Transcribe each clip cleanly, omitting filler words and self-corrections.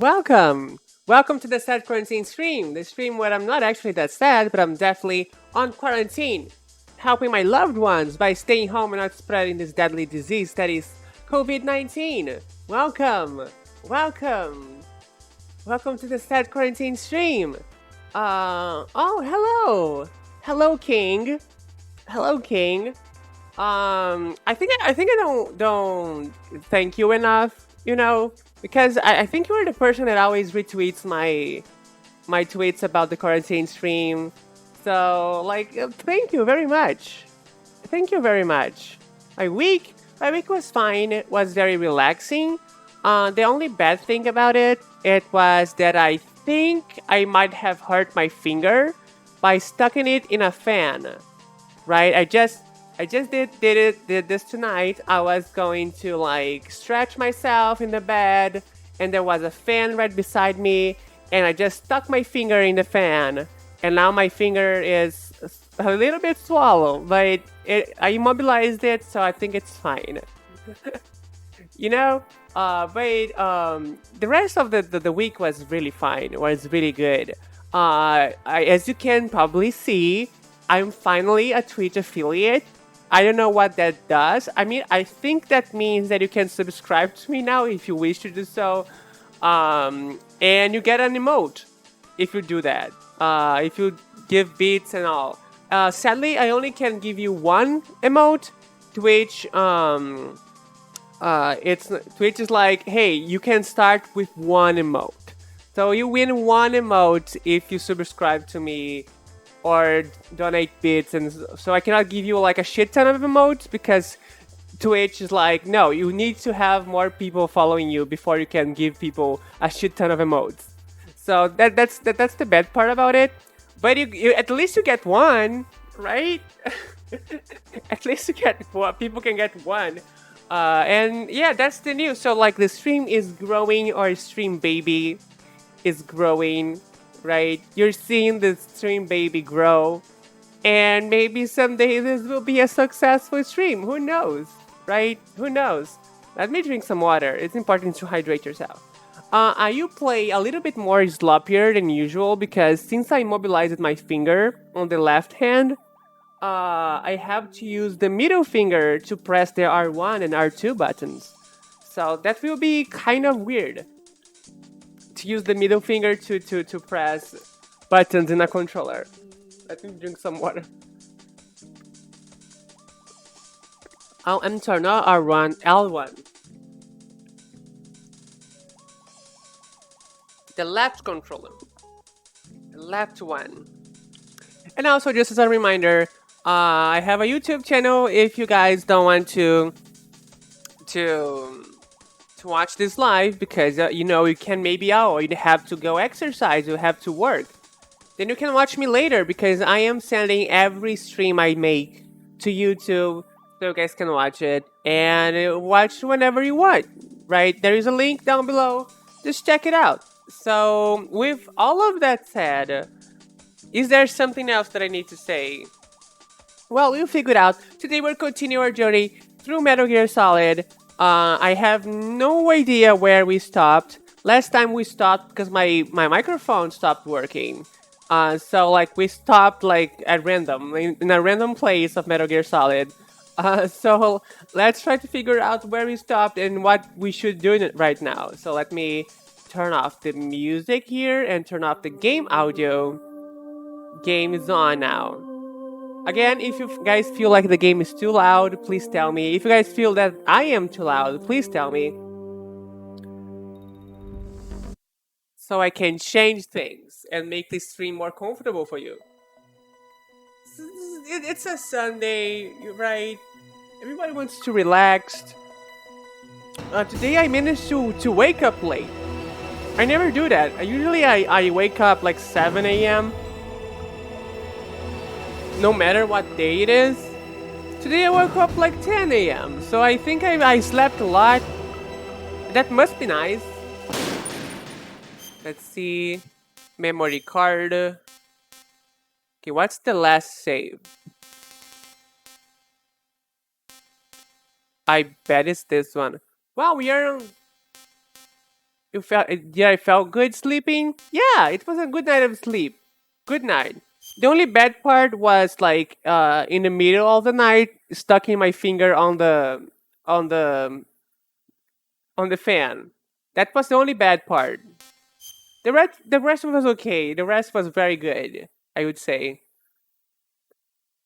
welcome. Welcome to the Sad Quarantine stream. The stream where I'm not actually that sad, but I'm definitely on quarantine, helping my loved ones by staying home and not spreading this deadly disease that is COVID-19. Welcome. Welcome. Welcome to the Sad Quarantine stream. Hello. Hello, King. Hello, King. I think I don't thank you enough, because I think you are the person that always retweets my tweets about the quarantine stream. So thank you very much. Thank you very much. My week was fine. It was very relaxing. The only bad thing about it was that I think I might have hurt my finger by stucking it in a fan. Right? I just did this tonight. I was going to stretch myself in the bed, and there was a fan right beside me, and I just stuck my finger in the fan, and now my finger is a little bit swollen, but I immobilized it, so I think it's fine. you know. But The rest of the week was really fine. Was really good. As you can probably see, I'm finally a Twitch affiliate. I don't know what that does. I mean, I think that means that you can subscribe to me now if you wish to do so. And you get an emote if you do that. If you give beats and all. Sadly, I only can give you one emote. Twitch, Twitch is like, hey, you can start with one emote. So you win one emote if you subscribe to me or donate bits, and so I cannot give you like a shit ton of emotes because Twitch is like, no, you need to have more people following you before you can give people a shit ton of emotes. So that's the bad part about it. But you at least you get one, right? At least you get one. People can get one. And yeah, that's the news. So the stream is growing, or stream baby is growing, right? You're seeing the stream baby grow, and maybe someday this will be a successful stream. Who knows, right? Who knows? Let me drink some water. It's important to hydrate yourself. You play a little bit more sloppier than usual because since I immobilized my finger on the left hand, I have to use the middle finger to press the R1 and R2 buttons. So that will be kind of weird to use the middle finger to press buttons in a controller. Let me drink some water. Oh, I'm sorry, not R1, L1. The left controller. The left one. And also, just as a reminder, I have a YouTube channel if you guys don't want to watch this live because you can maybe or you have to go exercise, you have to work. Then you can watch me later because I am sending every stream I make to YouTube so you guys can watch it and watch whenever you want. Right? There is a link down below. Just check it out. So, with all of that said, is there something else that I need to say? Well, we'll figure it out. Today we're continuing our journey through Metal Gear Solid. I have no idea where we stopped. Last time we stopped because my microphone stopped working. So we stopped at random, in a random place of Metal Gear Solid. So let's try to figure out where we stopped and what we should do right now. So let me turn off the music here and turn off the game audio. Game is on now. Again, if you guys feel like the game is too loud, please tell me. If you guys feel that I am too loud, please tell me. So I can change things and make this stream more comfortable for you. It's a Sunday, right? Everybody wants to relax. Today I managed to wake up late. I never do that. Usually I wake up 7 a.m. no matter what day it is. Today I woke up 10 a.m. So I think I slept a lot. That must be nice. Let's see. Memory card. Okay, what's the last save? I bet it's this one. Wow, we are Yeah, I felt good sleeping. Yeah, it was a good night of sleep. Good night. The only bad part was like in the middle of the night, stuck in my finger on the on the fan. That was the only bad part. The rest was okay. The rest was very good, I would say.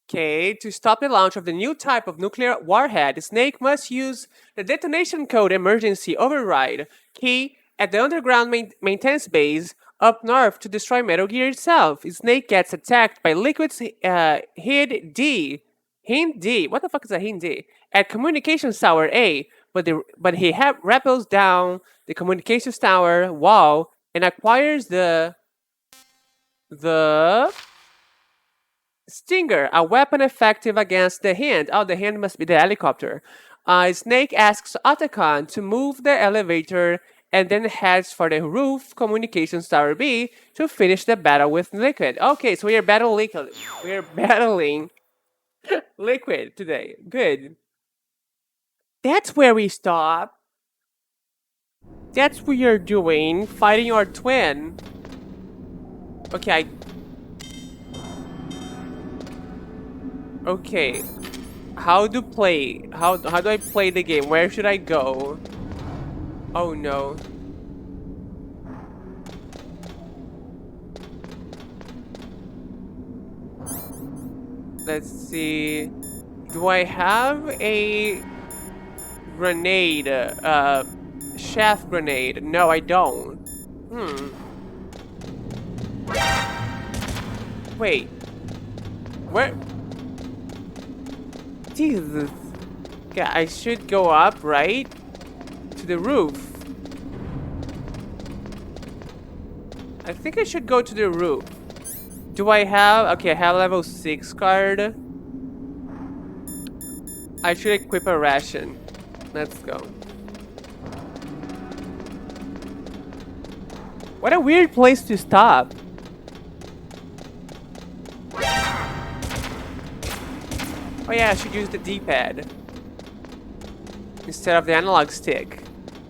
Okay, to stop the launch of the new type of nuclear warhead, Snake must use the detonation code emergency override key at the underground maintenance base up north to destroy Metal Gear itself. Snake gets attacked by Liquid's Hid D. Hind D. What the fuck is a Hind D? At Communications Tower A, but he rappels down the Communications Tower wall and acquires the Stinger, a weapon effective against the Hind. Oh, the Hind must be the helicopter. Snake asks Otacon to move the elevator and then heads for the roof communications tower B to finish the battle with Liquid. Okay, so we are battling Liquid. We are battling Liquid today. Good. That's where we stop. That's what you're doing, fighting our twin. Okay, Okay. How do I play the game? Where should I go? Oh no. Let's see. Do I have a grenade? Shaft grenade? No, I don't. Wait. Where? Jesus. Okay, I should go up, right? To the roof. I think I should go to the roof. Do I have... Okay, I have level 6 card. I should equip a ration. Let's go. What a weird place to stop. Oh yeah, I should use the D-pad instead of the analog stick.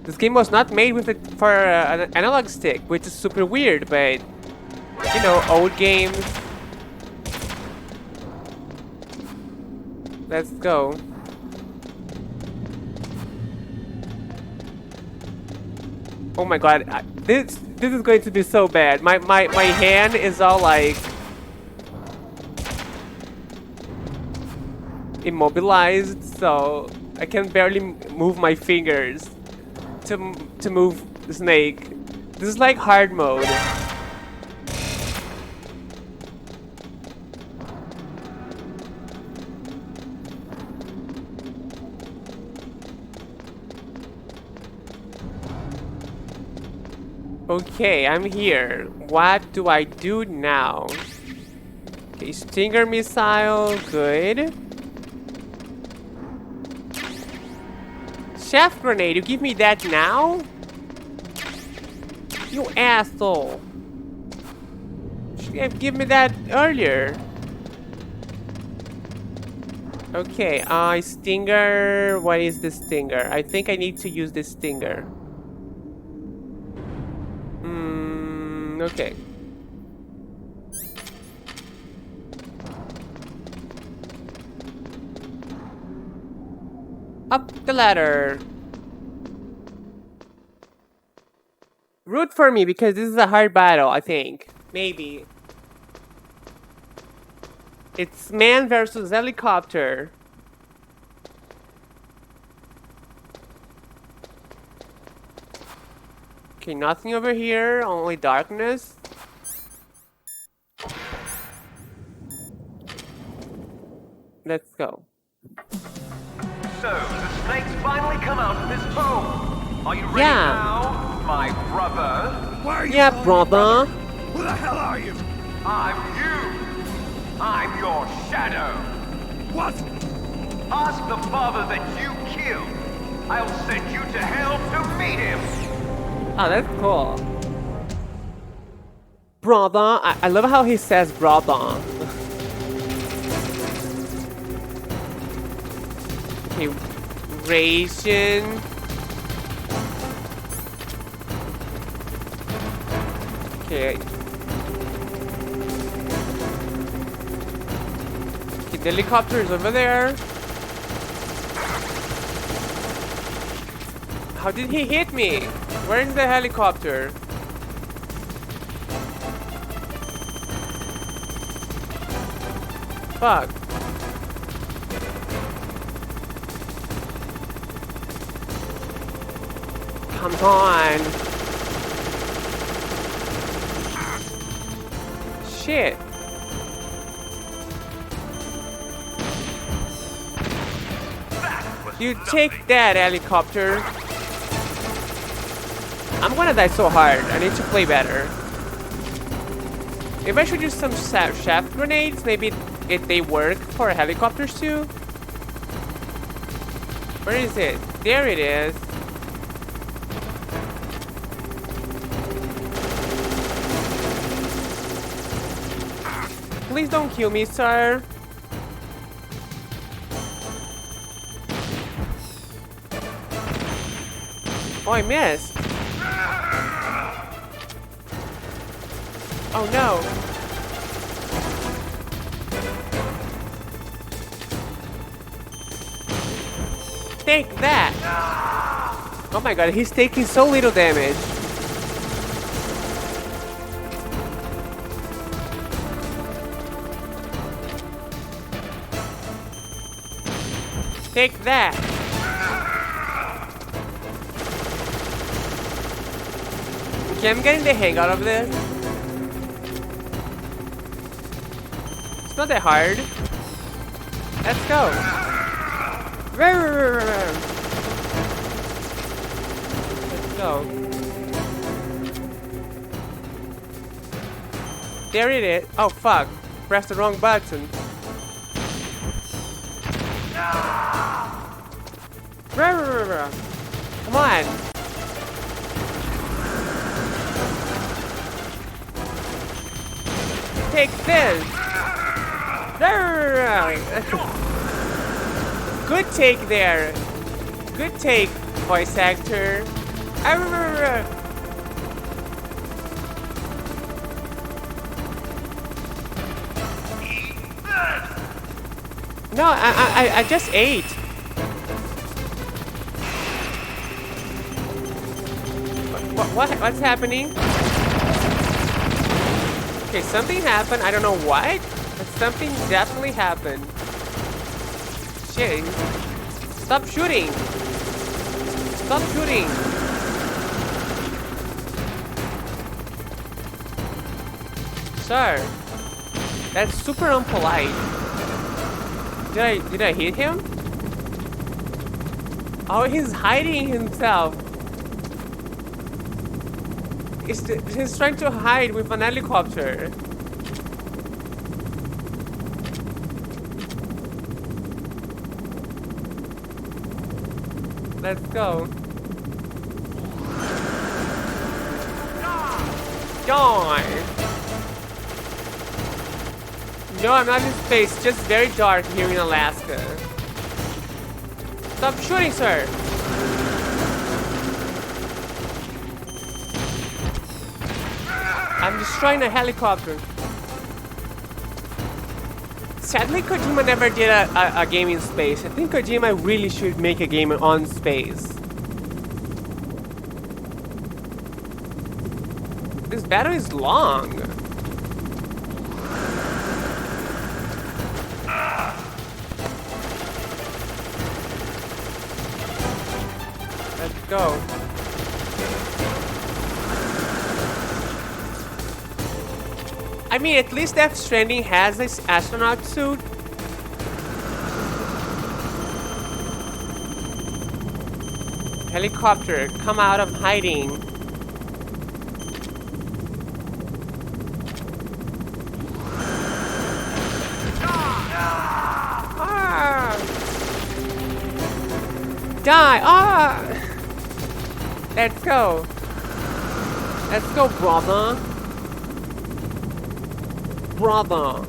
This game was not made with it for an analog stick, which is super weird, but you know, old games. Let's go. Oh my god, this is going to be so bad. My hand is all like immobilized, so I can barely move my fingers to move the Snake. This is like hard mode. Okay, I'm here. What do I do now? Okay, Stinger missile, good. Shaft grenade, you give me that now? You asshole. Should have given me that earlier. Okay, Stinger. What is the Stinger? I think I need to use the Stinger. Okay. Up the ladder. Root for me because this is a hard battle, I think. Maybe. It's man versus helicopter. Okay, nothing over here, only darkness. Let's go. So, the Snakes finally come out of this hole. Are you ready now, my brother? Why are you brother. Who the hell are you? I'm you. I'm your shadow. What? Ask the father that you killed. I'll send you to hell to meet him. Oh, that's cool. Brother. I love how he says brother. Okay, ration. Okay. Okay, the helicopter is over there. How did he hit me? Where is the helicopter? Fuck. Come on. Shit. You take that, helicopter. I'm gonna die so hard. I need to play better. Maybe I should use some shaft grenades. Maybe they work for helicopters too. Where is it? There it is. Please don't kill me, sir. Oh, I missed. Oh no. Take that. Oh my god, he's taking so little damage. Take that. Okay, I'm getting the hang out of this. It's not that hard. Let's go. Let's go. There it is. Oh fuck. Pressed the wrong button. Come on. Take this. Good take there. Good take, voice actor. No, I just ate. What's happening? Okay, something happened. I don't know what, but something definitely happened. Shit. Stop shooting. Stop shooting. Sir, that's super unpolite. Did I hit him? Oh, he's hiding himself. He's trying to hide with an helicopter. Let's go. Die! No, I'm not in space. Just very dark here in Alaska. Stop shooting, sir! I'm destroying a helicopter. Sadly, Kojima never did a game in space. I think Kojima really should make a game on space. This battle is long. Let's go. I mean, at least Death Stranding has this astronaut suit. Helicopter, come out of hiding. Ah! Die! Ah! Let's go. Let's go, brother. Brother.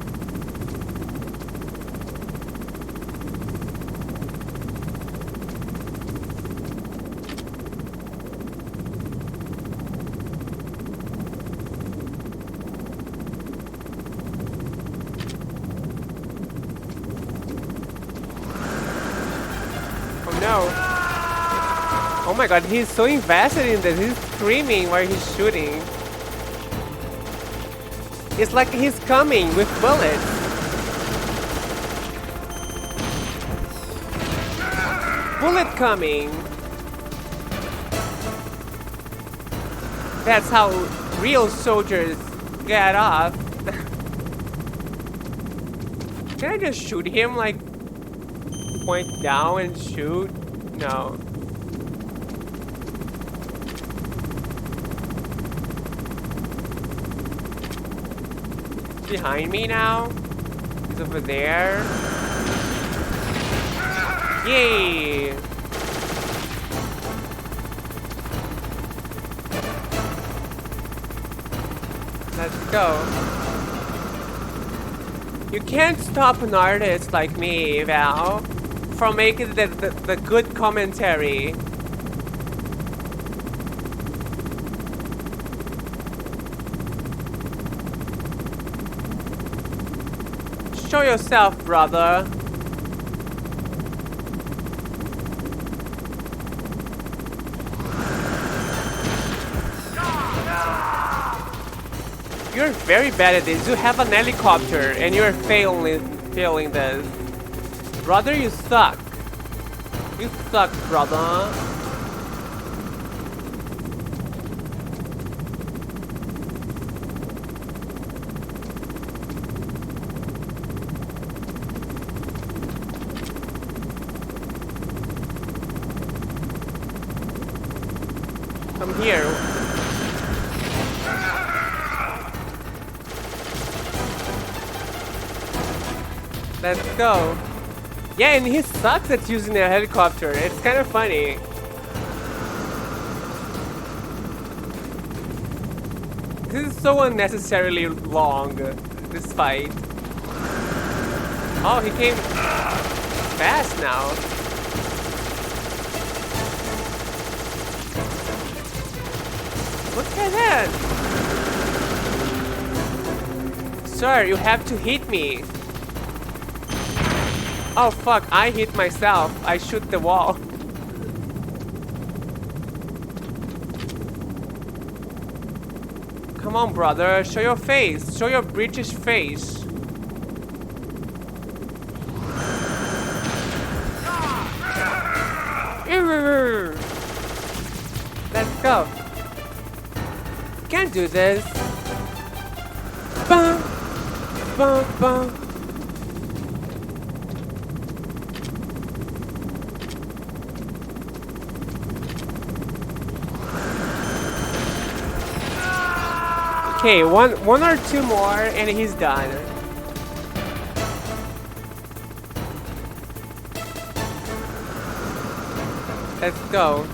no. Oh my god, he's so invested in this. He's screaming while he's shooting. It's like he's coming with bullets. Bullet coming. That's how real soldiers get off. Can I just shoot him, like, point down and shoot? No. Behind me now? He's over there. Yay! Let's go. You can't stop an artist like me, Val, from making the good commentary. Show yourself, brother. You're very bad at this. You have an helicopter and you're failing this. Brother, you suck. You suck, brother. Come here. Let's go. Yeah, and he sucks at using a helicopter. It's kind of funny. This is so unnecessarily long, this fight. Oh, he came fast now. Look at that! Sir, you have to hit me. Oh fuck, I hit myself. I shoot the wall. Come on, brother. Show your face. Show your British face. Let's go. Can't do this. Bum, bum, bum. Okay, one or two more and he's done. Let's go.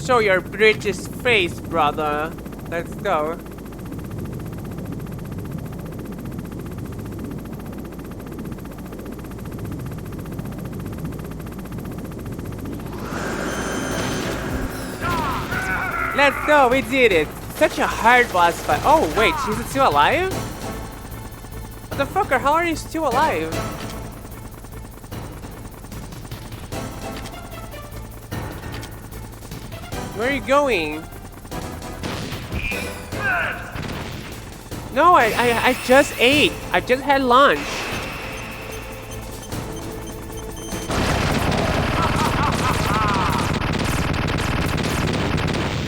Show your British face, brother. Let's go. Let's go, we did it. Such a hard boss fight. Oh wait, she's still alive? What the fucker, how are you still alive? Where are you going? No, I just ate. I just had lunch.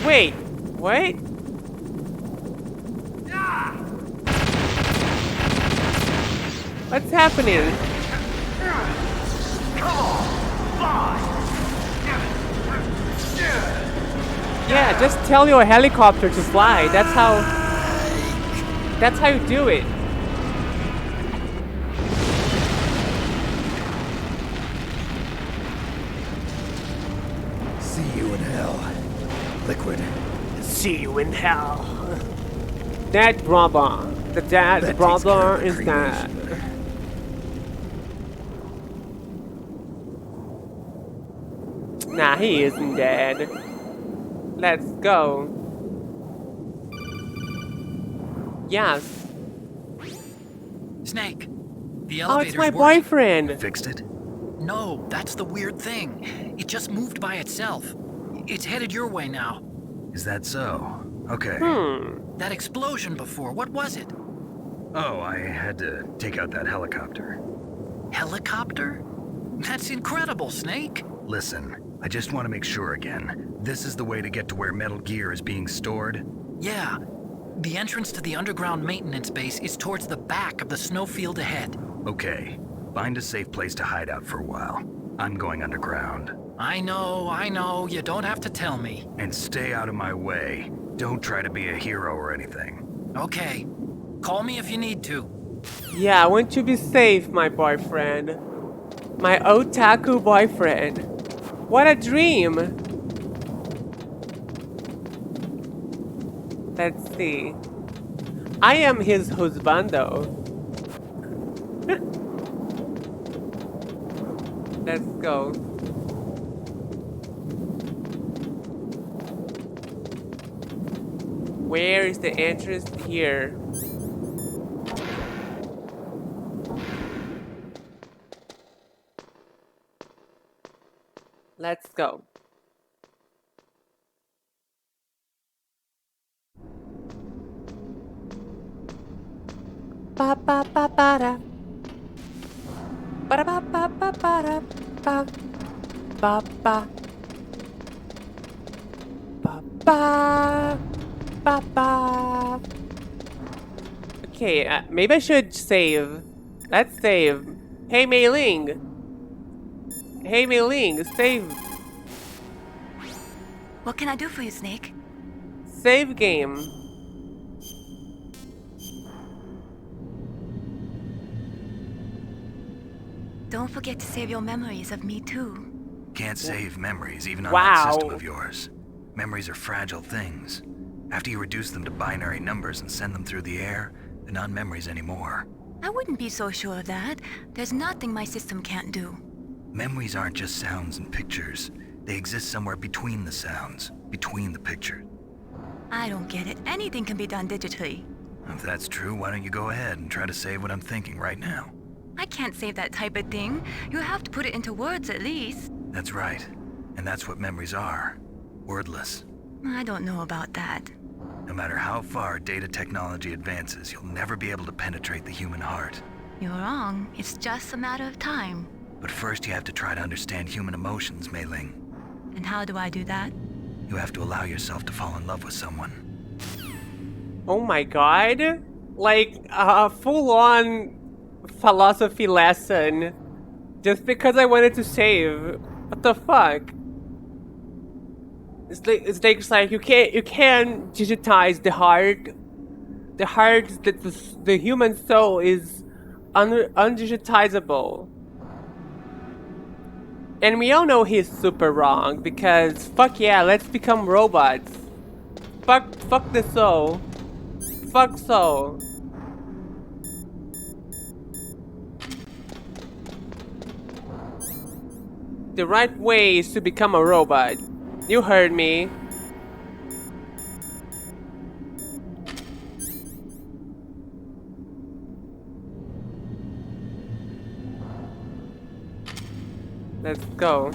Wait, what? What's happening? Yeah, just tell your helicopter to fly. That's how you do it. See you in hell, Liquid. See you in hell. Dead brother. The dead That takes care brother of the is dead. Nah, he isn't dead. Let's go. Yes. Snake, the Oh, elevator's it's my working. boyfriend. Fixed it? No, that's the weird thing. It just moved by itself. It's headed your way now. Is that so? Okay. That explosion before, what was it? Oh, I had to take out that helicopter. Helicopter? That's incredible, Snake. Listen, I just want to make sure again. This is the way to get to where Metal Gear is being stored? Yeah. The entrance to the underground maintenance base is towards the back of the snowfield ahead. Okay. Find a safe place to hide out for a while. I'm going underground. I know. You don't have to tell me. And stay out of my way. Don't try to be a hero or anything. Okay. Call me if you need to. Yeah, I want to be safe, my boyfriend. My otaku boyfriend. What a dream! Let's see. I am his husbando. Let's go. Where is the entrance here? Let's go. Ba ba ba ba da. Ba da ba ba ba ba da. Ba ba ba. Ba ba ba ba. Okay, maybe I should save. Let's save. Hey Mei Ling. Hey Mei Ling, save. What can I do for you, Snake? Save game. Don't forget to save your memories of me too. Can't save memories even on Wow. that system of yours. Memories are fragile things. After you reduce them to binary numbers and send them through the air, they're not memories anymore. I wouldn't be so sure of that. There's nothing my system can't do. Memories aren't just sounds and pictures. They exist somewhere between the sounds, between the pictures. I don't get it. Anything can be done digitally. If that's true, why don't you go ahead and try to save what I'm thinking right now? I can't save that type of thing. You have to put it into words at least. That's right. And that's what memories are. Wordless. I don't know about that. No matter how far data technology advances, you'll never be able to penetrate the human heart. You're wrong. It's just a matter of time. But first you have to try to understand human emotions, Mei Ling. And how do I do that? You have to allow yourself to fall in love with someone. Oh my god. Like a full-on philosophy lesson. Just because I wanted to save. What the fuck? It's like you can't digitize the heart. The heart, the human soul is undigitizable. And we all know he's super wrong because fuck yeah, let's become robots. Fuck the soul. Fuck soul. The right way is to become a robot. You heard me. Let's go.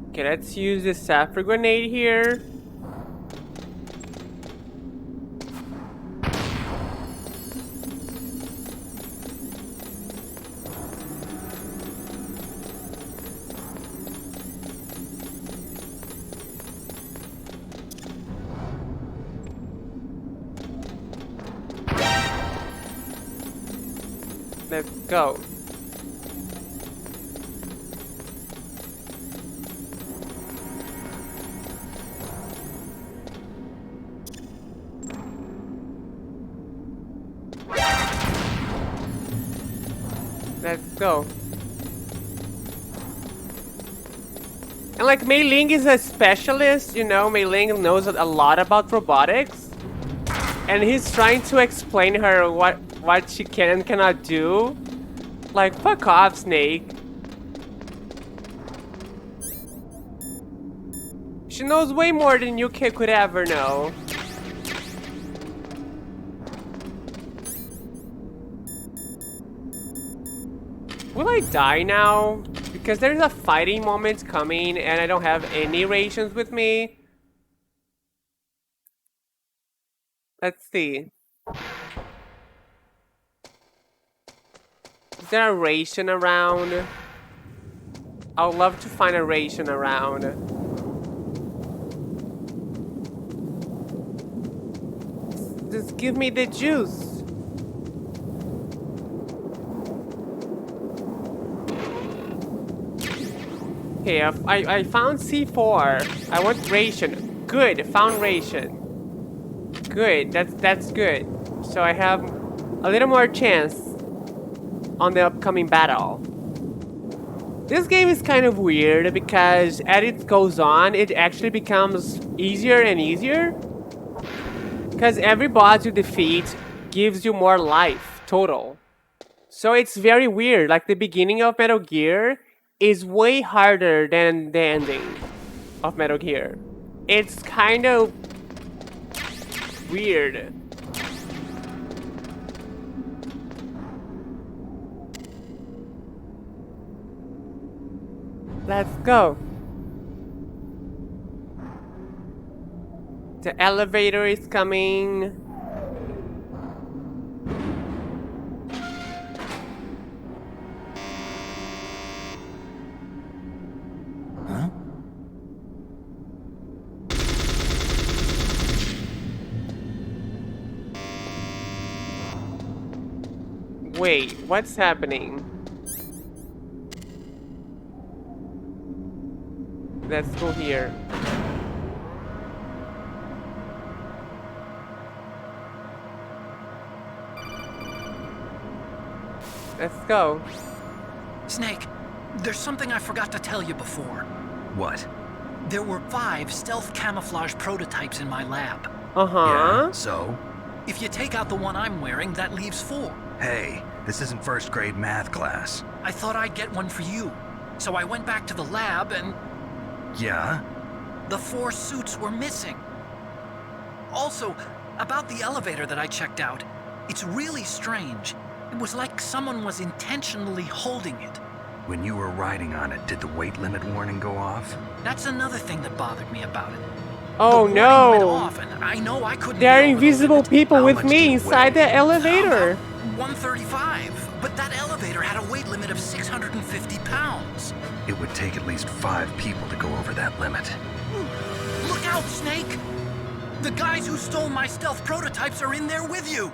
Okay, let's use this sapphire grenade here. Let's go. Let's go. And like Mei Ling is a specialist, you know, Mei Ling knows a lot about robotics. And he's trying to explain her what she can and cannot do. Like, fuck off, Snake. She knows way more than you could ever know. Will I die now? Because there's a fighting moment coming and I don't have any rations with me. Let's see. Is there a ration around? I would love to find a ration around. Just give me the juice. Okay, I found C4. I want ration. Good, found ration. Good, that's good. So I have a little more chance on the upcoming battle. This game is kind of weird because as it goes on, it actually becomes easier and easier. Because every boss you defeat gives you more life total. So it's very weird. Like the beginning of Metal Gear is way harder than the ending of Metal Gear. It's kind of weird. Let's go. The elevator is coming. Huh? Wait, what's happening? Let's go here. Let's go. Snake, there's something I forgot to tell you before. What? There were 5 stealth camouflage prototypes in my lab. Uh-huh. Yeah, so? If you take out the one I'm wearing, that leaves 4. Hey, this isn't first grade math class. I thought I'd get one for you. So I went back to the lab and Yeah? the 4 suits were missing. Also, about the elevator that I checked out, it's really strange. It was like someone was intentionally holding it. When you were riding on it, did the weight limit warning go off? That's another thing that bothered me about it. Oh The warning went no! off, and I know I couldn't There are be over the invisible limit. people How with much do me you inside weigh? the elevator. 135, but that elevator had a weight limit of 650 pounds. It would take at least 5 people to go over that limit. Look out, Snake! The guys who stole my stealth prototypes are in there with you!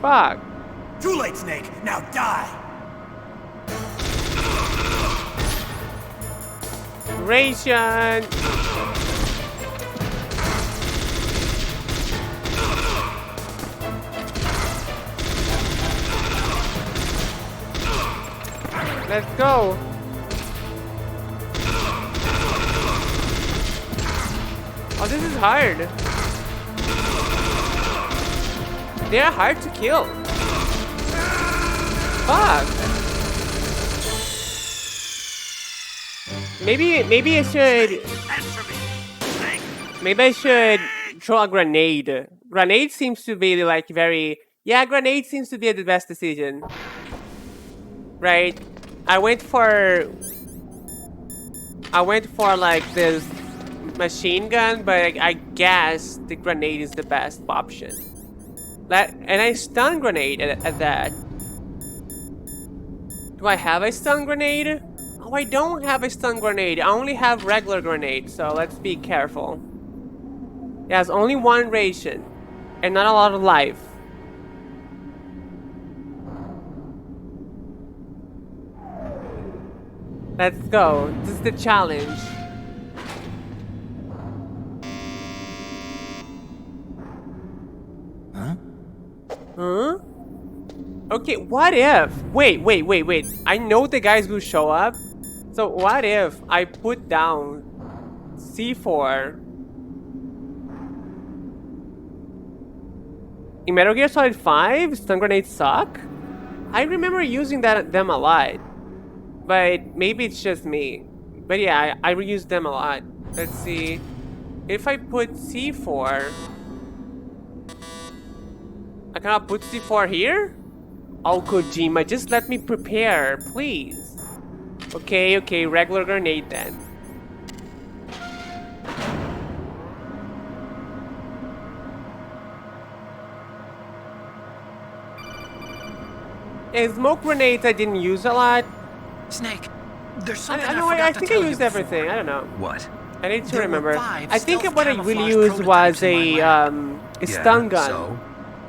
Fuck. Too late, Snake. Now die. Ration. Let's go. Oh, this is hard. They're hard to kill. Fuck. Maybe I should. Answer me, Snake. Maybe I should throw a grenade. Grenade seems to be like very. Yeah, grenade seems to be the best decision. Right? I went for like this machine gun, but I guess the grenade is the best option. And I stun grenade at that. Do I have a stun grenade? Oh, I don't have a stun grenade. I only have regular grenade, so let's be careful. It has only 1 ration, and not a lot of life. Let's go. This is the challenge. Huh? Huh? Okay, what if? Wait. I know the guys will show up. So what if I put down C4 in Metal Gear Solid 5? Stun grenades suck? I remember using them a lot. But maybe it's just me. But yeah, I reuse them a lot. Let's see. If I put C4, I cannot put C4 here? Oh, Kojima, just let me prepare, please. Okay, okay, regular grenade then. Yeah, smoke grenades I didn't use a lot. Snake, there's something I I know, forgot I to think tell I you used before. everything. I don't know. What? I need to There were remember. 5 I think stealth what I really camouflage used was prototypes in a my lab. stun gun. So?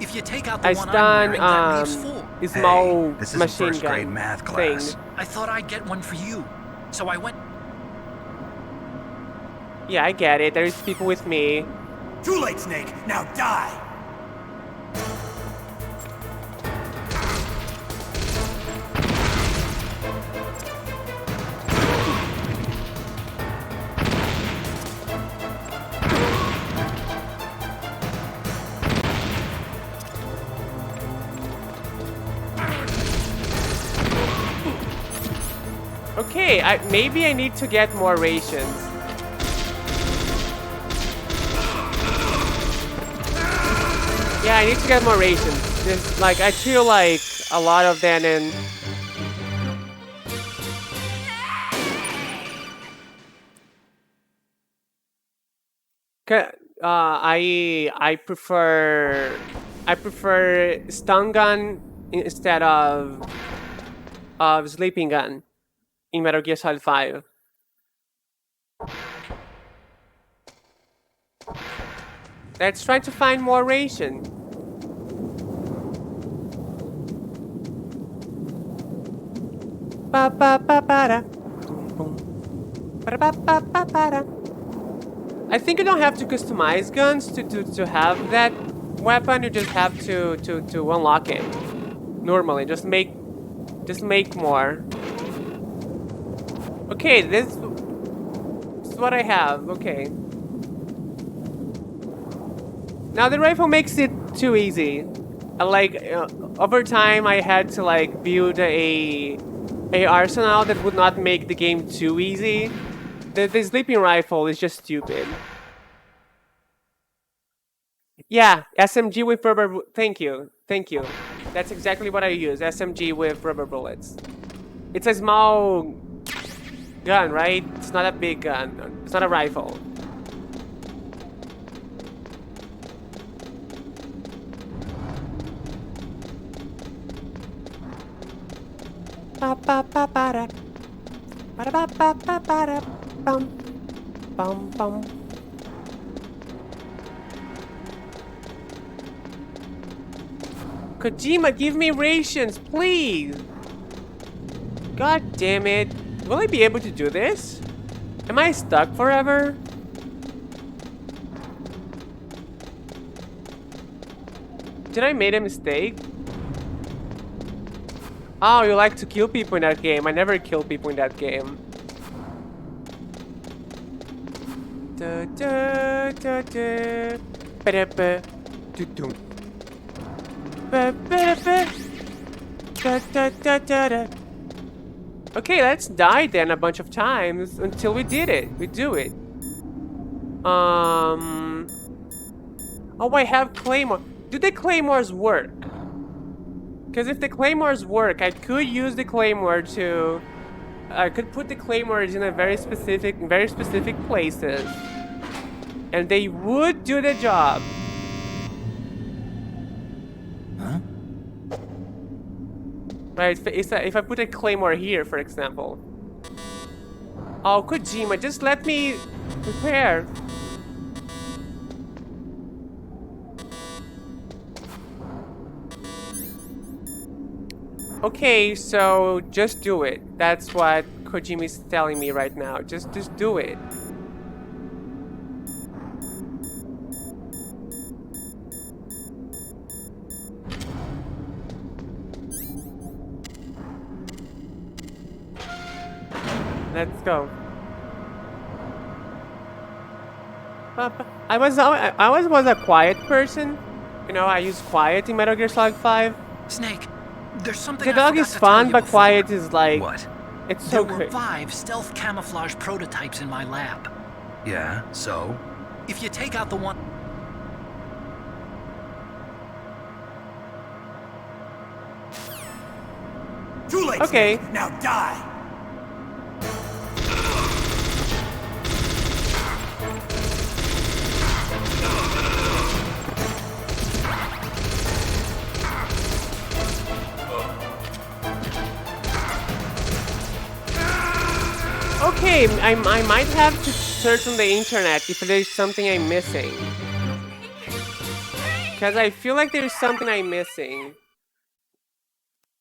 If you take out the I one I'm stun wearing, that leaves 4. a small Hey, this isn't machine first grade gun math thing. class. I thought I'd get one for you, so I went. Yeah, I get it. There's people with me. Too late, Snake. Now die. Okay, maybe I need to get more rations. Yeah, I need to get more rations. Just like I feel like a lot of them and I prefer stun gun instead of sleeping gun in Metal Gear Solid 5. Let's try to find more ration. Ba ba ba ba da. Boom. Ba ba ba ba ba da. I think you don't have to customize guns to have that weapon. You just have to unlock it. Normally, just make more. Okay, this is what I have. Okay. Now the rifle makes it too easy. Over time, I had to like build a arsenal that would not make the game too easy. The sleeping rifle is just stupid. Yeah, SMG with rubber. Thank you. That's exactly what I use. SMG with rubber bullets. It's a small gun, right? It's not a big gun. It's not a rifle. Ba ba ba ba da. Ba da ba ba ba ba da. Bum bum bum. Kojima, give me rations, please. God damn it. Will I be able to do this? Am I stuck forever? Did I make a mistake? Oh, you like to kill people in that game. I never kill people in that game. Da, da, da, da. Ba-da-ba. Do-dum. Ba-ba-da-ba. Da, da, da, da, da. Okay, let's die then a bunch of times until we did it. We do it. Oh, I have Claymore. Do the Claymores work? Because if the Claymores work, I could use the Claymore to... I could put the Claymores in a very specific places. And they would do the job. Huh? Right, if I put a Claymore here, for example. Oh, Kojima, just let me prepare. Okay, so just do it. That's what Kojima is telling me right now. Just do it. Let's go. I was a quiet person. You know, I use quiet in Metal Gear Solid 5. Snake, there's something The I dog forgot is to fun, tell you but before. quiet is like... What? It's so There were good. 5 stealth camouflage prototypes in my lab. Yeah, so? If you take out the one... Too late, Okay. Snake. Now die! Okay, I might have to search on the internet if there's something I'm missing. Because I feel like there's something I'm missing.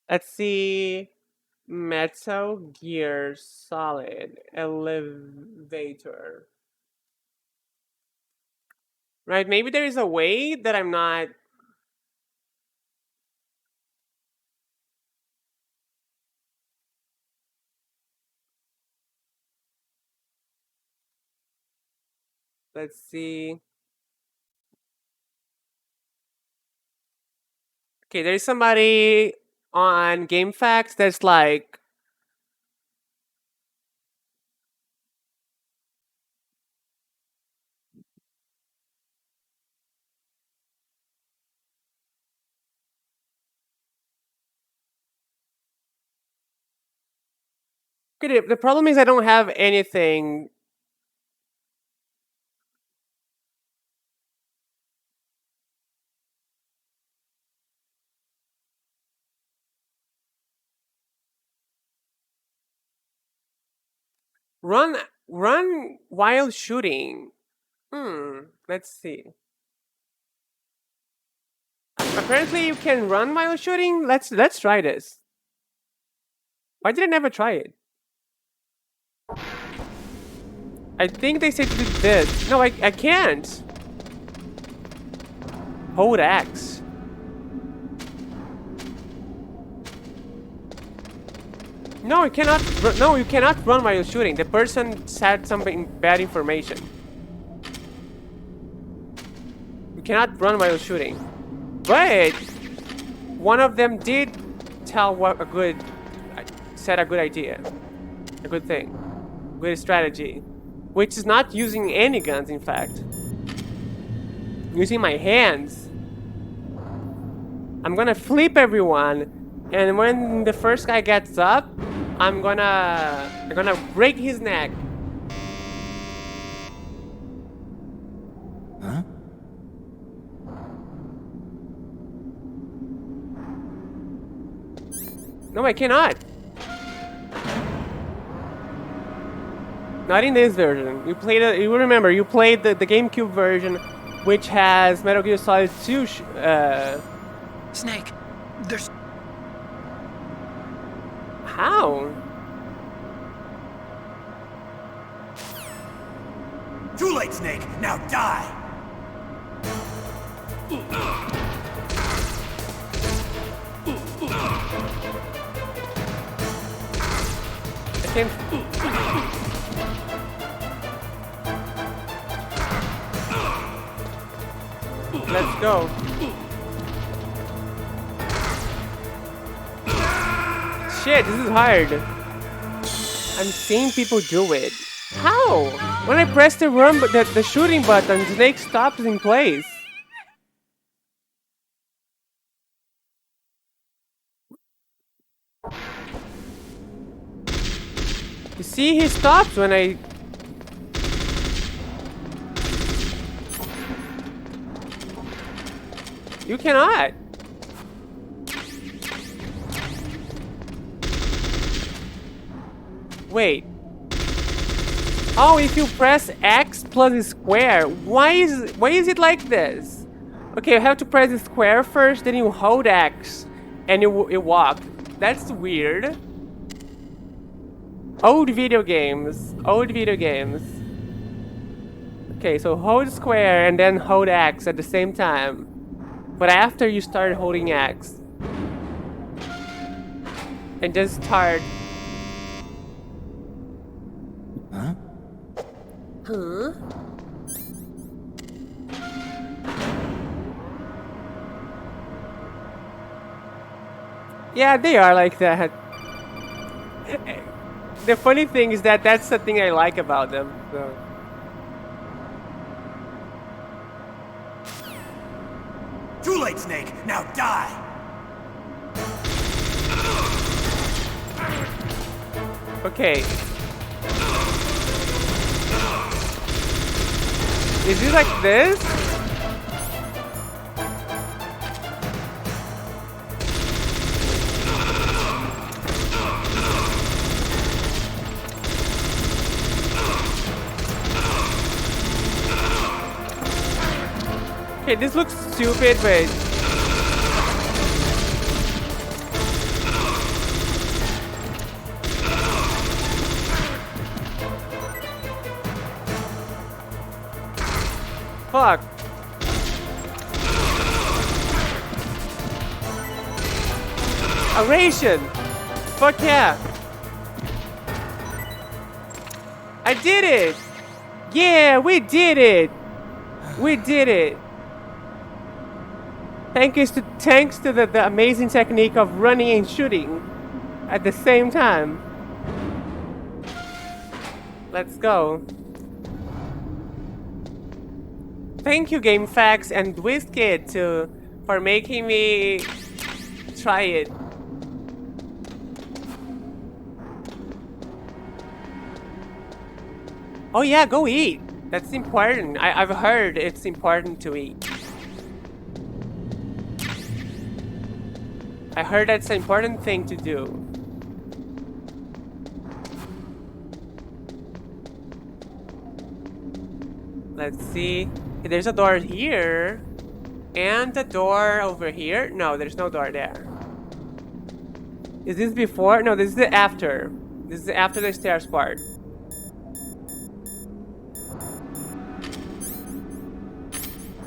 Let's see. Metal Gear Solid Elevator. Right, maybe there is a way that I'm not... Let's see. Okay, there's somebody on GameFAQs that's like... Okay, the problem is I don't have anything. Run while shooting. Let's see. Apparently you can run while shooting. Let's try this. Why did I never try it? I think they said to do this. No, I can't. Hold X. No, you cannot. No, you cannot run while shooting. The person said something bad information. You cannot run while shooting. But one of them did tell what said a good idea, a good thing, good strategy, which is not using any guns. In fact, using my hands. I'm gonna flip everyone, and when the first guy gets up, I'm gonna break his neck. Huh? No, I cannot. Not in this version. You played it. You remember you played the GameCube version, which has Metal Gear Solid 2. Snake, there's... How? Too late, Snake. Now die! I can't. Let's go. Shit, this is hard. I'm seeing people do it. How? When I press the the shooting button, Snake stops in place. You see, he stops when I... You cannot. Wait. Oh, if you press X plus square, why is it like this? Okay, you have to press the square first, then you hold X, and you walk. That's weird. Old video games. Old video games. Okay, so hold square and then hold X at the same time. But after you start holding X. And just start. Huh? Huh? Yeah, they are like that. The funny thing is that that's the thing I like about them. So. late, Snake. Now die! Okay. Is it like this? Okay, this looks stupid, but fuck. A ration. Fuck yeah. I did it. Yeah, we did it. We did it. Thanks to the amazing technique of running and shooting at the same time. Let's go. Thank you, GameFAQs and WizKid for making me try it. Oh yeah, go eat. That's important. I've heard it's important to eat. I heard that's an important thing to do. Let's see. There's a door here. And a door over here. No, there's no door there. Is this before? No, this is the after. This is after the stairs part.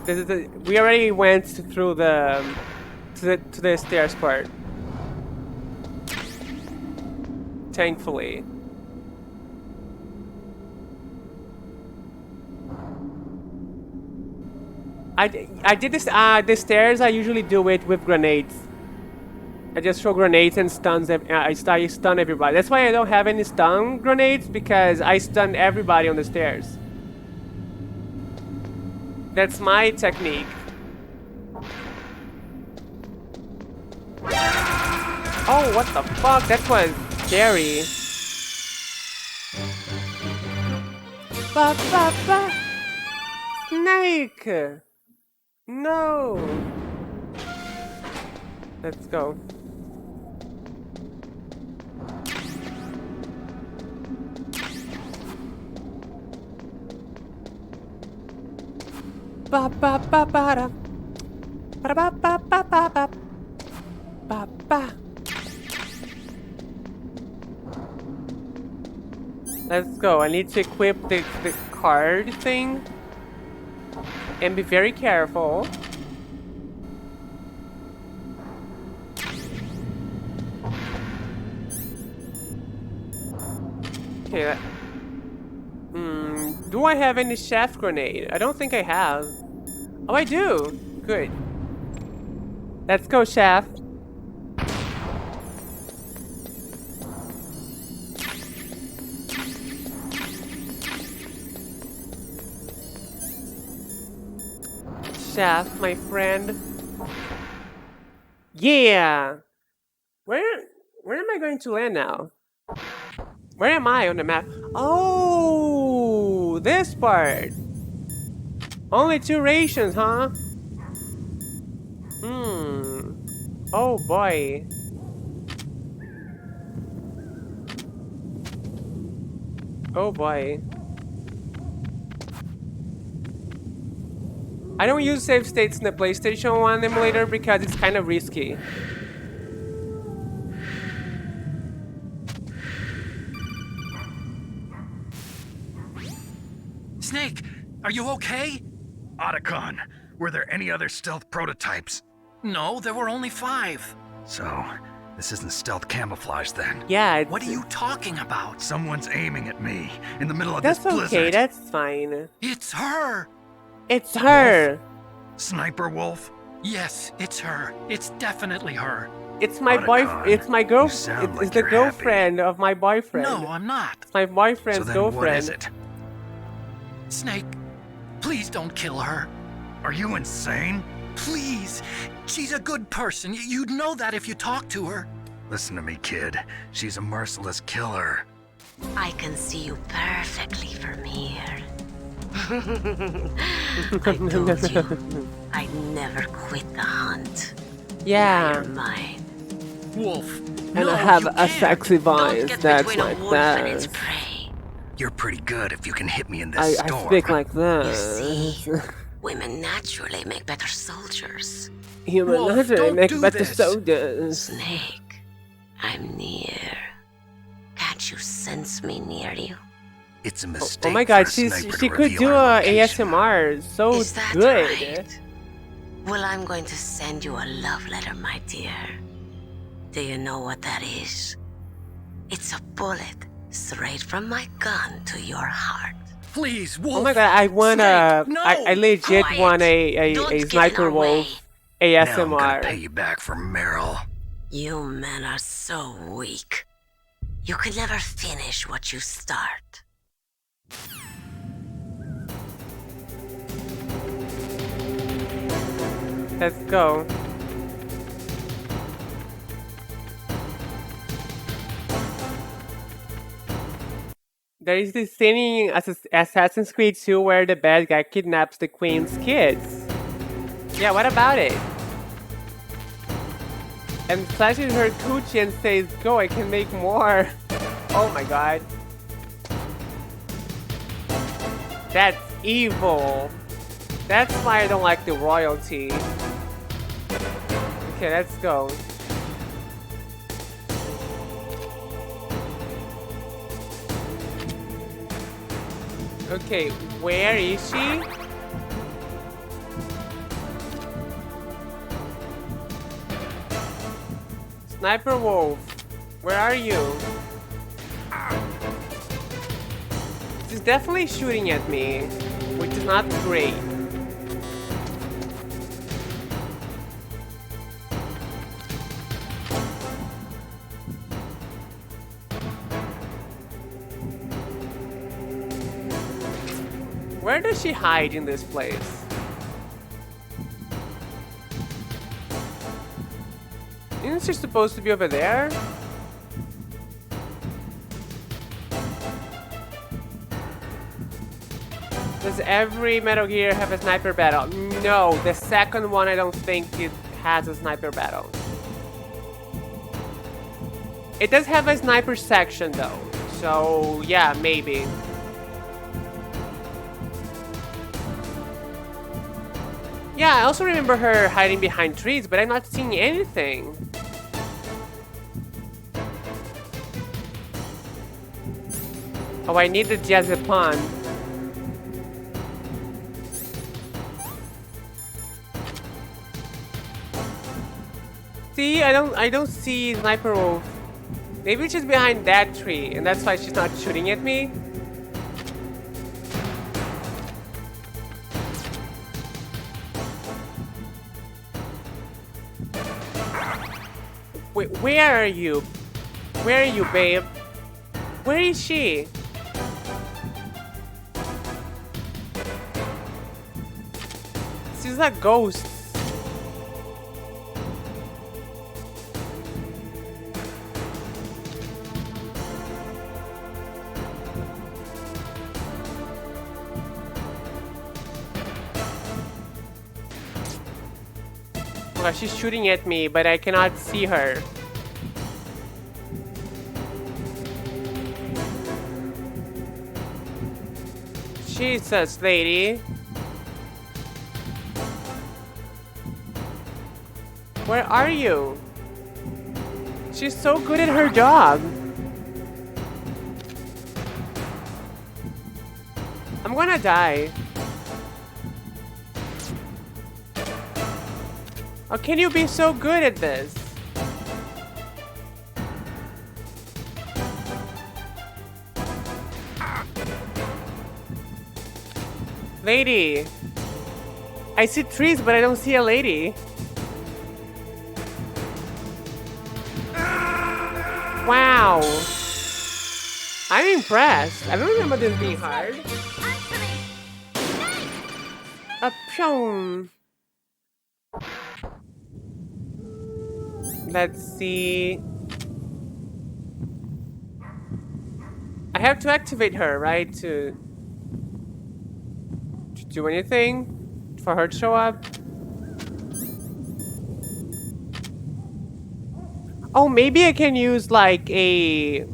This is the, we already went through the to the stairs part. Thankfully. I did this the stairs. I usually do it with grenades. I just throw grenades and stuns. I stun everybody. That's why I don't have any stun grenades, because I stun everybody on the stairs. That's my technique. Oh, what the fuck? That was scary. Ba ba ba. Snake. No. Let's go. Ba ba ba ba da. Ba ba ba ba ba ba. Ba ba. Let's go. I need to equip the card thing. And be very careful. Okay. Do I have any shaft grenade? I don't think I have. Oh, I do. Good. Let's go, shaft. Shaft, my friend. Yeah. Where am I going to land now? Where am I on the map? Oh, this part. Only 2 rations, huh? Oh boy. Oh boy. I don't use save states in the PlayStation 1 emulator because it's kind of risky. Snake, are you okay? Otacon, were there any other stealth prototypes? No, there were only 5. So, this isn't stealth camouflage then. Yeah, it's, What are you talking about? Someone's aiming at me in the middle of that's this blizzard. okay, that's fine. It's her! It's her. Sniper Wolf? Yes, it's her. It's definitely her. It's my Otacon, it's my you girlfriend. sound like It's the you're girlfriend of my boyfriend. No, I'm not. It's my boyfriend's So then girlfriend. what is it? Snake, please don't kill her. Are you insane? Please. She's a good person. You'd know that if you talked to her. Listen to me, kid. She's a merciless killer. I can see you perfectly from here. I told you, I'd never quit the hunt. Now Yeah. you're mine. Wolf. And no, I have you a can't. sexy Don't voice. get That's between a like wolf and its this. prey. You're pretty good if you can hit me in this I storm. speak like You this. see, women naturally make better soldiers. Human Wolf, nature don't make do better this. soldiers. Snake, I'm near. Can't you sense me near you? It's a Oh mistake. my god, for a sniper she to could reveal do our a location. ASMR. So Is that good. right? Well, I'm going to send you a love letter, my dear. Do you know what that is? It's a bullet straight from my gun to your heart. Please, Wolf. Oh my god, I want a. Snake, no. I legit Quiet. want a Don't get in Sniper our Wolf way. Now I'm gonna pay ASMR. you back for Meryl. You men are so weak. You can never finish what you start. Let's go. There is this scene in Assassin's Creed 2 where the bad guy kidnaps the queen's kids. Yeah, what about it? And flashes her coochie and says, "Go, I can make more." Oh my god. That's evil. That's why I don't like the royalty. Okay, let's go. Okay, where is she? Sniper Wolf, where are you? She's definitely shooting at me, which is not great. Where does she hide in this place? Isn't she supposed to be over there? Does every Metal Gear have a sniper battle? No, the second one I don't think it has a sniper battle. It does have a sniper section though, so yeah, maybe. Yeah, I also remember her hiding behind trees, but I'm not seeing anything. Oh, I need the diazepam. See, I don't see Sniper Wolf. Maybe she's behind that tree, and that's why she's not shooting at me. Wait, where are you? Where are you, babe? Where is she? She's a ghost. Oh, she's shooting at me, but I cannot see her. Jesus, lady. Where are you? She's so good at her job. I'm gonna die. How can you be so good at this? Lady. I see trees, but I don't see a lady. Wow. I'm impressed. I don't remember this being hard. A pshong. Let's see. I have to activate her, right? To do anything for her to show up. Oh, maybe I can use like a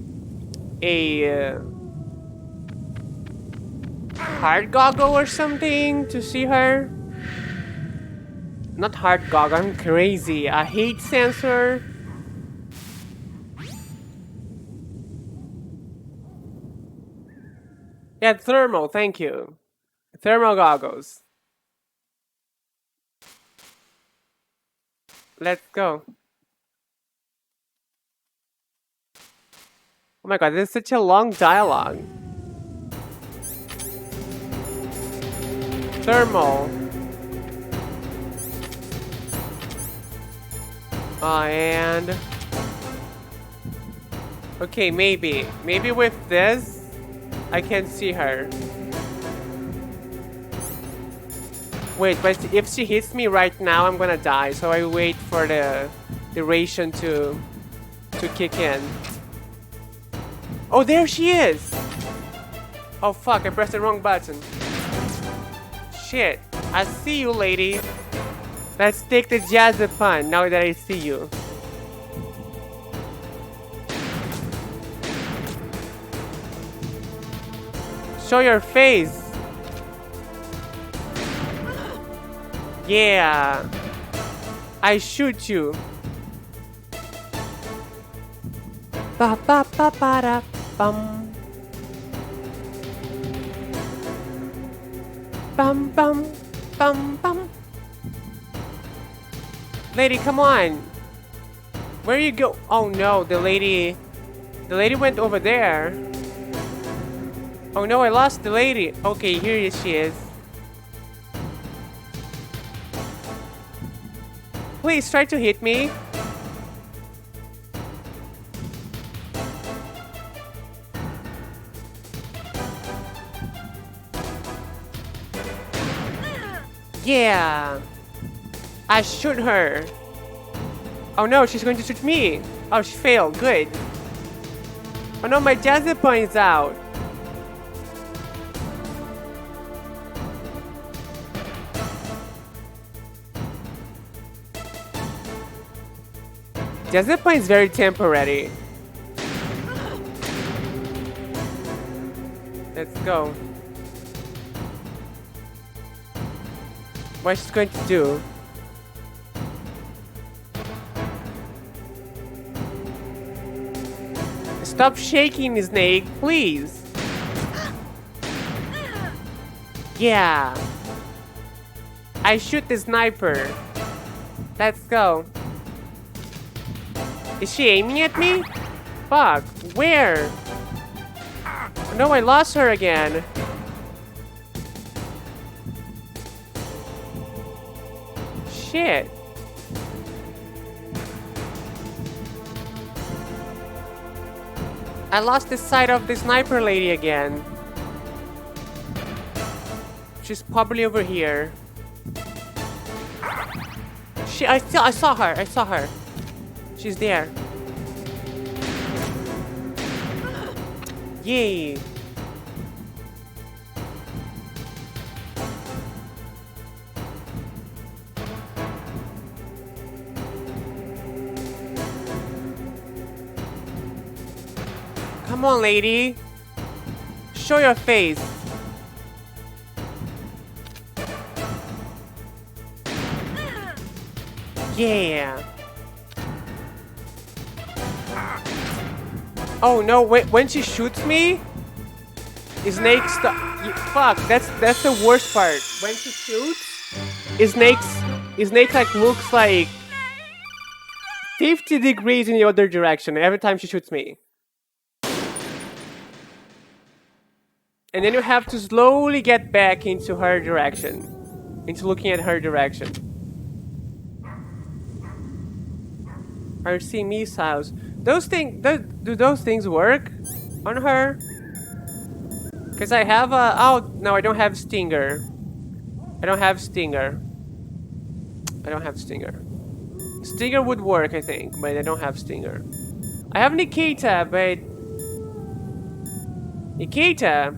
hard goggle or something to see her. Not hard goggle, I'm crazy. A heat sensor. Yeah, thermal, thank you. Thermal goggles. Let's go. Oh my god, this is such a long dialogue. Thermal. And... okay, maybe. Maybe with this, I can see her. Wait, but if she hits me right now, I'm gonna die. So I wait for the duration to kick in. Oh, there she is! Oh fuck, I pressed the wrong button. Shit, I see you, lady. Let's take the Jazzapan now that I see you. Show your face. Yeah. I shoot you. Ba ba ba ba da bum. Bum bum bum bum. Lady, come on. Where you go? Oh no, the lady went over there. Oh no, I lost the lady. Okay, here she is. Please try to hit me. Yeah. I shoot her. Oh no, she's going to shoot me. Oh, she failed. Good. Oh no, my jazzy point's out. Jazzy point is very temporary. Let's go. What's she going to do? Stop shaking, Snake, please. Yeah. I shoot the sniper. Let's go. Is she aiming at me? Fuck. Where? No, I lost her again. Shit. I lost the sight of the sniper lady again. She's probably over here. I saw her. I saw her. She's there. Yay. Come on, lady. Show your face. Yeah. Oh no! When she shoots me, Snake fuck. That's the worst part. When she shoots, Snake like looks like 50 degrees in the other direction every time she shoots me. And then you have to slowly get back into her direction, into looking at her direction. RC missiles. Those things, do those things work on her? Because I have a... oh, no, I don't have Stinger. I don't have Stinger. I don't have Stinger. Stinger would work, I think, but I don't have Stinger. I have Nikita, but... Nikita?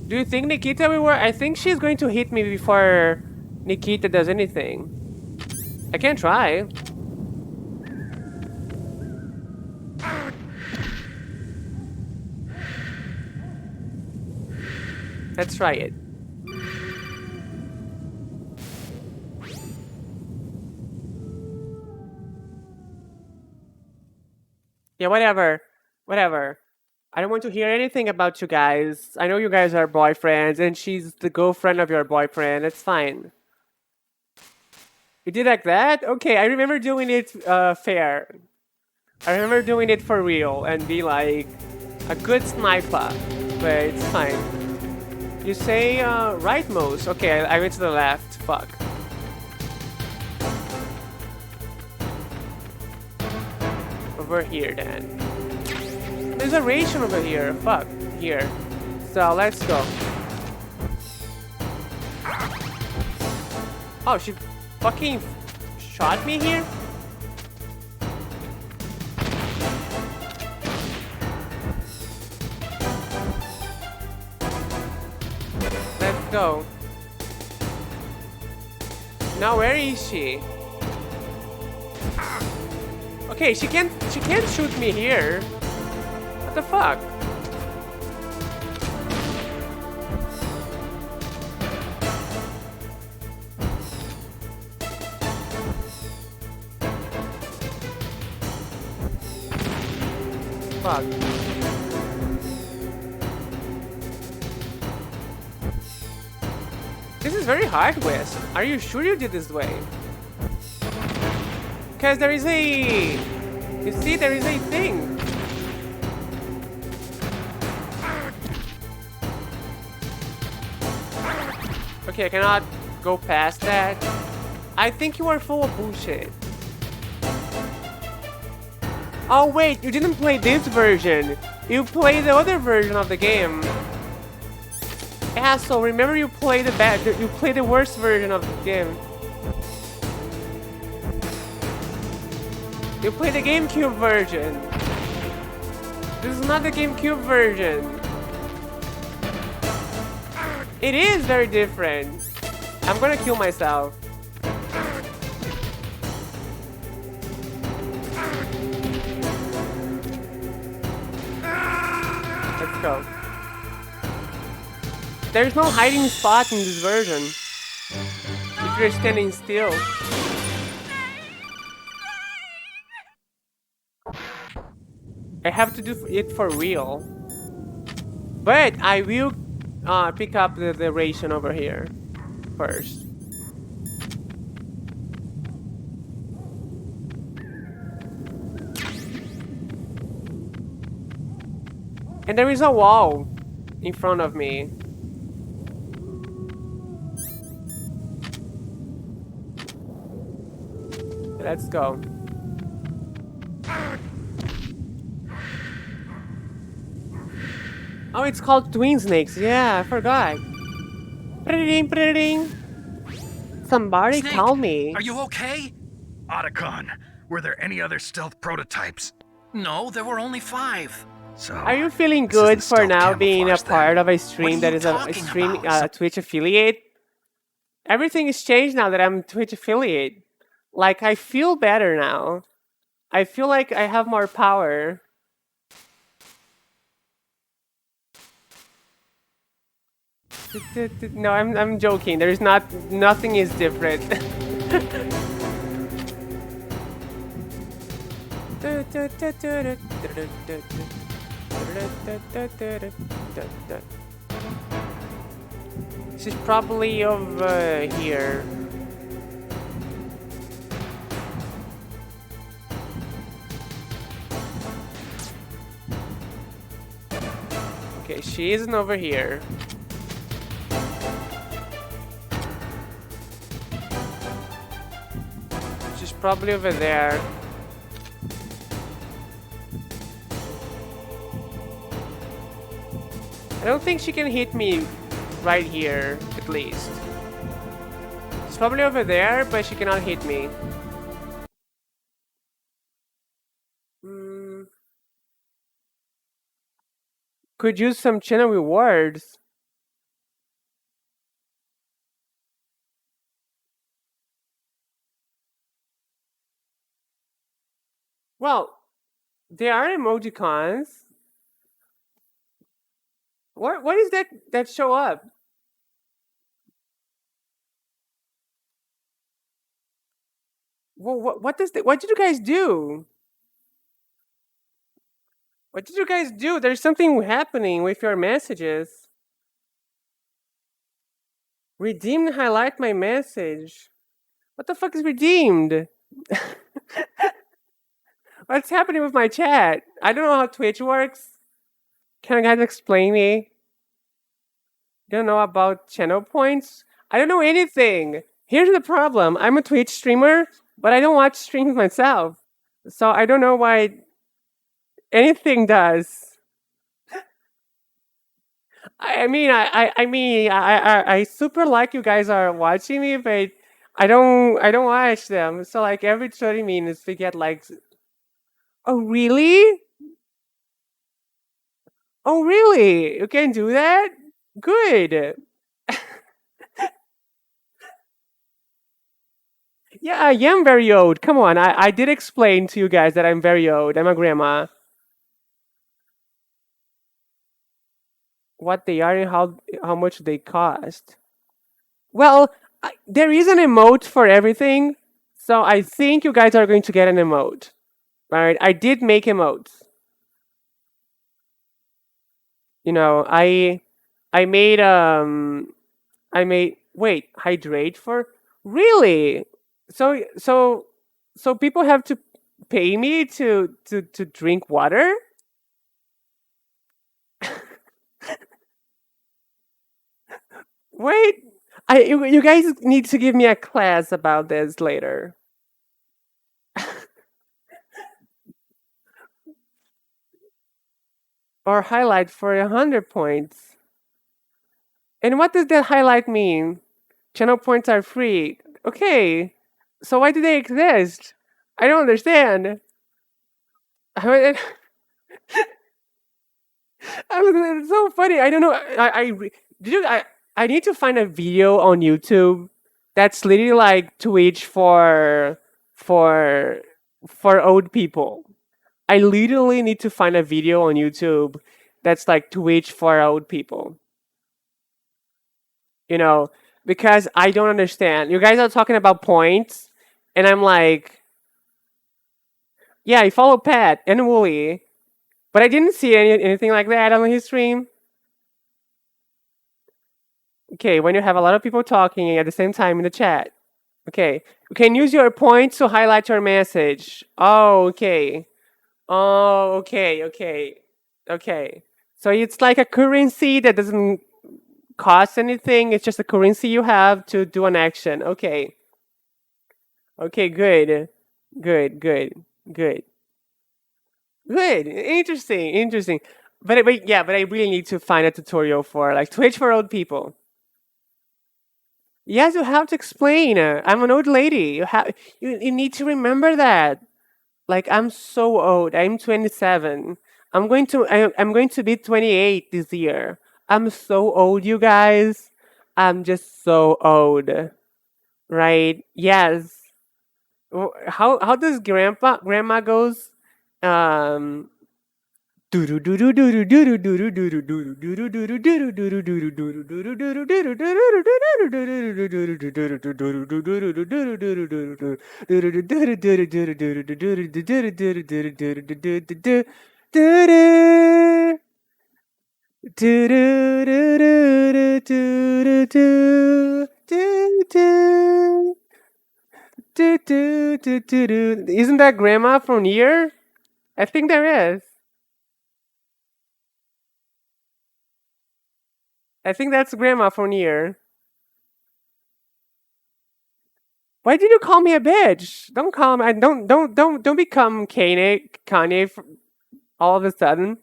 Do you think Nikita will work? I think she's going to hit me before Nikita does anything. I can try. Let's try it. Yeah, whatever. Whatever. I don't want to hear anything about you guys. I know you guys are boyfriends and she's the girlfriend of your boyfriend. It's fine. You did like that? Okay, I remember doing it fair. I remember doing it for real and be like a good sniper. But it's fine. You say right most. Okay, I went to the left. Fuck. Over here then. There's a ration over here. Fuck. Here. So let's go. Oh, she fucking shot me here? Let's go. Now where is she? Okay, she can't shoot me here. What the fuck? Fuck. This is very hard, Wes. Are you sure you did this way? Because there is a... You see, there is a thing. Okay, I cannot go past that. I think you are full of bullshit. Oh wait, you didn't play this version. You played the other version of the game. Asshole, remember you played the worst version of the game. You played the GameCube version. This is not the GameCube version. It is very different. I'm gonna kill myself. Let's go. There's no hiding spot in this version. If you're standing still. I have to do it for real. But I will pick up the ration over here first. And there is a wall in front of me. Let's go. Oh, it's called twin snakes. Yeah, I forgot. Pretty ding. Somebody Snake, call me. Are you okay? Otacon, were there any other stealth prototypes? No, there were only 5. So, Are you feeling this is good the for stealth now being a camouflage part then? of a What stream are that you is a talking stream about? Twitch affiliate? Everything is changed now that I'm Twitch affiliate. Like, I feel better now. I feel like I have more power. No, I'm joking. There's nothing is different. She's probably over here. Okay, she isn't over here. She's probably over there. I don't think she can hit me right here, at least. She's probably over there, but she cannot hit me. Could use some channel rewards. Well, there are emojicons. What is that show up? What did you guys do? What did you guys do? There's something happening with your messages. Redeem and highlight my message. What the fuck is redeemed? What's happening with my chat? I don't know how Twitch works. Can you guys explain me? Don't know about channel points? I don't know anything. Here's the problem. I'm a Twitch streamer, but I don't watch streams myself. So I don't know why anything does. I super like you guys are watching me, but I don't watch them. So like every 30 minutes we get like, oh really? Oh really? You can do that? Good. Yeah, I am very old. Come on, I did explain to you guys that I'm very old. I'm a grandma. What they are and how much they cost. Well, there is an emote for everything, so I think you guys are going to get an emote. All right, I did make emotes. You know, I made wait, hydrate for really? So people have to pay me to drink water? Wait, you guys need to give me a class about this later. Or highlight for 100 points. And what does that highlight mean? Channel points are free. Okay, so why do they exist? I don't understand. I mean, it's so funny. I don't know. Did you? I need to find a video on YouTube that's literally like Twitch for for old people. I literally need to find a video on YouTube that's like Twitch for old people. You know, because I don't understand. You guys are talking about points, and I'm like, yeah, I follow Pat and Wooly, but I didn't see anything like that on his stream. Okay, when you have a lot of people talking at the same time in the chat. Okay, you can use your points to highlight your message. Oh, okay. Oh, okay, okay, okay. So it's like a currency that doesn't cost anything. It's just a currency you have to do an action. Okay. Okay, good. Good, good, good. Good. Interesting, interesting. But yeah, but I really need to find a tutorial for like Twitch for old people. Yes, you have to explain. I'm an old lady. You need to remember that. Like I'm so old. I'm 27. I'm going to be 28 this year. I'm so old, you guys. I'm just so old. Right? Yes. How does grandma goes? Um Isn't that grandma from here? I think there is. I think that's grandma from here. Why did you call me a bitch? Don't call me. Don't become Kanye all of a sudden.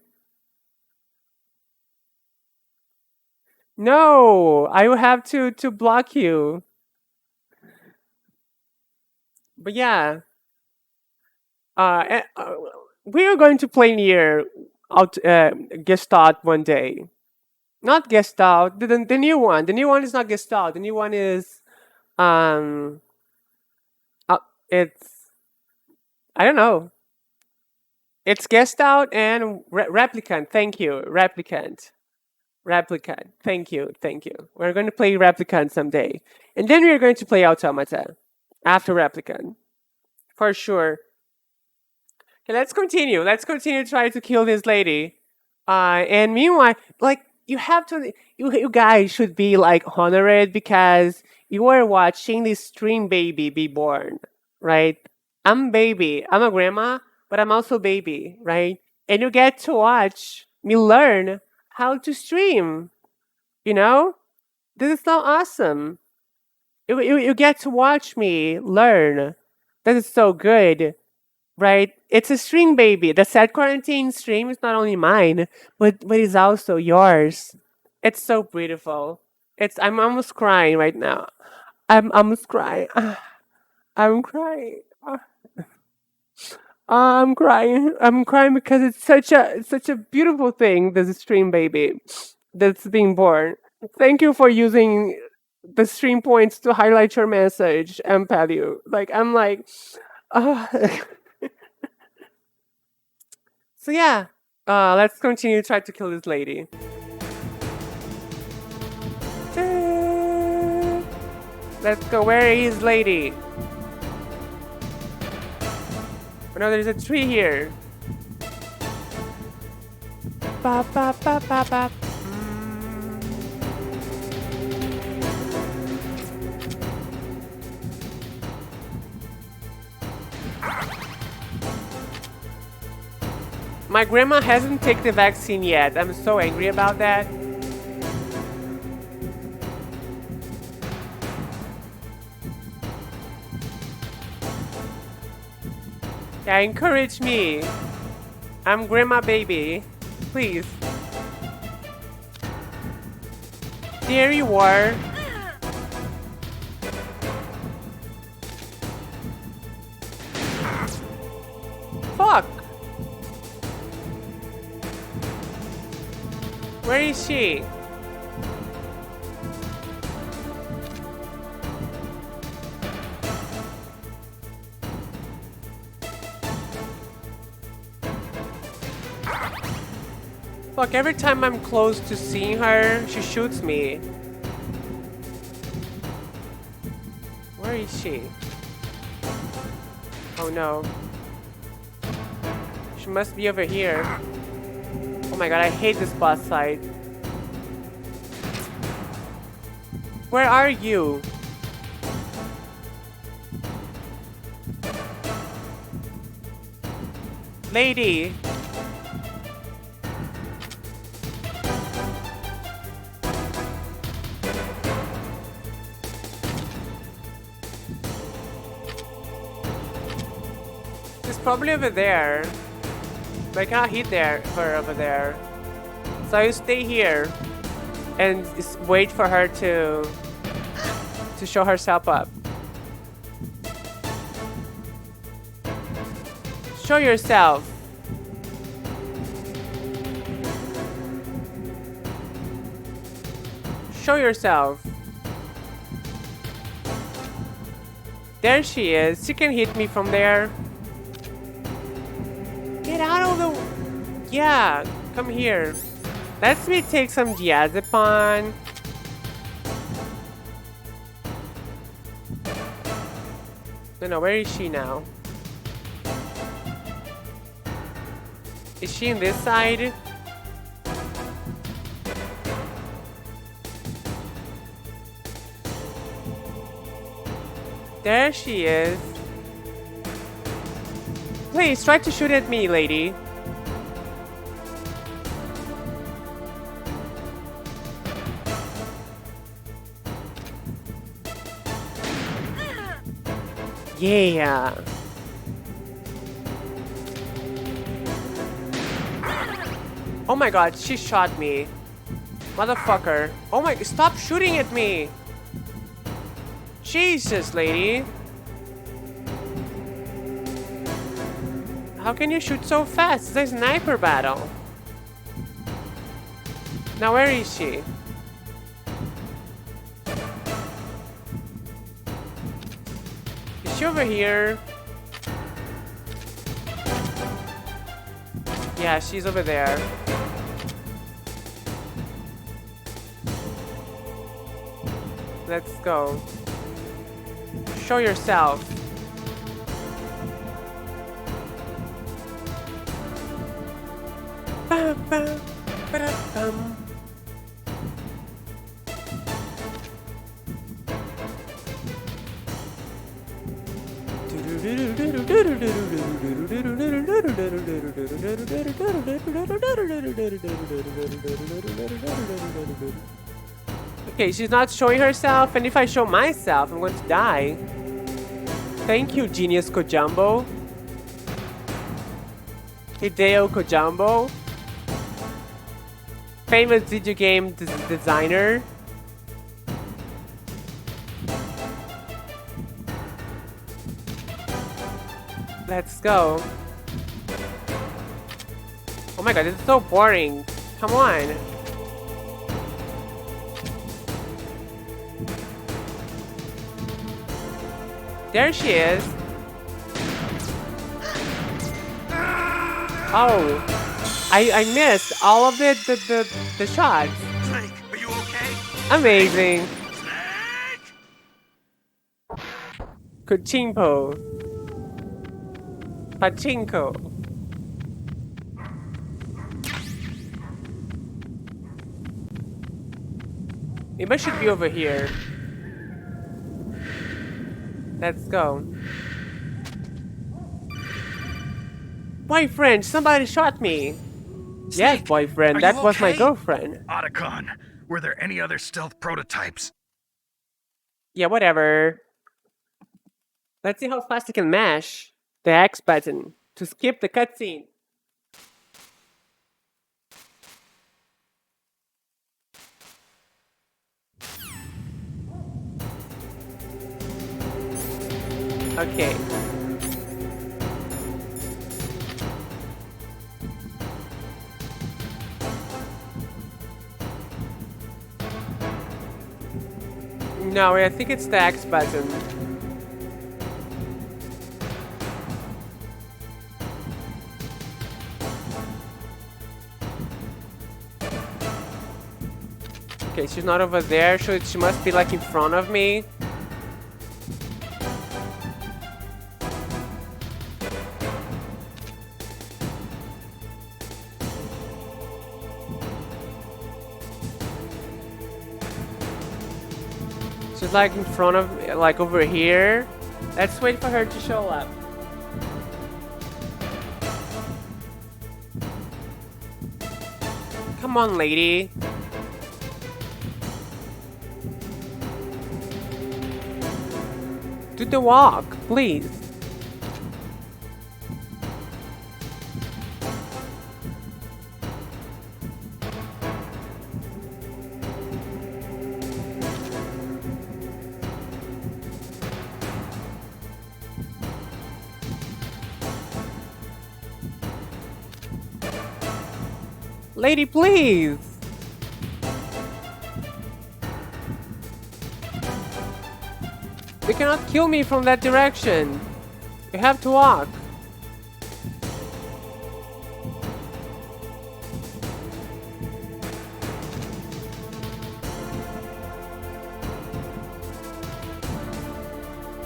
No, I will have to block you. But yeah, we are going to play near. Gestalt one day. Not Gestalt. The new one. The new one is not Gestalt. The new one is um. It's I don't know. It's Gestalt and Replicant. Thank you, Replicant. Replicant. Thank you. Thank you. We're going to play Replicant someday, and then we're going to play Automata after Replicant for sure. Okay, let's continue. Let's continue trying to kill this lady. And meanwhile, like you have to, you guys should be like honored because you are watching this stream baby be born, right? I'm baby. I'm a grandma, but I'm also baby, right? And you get to watch me learn how to stream. You know, this is so awesome. You get to watch me learn. That is so good, right? It's a stream baby. The sad quarantine stream is not only mine, but it's also yours. It's so beautiful. I'm almost crying right now. I'm almost crying. I'm crying. I'm crying. I'm crying because it's such a beautiful thing. This stream baby that's being born. Thank you for using the stream points to highlight your message and value. Like I'm like, uh, so yeah. Let's continue to try to kill this lady. Let's go. Where is lady? Oh no, there's a tree here. Ba ba ba ba ba. My grandma hasn't taken the vaccine yet. I'm so angry about that. Yeah, encourage me. I'm grandma baby. Please. There you are. Fuck. Where is she? Fuck, every time I'm close to seeing her, she shoots me. Where is she? Oh no. She must be over here. Oh my god, I hate this boss fight. Where are you? Lady! She's probably over there. But I cannot hit her over there. So I will stay here and just wait for her to show herself up. Show yourself. Show yourself. There she is. She can hit me from there. Get out of the... Yeah, come here. Let me take some diazepam. No, where is she now? Is she in this side? There she is. Please, try to shoot at me, lady. Yeah. Oh my god, she shot me. Motherfucker. Oh my, stop shooting at me. Jesus, lady. How can you shoot so fast? It's a sniper battle. Now where is she? Is she over here? Yeah, she's over there. Let's go. Show yourself. Ba-bum. Okay, she's not showing herself, and if I show myself, I'm going to die. Thank you, Genius Kojambo. Hideo Kojambo. Famous video game designer. Let's go. Oh my god, this is so boring. Come on. There she is. Oh. I missed all of the shots. Snake, are you okay? Amazing. Snake! Kuchimpo. Pachinko. Maybe I should be over here. Let's go. Boyfriend, somebody shot me. Yes, Snake, boyfriend, are that you was my okay? girlfriend. Otacon, were there any other stealth prototypes? Yeah, whatever. Let's see how fast I can mash the X button to skip the cutscene. Okay. No, I think it's the X button. Okay, she's not over there, so she must be like in front of me. She's like in front of me, like over here. Let's wait for her to show up. Come on, lady. Do the walk, please. Lady, please. You cannot kill me from that direction. You have to walk.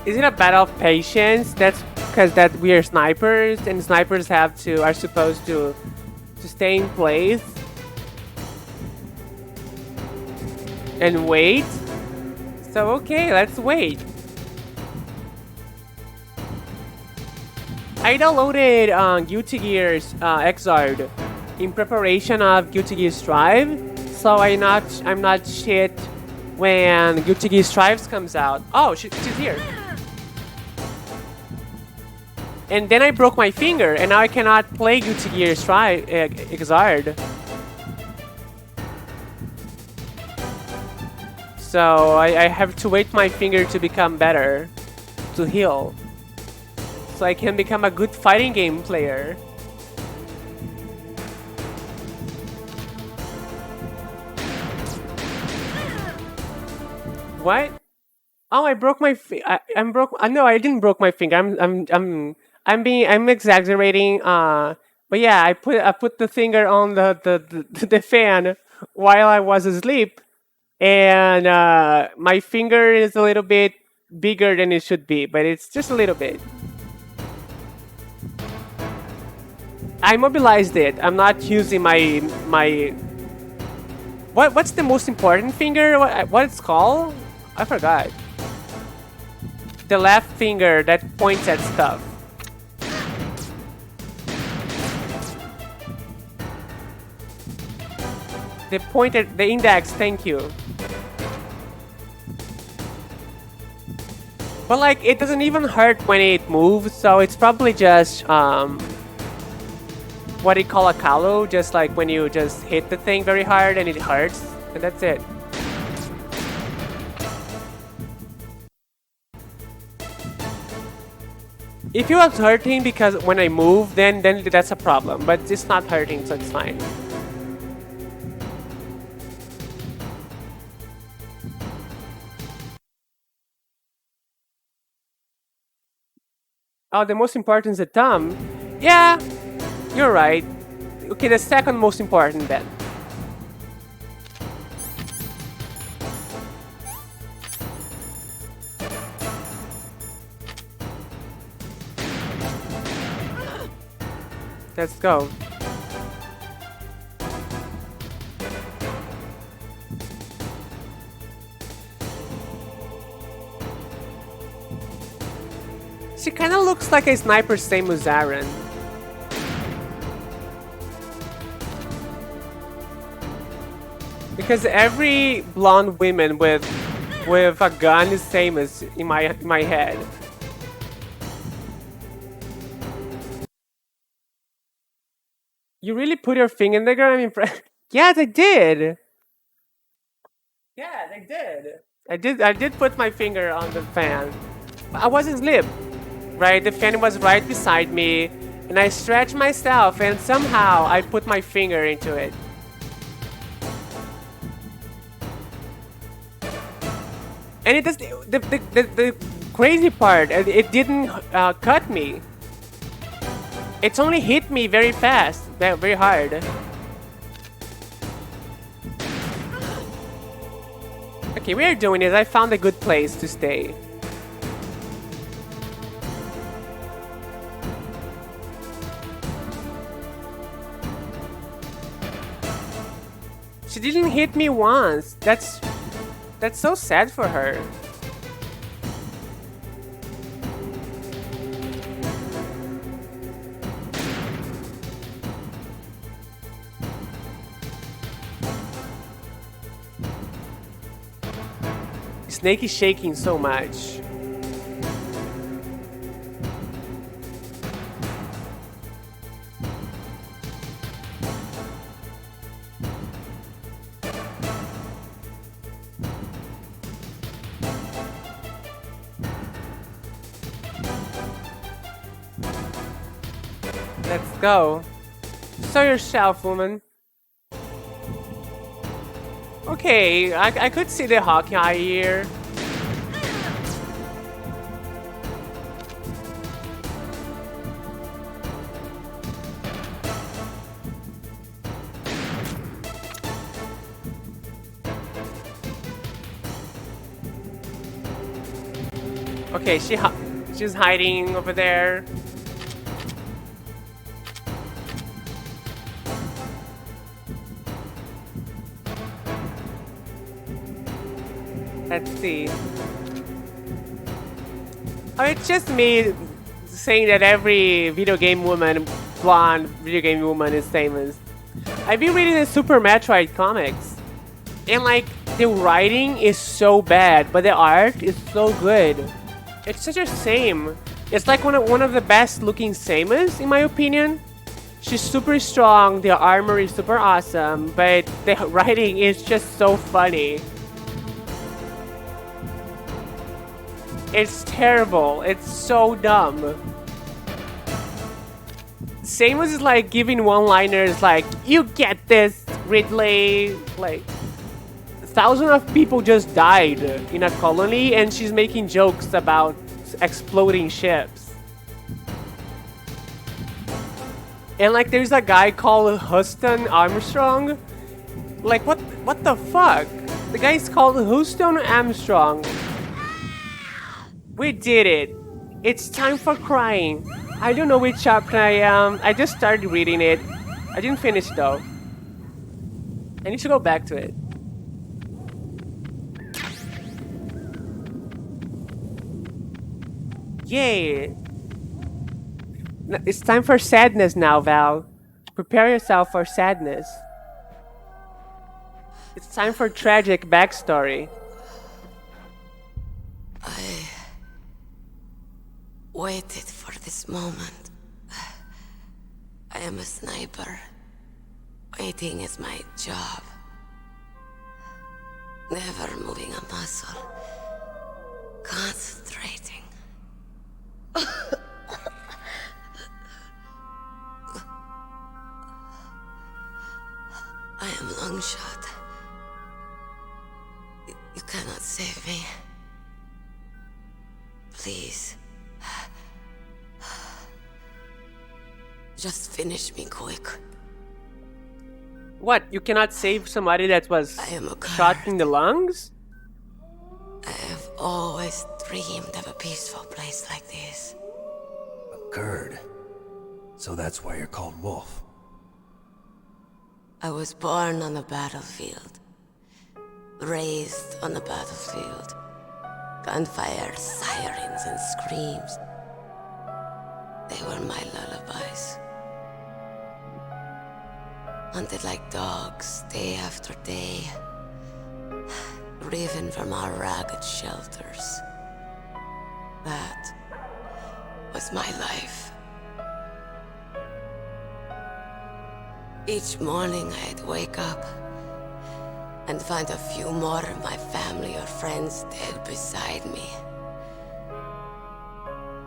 Is it a battle of patience? That's because that we are snipers, and snipers are supposed to stay in place and wait. So okay, let's wait. I downloaded Guilty Gear's Xrd in preparation of Guilty Gear Strive, so I'm not shit when Guilty Gear Strive comes out. Oh, she's here. And then I broke my finger, and now I cannot play Guilty Gear Strive Xrd. So I have to wait my finger to become better, to heal, so I can become a good fighting game player. What? Oh, I broke my. I'm broke. No, I didn't broke my finger. I'm exaggerating. But yeah, I put the finger on the fan while I was asleep, and my finger is a little bit bigger than it should be, but it's just a little bit. I mobilized it. I'm not using my. What's the most important finger? What it's called? I forgot. The left finger that points at stuff. The index, thank you. But like, it doesn't even hurt when it moves, so it's probably just what do you call a calo? Just like when you just hit the thing very hard and it hurts, and that's it. If it was hurting because when I move, then that's a problem. But it's not hurting, so it's fine. Oh, the most important is the thumb. Yeah, you're right. Okay, the second most important then. Let's go. She kind of looks like a sniper, same as Aaron. Because every blonde woman with a gun is same as in my head. You really put your finger in the gun? I mean, yes, I did. Yeah, I did. I did put my finger on the fan. I was asleep, right? The fan was right beside me, and I stretched myself, and somehow I put my finger into it. And it does the crazy part. It didn't cut me. It's only hit me very fast, very hard. Okay, we are doing it. I found a good place to stay. She didn't hit me once. That's so sad for her. Snake is shaking so much. Let's go. Show yourself, woman. Okay, I could see the Hawkeye here. Okay, she's hiding over there. Let's see. Oh, it's just me saying that every blonde video game woman is famous. I've been reading the Super Metroid comics, and like the writing is so bad, but the art is so good. It's such a same. It's like one of the best looking Samus, in my opinion. She's super strong, the armor is super awesome, but the writing is just so funny. It's terrible. It's so dumb. Samus is like giving one-liners like, "You get this, Ridley," like thousands of people just died in a colony, and she's making jokes about exploding ships. And like, there's a guy called Houston Armstrong. Like, what the fuck? The guy's called Houston Armstrong. We did it. It's time for crying. I don't know which chapter I am. I just started reading it. I didn't finish though. I need to go back to it. Yay! It's time for sadness now, Val. Prepare yourself for sadness. It's time for tragic backstory. I waited for this moment. I am a sniper. Waiting is my job. Never moving a muscle. Concentrating. I am long shot. You cannot save me. Please. Just finish me quick. What? You cannot save somebody that was I am a shot coward. in the lungs? I have always dreamed of a peaceful place like this. A Kurd. So that's why you're called Wolf. I was born on the battlefield. Raised on the battlefield. Gunfire, sirens, and screams. They were my lullabies. Hunted like dogs, day after day. Driven from our ragged shelters. That was my life. Each morning I'd wake up and find a few more of my family or friends dead beside me.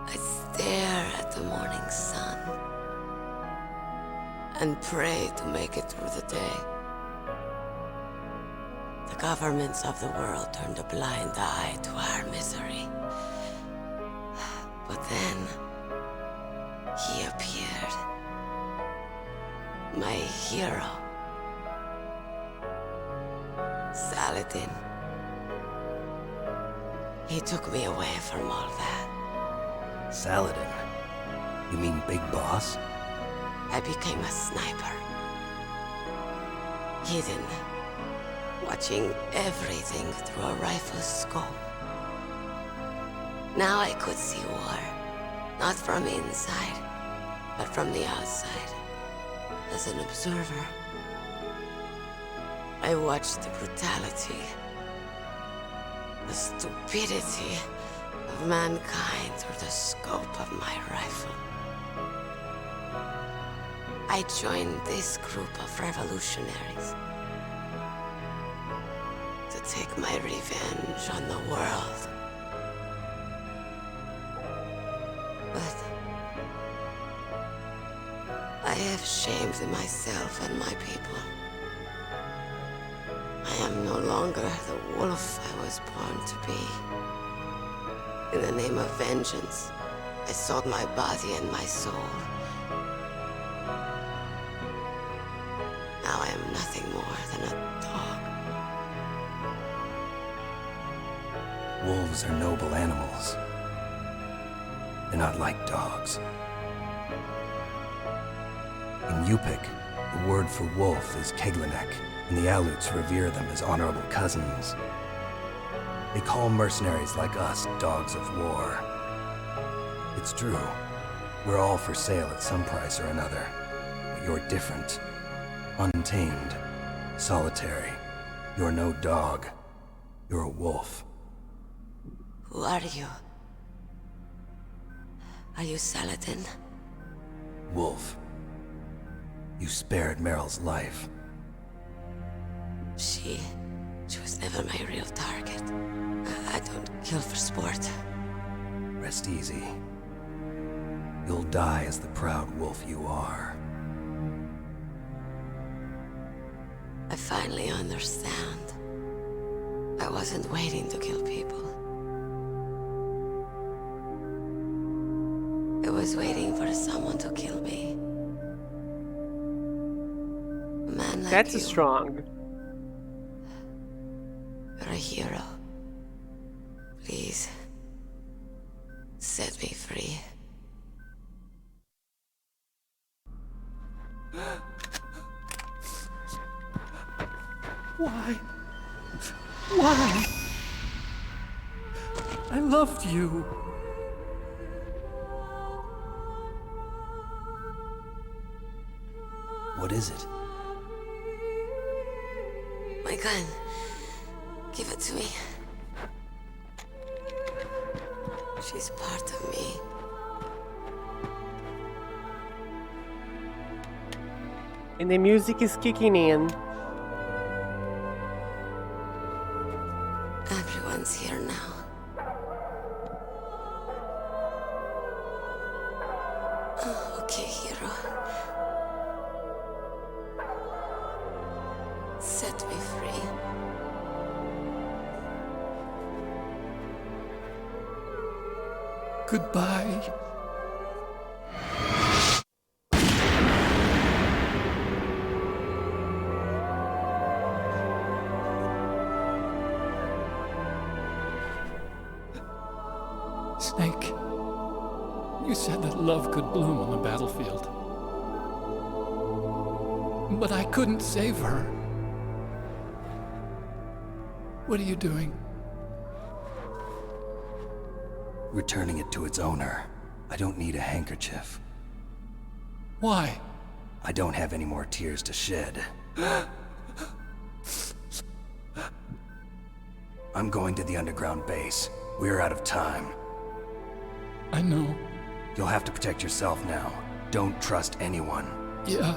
I'd stare at the morning sun and pray to make it through the day. The governments of the world turned a blind eye to our misery. But then, he appeared. My hero. Saladin. He took me away from all that. Saladin? You mean Big Boss? I became a sniper. Hidden. Watching everything through a rifle's scope. Now I could see war. Not from inside, but from the outside. As an observer. I watched the brutality, the stupidity of mankind through the scope of my rifle. I joined this group of revolutionaries to take my revenge on the world. But I have shamed myself and my people. I am no longer the wolf I was born to be. In the name of vengeance, I sold my body and my soul. Now I am nothing more than a dog. Wolves are noble animals. They're not like dogs. In Yupik, the word for wolf is Keglanek, and the Aleuts revere them as honorable cousins. They call mercenaries like us dogs of war. It's true. We're all for sale at some price or another. But you're different. Untamed. Solitary. You're no dog. You're a wolf. Who are you? Are you Saladin? Wolf. You spared Meryl's life. She was never my real target. I don't kill for sport. Rest easy. You'll die as the proud wolf you are. I finally understand. I wasn't waiting to kill people. I was waiting for someone to kill me. A man like That's you. strong. You're a hero. Please, set me free. Why? Why? I loved you. What is it? My gun. Give it to me. She's part of me. And the music is kicking in. Everyone's here now. Okay, hero. Set me free. Goodbye. Snake, you said that love could bloom on the battlefield. But I couldn't save her. What are you doing? Returning it to its owner. I don't need a handkerchief. Why? I don't have any more tears to shed. I'm going to the underground base. We're out of time. I know. You'll have to protect yourself now. Don't trust anyone. Yeah.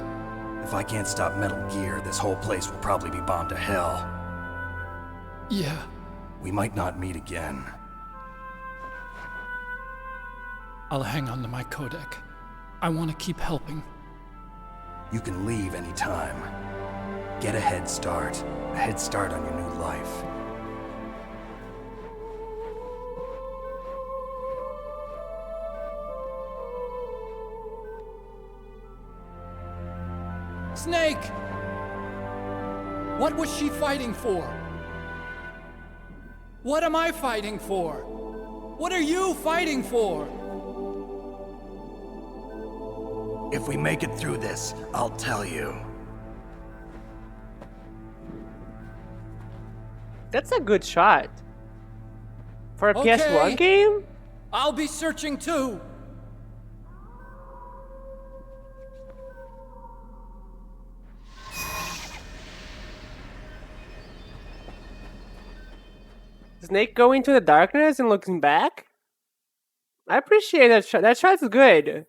If I can't stop Metal Gear, this whole place will probably be bombed to hell. Yeah. We might not meet again. I'll hang on to my codec. I want to keep helping. You can leave anytime. Get a head start. A head start on your new life. Snake! What was she fighting for? What am I fighting for? What are you fighting for? If we make it through this, I'll tell you. That's a good shot. For a Okay. PS1 game? I'll be searching too. Snake going into the darkness and looking back? I appreciate that shot. That shot's good.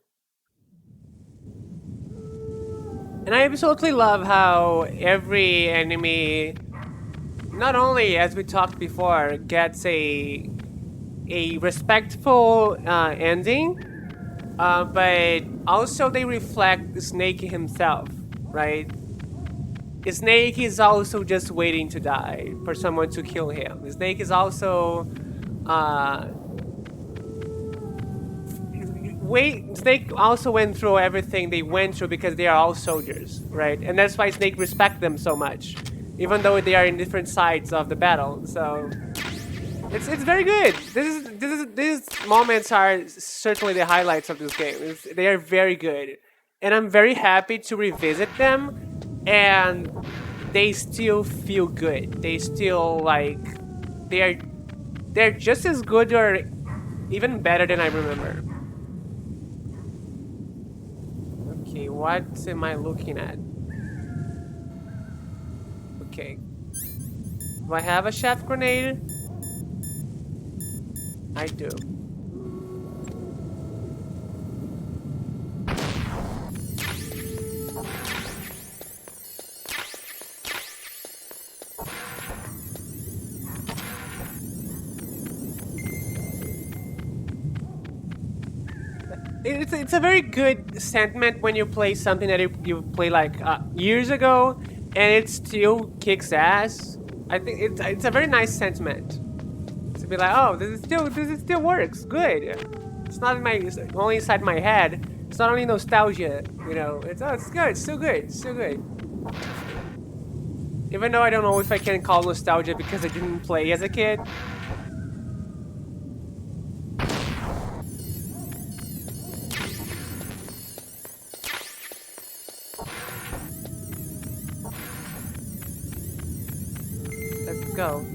And I absolutely love how every enemy, not only as we talked before, gets a respectful ending, but also they reflect Snake himself, right? Snake is also just waiting to die for someone to kill him. Snake is also Snake also went through everything they went through because they are all soldiers, right? And that's why Snake respects them so much, even though they are in different sides of the battle. So it's very good. These moments are certainly the highlights of this game. They are very good, and I'm very happy to revisit them, and they still feel good. They still they're just as good or even better than I remember. Okay, what am I looking at? Okay. Do I have a chef grenade? I do. It's a very good sentiment when you play something that you play like years ago, and it still kicks ass. I think it's a very nice sentiment to be like, oh, this is still works good. It's not in my it's only inside my head. It's not only nostalgia, you know. It's good. It's still good. It's still good. Even though I don't know if I can call nostalgia because I didn't play as a kid. Let's go.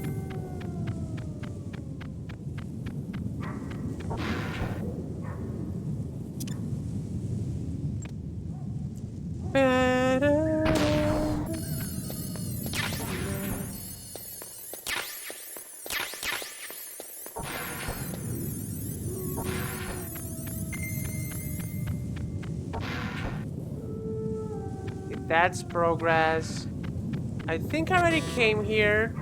That's progress. I think I already came here.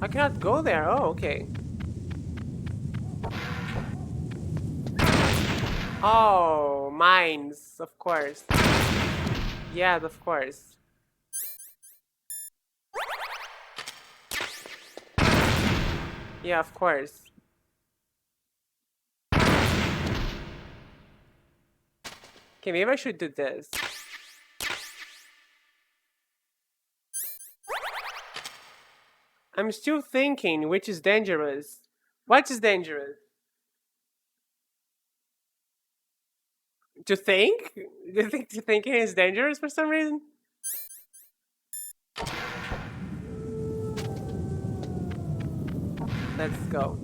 I cannot go there. Oh, okay. Oh, mines, of course. Yeah, of course. Yeah, of course. Okay, maybe I should do this. I'm still thinking which is dangerous. What is dangerous? To think? Do you think thinking is dangerous for some reason? Let's go.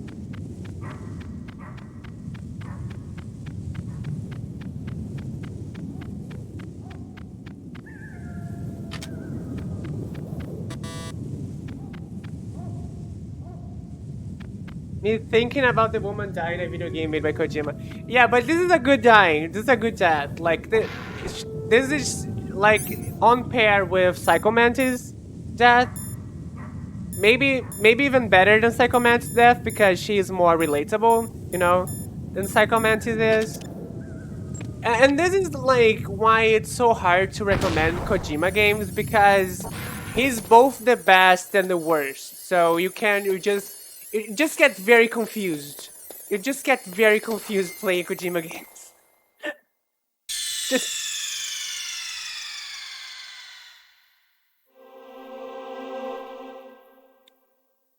Me thinking about the woman dying in a video game made by Kojima. Yeah, but this is a good dying. This is a good death. Like this is like on pair with Psycho Mantis' death. Maybe even better than Psycho Mantis' death because she is more relatable, you know, than Psycho Mantis is. And this is like why it's so hard to recommend Kojima games because he's both the best and the worst. So you just get very confused. You just get very confused playing Kojima games. Just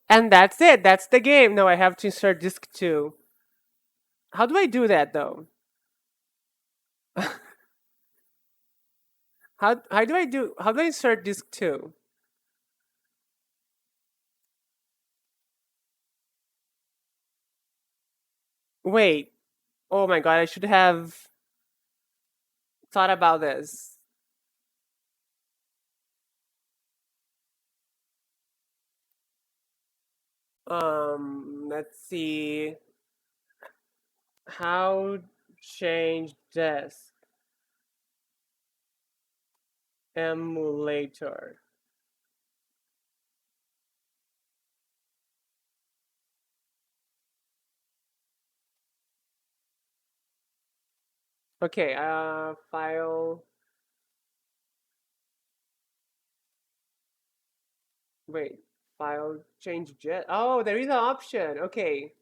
and that's it. That's the game. No, I have to insert disc 2. How do I do that though? How do I insert disc 2? Wait. Oh my god, I should have thought about this. Let's see. How change disk emulator. Okay, file. Wait, file change jet. Oh, there is an option. Okay.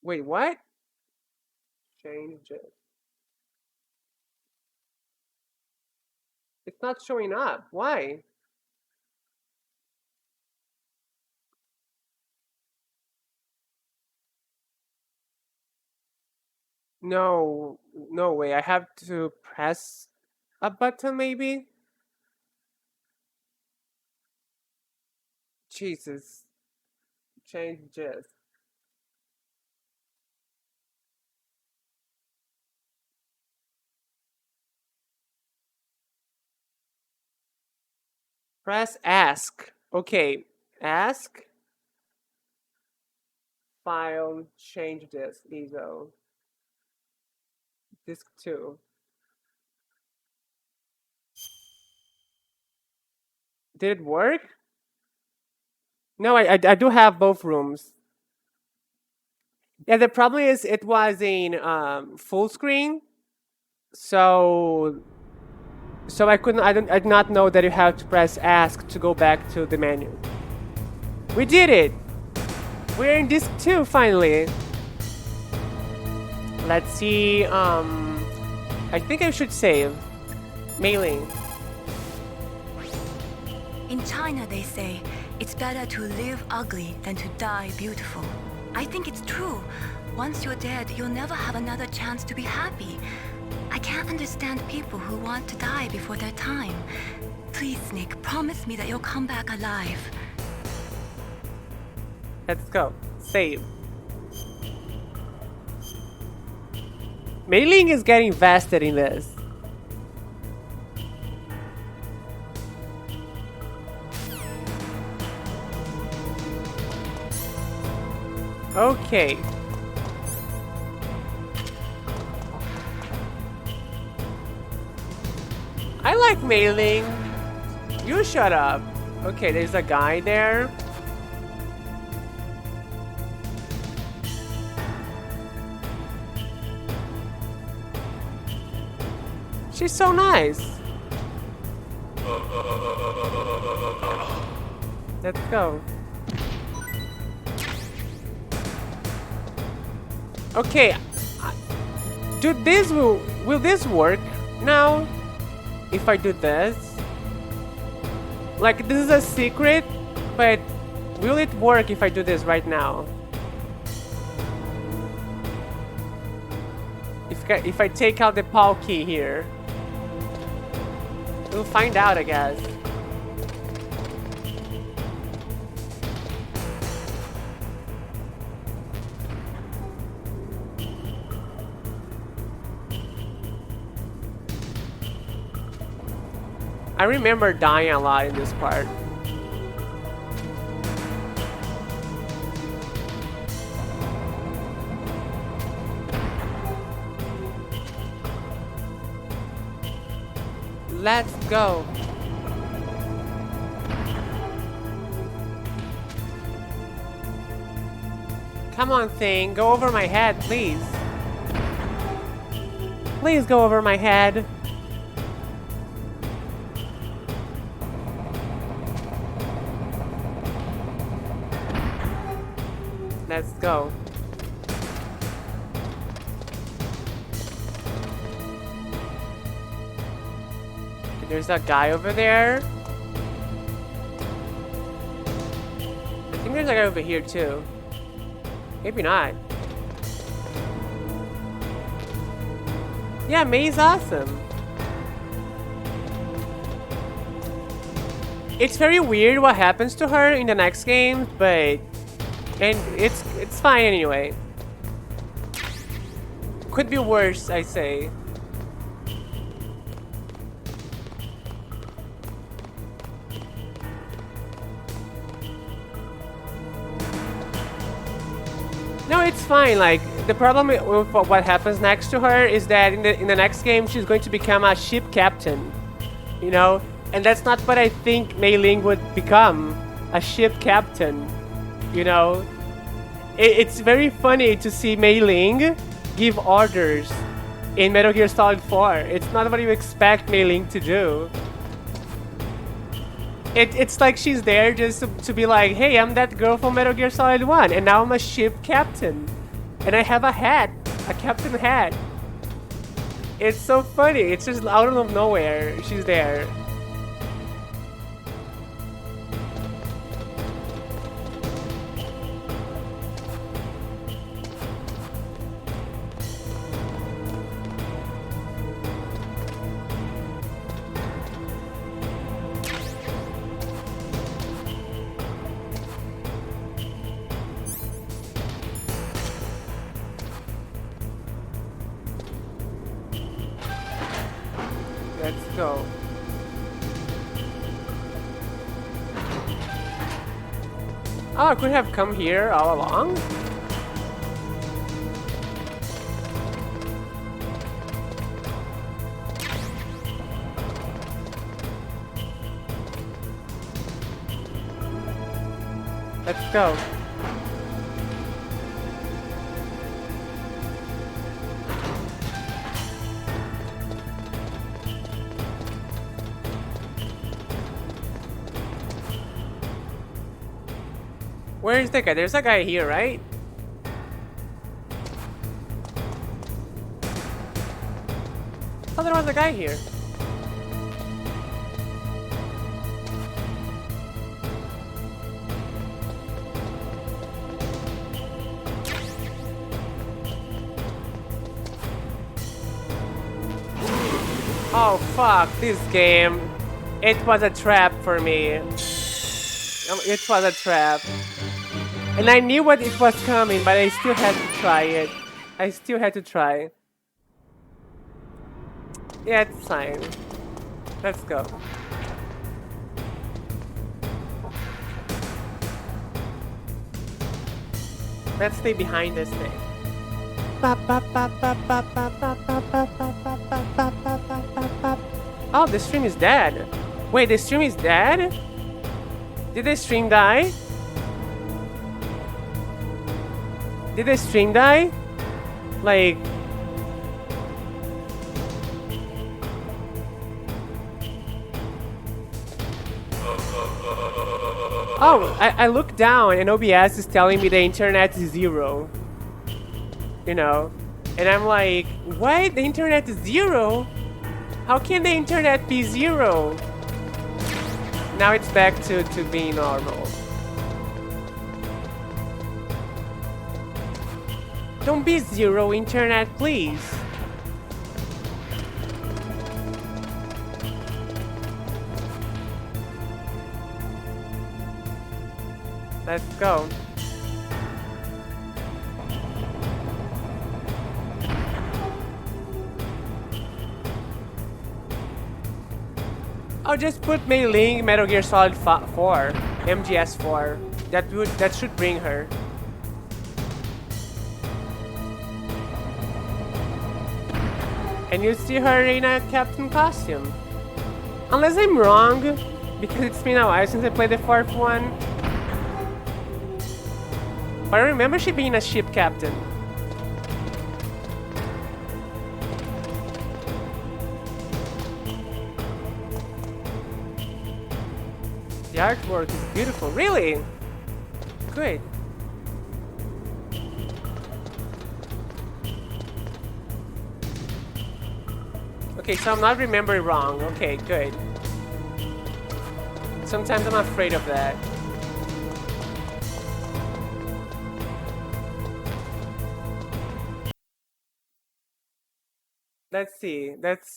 Wait, what? Change jet. It's not showing up. Why? No, no way. I have to press a button, maybe? Jesus. Change jet. Press ask. Okay, ask. File change disk. ISO. Disk 2. Did it work? No, I do have both rooms. Yeah, the problem is it was in full screen, So I did not know that you have to press ask to go back to the menu. We did it! We're in disc 2 finally. Let's see, I think I should save. Mailing. In China, they say it's better to live ugly than to die beautiful. I think it's true. Once you're dead, you'll never have another chance to be happy. I can't understand people who want to die before their time. Please, Nick, promise me that you'll come back alive. Let's go. Save. Mailing is getting vested in this. Okay. I like mailing. You shut up. Okay, there's a guy there. She's so nice. Let's go. Okay. Dude, will this work now? If I do this? Like, this is a secret, but will it work if I do this right now? If I take out the PAL key here. We'll find out, I guess. I remember dying a lot in this part. Let's go. Come on, thing. Go over my head, please. Please go over my head. Let's go. There's that guy over there. I think there's a guy over here too. Maybe not. Yeah, May's awesome. It's very weird what happens to her in the next game, but it's fine anyway. Could be worse, I say. No, it's fine. Like, the problem with what happens next to her is that in the next game she's going to become a ship captain, you know, and that's not what I think Mei Ling would become, a ship captain, you know. It's very funny to see Mei Ling give orders in Metal Gear Solid 4. It's not what you expect Mei Ling to do. It's like she's there just to be like, hey, I'm that girl from Metal Gear Solid 1, and now I'm a ship captain. And I have a hat, a captain hat. It's so funny, it's just out of nowhere, she's there. Let's go. Oh, I could have come here all along? Let's go. Where is the guy? There's a guy here, right? Oh, there was a guy here. Oh fuck, this game. It was a trap for me. It was a trap. And I knew what it was coming, but I still had to try it. I still had to try. Yeah, it's fine. Let's go. Let's stay behind this thing. Oh, the stream is dead. Wait, the stream is dead? Did the stream die? Did the stream die? Like... Oh, I look down and OBS is telling me the internet is 0. You know? And I'm like, what? The internet is 0? How can the internet be 0? Now it's back to being normal. Don't be 0, internet, please. Let's go. I'll just put Mei Ling Metal Gear Solid 4, MGS 4. That should bring her. And you see her in a captain costume. Unless I'm wrong, because it's been a while since I played the 4th one. But I remember she being a ship captain. The artwork is beautiful. Really? Good. Okay, so I'm not remembering wrong. Okay, good. Sometimes I'm afraid of that. Let's see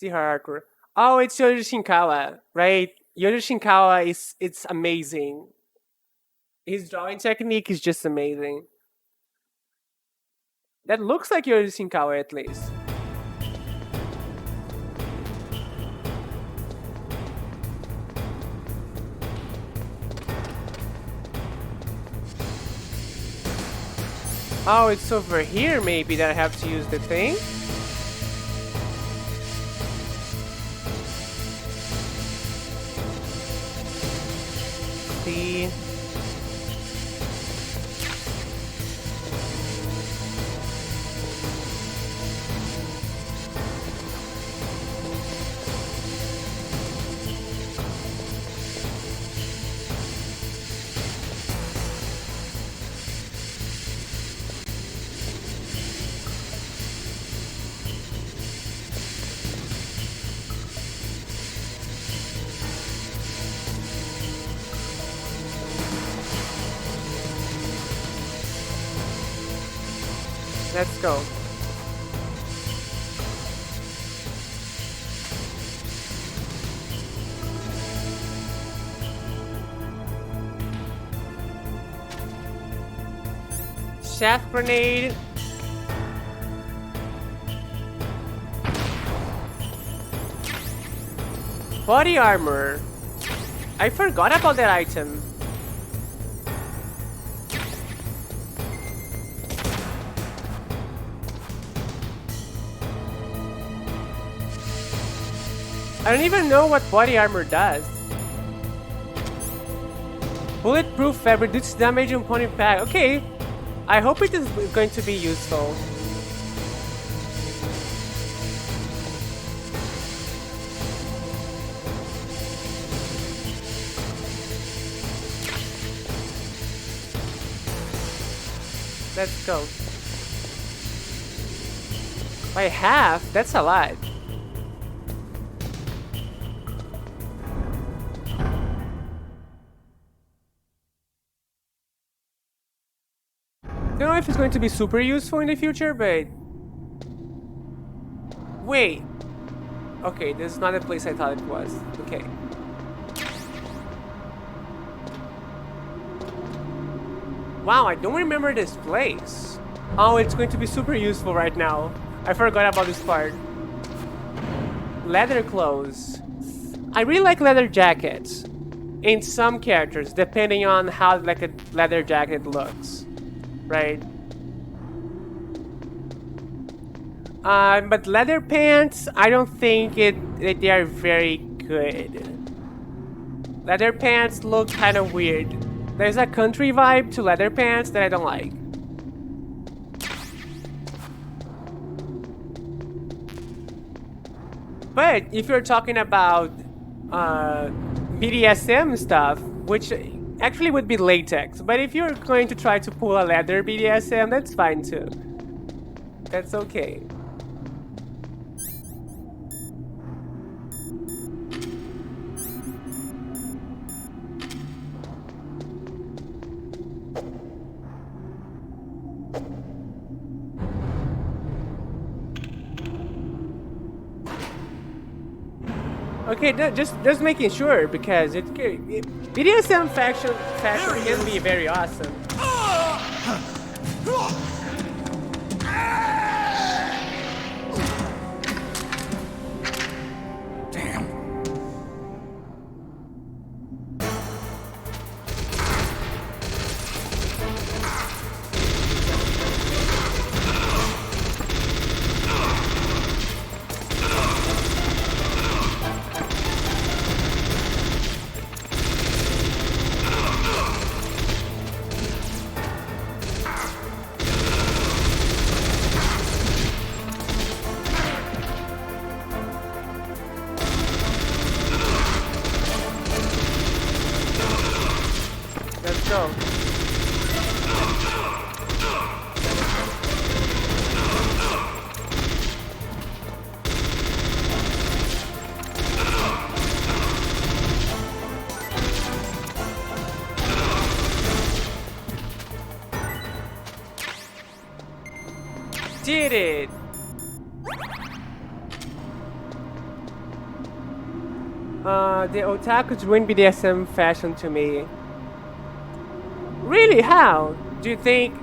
her artwork. Oh, it's Yoji Shinkawa, right? Yoji Shinkawa it's amazing. His drawing technique is just amazing. That looks like Yoji Shinkawa at least. Oh, it's over here maybe that I have to use the thing? See? Let's go. Shaft grenade. Body armor. I forgot about that item. I don't even know what body armor does. Bulletproof fabric reduces damage upon impact. Okay, I hope it is going to be useful. Let's go. By half? That's a lot. Don't know if it's going to be super useful in the future, but... Wait. Okay, this is not the place I thought it was. Okay. Wow, I don't remember this place. Oh, it's going to be super useful right now. I forgot about this part. Leather clothes. I really like leather jackets. In some characters, depending on how like a leather jacket looks. Right? But leather pants, I don't think they are very good. Leather pants look kind of weird. There's a country vibe to leather pants that I don't like. But if you're talking about BDSM stuff, which actually would be latex, but if you're going to try to pull a leather BDSM, that's fine too. That's okay. Okay, just making sure because BDSM fashion can be very awesome. Damn. Let's go. Did it! The otakus ruined BDSM fashion to me. Really? How? Do you think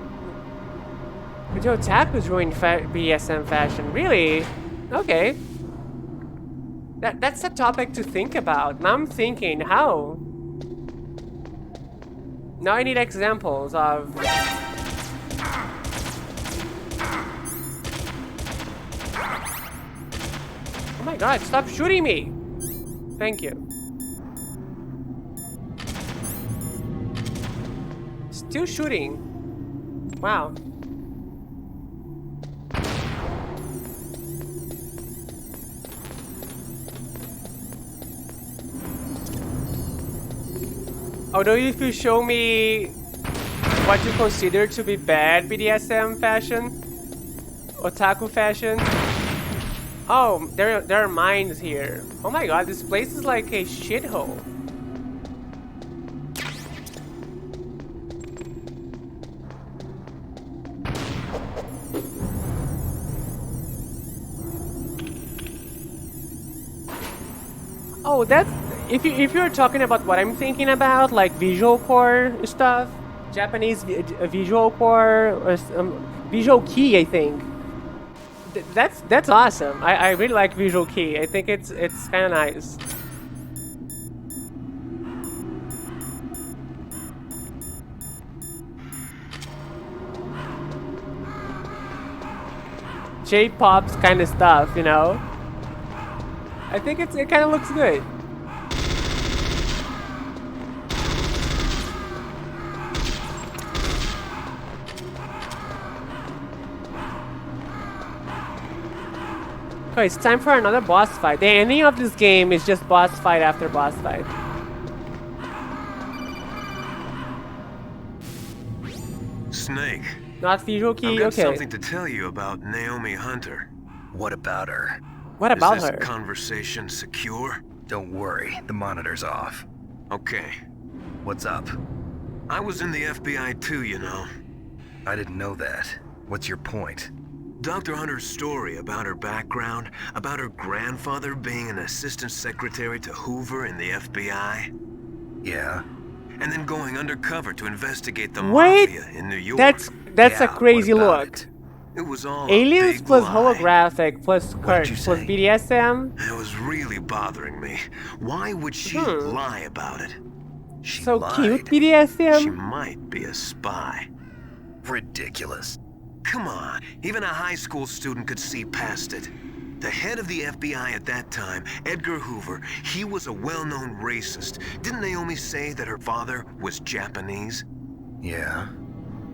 the otakus ruined BDSM fashion? Really? Okay. That's a topic to think about. Now I'm thinking, how? Now I need examples of... Oh my god, stop shooting me! Thank you. Still shooting. Wow. Although if you show me what you consider to be bad BDSM fashion, otaku fashion. Oh, there are mines here. Oh my god, this place is like a shithole. Oh, that's if you're talking about what I'm thinking about, like visual core stuff, Japanese visual core or visual kei, I think. That's awesome. I really like visual kei. I think it's kind of nice. J-pop's kind of stuff, you know. I think it kind of looks good. Okay, it's time for another boss fight. The ending of this game is just boss fight after boss fight. Snake, Not visual I've key. got Okay. something to tell you about Naomi Hunter. What about her? What about Is this her? conversation secure? Don't worry, the monitor's off. Okay. What's up? I was in the FBI too, you know. I didn't know that. What's your point? Dr. Hunter's story about her background, about her grandfather being an assistant secretary to Hoover in the FBI, Yeah? and then going undercover to investigate the Wait, mafia in New York. That's Yeah, a crazy what about look. it? It was all Aliens a big plus lie. holographic plus What Kurt did you plus say? BDSM. It was really bothering me. Why would she lie about it? She So lied. cute She BDSM. might be a spy. Ridiculous. Come on, even a high school student could see past it. The head of the FBI at that time, Edgar Hoover, he was a well-known racist. Didn't Naomi say that her father was Japanese? Yeah?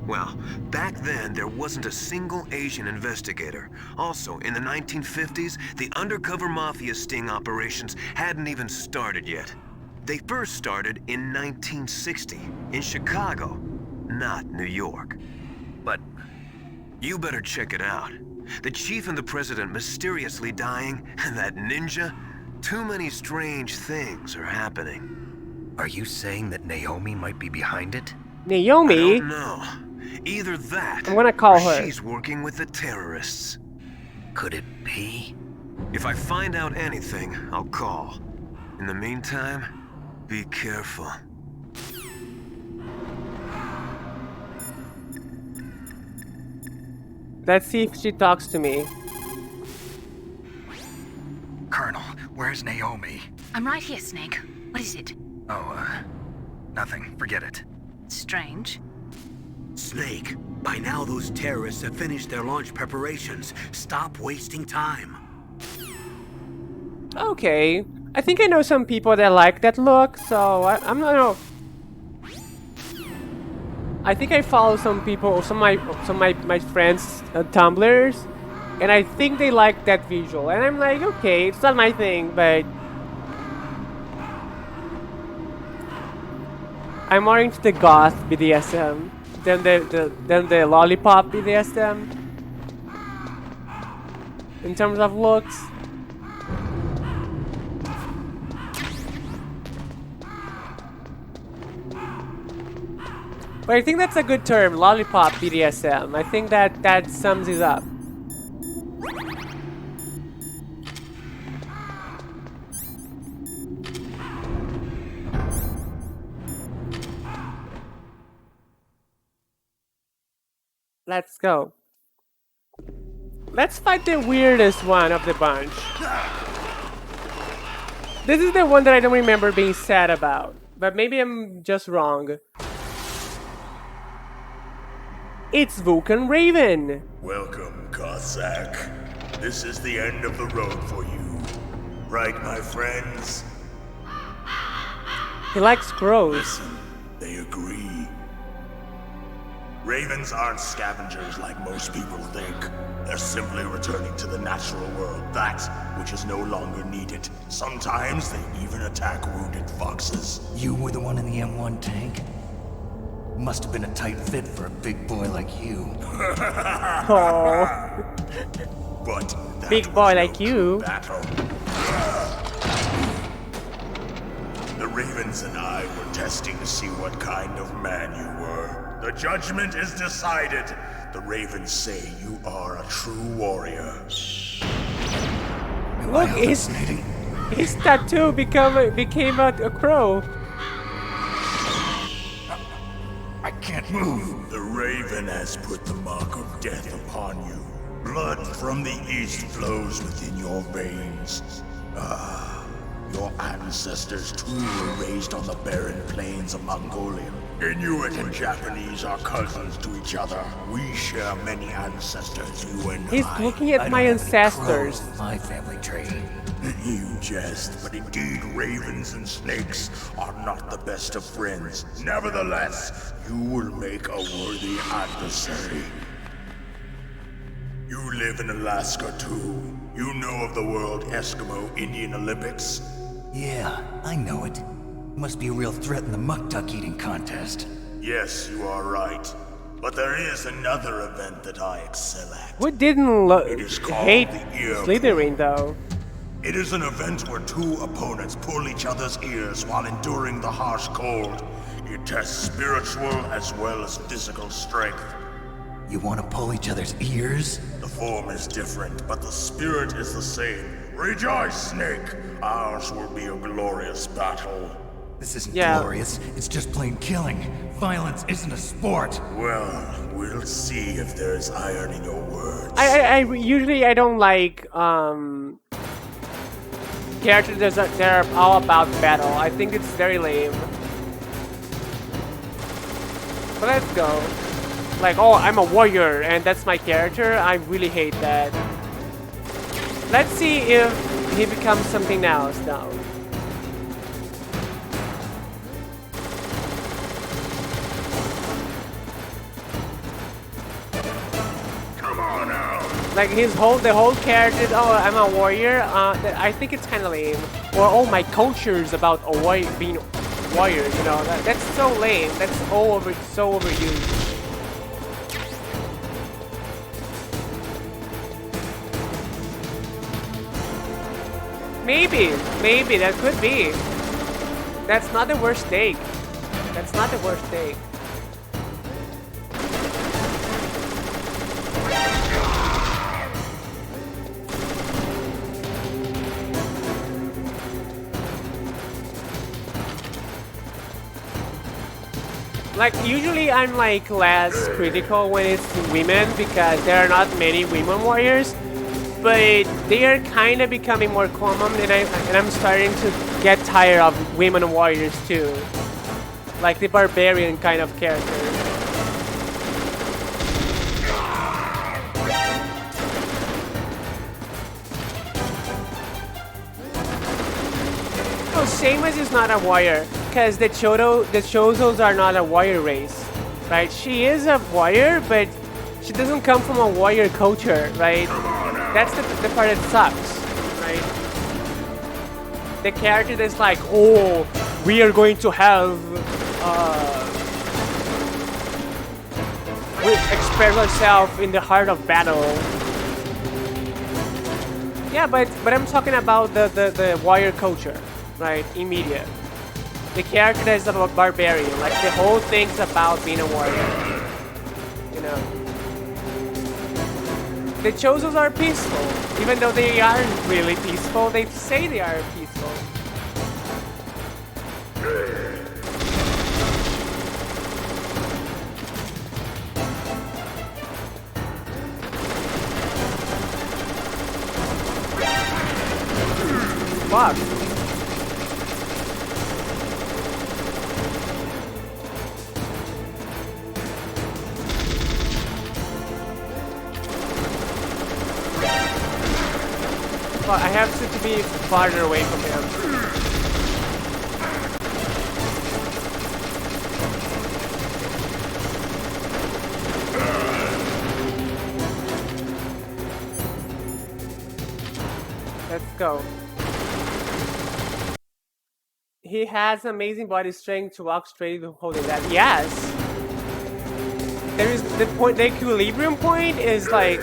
Well, back then, there wasn't a single Asian investigator. Also, in the 1950s, the undercover mafia sting operations hadn't even started yet. They first started in 1960, in Chicago, not New York. But You better check it out. The chief and the president mysteriously dying, and that ninja? Too many strange things are happening. are you saying that Naomi might be behind it? I Naomi. don't know. Either that, I'm gonna call or her. she's working with the terrorists. Could it be? If I find out anything, I'll call. In the meantime, be careful. Let's see if she talks to me. Colonel, where's Naomi? I'm right here, Snake. What is it? Oh, nothing. Forget it. Strange. Snake, by now those terrorists have finished their launch preparations. Stop wasting time. Okay. I think I know some people that like that look, so I'm not know. I think I follow some people, some of my friends' Tumblrs, and I think they like that visual. And I'm like, okay, it's not my thing, but I'm more into the goth BDSM than the lollipop BDSM in terms of looks. But I think that's a good term, lollipop BDSM. I think that sums it up. Let's go. Let's fight the weirdest one of the bunch. This is the one that I don't remember being sad about, but maybe I'm just wrong. It's Vulcan Raven. Welcome, Cossack. This is the end of the road for you. Right, my friends? He likes crows. Listen, they agree. Ravens aren't scavengers like most people think. They're simply returning to the natural world, that which is no longer needed. Sometimes they even attack wounded foxes. You were the one in the M1 tank? Must have been a tight fit for a big boy like you. Oh, But that big was boy no like you. battle. The Ravens and I were testing to see what kind of man you were. The judgment is decided. The Ravens say you are a true warrior. Am Look, I his hallucinating? tattoo became a crow. I can't move. The Raven has put the mark of death upon you. Blood from the east flows within your veins. Ah, your ancestors too were raised on the barren plains of Mongolia. Inuit and Japanese are cousins to each other. We share many ancestors, you and He's I. looking I at don't my have any ancestors. crows in my family tree. You jest, but indeed ravens and snakes are not the best of friends. Nevertheless, you will make a worthy adversary. You live in Alaska too. You know of the World Eskimo Indian Olympics? Yeah, I know it. Must be a real threat in the muck duck eating contest. Yes, you are right. But there is another event that I excel at. Who didn't It is called hate the ear Slytherin though? It is an event where two opponents pull each other's ears while enduring the harsh cold. It tests spiritual as well as physical strength. You want to pull each other's ears? The form is different, but the spirit is the same. Rejoice, Snake! Ours will be a glorious battle. This isn't Yeah. glorious. It's just plain killing. Violence isn't a sport. Well, we'll see if there's iron in your words. I usually I don't like characters that are all about battle. I think it's very lame. But let's go. Like, oh, I'm a warrior and that's my character. I really hate that. Let's see if he becomes something else now. Come on now. Like the whole character. Oh, I'm a warrior. I think it's kind of lame. Or oh, my culture is about a being warriors. You know, that's so lame. That's so overused. Maybe that could be. That's not the worst take. That's not the worst take. Like, usually I'm like less critical when it's women because there are not many women warriors, but they are kind of becoming more common, and I'm starting to get tired of women warriors too, like the barbarian kind of character. Oh, Seamus is not a warrior. Because the Chozos are not a warrior race, right? She is a warrior, but she doesn't come from a warrior culture, right? That's the part that sucks, right? The character that's like, oh, we are going to have, we express ourselves in the heart of battle. Yeah, but I'm talking about the warrior culture, right? In media. The character is a barbarian, like the whole thing's about being a warrior, you know. The Chozos are peaceful, even though they aren't really peaceful, they say they are peaceful. Fuck. Well, I have to be farther away from him. Let's go. He has amazing body strength to walk straight into holding that. Yes. There is the point. The equilibrium point is like.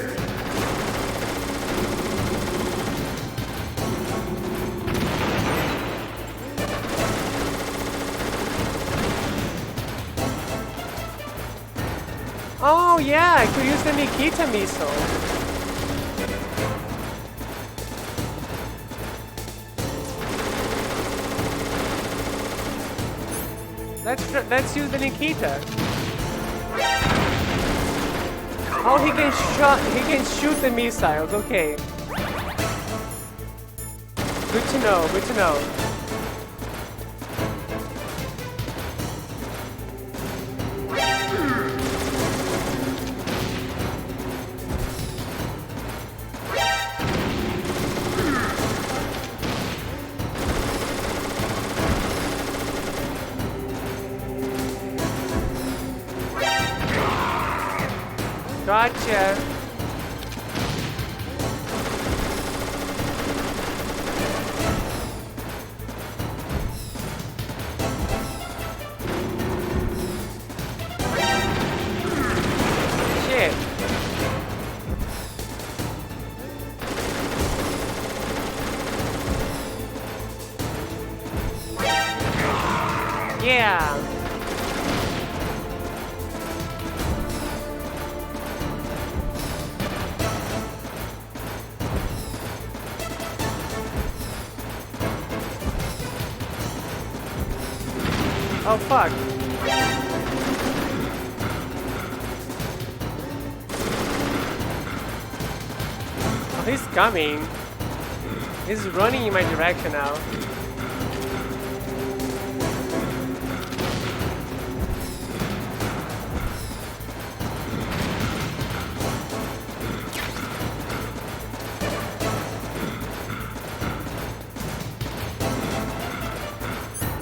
Oh yeah, I could use the Nikita missile. Let's use the Nikita. Oh, he can shoot the missiles. Okay. Good to know. Good to know. Gotcha. it. Yeah. Oh fuck. Oh, he's coming. He's running in my direction now.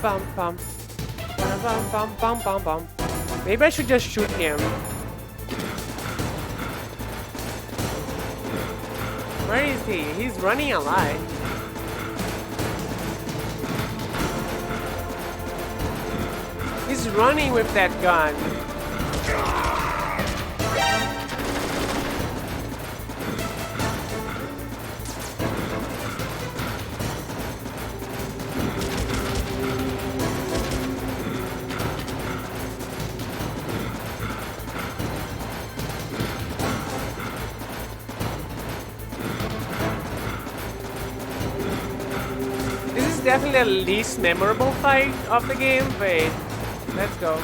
Bum bum. Bum bum bum bum bum. Maybe I should just shoot him. Where is he? He's running a lot. He's running with that gun. This is definitely the least memorable fight of the game, but let's go.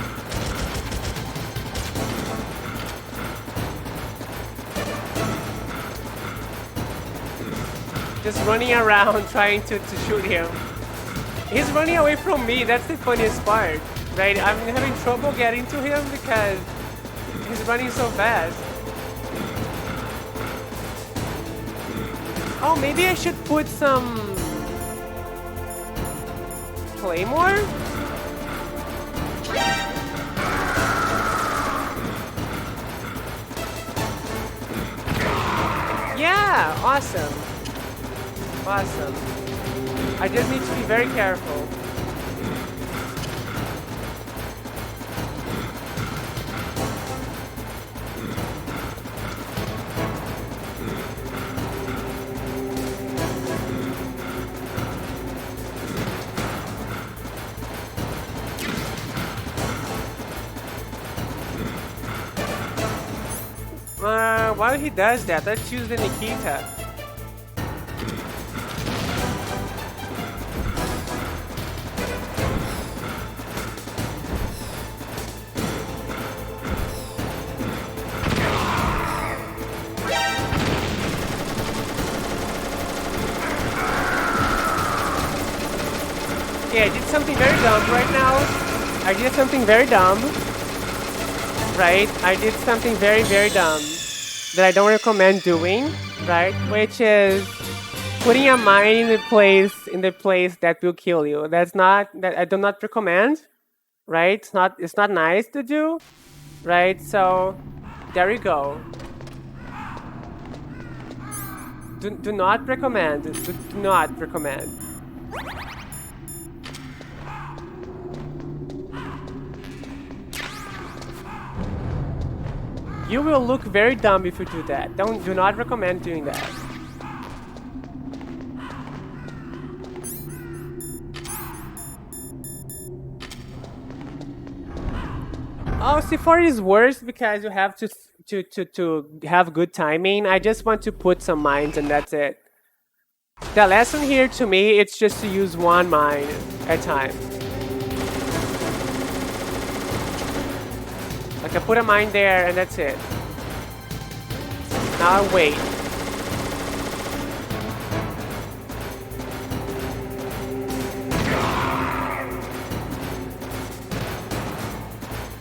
Just running around trying to shoot him. He's running away from me, that's the funniest part, right? I'm having trouble getting to him because he's running so fast. Oh, maybe I should put some Claymore? Yeah, awesome. Awesome. I just need to be very careful. While he does that, let's use the Nikita. Yeah, I did something very dumb right now. I did something very dumb. Right? I did something very, very dumb that I don't recommend doing, right? Which is putting a mine in the place that will kill you. That I do not recommend, right? It's not nice to do, right? So there we go. Do not recommend. Do not recommend. You will look very dumb if you do that. Do not recommend doing that. Oh, C4 is worse because you have to have good timing. I just want to put some mines and that's it. The lesson here to me, it's just to use one mine at a time. Like I put a mine there and that's it. Now I wait.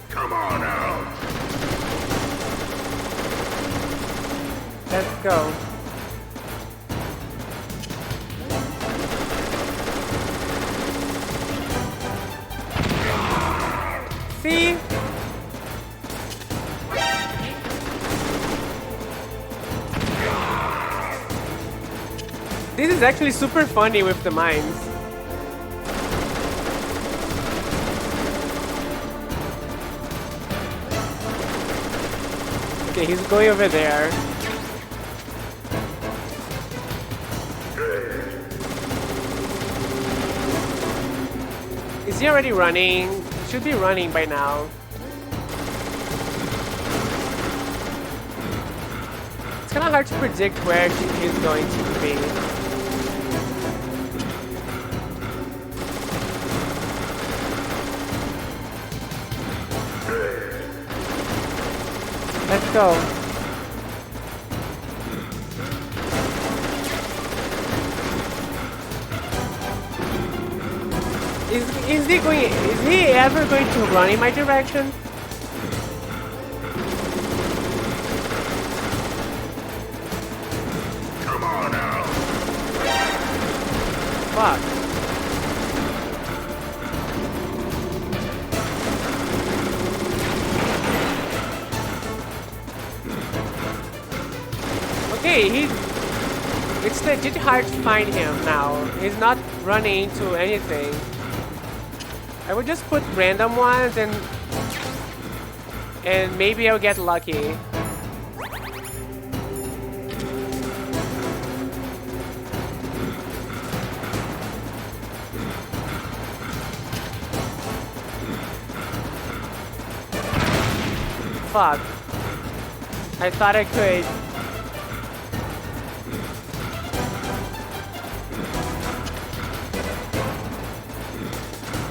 Come on out. Let's go. See? This is actually super funny with the mines. Okay, he's going over there. Is he already running? He should be running by now. It's kind of hard to predict where he's going to be. Let's go. Is he ever going to run in my direction? Come on now. Fuck. Okay, it's legit hard to find him now. He's not running into anything. I would just put random ones and maybe I'll get lucky. Fuck. I thought I could.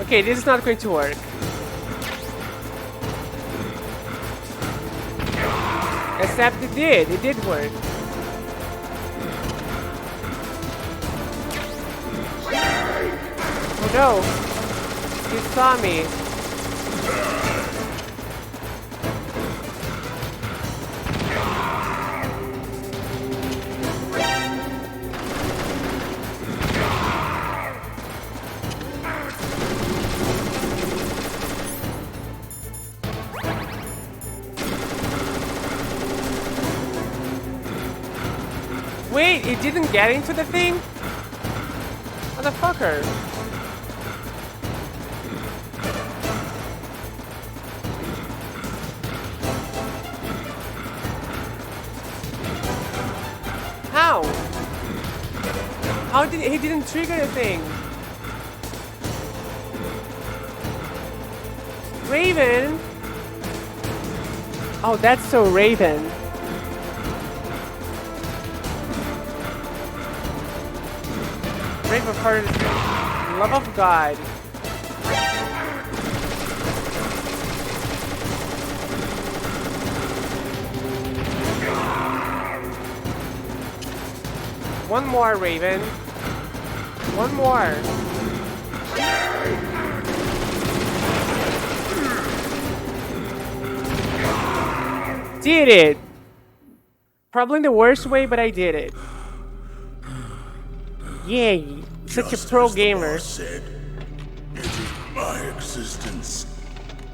Okay, this is not going to work. Except it did. It did work. Oh no! He saw me. Wait, it didn't get into the thing? Motherfucker. How? How did he didn't trigger the thing? Raven? Oh, that's so Raven. Raven for the love of God. One more, Raven. One more. Did it! Probably in the worst way, but I did it. Yay! Such a pro gamer. Said, it is my existence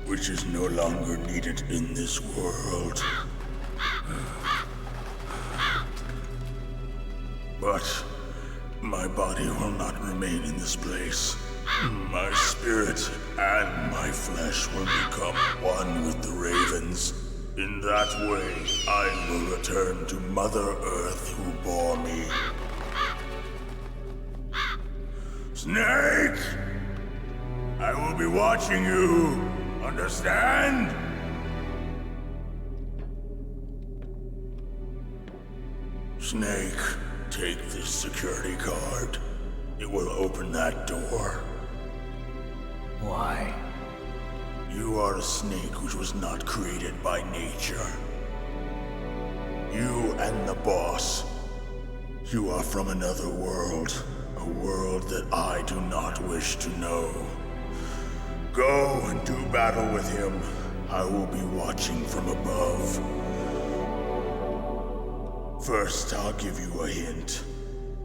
which is no longer needed in this world. But my body will not remain in this place. My spirit and my flesh will become one with the ravens. In that way, I will return to Mother Earth who bore me. Snake! I will be watching you. Understand? Snake, take this security card. It will open that door. Why? You are a snake which was not created by nature. You and the boss. You are from another world. A world that I do not wish to know. Go and do battle with him. I will be watching from above. First, I'll give you a hint.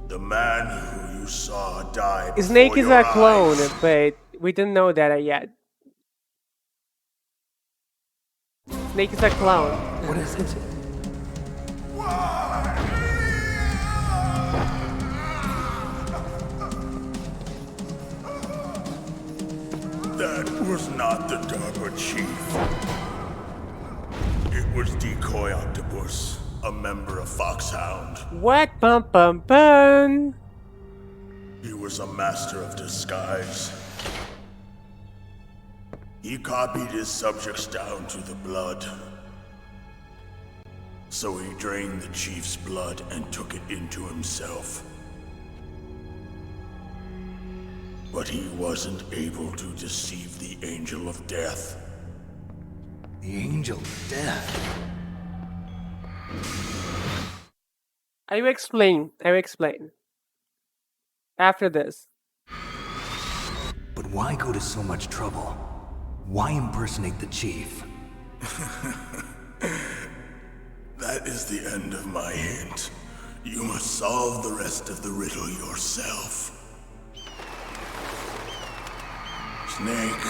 The man who you saw die before Snake is your a clone, eyes. but we didn't know that yet. Snake is a clone. What is it? That was not the DARPA chief. It was Decoy Octopus, a member of Foxhound. What? Bum bum bum. He was a master of disguise. He copied his subjects down to the blood. So he drained the chief's blood and took it into himself. But he wasn't able to deceive the Angel of Death. The Angel of Death. I will explain. After this. But why go to so much trouble? Why impersonate the chief? That is the end of my hint. You must solve the rest of the riddle yourself. Snake,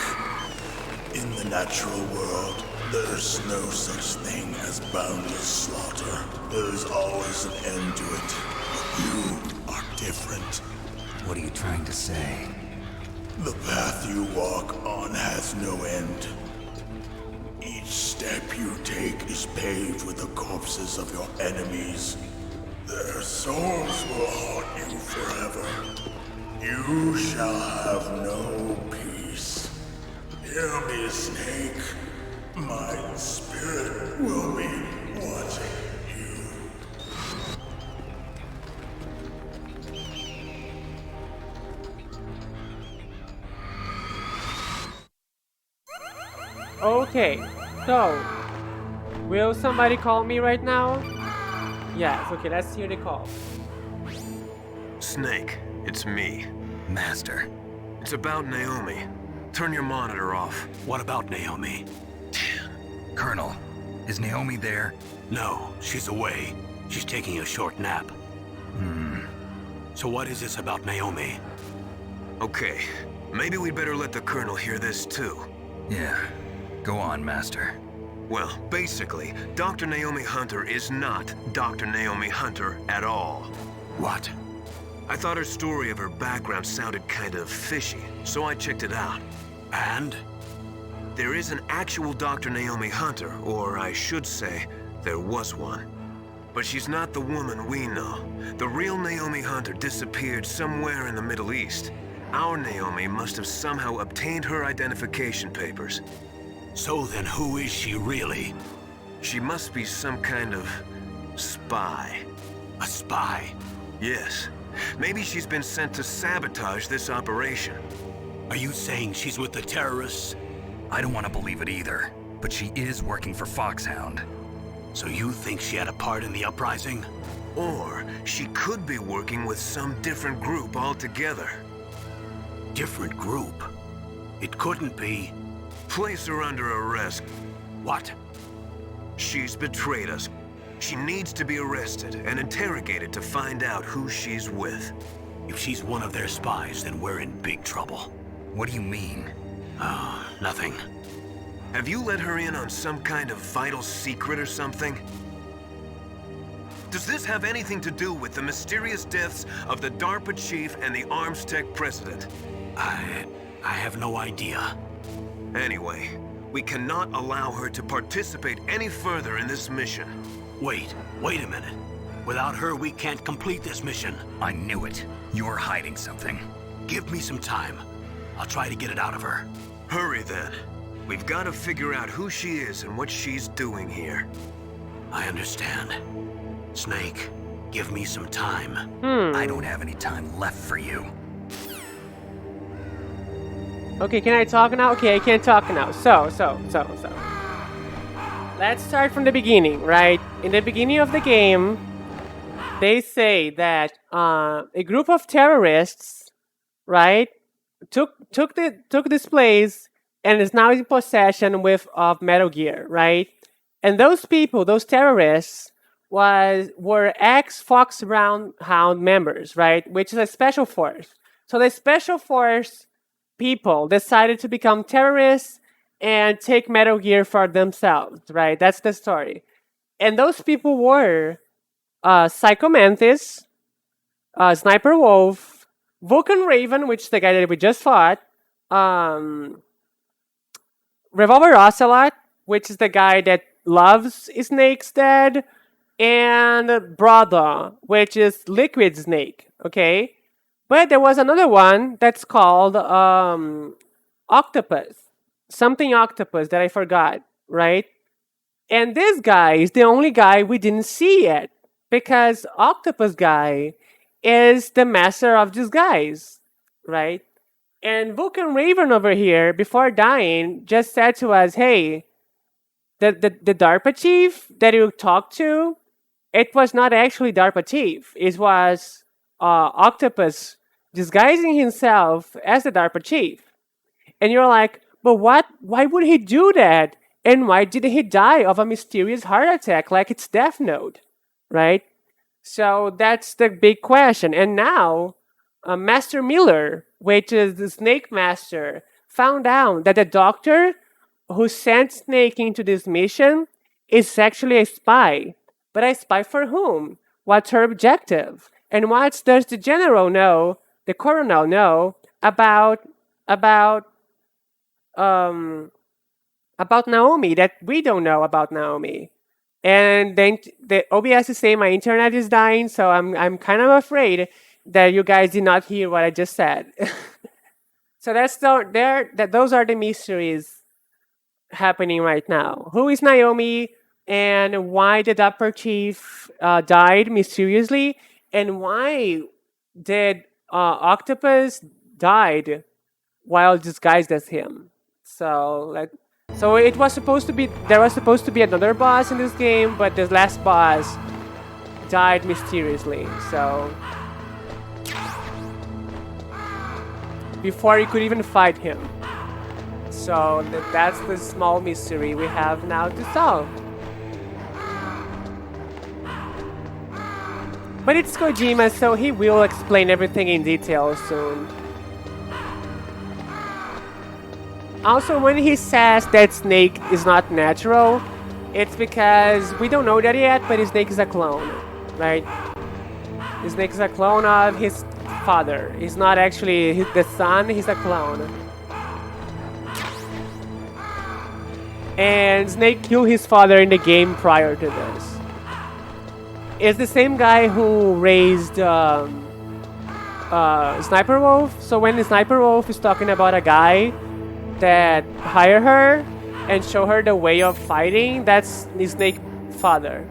in the natural world, there's no such thing as boundless slaughter. There's always an end to it. But you are different. What are you trying to say? The path you walk on has no end. Each step you take is paved with the corpses of your enemies. Their souls will haunt you forever. You shall have no peace. Hear me, Snake. My spirit will be watching you. Okay, so will somebody call me right now? Yes, okay, let's hear the call. Snake, it's me. Master. It's about Naomi. Turn your monitor off. What about Naomi? Colonel, is Naomi there? No, she's away. She's taking a short nap. So what is this about Naomi? Okay, maybe we'd better let the Colonel hear this too. Yeah. Go on, Master. Well, basically, Dr. Naomi Hunter is not Dr. Naomi Hunter at all. What? I thought her story of her background sounded kind of fishy, so I checked it out. And? There is an actual Dr. Naomi Hunter, or I should say, there was one. But she's not the woman we know. The real Naomi Hunter disappeared somewhere in the Middle East. Our Naomi must have somehow obtained her identification papers. So then who is she really? She must be some kind of spy. A spy? Yes. Maybe she's been sent to sabotage this operation. Are you saying she's with the terrorists? I don't want to believe it either, but she is working for Foxhound. So you think she had a part in the uprising? Or she could be working with some different group altogether. Different group? It couldn't be. Place her under arrest. What? She's betrayed us. She needs to be arrested and interrogated to find out who she's with. If she's one of their spies, then we're in big trouble. What do you mean? Nothing. Have you let her in on some kind of vital secret or something? Does this have anything to do with the mysterious deaths of the DARPA chief and the Arms Tech president? I have no idea. Anyway, we cannot allow her to participate any further in this mission. Wait a minute. Without her, we can't complete this mission. I knew it. You're hiding something. Give me some time. I'll try to get it out of her. Hurry then. We've got to figure out who she is and what she's doing here. I understand. Snake, give me some time. I don't have any time left for you. Okay, can I talk now? Okay, I can't talk now. So. Let's start from the beginning, right? In the beginning of the game, they say that a group of terrorists, right, took this place and is now in possession of Metal Gear, right? And those people, those terrorists, were ex-Foxhound members, right? Which is a special force. So the special force people decided to become terrorists and take Metal Gear for themselves, right? That's the story. And those people were Psycho Mantis, Sniper Wolf, Vulcan Raven, which is the guy that we just fought, Revolver Ocelot, which is the guy that loves Snake's dad, and Brother, which is Liquid Snake. Okay, but there was another one that's called Octopus, something Octopus that I forgot, right? And this guy is the only guy we didn't see yet because Octopus guy is the master of disguise, right? And Vulcan Raven over here, before dying, just said to us, hey, the DARPA chief that you talked to, it was not actually DARPA chief. It was Octopus disguising himself as the DARPA chief. And you're like, but what? Why would he do that? And why did he die of a mysterious heart attack like it's Death Note, right? So that's the big question. And now, Master Miller, which is the Snake Master, found out that the doctor who sent Snake into this mission is actually a spy. But a spy for whom? What's her objective? And what does the general know, the colonel know about um about Naomi that we don't know about Naomi? And then the OBS is saying my internet is dying, so I'm kind of afraid that you guys did not hear what I just said. So those are the mysteries happening right now. Who is Naomi, and why the Dapper Chief died mysteriously, and why did Octopus died while disguised as him? So it was supposed to be there was supposed to be another boss in this game, but the last boss died mysteriously. So before you could even fight him. So that's the small mystery we have now to solve. But it's Kojima, so he will explain everything in detail soon. Also, when he says that Snake is not natural, it's because we don't know that yet, but Snake is a clone, right? Snake is a clone of his father. He's not actually the son, he's a clone. And Snake killed his father in the game prior to this. It's the same guy who raised Sniper Wolf. So when the Sniper Wolf is talking about a guy that hire her and show her the way of fighting, that's the Snake father.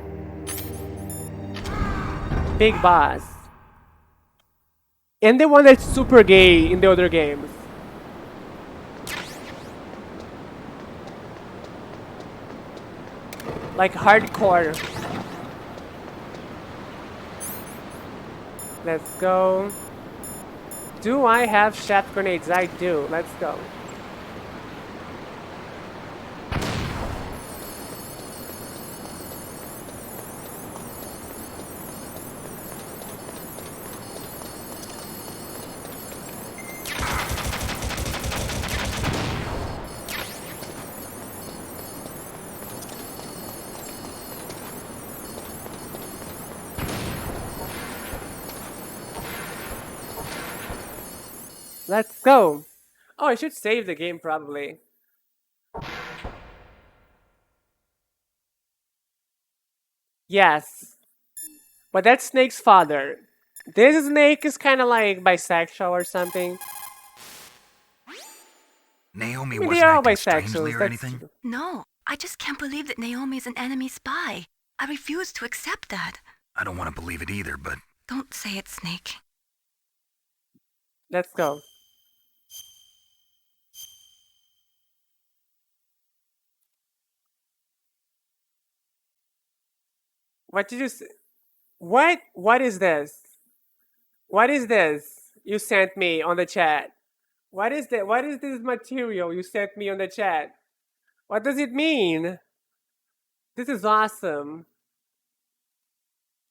Big boss. And the one that's super gay in the other games. Like hardcore. Let's go. Do I have shaft grenades? I do. Let's go. Let's go. Oh, I should save the game probably. Yes. But that's Snake's father. This Snake is kind of like bisexual or something. Naomi I mean, wasn't they are all acting strangely bisexuals. or That's anything? true. No, I just can't believe that Naomi is an enemy spy. I refuse to accept that. I don't want to believe it either, but Don't say it, Snake. Let's go. What did you say? What? What is this? What is this you sent me on the chat? What is that? What is this material you sent me on the chat? What does it mean? This is awesome.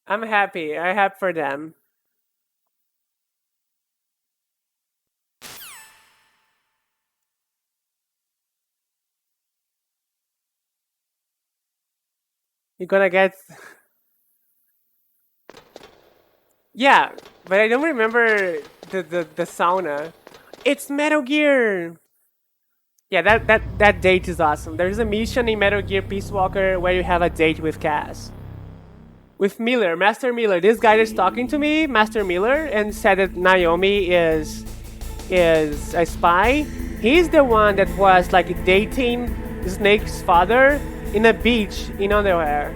I'm happy. I'm happy for them. You're gonna get... Yeah, but I don't remember the sauna. It's Metal Gear! Yeah, that date is awesome. There's a mission in Metal Gear Peace Walker where you have a date with Cass. With Miller, Master Miller. This guy that's talking to me, Master Miller, and said that Naomi is a spy. He's the one that was like dating Snake's father in a beach in underwear.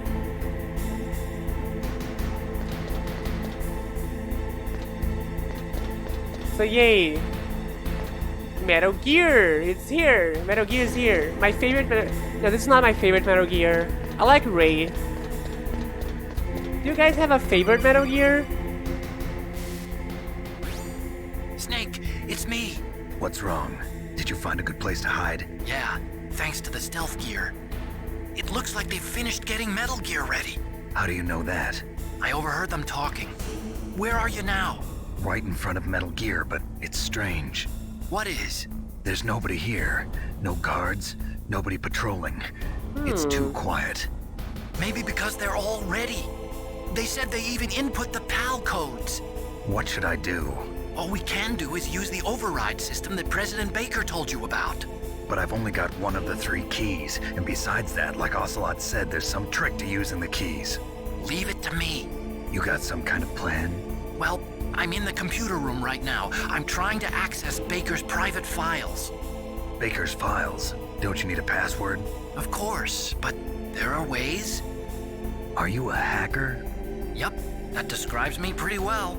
So yay. Metal Gear, it's here. Metal Gear is here. My favorite no, this is not my favorite Metal Gear. I like Ray. Do you guys have a favorite Metal Gear? Snake, it's me. what's wrong? Did you find a good place to hide? Yeah, thanks to the stealth gear. It looks like they've finished getting Metal Gear ready. How do you know that? I overheard them talking. Where are you now? Right in front of Metal Gear, but it's strange. What is? There's nobody here. No guards, nobody patrolling. It's too quiet. Maybe because they're all ready. They said they even input the PAL codes. What should I do? All we can do is use the override system that President Baker told you about. But I've only got one of the 3 keys, and besides that, like Ocelot said, there's some trick to using the keys. Leave it to me. You got some kind of plan? Well, I'm in the computer room right now. I'm trying to access Baker's private files. Baker's files? Don't you need a password? Of course, but there are ways. Are you a hacker? Yep, that describes me pretty well.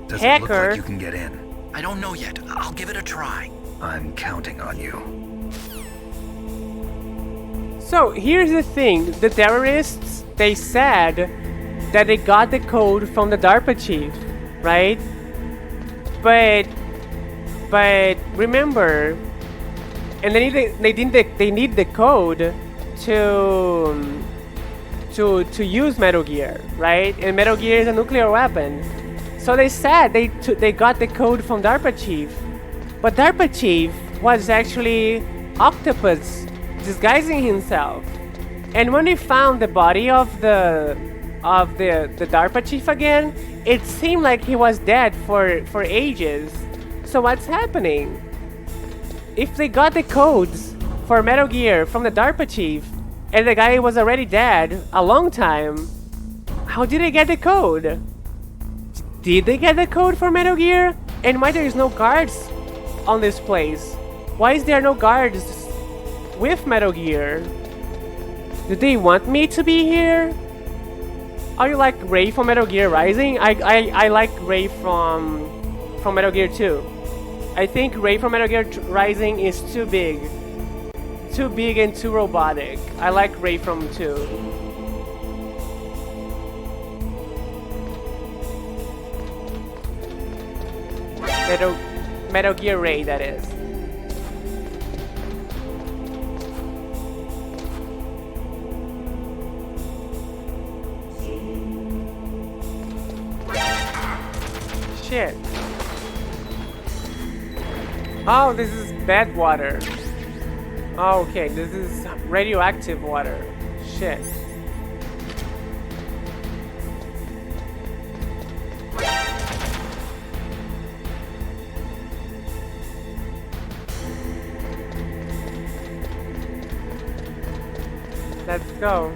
Does it look Hacker? like you can get in? I don't know yet. I'll give it a try. I'm counting on you. So here's the thing, the terrorists, they said that they got the code from the DARPA chief, right? But remember, and they need the code to use Metal Gear, right? And Metal Gear is a nuclear weapon. So they said they got the code from DARPA chief, but DARPA chief was actually Octopus disguising himself. And when they found the body of the DARPA chief again, it seemed like he was dead for ages. So what's happening? If they got the codes for Metal Gear from the DARPA chief, and the guy was already dead a long time, how did they get the code? Did they get the code for Metal Gear? And why there is no guards on this place? Why is there no guards with Metal Gear? Do they want me to be here? Are you like Ray from Metal Gear Rising? I like Ray from Metal Gear 2. I think Ray from Metal Gear Rising is too big. Too big and too robotic. I like Ray from 2. Metal Gear Ray, that is. Shit. Oh, this is bad water. Oh, okay, this is radioactive water. Shit. Let's go.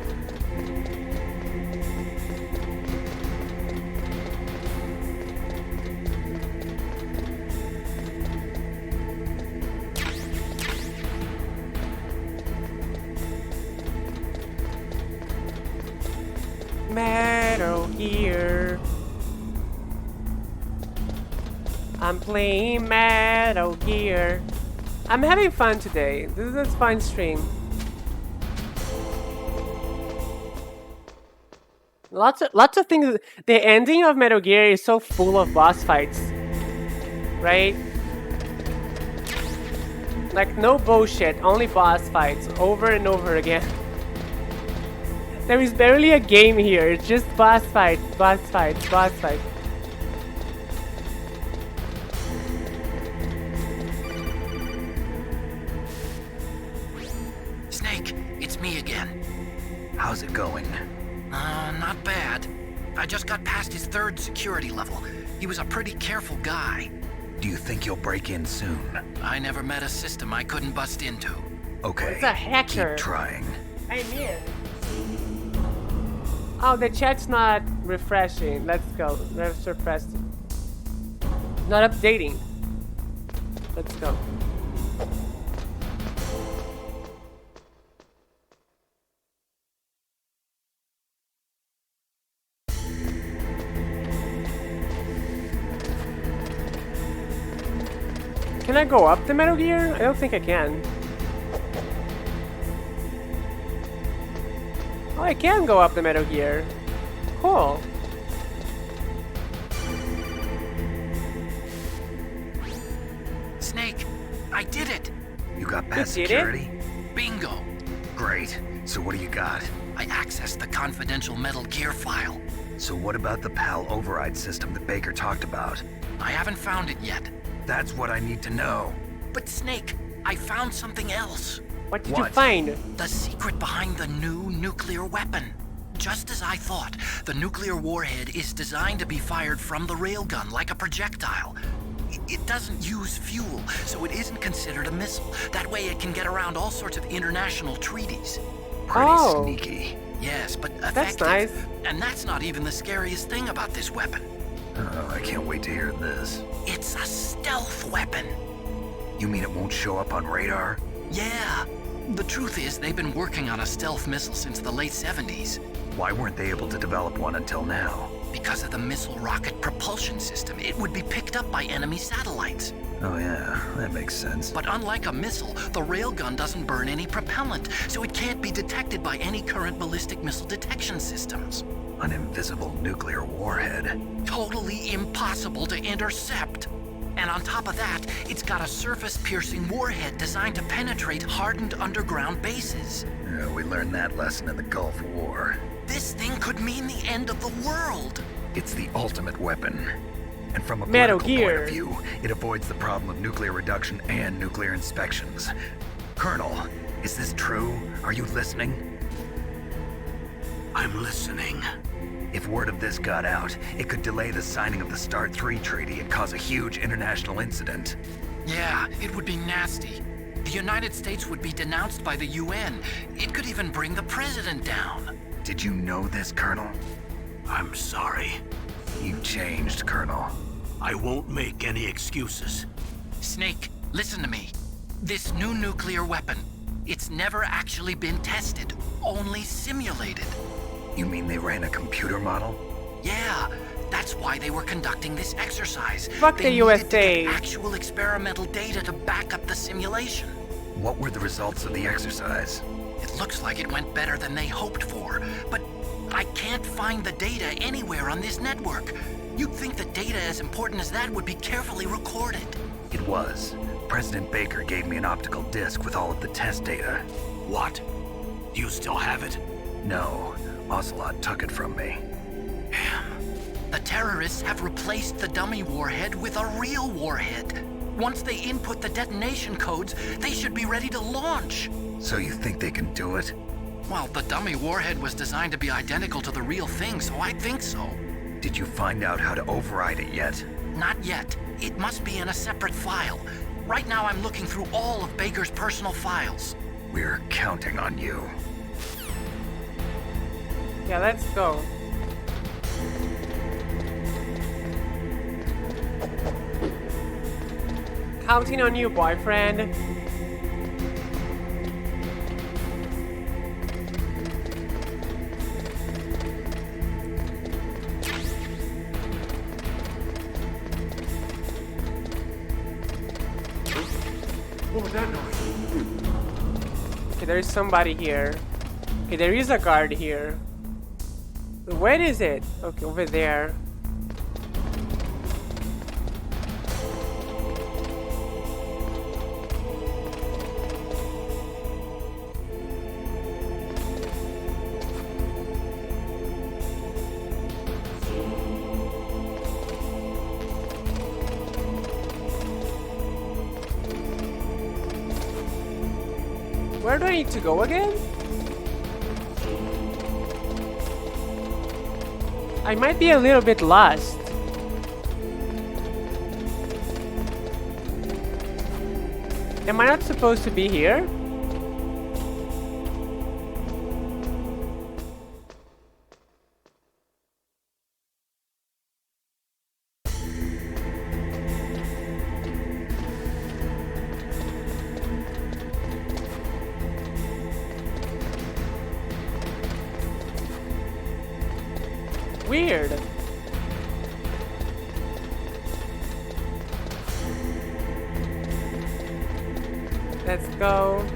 Metal Gear. I'm playing Metal Gear. I'm having fun today. This is a fun stream. Lots of things. The ending of Metal Gear is so full of boss fights, right? Like no bullshit, only boss fights over and over again. There is barely a game here. It's just boss fights, boss fights, boss fights. Snake, it's me again. How's it going? Not bad. I just got past his 3rd security level. He was a pretty careful guy. Do you think you'll break in soon? I never met a system I couldn't bust into. Okay, It's a hacker. keep trying. I mean. Oh, the chat's not refreshing. Let's go. Let's refresh it. Not updating. Let's go. Can I go up the Metal Gear? I don't think I can. Oh, I can go up the Metal Gear. Cool. Snake, I did it! You got past You did it? security? Bingo! Great. So what do you got? I accessed the confidential Metal Gear file. So what about the PAL override system that Baker talked about? I haven't found it yet. That's what I need to know. But Snake, I found something else. What did you What? find? The secret behind the new nuclear weapon. Just as I thought, the nuclear warhead is designed to be fired from the railgun like a projectile. It doesn't use fuel, so it isn't considered a missile. That way it can get around all sorts of international treaties. Pretty Oh. sneaky. Yes, but effective. That's nice. And that's not even the scariest thing about this weapon. Oh, I can't wait to hear this. It's a stealth weapon. You mean it won't show up on radar? Yeah. The truth is, they've been working on a stealth missile since the late 70s. Why weren't they able to develop one until now? Because of the missile rocket propulsion system, it would be picked up by enemy satellites. Oh yeah, that makes sense. But unlike a missile, the railgun doesn't burn any propellant, so it can't be detected by any current ballistic missile detection systems. An invisible nuclear warhead. Totally impossible to intercept. And on top of that, it's got a surface-piercing warhead designed to penetrate hardened underground bases. Yeah, we learned that lesson in the Gulf War. This thing could mean the end of the world. It's the ultimate weapon. And from a Metal political point Gear. of view, it avoids the problem of nuclear reduction and nuclear inspections. Colonel, is this true? Are you listening? I'm listening. If word of this got out, it could delay the signing of the START 3 treaty and cause a huge international incident. Yeah, it would be nasty. The United States would be denounced by the UN. It could even bring the president down. Did you know this, Colonel? I'm sorry. You changed, Colonel. I won't make any excuses. Snake, listen to me. This new nuclear weapon, it's never actually been tested, only simulated. You mean they ran a computer model? Yeah, that's why they were conducting this exercise. Fuck They the needed USA. to get actual experimental data to back up the simulation. What were the results of the exercise? It looks like it went better than they hoped for, but I can't find the data anywhere on this network. You'd think that data as important as that would be carefully recorded. It was. President Baker gave me an optical disc with all of the test data. What? Do you still have it? No, Ocelot took it from me. The terrorists have replaced the dummy warhead with a real warhead. Once they input the detonation codes, they should be ready to launch. So you think they can do it? Well, the dummy warhead was designed to be identical to the real thing, so I think so. Did you find out how to override it yet? Not yet. It must be in a separate file. Right now I'm looking through all of Baker's personal files. We're counting on you. Yeah, let's go. Counting on you, boyfriend. What was that noise? Okay, there is somebody here. Okay, there is a guard here. Where is it? Okay, over there. Where do I need to go again? I might be a little bit lost. Am I not supposed to be here? Weird. Let's go.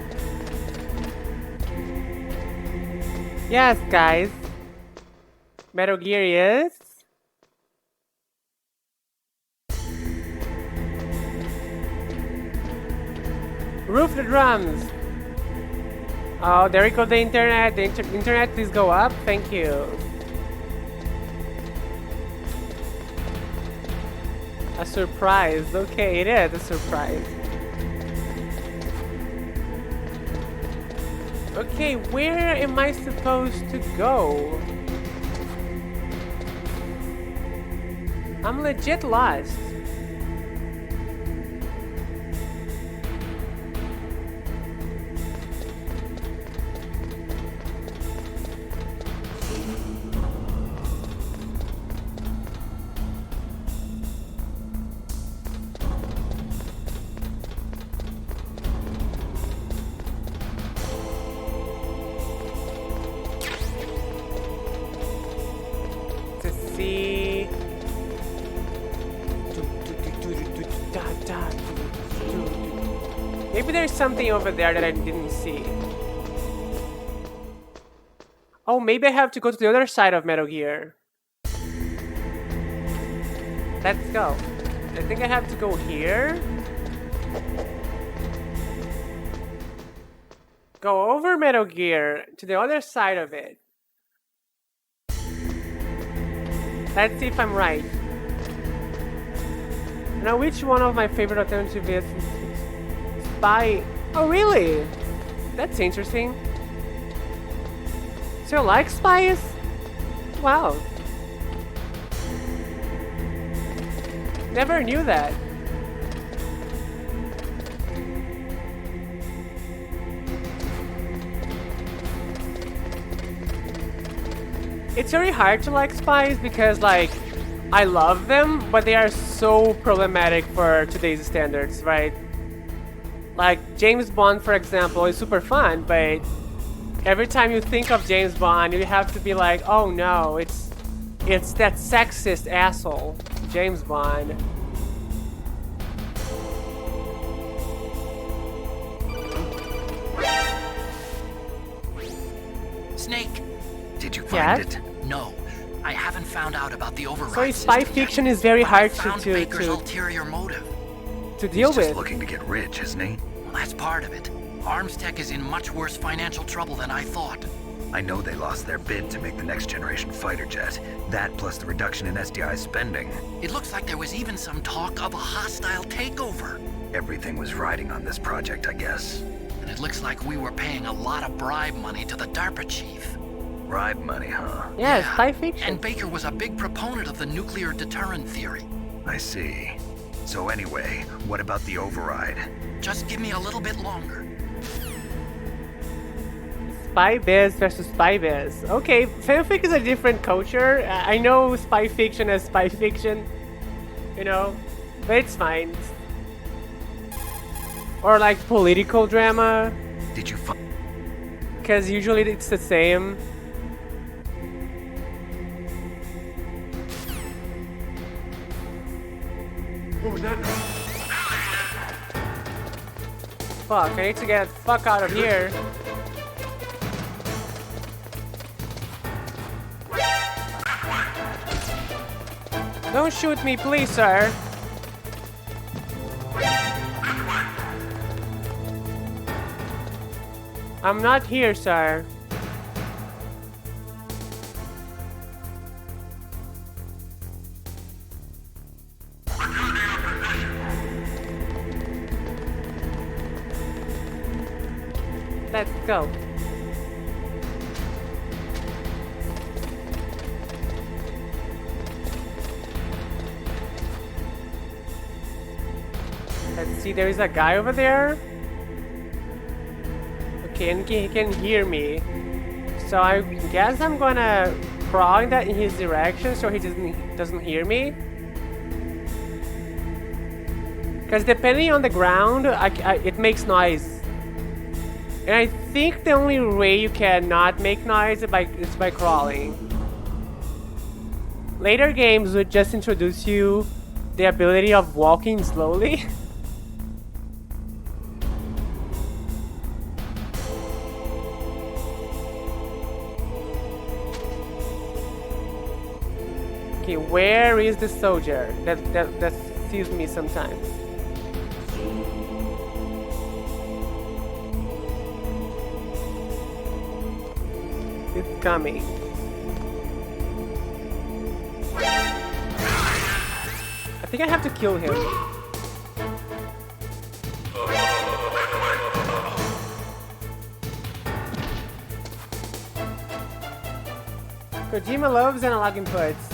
Yes, guys. Metal Gear is. Roof the drums. Oh, there we go. The internet. The internet, please go up. Thank you. A surprise. Okay, it is a surprise. Okay, where am I supposed to go? I'm legit lost. Maybe there's something over there that I didn't see. Oh, maybe I have to go to the other side of Metal Gear. Let's go. I think I have to go here. Go over Metal Gear to the other side of it. Let's see if I'm right. Now, which one of my favorite alternative is Spy? Oh, really? That's interesting. So you like spies? Wow. Never knew that. It's very hard to like spies because, like, I love them, but they are so problematic for today's standards, right? Like, James Bond, for example, is super fun, but every time you think of James Bond, you have to be like, oh no, it's that sexist asshole, James Bond. Snake! Did you find Yes? it? No, I haven't found out about the override So spy system yet, fiction is very but I hard found Baker's ulterior motive. to deal He's just with. looking to get rich, isn't he? Well, that's part of it. Arms Tech is in much worse financial trouble than I thought. I know they lost their bid to make the next generation fighter jet. That plus the reduction in SDI spending. It looks like there was even some talk of a hostile takeover. Everything was riding on this project, I guess. And it looks like we were paying a lot of bribe money to the DARPA chief. Bribe money, huh? Yeah, spy fiction. And Baker was a big proponent of the nuclear deterrent theory. I see. So anyway, what about the override? Just give me a little bit longer. Spy biz versus spy biz. Okay, fanfic is a different culture. I know spy fiction as spy fiction, you know, but it's fine. Or like political drama, Did you find... because usually it's the same. Fuck, I need to get the fuck out of here. Don't shoot me, please, sir. I'm not here, sir. Let's go. Let's see, there is a guy over there. Okay, and he can hear me. So I guess I'm gonna crawl in his direction so he doesn't hear me. Because depending on the ground, it makes noise. And I think the only way you can not make noise is by crawling. Later games would just introduce you the ability of walking slowly. Okay, where is the soldier? That sees me sometimes. It's coming. I think I have to kill him. Kojima loves analog inputs.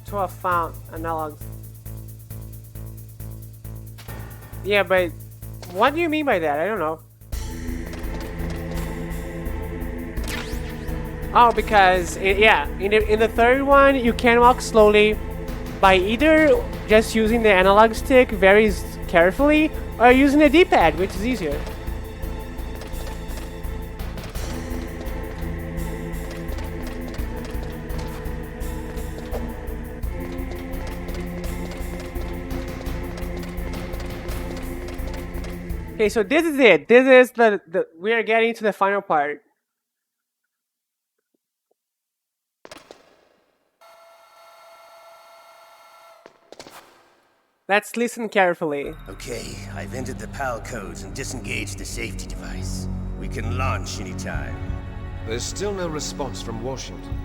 12 found analogs. Yeah, but what do you mean by that? I don't know. Oh, because in the third one you can walk slowly by either just using the analog stick very carefully or using the D-pad, which is easier. Okay, so this is it. This is the we are getting to the final part. Let's listen carefully. Okay, I've entered the PAL codes and disengaged the safety device. We can launch anytime. There's still no response from Washington.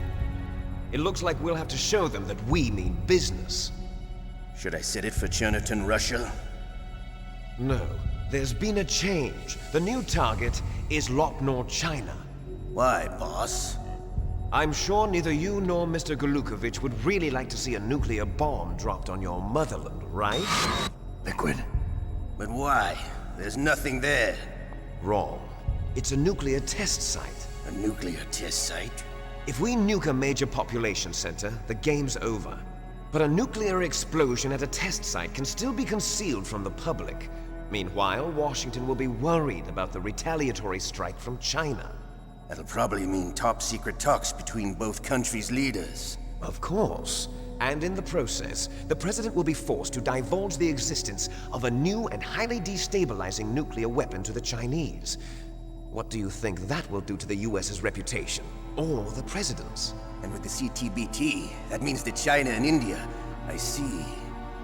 It looks like we'll have to show them that we mean business. Should I set it for Chernobyl, Russia? No. There's been a change. The new target is Lopnor, China. Why, boss? I'm sure neither you nor Mr. Golukovich would really like to see a nuclear bomb dropped on your motherland, right? Liquid. But why? There's nothing there. Wrong. It's a nuclear test site. A nuclear test site? If we nuke a major population center, the game's over. But a nuclear explosion at a test site can still be concealed from the public. Meanwhile, Washington will be worried about the retaliatory strike from China. That'll probably mean top-secret talks between both countries' leaders. Of course. And in the process, the president will be forced to divulge the existence of a new and highly destabilizing nuclear weapon to the Chinese. What do you think that will do to the US's reputation? Or the president's? And with the CTBT, that means that China and India. I see.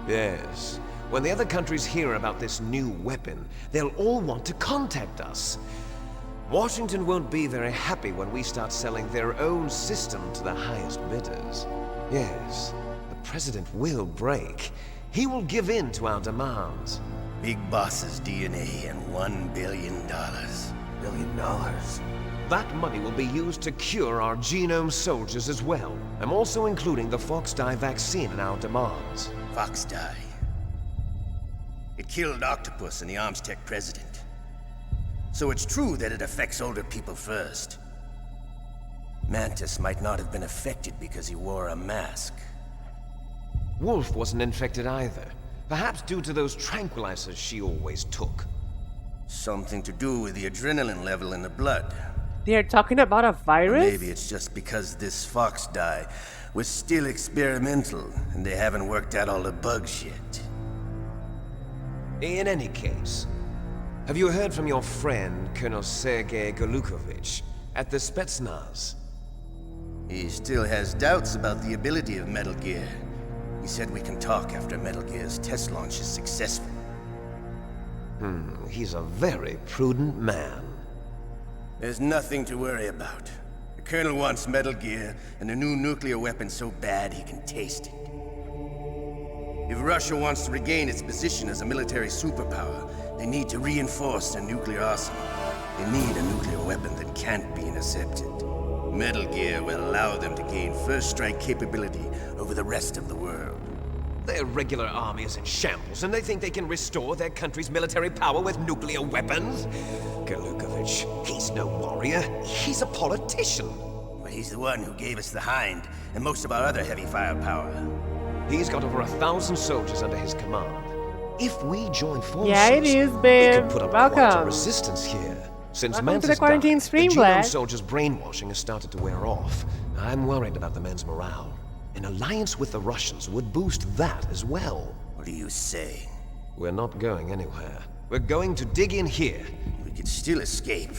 Yes. When the other countries hear about this new weapon, they'll all want to contact us. Washington won't be very happy when we start selling their own system to the highest bidders. Yes, the president will break. He will give in to our demands. Big boss's DNA and $1 billion. $1 billion? That money will be used to cure our genome soldiers as well. I'm also including the Fox-Die vaccine in our demands. Fox-Die? It killed Octopus and the Armstech president. So it's true that it affects older people first. Mantis might not have been affected because he wore a mask. Wolf wasn't infected either. Perhaps due to those tranquilizers she always took. Something to do with the adrenaline level in the blood. They're talking about a virus? Or maybe it's just because this Fox-Die was still experimental and they haven't worked out all the bugs yet. In any case, have you heard from your friend, Colonel Sergei Golukovich, at the Spetsnaz? He still has doubts about the ability of Metal Gear. He said we can talk after Metal Gear's test launch is successful. He's a very prudent man. There's nothing to worry about. The Colonel wants Metal Gear and a new nuclear weapon so bad he can taste it. If Russia wants to regain its position as a military superpower, they need to reinforce their nuclear arsenal. They need a nuclear weapon that can't be intercepted. Metal Gear will allow them to gain first strike capability over the rest of the world. Their regular army is in shambles, and they think they can restore their country's military power with nuclear weapons? Golukovich Golukovich. He's no warrior. He's a politician. But he's the one who gave us the Hind and most of our other heavy firepower. He's got over 1,000 soldiers under his command. If we join forces, Yeah, it is, we babe. can put up quite a Welcome. resistance here. Since Welcome to Mantis the quarantine died, stream, the Black. genome soldiers' brainwashing has started to wear off. I'm worried about the men's morale. An alliance with the Russians would boost that as well. What are you saying? We're not going anywhere. We're going to dig in here. We could still escape.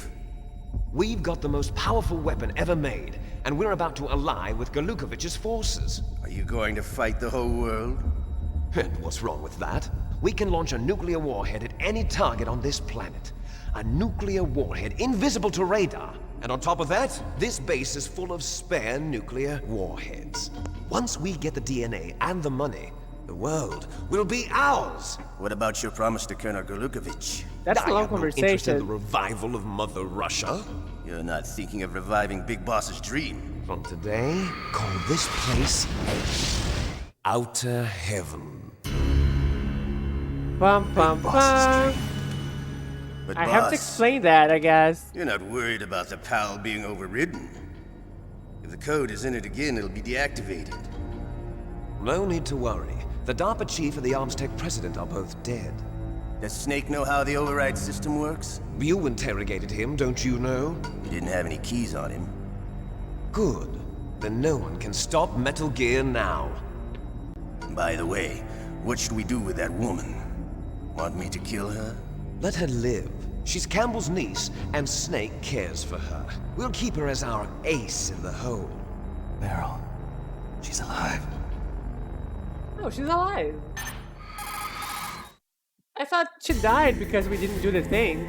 We've got the most powerful weapon ever made, and we're about to ally with Golukovich's forces. Are you going to fight the whole world? And what's wrong with that? We can launch a nuclear warhead at any target on this planet. A nuclear warhead invisible to radar. And on top of that, this base is full of spare nuclear warheads. Once we get the DNA and the money, the world will be ours. What about your promise to Colonel Golukovich? That's a I long have no interest in the conversation. revival of Mother Russia. You're not thinking of reviving Big Boss's dream. From today, call this place Outer Heaven. Bum, bum, bum. But I boss, have to explain that, I guess. you're not worried about the PAL being overridden. If the code is entered again, it'll be deactivated. No need to worry. The DARPA chief and the Arms Tech president are both dead. Does Snake know how the override system works? You interrogated him, don't you know? He didn't have any keys on him. Good. Then no one can stop Metal Gear now. By the way, what should we do with that woman? Want me to kill her? Let her live. She's Campbell's niece, and Snake cares for her. We'll keep her as our ace in the hole. Meryl, she's alive. Oh, she's alive. I thought she died because we didn't do the thing.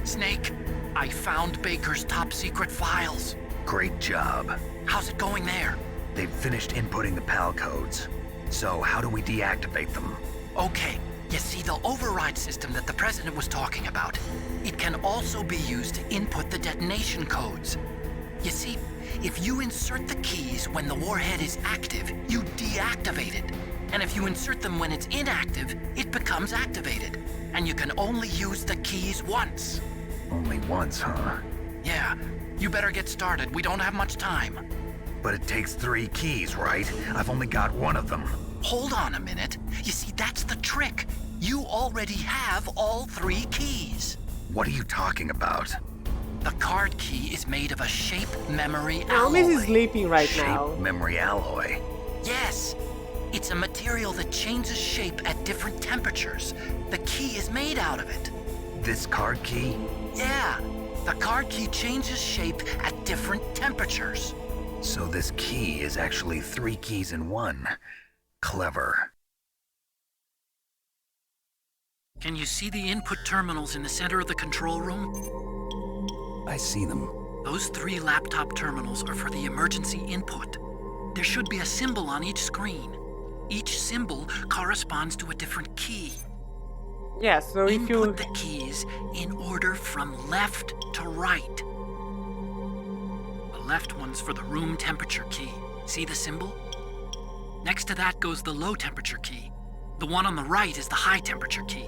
Snake, I found Baker's top secret files. Great job. How's it going there? They've finished inputting the PAL codes. So how do we deactivate them? Okay, you see the override system that the president was talking about. It can also be used to input the detonation codes. You see, if you insert the keys when the warhead is active, you deactivate it. And if you insert them when it's inactive, it becomes activated. And you can only use the keys once. Only once, huh? Yeah, you better get started. We don't have much time. But it takes 3 keys, right? I've only got 1 of them. Hold on a minute. You see, that's the trick. You already have all 3 keys. What are you talking about? The card key is made of a shape memory Always alloy. is sleeping right now. Shape memory alloy. Yes. It's a material that changes shape at different temperatures. The key is made out of it. This card key? Yeah. The card key changes shape at different temperatures. So this key is actually 3 keys in 1. Clever. Can you see the input terminals in the center of the control room? I see them. Those 3 laptop terminals are for the emergency input. There should be a symbol on each screen. Each symbol corresponds to a different key. Yeah, so if you... Input the keys in order from left to right. The left one's for the room temperature key. See the symbol? Next to that goes the low temperature key. The one on the right is the high temperature key.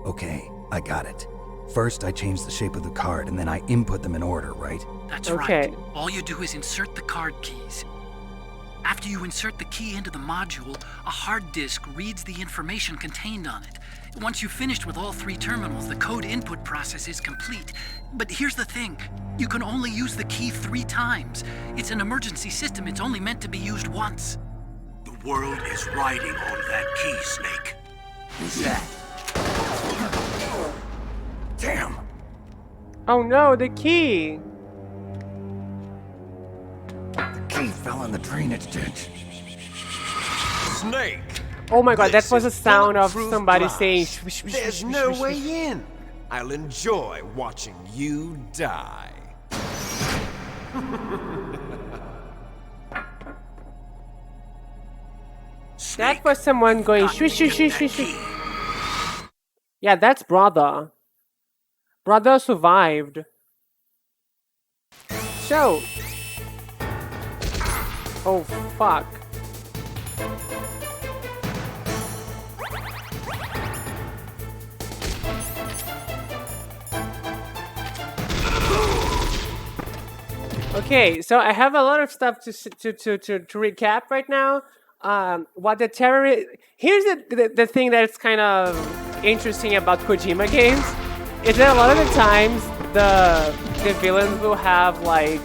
Okay, I got it. First, I change the shape of the card, and then I input them in order, right? That's Okay. right. All you do is insert the card keys. After you insert the key into the module, a hard disk reads the information contained on it. Once you've finished with all 3 terminals, the code input process is complete. But here's the thing. You can only use the key 3 times. It's an emergency system. It's only meant to be used once. The world is riding on that key, Snake. Who's that? Damn! Oh no, the key! The key fell in the drainage ditch. Snake! Oh my god, that This was a is sound of bulletproof somebody glass. saying shh, shh, shh, There's shh, no shh, shh, way shh. in. I'll enjoy watching you die. That was someone going shh, shh, shh, shh, shh. Yeah, that's brother. Brother survived. So. Oh, fuck. Okay, so I have a lot of stuff to recap right now. What the terrorist... Here's the thing that's kind of interesting about Kojima games is that a lot of the times the villains will have like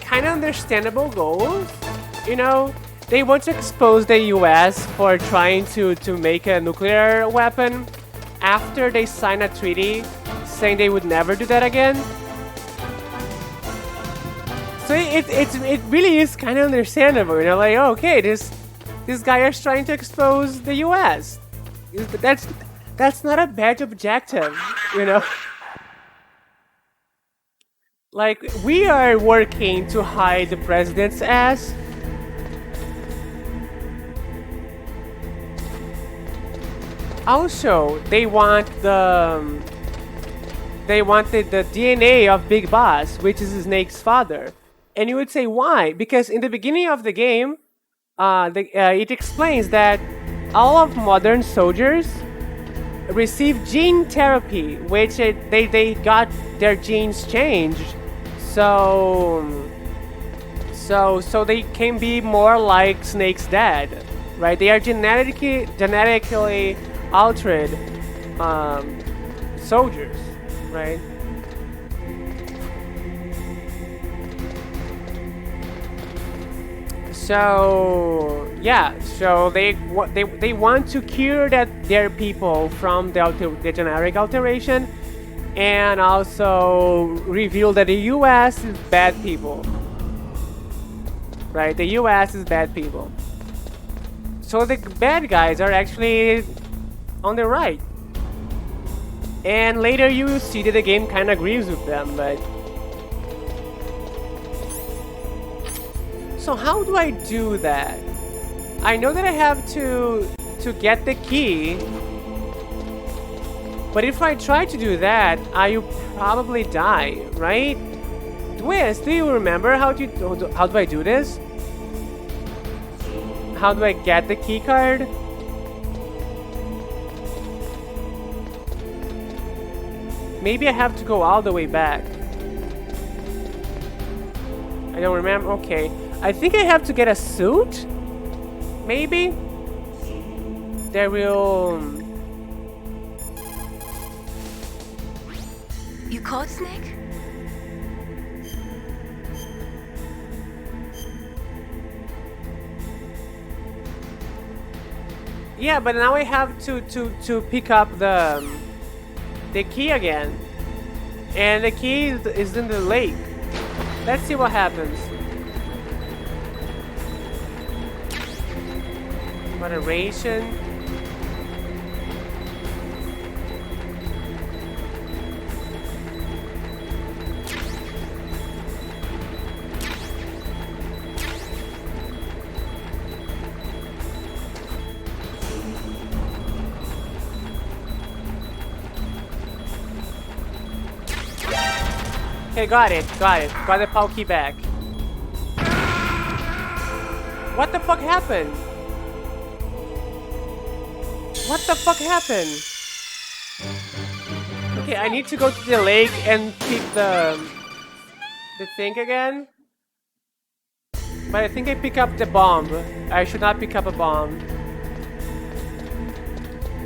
kind of understandable goals. You know, they want to expose the U.S. for trying to make a nuclear weapon after they sign a treaty saying they would never do that again. So it really is kind of understandable, you know, like, oh, okay, this guy is trying to expose the U.S. That's not a bad objective, you know. Like, we are working to hide the president's ass. Also, they want the DNA of Big Boss, which is Snake's father. And you would say, why? Because in the beginning of the game, it explains that all of modern soldiers receive gene therapy, which they got their genes changed, so they can be more like Snake's dad, right? They are genetically altered soldiers, right? So yeah, so they want to cure their people from the genetic alteration, and also reveal that the U.S. is bad people, right? The U.S. is bad people. So the bad guys are actually on the right, and later you will see that the game kind of agrees with them, but. So how do I do that? I know that I have to get the key, but if I try to do that, I will probably die, right? Twist, do you remember how do I do this? How do I get the key card? Maybe I have to go all the way back. I don't remember. Okay. I think I have to get a suit? Maybe? There will... You called Snake? Yeah, but now I have to pick up the key again. And the key is in the lake. Let's see what happens. Moderation. Okay, got it. Got the PAL key back. What the fuck happened? What the fuck happened? Okay, I need to go to the lake and pick the thing again. But I think I pick up the bomb. I should not pick up a bomb.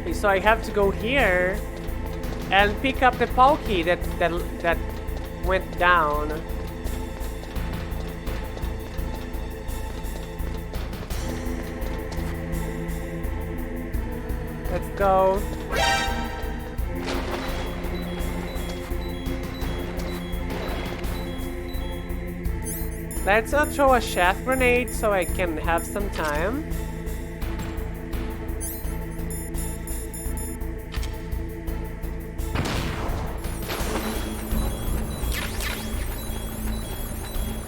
Okay, so I have to go here and pick up the PAL key that went down. Let's go. Let's throw a shaft grenade so I can have some time.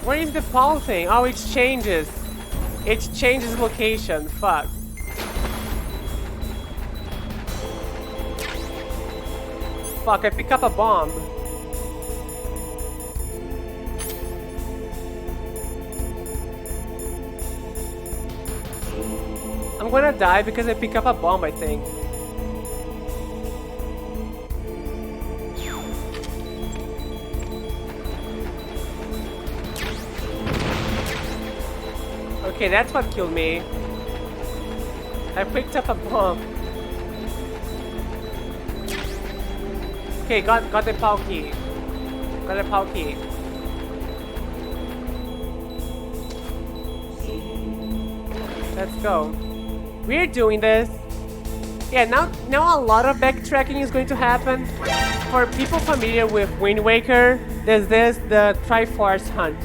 Where is the PAL thing? Oh, it changes. It changes location. Fuck. Fuck, I pick up a bomb. I'm gonna die because I pick up a bomb, I think. Okay, that's what killed me. I picked up a bomb. Okay, got the PAL key. Got the PAL key. Let's go. We're doing this. Yeah, now a lot of backtracking is going to happen. For people familiar with Wind Waker, there's the Triforce Hunt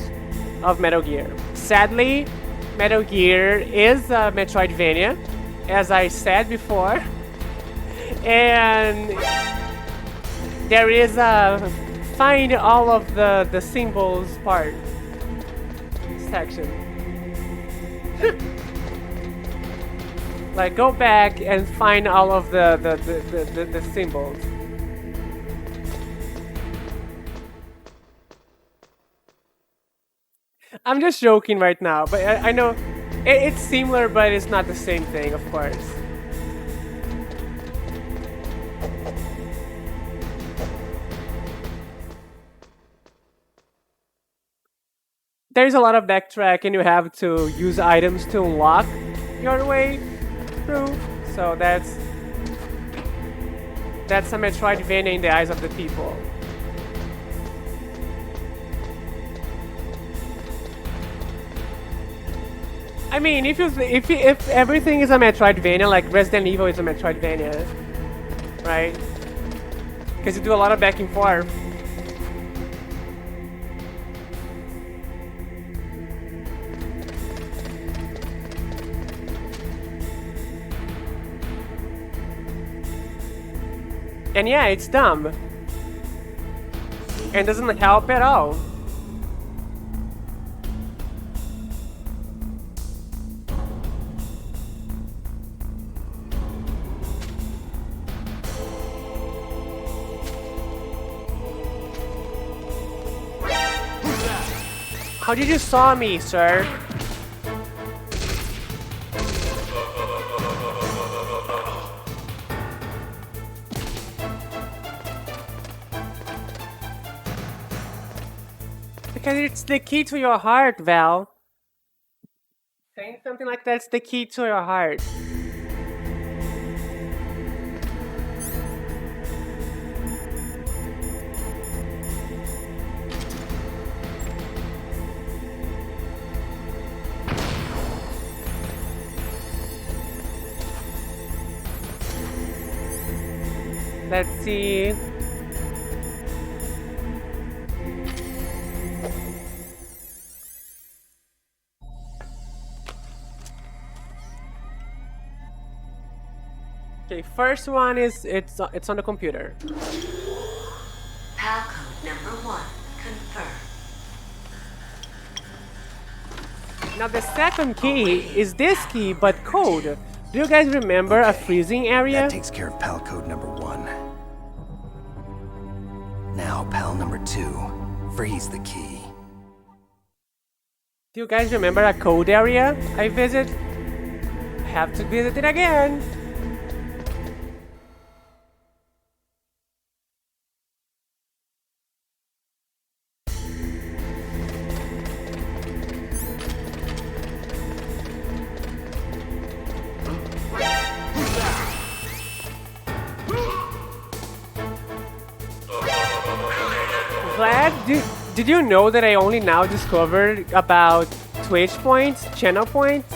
of Metal Gear. Sadly, Metal Gear is a Metroidvania, as I said before. And there is a find all of the symbols part section. Like, go back and find all of the symbols. I'm just joking right now, but I know it's similar, but it's not the same thing, of course. There's a lot of backtrack, and you have to use items to unlock your way through. So that's a Metroidvania in the eyes of the people. I mean, if everything is a Metroidvania, like Resident Evil is a Metroidvania, right? Because you do a lot of back and forth. And yeah, it's dumb. And doesn't help at all. How did you saw me, sir? Because it's the key to your heart, Val. Saying something like that's the key to your heart. Let's see. Okay, first one is it's on the computer. PAL code number 1 confirmed. Now the second key is this key, but code. Do you guys remember a freezing area? That takes care of PAL code number 1. Now PAL number 2. Freeze the key. Do you guys remember a code area I visit? I have to visit it again. Vlad, did you know that I only now discovered about Twitch points, channel points?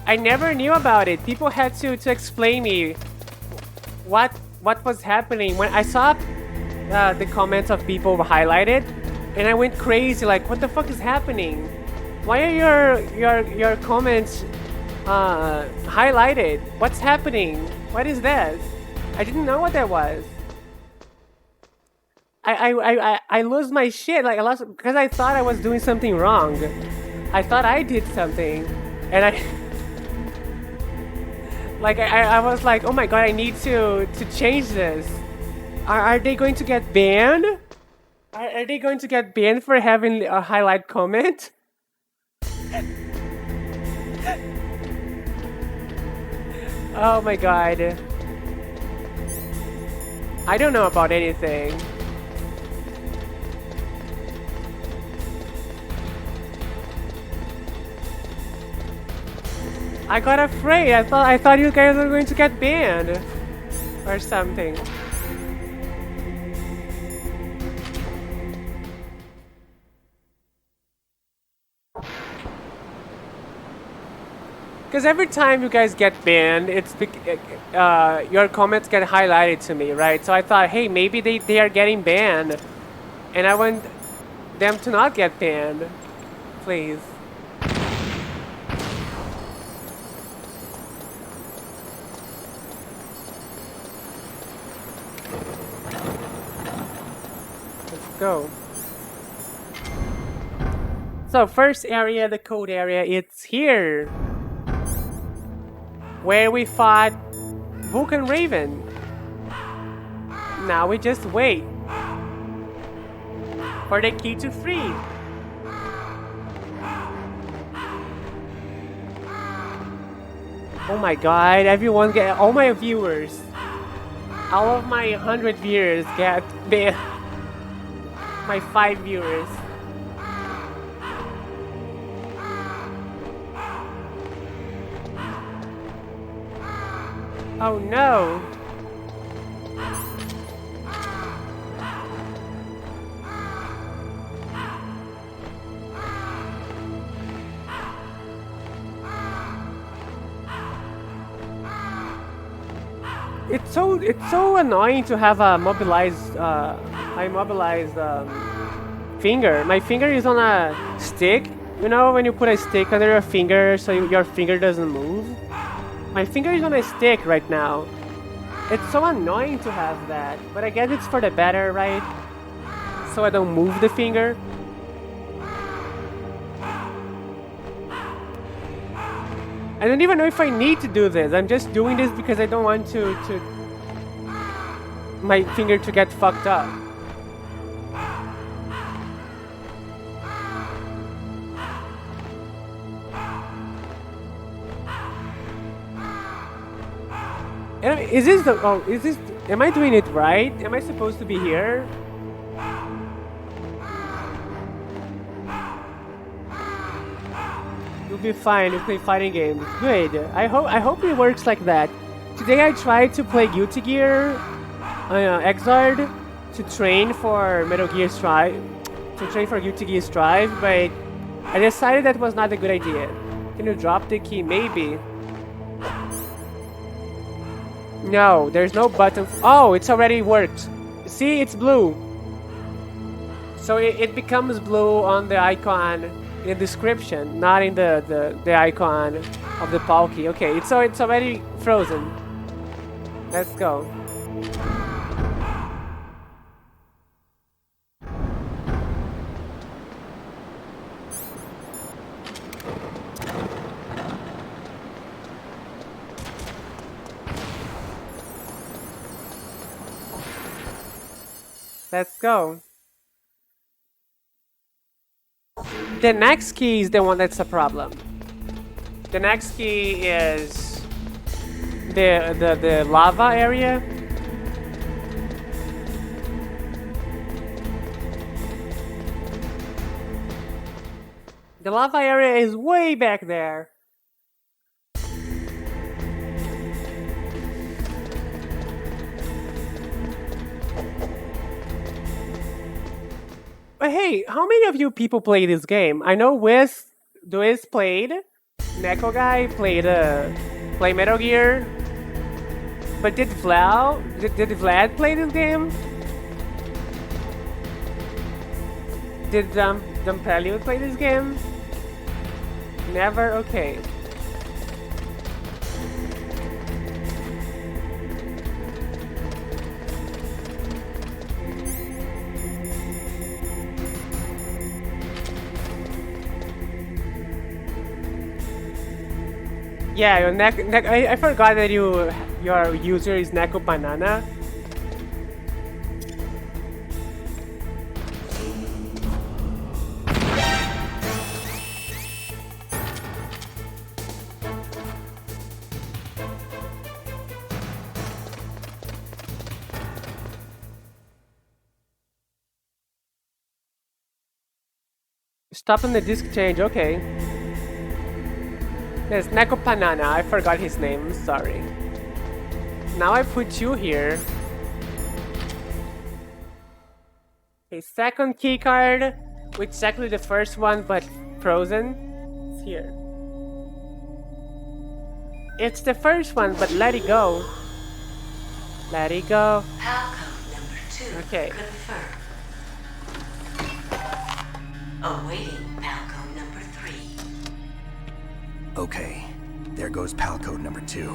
I never knew about it. People had to explain me what was happening. When I saw the comments of people highlighted, and I went crazy, like, what the fuck is happening? Why are your comments highlighted? What's happening? What is this? I didn't know what that was. I lose my shit, like I lost because I thought I was doing something wrong. I thought I did something, and I was like, oh my god, I need to change this. Are they going to get banned? Are they going to get banned for having a highlight comment? Oh my god. I don't know about anything. I got afraid. I thought you guys were going to get banned or something. Because every time you guys get banned, your comments get highlighted to me, right? So I thought, hey, maybe they are getting banned, and I want them to not get banned, please. Let's go. So first area, the code area, it's here, where we fought Vulcan Raven. Now we just wait for the key to free. Oh my god, everyone get, all my viewers, all of my 100 viewers get banned. My 5 viewers. Oh no. It's so annoying to have a mobilized immobilized finger. My finger is on a stick. You know when you put a stick under your finger so your finger doesn't move? My finger is on a stick right now. It's so annoying to have that, but I guess it's for the better, right? So I don't move the finger. I don't even know if I need to do this. I'm just doing this because I don't want my finger to get fucked up. And is this the, oh, is this, am I doing it right? Am I supposed to be here? You'll be fine, you play fighting games. Good. I hope it works like that. Today I tried to play Guilty Gear Xrd to train for Metal Gear Strive, to train for Guilty Gear Strive, but I decided that was not a good idea. Can you drop the key? Maybe. No, there's no button. Oh, it's already worked. See, it's blue. So it becomes blue on the icon in the description, not in the icon of the Palki. Okay, it's already frozen. Let's go. Let's go. The next key is the one that's a problem. The next key is the lava area. The lava area is way back there. But hey, how many of you people play this game? I know Wiz played, Neko Guy played play Metal Gear. But did Vlad play this game? Did Dumpelio play this game? Never? Okay. Yeah, I forgot that your user is Neko Banana. Stopping the disk change, okay. Yes, Neko Banana. I forgot his name. Sorry. Now I put you here. A second key card, which is actually the first one, but frozen. It's here. It's the first one, but let it go. Let it go. Palcode number 2 Okay. confirmed. Awaiting Palcode number 3. Okay, there goes pal code number 2.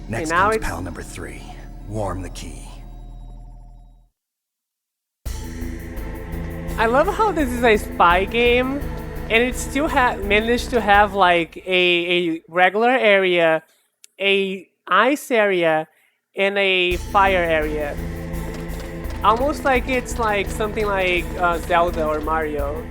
Next now comes it's... pal number 3. Warm the key. I love how this is a spy game, and it still managed to have like a regular area, a ice area, and a fire area. Almost like it's like something like Zelda or Mario.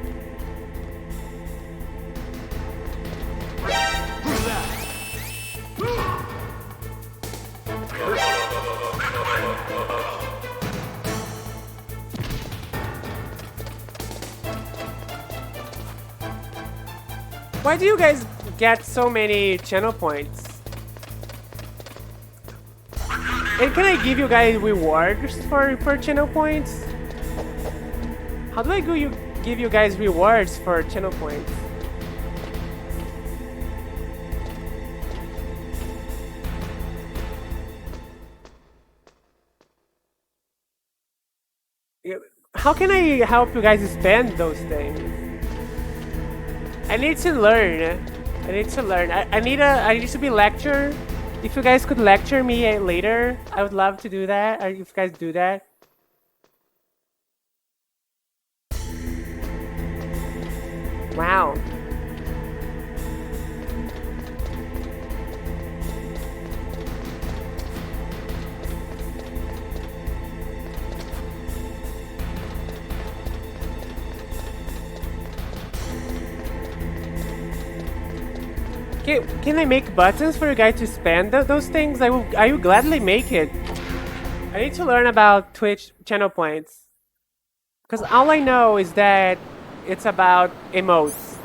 Why do you guys get so many channel points? And can I give you guys rewards for channel points? How do I give you guys rewards for channel points? How can I help you guys spend those things? I need to learn. I need to learn. I need to be lectured. If you guys could lecture me later, I would love to do that. If you guys do that. Wow. Can I make buttons for you guys to spend those things? I will gladly make it. I need to learn about Twitch channel points. Because all I know is that it's about emotes.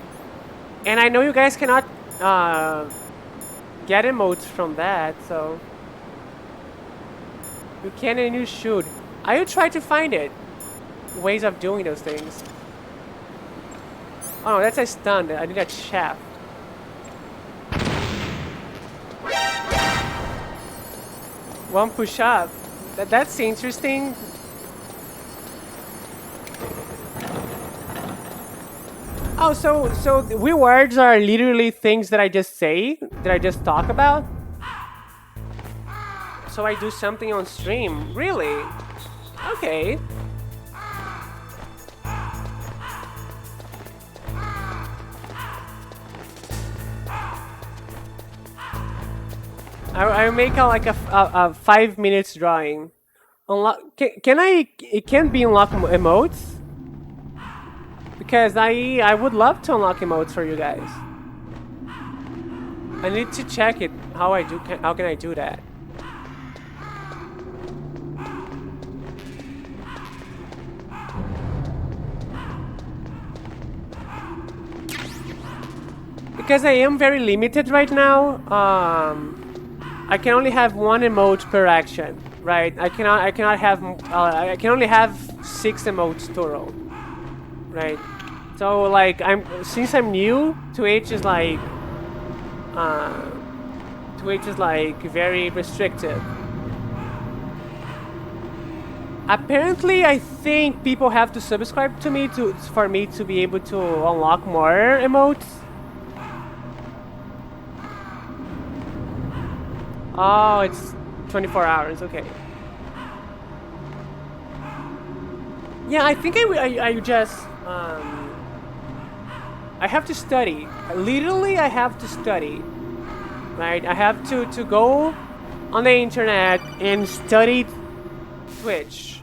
And I know you guys cannot get emotes from that, so... You can and you should. I will try to find it. Ways of doing those things. Oh, that's a stun. I need a shaft. One push up. That's interesting. Oh, so rewards are literally things that I just say, that I just talk about. So I do something on stream. Really? Okay. I make like a 5 minutes drawing. It can be unlock emotes? Because I would love to unlock emotes for you guys. I need to check it. How can I do that? Because I am very limited right now. I can only have one emote per action, right? I can only have 6 emotes total, right? So like since I'm new, Twitch is like very restrictive. Apparently, I think people have to subscribe to me for me to be able to unlock more emotes. Oh, it's 24 hours, okay. Yeah, I think I just, I have to study. Literally, I have to study, right? I have to go on the internet and study Twitch.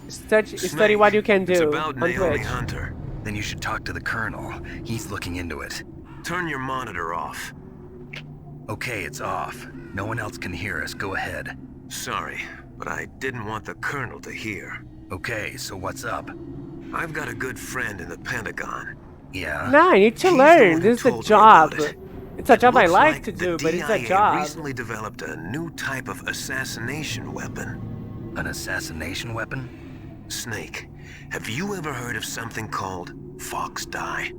Study what you can do it's about on Naomi Twitch. Hunter. Then you should talk to the Colonel. He's looking into it. Turn your monitor off. Okay, it's off. No one else can hear us. Go ahead. Sorry, but I didn't want the Colonel to hear. Okay, so what's up? I've got a good friend in the Pentagon. Yeah? No, I need to He's the learn. one who This is the told me job. about it. It's a job I Looks like to the do, but it's a DIA job. recently developed a new type of assassination weapon. An assassination weapon? Snake, have you ever heard of something called Fox Dye?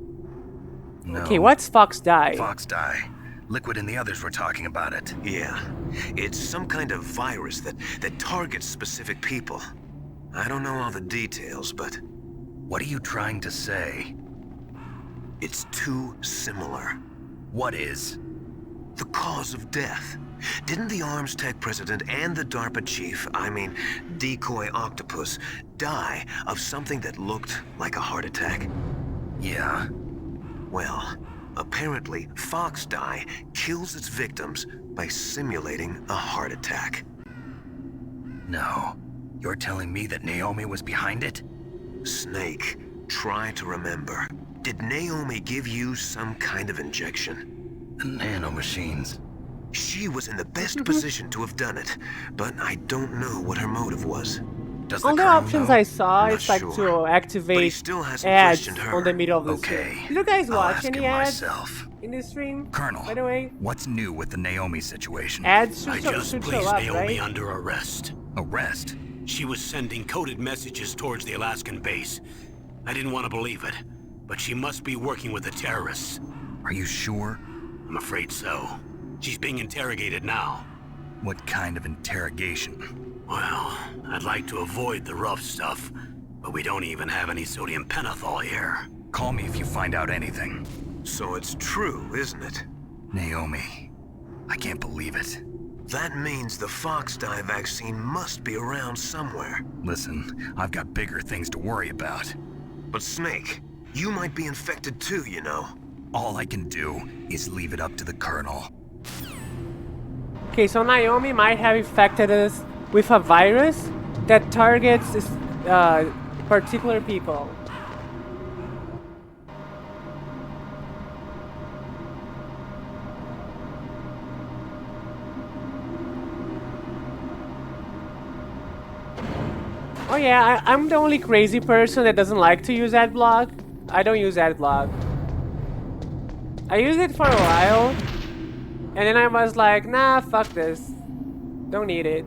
No. Okay, what's Fox Dye? Fox Dye. Liquid and the others were talking about it. Yeah, it's some kind of virus that targets specific people. I don't know all the details, but... What are you trying to say? It's too similar. What is? The cause of death. Didn't the Arms Tech president and the DARPA chief, I mean, Decoy Octopus, die of something that looked like a heart attack? Yeah. Well, apparently Fox Dye kills its victims by simulating a heart attack. No. You're telling me that Naomi was behind it? Snake, try to remember. Did Naomi give you some kind of injection? The nanomachines. She was in the best position to have done it, but I don't know what her motive was. Does All the Colonel options know? I saw, I'm it's not like sure, to activate but he still hasn't ads questioned her. on the middle of the Okay, stream. Did you guys I'll watch ask any him ads myself. in this stream? Colonel, by the way, what's new with the Naomi situation? ads I should, just should show placed up, Naomi right? under arrest. Arrest? She was sending coded messages towards the Alaskan base. I didn't want to believe it, but she must be working with the terrorists. Are you sure? I'm afraid so. She's being interrogated now. What kind of interrogation? Well, I'd like to avoid the rough stuff, but we don't even have any sodium pentothal here. Call me if you find out anything. So it's true, isn't it? Naomi, I can't believe it. That means the Fox Dye vaccine must be around somewhere. Listen, I've got bigger things to worry about. But Snake, you might be infected too, you know. All I can do is leave it up to the Colonel. Okay, so Naomi might have infected us with a virus that targets particular people. Oh yeah, I'm the only crazy person that doesn't like to use AdBlock. I don't use AdBlock. I used it for a while, and then I was like, nah, fuck this. Don't need it.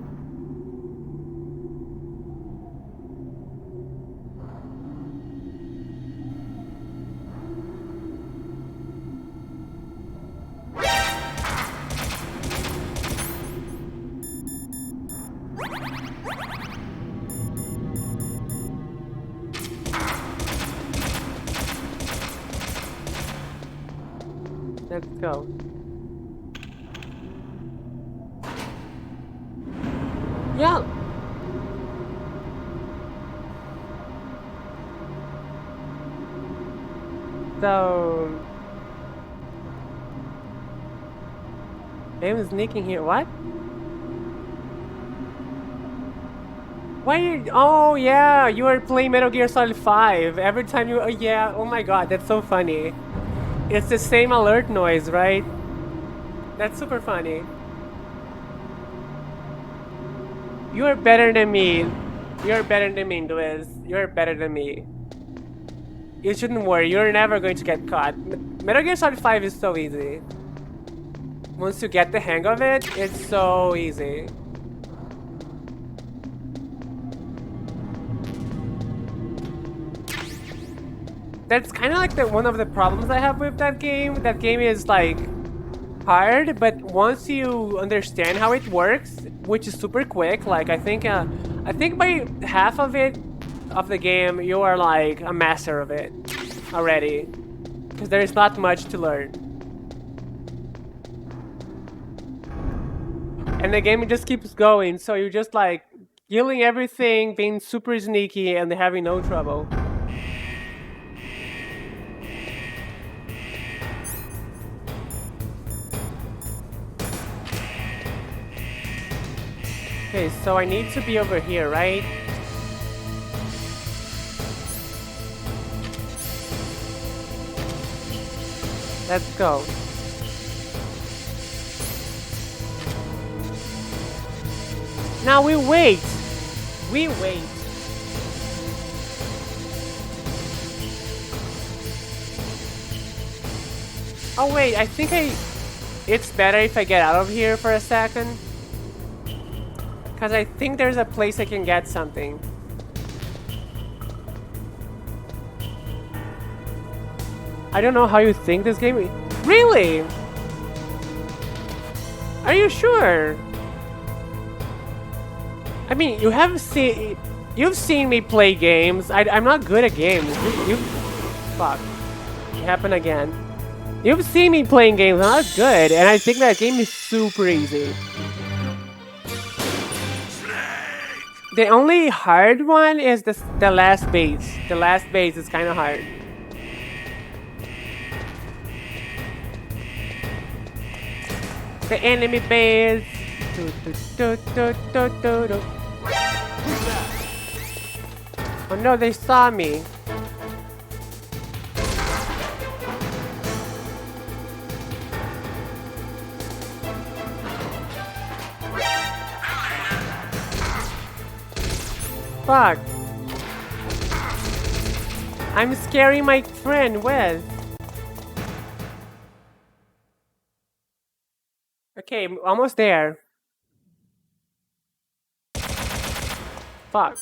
Let's go. Yeah. So I'm sneaking here. What? Why? Oh yeah, you are playing Metal Gear Solid 5. Every time you, oh yeah, oh my god, that's so funny. It's the same alert noise, right? That's super funny. You are better than me. You're better than me, Luis. You're better than me. You shouldn't worry. You're never going to get caught. Metal Gear Solid 5 is so easy. Once you get the hang of it, it's so easy. That's kind of like one of the problems I have with that game. That game is like hard, but once you understand how it works, which is super quick, like I think by half of the game you are like a master of it already, because there is not much to learn. And the game just keeps going, so you're just like killing everything, being super sneaky, and having no trouble. Okay, so I need to be over here, right? Let's go. Now we wait. We wait. Oh wait, I think it's better if I get out of here for a second. Because I think there's a place I can get something. I don't know how you think this game... Really? Are you sure? I mean, you've seen me play games. I'm not good at games. Fuck. It happened again. You've seen me playing games. I'm not good, and I think that game is super easy. The only hard one is the last base. The last base is kind of hard. The enemy base. Oh no, they saw me. Fuck. I'm scaring my friend, Wes. Okay, almost there. Fuck.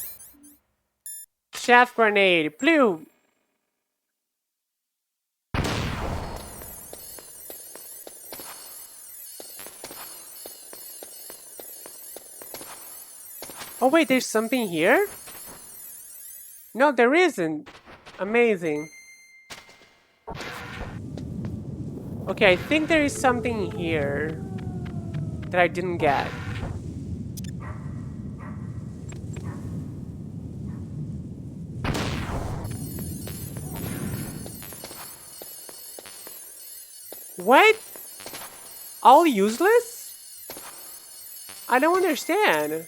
Shaft grenade. Blue. Oh wait, there's something here? No, there isn't. Amazing. Okay, I think there is something here that I didn't get. What? All useless? I don't understand.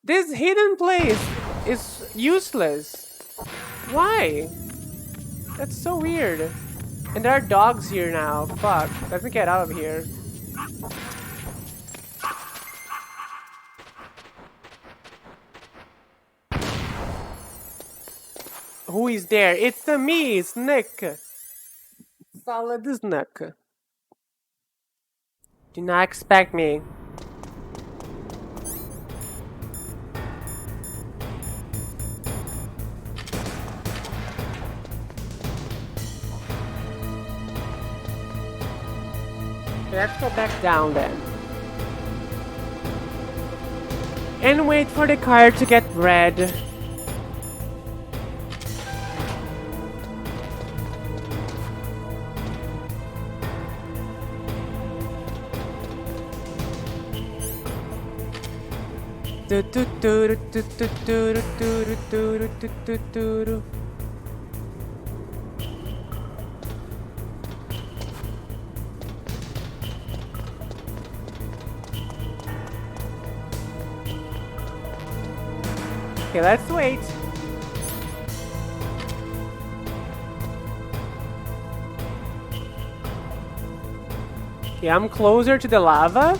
This hidden place is useless. Why? That's so weird. And there are dogs here now. Fuck. Let me get out of here. Who is there? It's me, Snake. Solid Snake. Do not expect me. Let's go back down then. And wait for the car to get red. Okay, let's wait. Okay, I'm closer to the lava.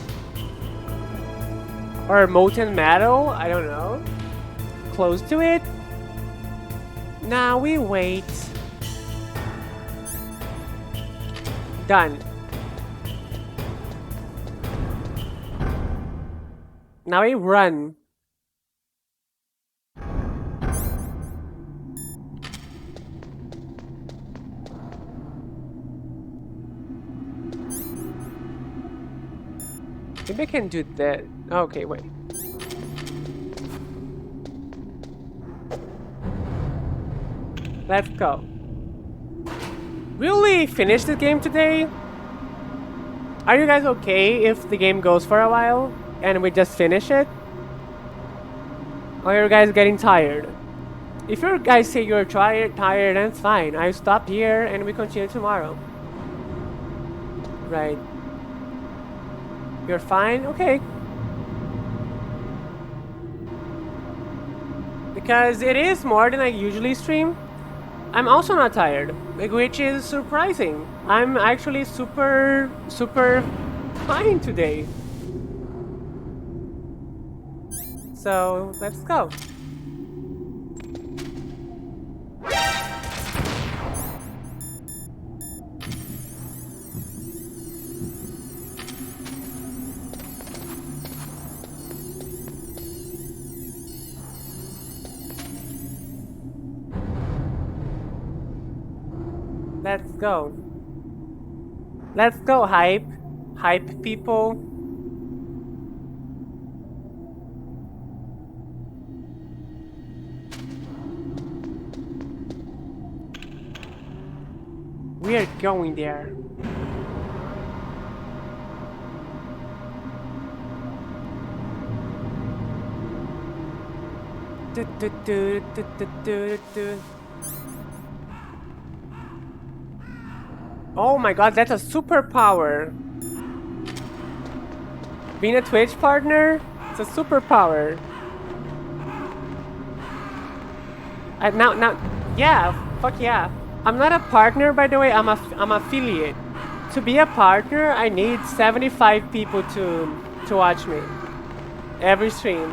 Or molten metal, I don't know. Close to it. Now we wait. Done. Now we run. Maybe I can do that. Okay, wait. Let's go. Will we finish the game today? Are you guys okay if the game goes for a while and we just finish it? Or are you guys getting tired? If you guys say you're tired, that's fine. I stop here and we continue tomorrow. Right. You're fine? Okay. Because it is more than I usually stream. I'm also not tired, which is surprising. I'm actually super fine today. So, let's go. Let's go. Let's go, hype. Hype people. We are going there. Oh my god, that's a superpower. Being a Twitch partner, it's a superpower. Now, yeah, fuck yeah. I'm not a partner, by the way. I'm affiliate. To be a partner, I need 75 people to watch me every stream,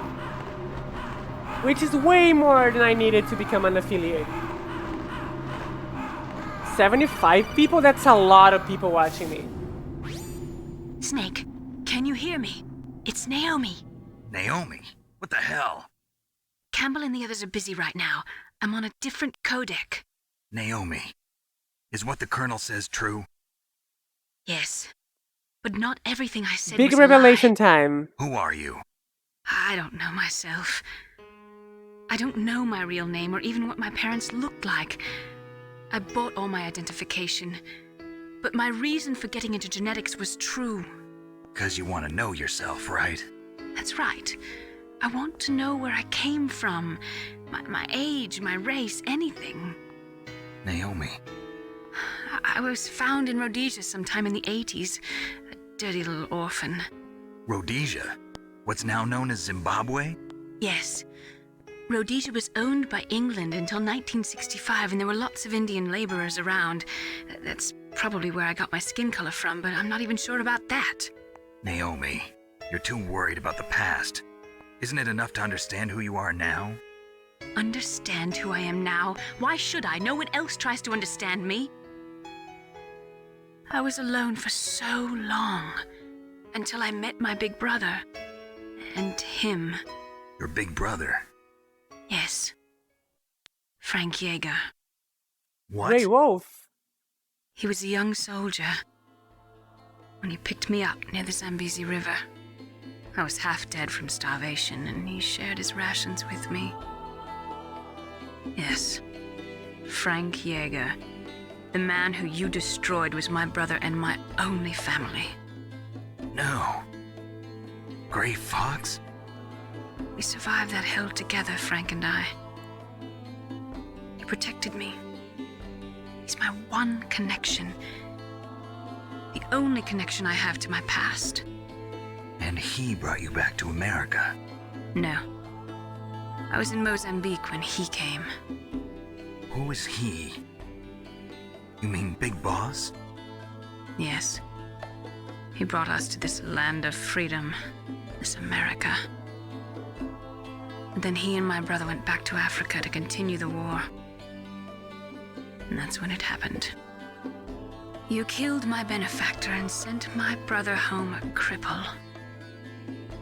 which is way more than I needed to become an affiliate. 75 people? That's a lot of people watching me. Snake, can you hear me? It's Naomi. Naomi? What the hell? Campbell and the others are busy right now. I'm on a different codec. Naomi, is what the Colonel says true? Yes, but not everything I said Big was revelation a lie. time. Who are you? I don't know myself. I don't know my real name or even what my parents looked like. I bought all my identification, but my reason for getting into genetics was true. 'Cause you want to know yourself, right? That's right. I want to know where I came from, my age, my race, anything. Naomi. I was found in Rhodesia sometime in the 80s, a dirty little orphan. Rhodesia? What's now known as Zimbabwe? Yes. Rhodesia was owned by England until 1965, and there were lots of Indian laborers around. That's probably where I got my skin color from, but I'm not even sure about that. Naomi, you're too worried about the past. Isn't it enough to understand who you are now? Understand who I am now? Why should I? No one else tries to understand me. I was alone for so long, until I met my big brother. And him. Your big brother? Yes. Frank Yeager. What? Grey Wolf. He was a young soldier when he picked me up near the Zambezi River. I was half dead from starvation, and he shared his rations with me. Yes, Frank Yeager. The man who you destroyed was my brother and my only family. No. Gray Fox? We survived that hell together, Frank and I. He protected me. He's my one connection. The only connection I have to my past. And he brought you back to America? No. I was in Mozambique when he came. Who is he? You mean Big Boss? Yes. He brought us to this land of freedom, this America. And then he and my brother went back to Africa to continue the war. And that's when it happened. You killed my benefactor and sent my brother home a cripple.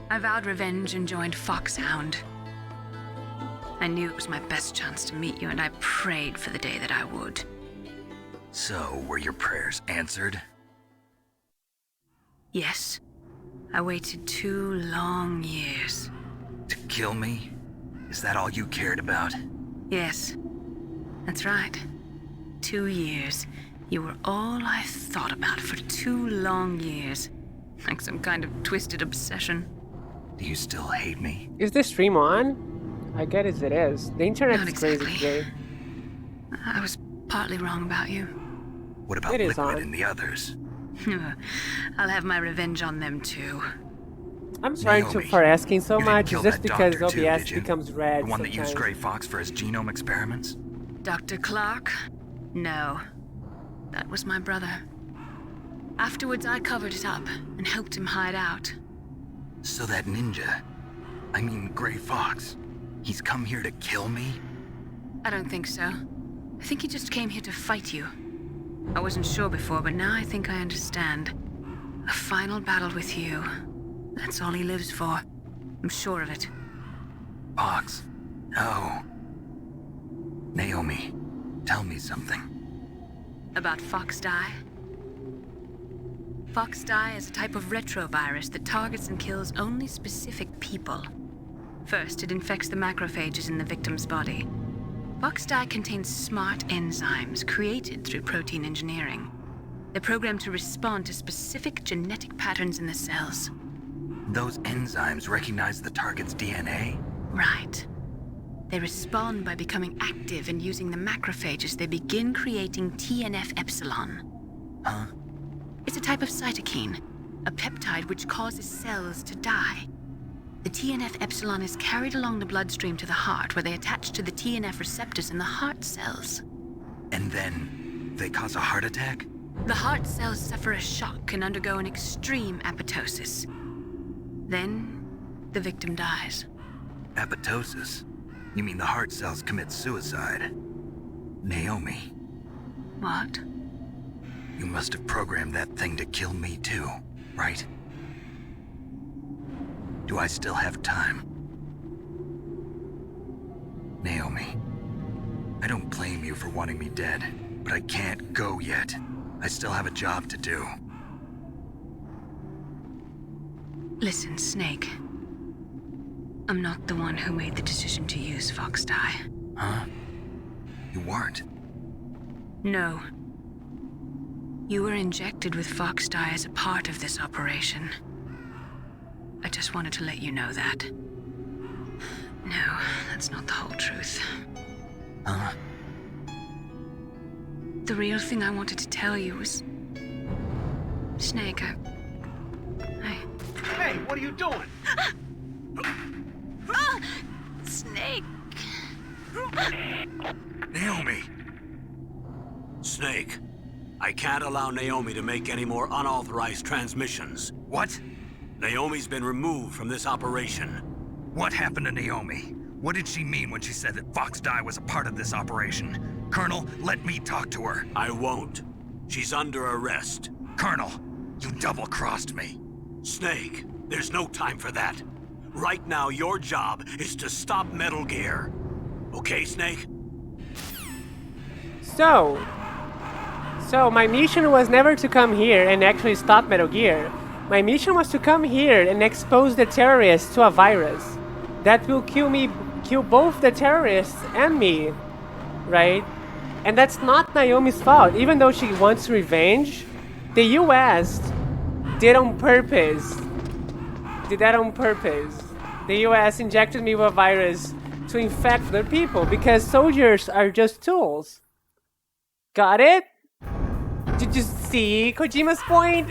I vowed revenge and joined Foxhound. I knew it was my best chance to meet you, and I prayed for the day that I would. So, were your prayers answered? Yes. I waited 2 long years. To kill me? Is that all you cared about? Yes. That's right. 2 years. You were all I thought about for 2 long years. Like some kind of twisted obsession. Do you still hate me? Is this stream on? I guess it is. The internet Not is crazy exactly. today. I was partly wrong about you. What about It is Liquid on. and the others? I'll have my revenge on them too. I'm sorry Naomi, for asking so you didn't much. kill It's just that because doctor too, OBS did you? becomes red The one that sometimes. used Gray Fox for his genome experiments? Dr. Clark? No. That was my brother. Afterwards, I covered it up and helped him hide out. So that ninja, I mean Gray Fox, he's come here to kill me? I don't think so. I think he just came here to fight you. I wasn't sure before, but now I think I understand. A final battle with you. That's all he lives for. I'm sure of it. Fox, no. Naomi, tell me something. About Foxdie? Foxdie is a type of retrovirus that targets and kills only specific people. First, it infects the macrophages in the victim's body. Foxdie contains smart enzymes created through protein engineering. They're programmed to respond to specific genetic patterns in the cells. Those enzymes recognize the target's DNA? Right. They respond by becoming active and using the macrophages. They begin creating TNF-epsilon. Huh? It's a type of cytokine, a peptide which causes cells to die. The TNF-epsilon is carried along the bloodstream to the heart, where they attach to the TNF receptors in the heart cells. And then they cause a heart attack? The heart cells suffer a shock and undergo an extreme apoptosis. Then, the victim dies. Apoptosis? You mean the heart cells commit suicide? Naomi. What? You must have programmed that thing to kill me too, right? Do I still have time? Naomi, I don't blame you for wanting me dead, but I can't go yet. I still have a job to do. Listen, Snake. I'm not the one who made the decision to use Foxdie. Huh? You weren't? No. You were injected with Foxdie as a part of this operation. I just wanted to let you know that. No, that's not the whole truth. Huh? The real thing I wanted to tell you was... Snake, Hey, what are you doing? Snake! Naomi! Snake, I can't allow Naomi to make any more unauthorized transmissions. What? Naomi's been removed from this operation. What happened to Naomi? What did she mean when she said that Foxdie was a part of this operation? Colonel, let me talk to her. I won't. She's under arrest. Colonel, you double-crossed me. Snake, there's no time for that. Right now, your job is to stop Metal Gear. Okay, Snake? So my mission was never to come here and actually stop Metal Gear. My mission was to come here and expose the terrorists to a virus that will kill both the terrorists and me, right? And that's not Naomi's fault. Even though she wants revenge, the US did that on purpose. The US injected me with a virus to infect other people because soldiers are just tools. Got it? Did you see Kojima's point?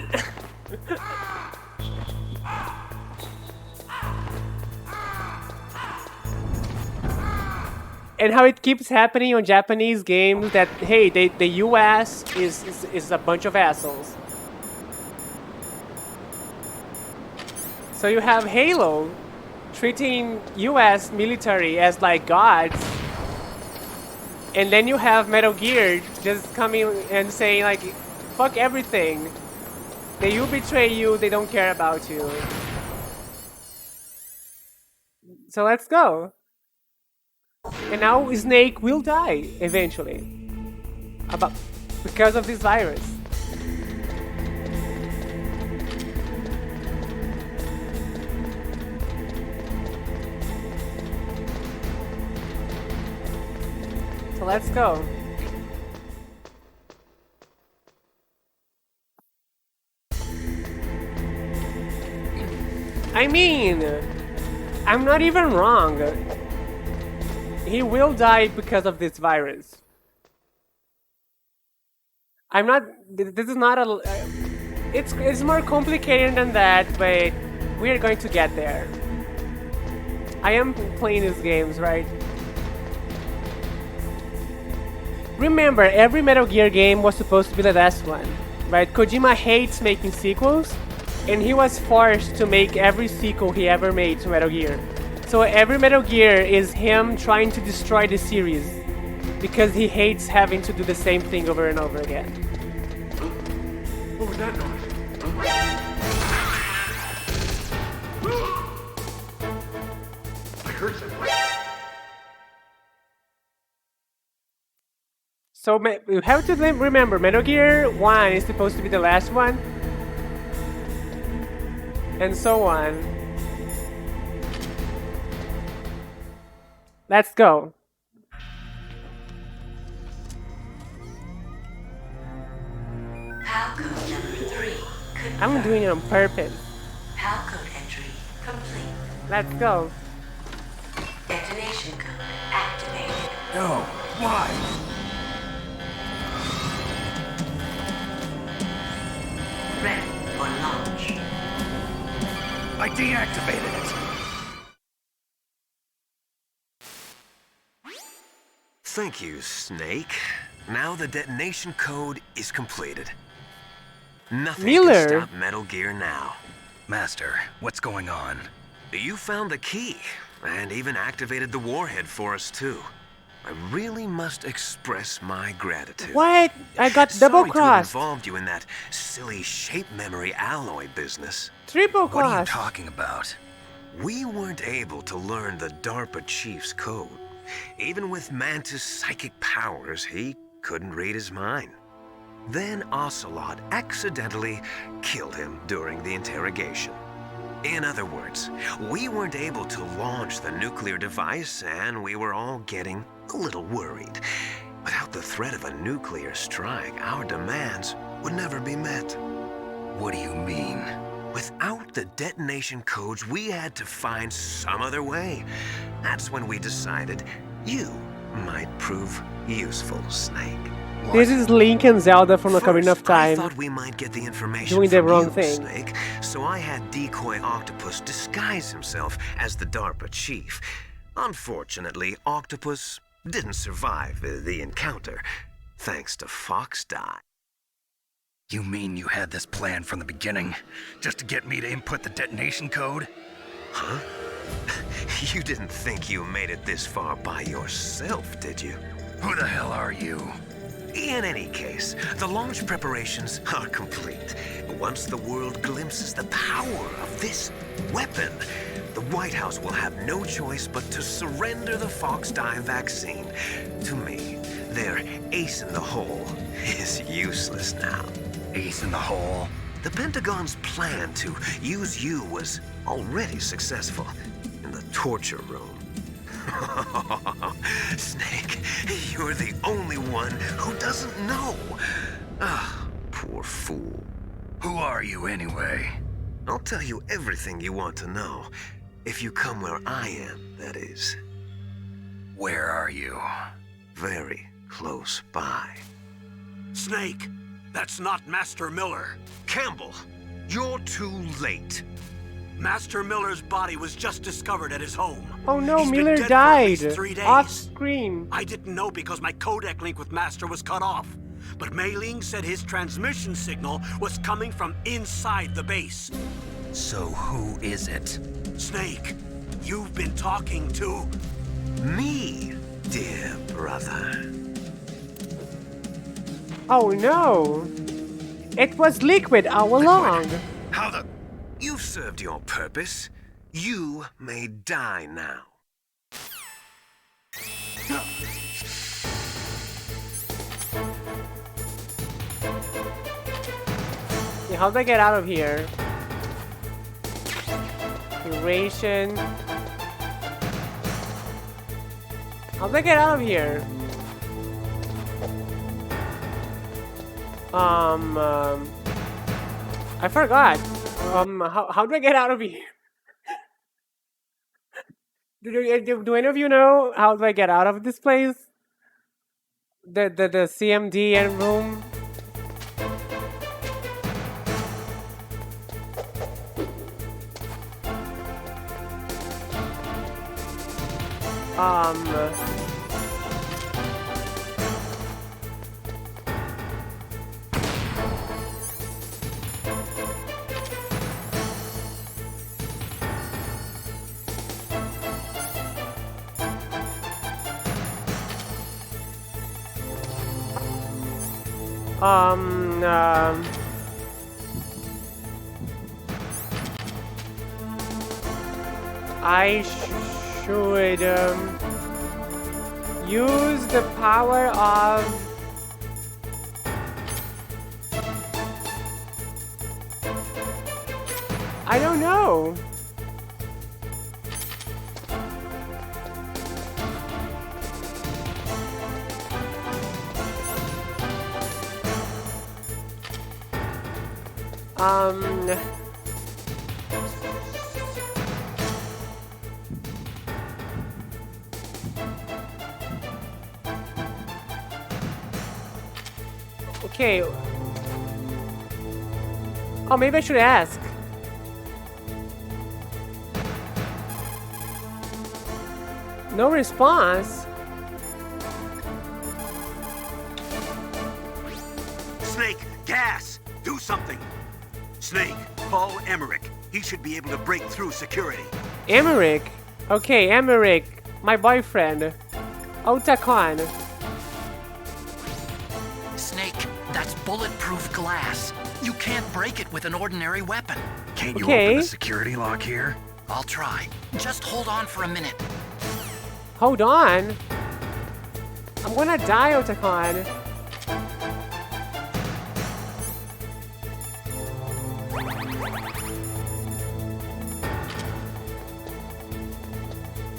And how it keeps happening on Japanese games that, hey, the US is a bunch of assholes. So you have Halo treating US military as like gods. And then you have Metal Gear just coming and saying like, fuck everything. They will betray you, they don't care about you. So let's go. And now Snake will die eventually. Because of this virus. So let's go. I mean, I'm not even wrong. He will die because of this virus. I'm not. This is not a. It's more complicated than that, but we are going to get there. I am playing these games, right? Remember, every Metal Gear game was supposed to be the last one, right? Kojima hates making sequels, and he was forced to make every sequel he ever made to Metal Gear. So every Metal Gear is him trying to destroy the series because he hates having to do the same thing over and over again. What was that noise? I heard something. So you have to remember, Metal Gear 1 is supposed to be the last one. And so on. Let's go. PAL code number 3. I'm doing it on purpose. PAL code entry complete. Let's go. Detonation code activated. No, why? Ready for launch. I deactivated it. Thank you, Snake. Now the detonation code is completed. Nothing Miller. can stop Metal Gear now. Master, what's going on? You found the key, and even activated the warhead for us, too. I really must express my gratitude. What? I got Sorry double to have crossed. involved you in that silly shape memory alloy business. Triple What are you crossed. talking about? We weren't able to learn the DARPA chief's code. Even with Mantis' psychic powers, he couldn't read his mind. Then Ocelot accidentally killed him during the interrogation. In other words, we weren't able to launch the nuclear device, and we were all getting a little worried. Without the threat of a nuclear strike, our demands would never be met. What do you mean? Without the detonation codes, we had to find some other way. That's when we decided you might prove useful, Snake. This is Link and Zelda from Ocarina of First, I Time. thought we might get the information Doing the from wrong you, thing. Snake, so I had Decoy Octopus disguise himself as the DARPA chief. Unfortunately, Octopus didn't survive the encounter, thanks to Fox Die. You mean you had this plan from the beginning? Just to get me to input the detonation code? Huh? You didn't think you made it this far by yourself, did you? Who the hell are you? In any case, the launch preparations are complete. Once the world glimpses the power of this weapon, the White House will have no choice but to surrender the Fox Die vaccine to me. Their ace in the hole is useless now. Ace in the hole? The Pentagon's plan to use you was already successful in the torture room. Snake, you're the only one who doesn't know. Ah, poor fool. Who are you anyway? I'll tell you everything you want to know. If you come where I am, that is. Where are you? Very close by. Snake, that's not Master Miller. Campbell, you're too late. Master Miller's body was just discovered at his home. Oh no, He's been Miller dead for at died. least 3 days. Off screen. I didn't know because my codec link with Master was cut off. But Mei Ling said his transmission signal was coming from inside the base. So who is it? Snake, you've been talking to... Me, dear brother. Oh no. It was Liquid all along. How the... You've served your purpose. You may die now. Yeah, how do I get out of here? Duration. How do I get out of here? I forgot. How do I get out of here? Do any of you know how do I get out of this place? The CMD and room. I should use the power of I don't know. Okay. Oh, maybe I should ask. No response. Snake, gas! Do something! Snake, call Emmerich. He should be able to break through security. Emmerich? Okay, Emmerich. My boyfriend. Otakon. Snake, that's bulletproof glass. You can't break it with an ordinary weapon. Can't you Okay. open the security lock here? I'll try. Just hold on for a minute. Hold on. I'm gonna die, Otakon.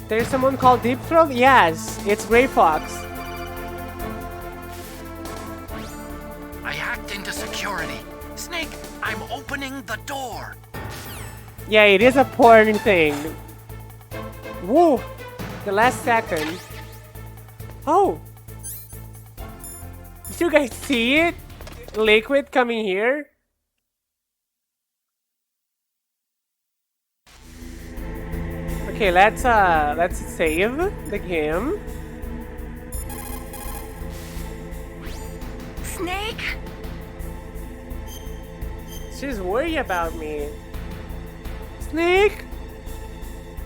There's someone called Deep Throat? Yes, it's Grey Fox. I hacked into security. Snake, I'm opening the door. Yeah, it is a porn thing. Woo! The last second. Oh! Did you guys see it? Liquid coming here? Okay, let's save the game. Snake? She's worried about me. Snake?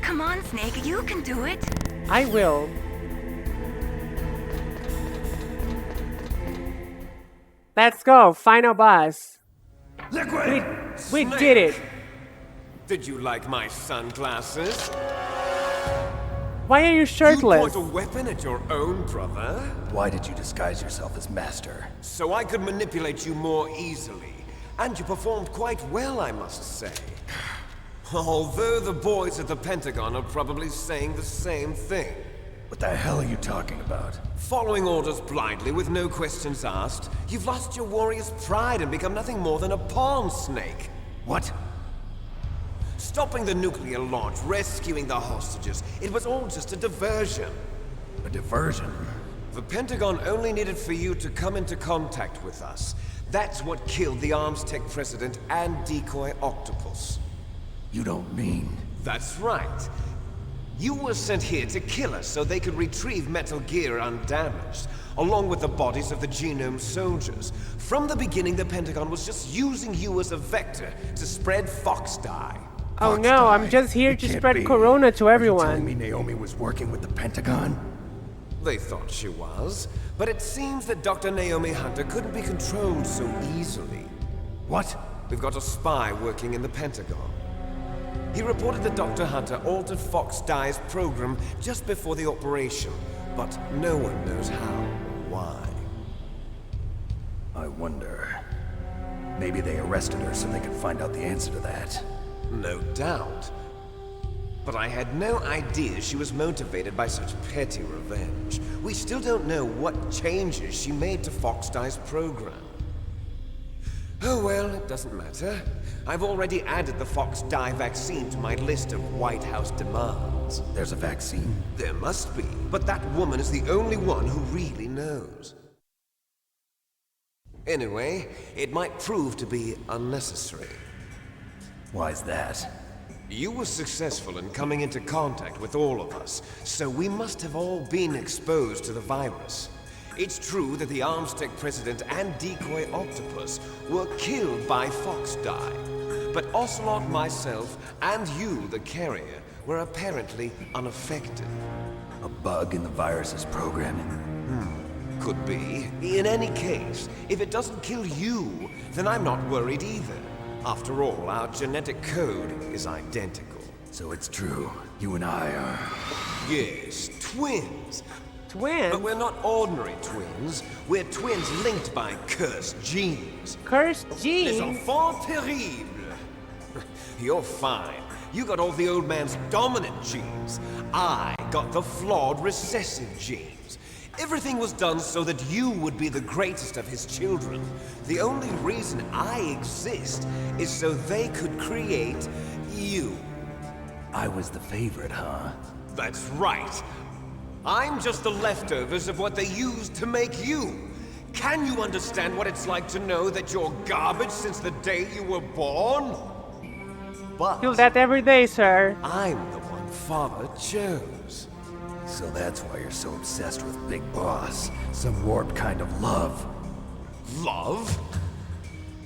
Come on, Snake, you can do it. I will. Let's go, final boss. Liquid! We did it. Did you like my sunglasses? Why are you You shirtless? point a weapon at your own brother? Why did you disguise yourself as master? So I could manipulate you more easily. And you performed quite well, I must say. Although the boys at the Pentagon are probably saying the same thing. What the hell are you talking about? Following orders blindly with no questions asked, you've lost your warrior's pride and become nothing more than a pawn snake. What? Stopping the nuclear launch, rescuing the hostages, it was all just a diversion. A diversion? The Pentagon only needed for you to come into contact with us. That's what killed the Arms Tech president and decoy octopus. You don't mean... That's right. You were sent here to kill us so they could retrieve Metal Gear undamaged, along with the bodies of the Genome soldiers. From the beginning, the Pentagon was just using you as a vector to spread Fox dye. Oh no, I'm just here to spread Corona to Are you telling everyone. me Naomi was working with the Pentagon? They thought she was, but it seems that Dr. Naomi Hunter couldn't be controlled so easily. What? We've got a spy working in the Pentagon. He reported that Dr. Hunter altered Fox Dye's program just before the operation, but no one knows how or why. I wonder... Maybe they arrested her so they could find out the answer to that. No doubt. But I had no idea she was motivated by such petty revenge. We still don't know what changes she made to Fox Dye's program. Oh well, it doesn't matter. I've already added the Fox Dye vaccine to my list of White House demands. There's a vaccine? There must be, but that woman is the only one who really knows. Anyway, it might prove to be unnecessary. Why's that? You were successful in coming into contact with all of us, so we must have all been exposed to the virus. It's true that the Arms Tech president and decoy octopus were killed by Fox Dye, but Ocelot, myself, and you, the carrier, were apparently unaffected. A bug in the virus's programming? Could be. In any case, if it doesn't kill you, then I'm not worried either. After all, our genetic code is identical. So it's true. You and I are... Yes, twins. Twins? But we're not ordinary twins. We're twins linked by cursed genes. Cursed Les genes? enfants terribles. You're fine. You got all the old man's dominant genes. I got the flawed recessive genes. Everything was done so that you would be the greatest of his children. The only reason I exist is so they could create you. I was the favorite, huh? That's right. I'm just the leftovers of what they used to make you. Can you understand what it's like to know that you're garbage since the day you were born? But Feel that every day, sir. I'm the one Father chose. So that's why you're so obsessed with Big Boss. Some warped kind of love. Love?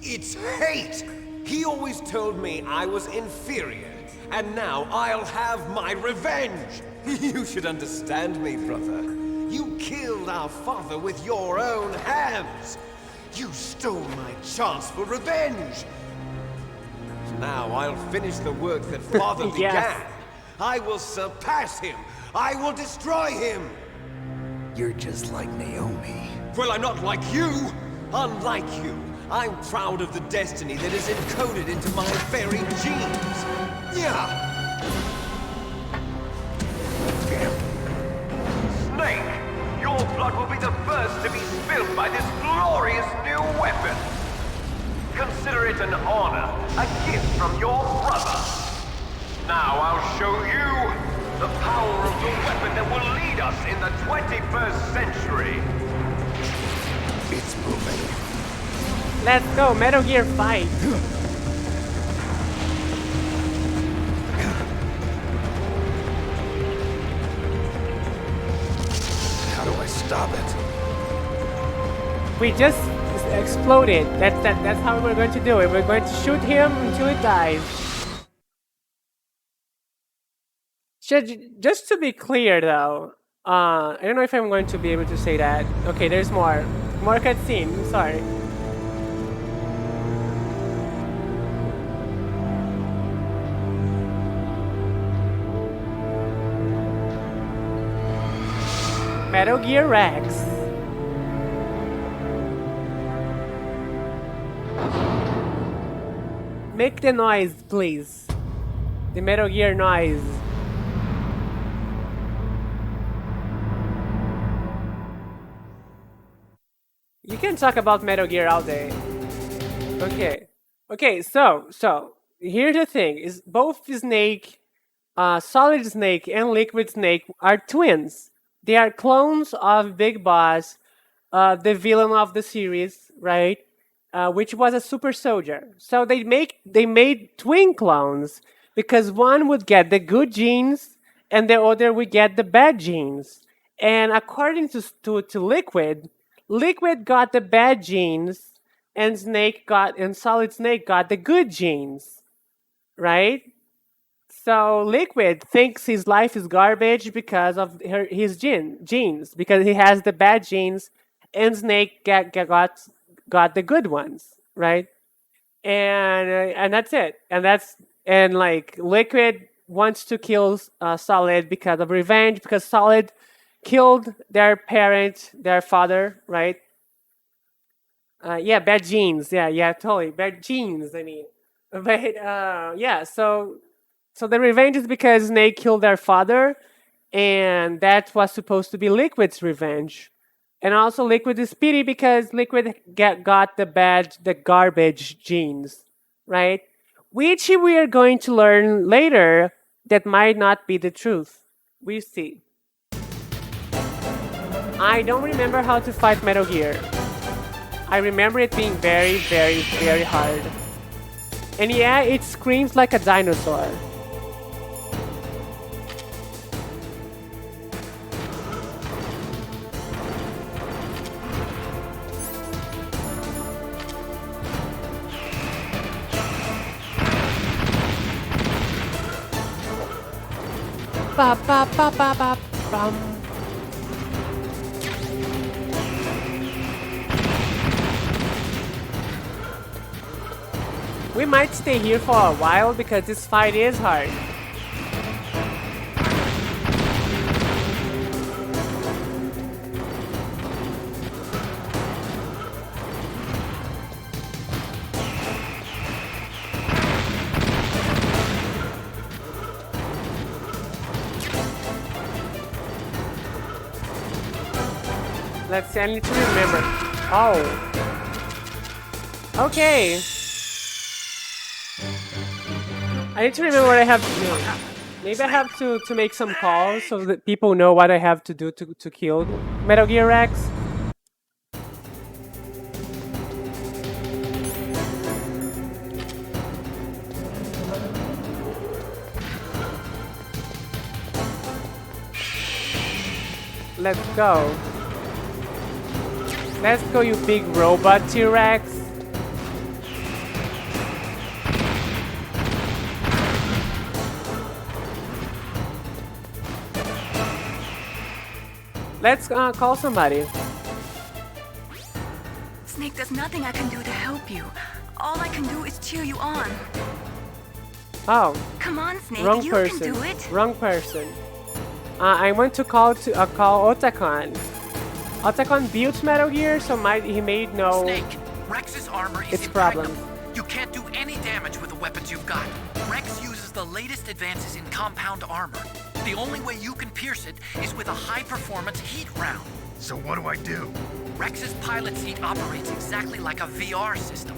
It's hate! He always told me I was inferior, and now I'll have my revenge! You should understand me, brother. You killed our father with your own hands! You stole my chance for revenge! Now I'll finish the work that Father Yes. began. I will surpass him! I will destroy him! You're just like Naomi. Well, I'm not like you! Unlike you, I'm proud of the destiny that is encoded into my very genes! Yeah! Snake, your blood will be the first to be spilled by this glorious new weapon! Consider it an honor, a gift from your brother! Now I'll show you the power of the weapon that will lead us in the 21st century! It's moving. Let's go, Metal Gear fight. How do I stop it? We just exploded. That's how we're going to do it. We're going to shoot him until he dies. Just to be clear, though, I don't know if I'm going to be able to say that. Okay, there's more cutscene. Sorry. Metal Gear Rex. Make the noise, please. The Metal Gear noise. You can talk about Metal Gear all day. Okay, so here's the thing: is both Snake, Solid Snake and Liquid Snake are twins. They are clones of Big Boss, the villain of the series, right? Which was a super soldier. So they made twin clones because one would get the good genes and the other would get the bad genes. And according to Liquid got the bad genes and Solid Snake got the good genes, right? So Liquid thinks his life is garbage because of his genes, because he has the bad genes, and Snake got the good ones, right? And that's it. And like Liquid wants to kill Solid because of revenge, because Solid killed their parent, their father, right? Yeah, bad genes. Yeah, totally bad genes. I mean, but yeah. So the revenge is because Snake killed their father, and that was supposed to be Liquid's revenge. And also Liquid is pity because Liquid got the garbage genes, right? Which we are going to learn later that might not be the truth. We see. I don't remember how to fight Metal Gear. I remember it being very, very, very hard. And yeah, it screams like a dinosaur. Ba ba ba ba ba bum. We might stay here for a while because this fight is hard. Let's see, I need to remember. Oh. Okay. I need to remember what I have to do. Maybe I have to make some calls so that people know what I have to do to kill Metal Gear Rex. Let's go. Let's go, you big robot T-Rex. Let's call somebody. Snake, there's nothing I can do to help you. All I can do is cheer you on. Oh. Come on, Snake. Wrong you person. can do it. Wrong person. I want to call Otacon. Otacon built Metal Gear, so he made no. Snake, Rex's armor is its impregnable. problem. You can't do any damage with the weapons you've got. Rex uses the latest advances in compound armor. The only way you can pierce it is with a high-performance heat round. So what do I do? Rex's pilot seat operates exactly like a VR system.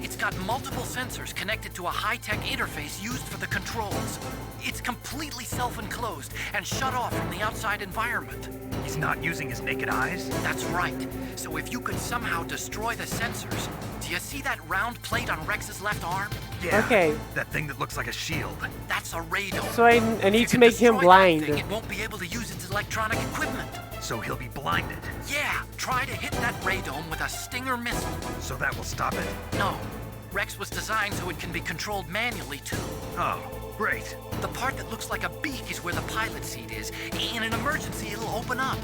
It's got multiple sensors connected to a high-tech interface used for the controls. It's completely self-enclosed and shut off from the outside environment. He's not using his naked eyes? That's right. So if you could somehow destroy the sensors, do you see that round plate on Rex's left arm? Yeah. Okay. That thing that looks like a shield. That's a radome. So I need to make him blind. That thing, it won't be able to use its electronic equipment. So he'll be blinded. Yeah, try to hit that radome with a Stinger missile. So that will stop it? No. Rex was designed so it can be controlled manually, too. Oh, great. The part that looks like a beak is where the pilot seat is. In an emergency, it'll open up.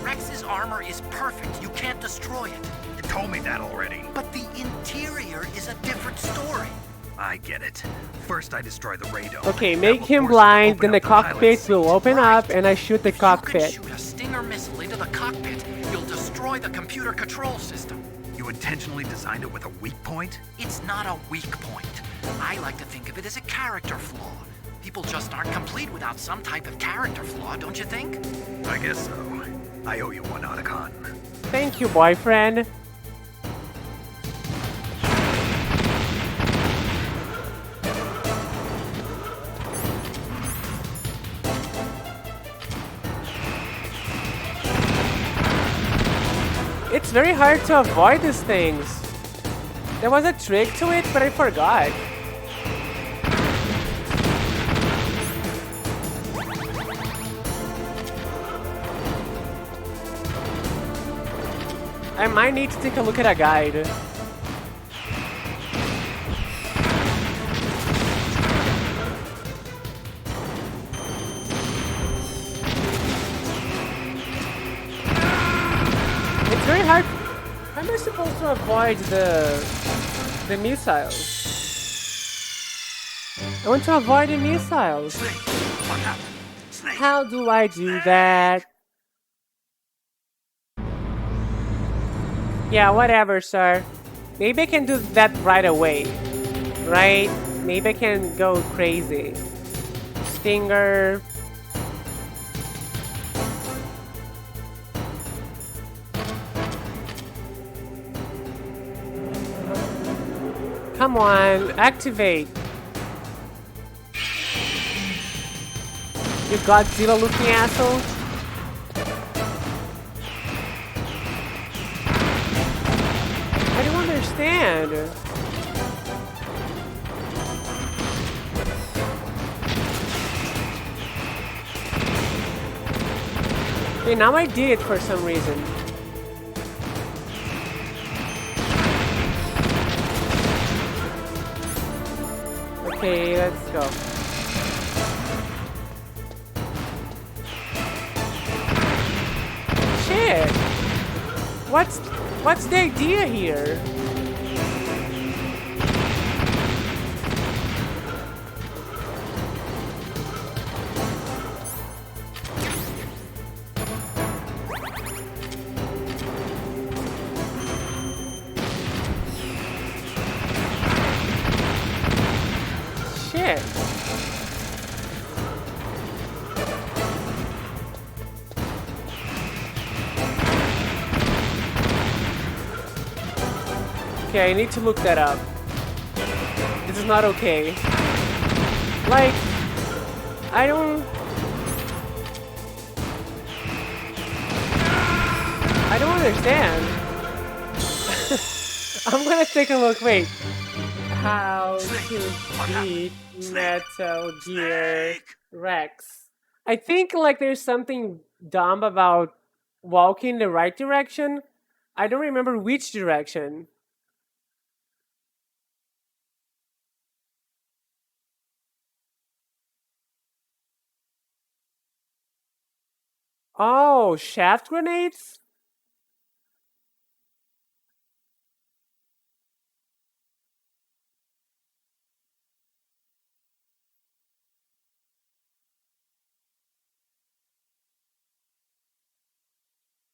Rex's armor is perfect. You can't destroy it. You told me that already. But the interior is a different story. I get it. First I destroy the radome. Okay, make him blind, then the cockpit will open up and I shoot the cockpit. If you can shoot a Stinger missile into the cockpit, you'll destroy the computer control system. You intentionally designed it with a weak point? It's not a weak point. I like to think of it as a character flaw. People just aren't complete without some type of character flaw, don't you think? I guess so. I owe you one, Otacon. Thank you, boyfriend. It's very hard to avoid these things. There was a trick to it, but I forgot. I might need to take a look at a guide. It's very hard. How am I supposed to avoid the missiles? I want to avoid the missiles. How do I do that? Yeah, whatever, sir. Maybe I can do that right away. Right? Maybe I can go crazy. Stinger. Come on, activate. You Godzilla looking asshole. I don't understand. Okay, now I did it for some reason. Okay, let's go. Shit! What's the idea here? Shit. Okay, I need to look that up. This is not okay. Like, I don't understand. I'm gonna take a look. Wait. How to beat Metal Gear Rex. I think like there's something dumb about walking the right direction. I don't remember which direction. Oh, shaft grenades?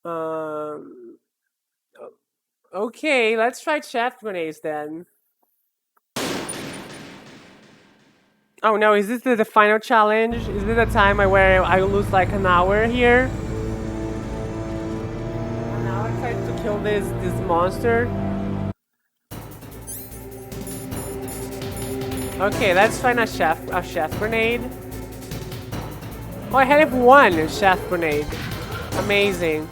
Um, okay, let's try shaft grenades then. Oh no, is this the final challenge? Is this the time where I lose like an hour here? And now I try to kill this monster. Okay, let's find a chef grenade. Oh, I have one chef grenade. Amazing.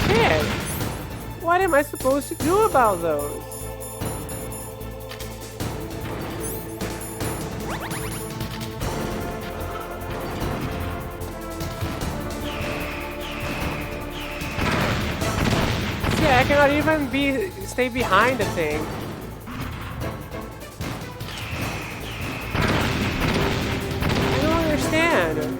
Shit! What am I supposed to do about those? Yeah, I cannot even stay behind the thing. I don't understand.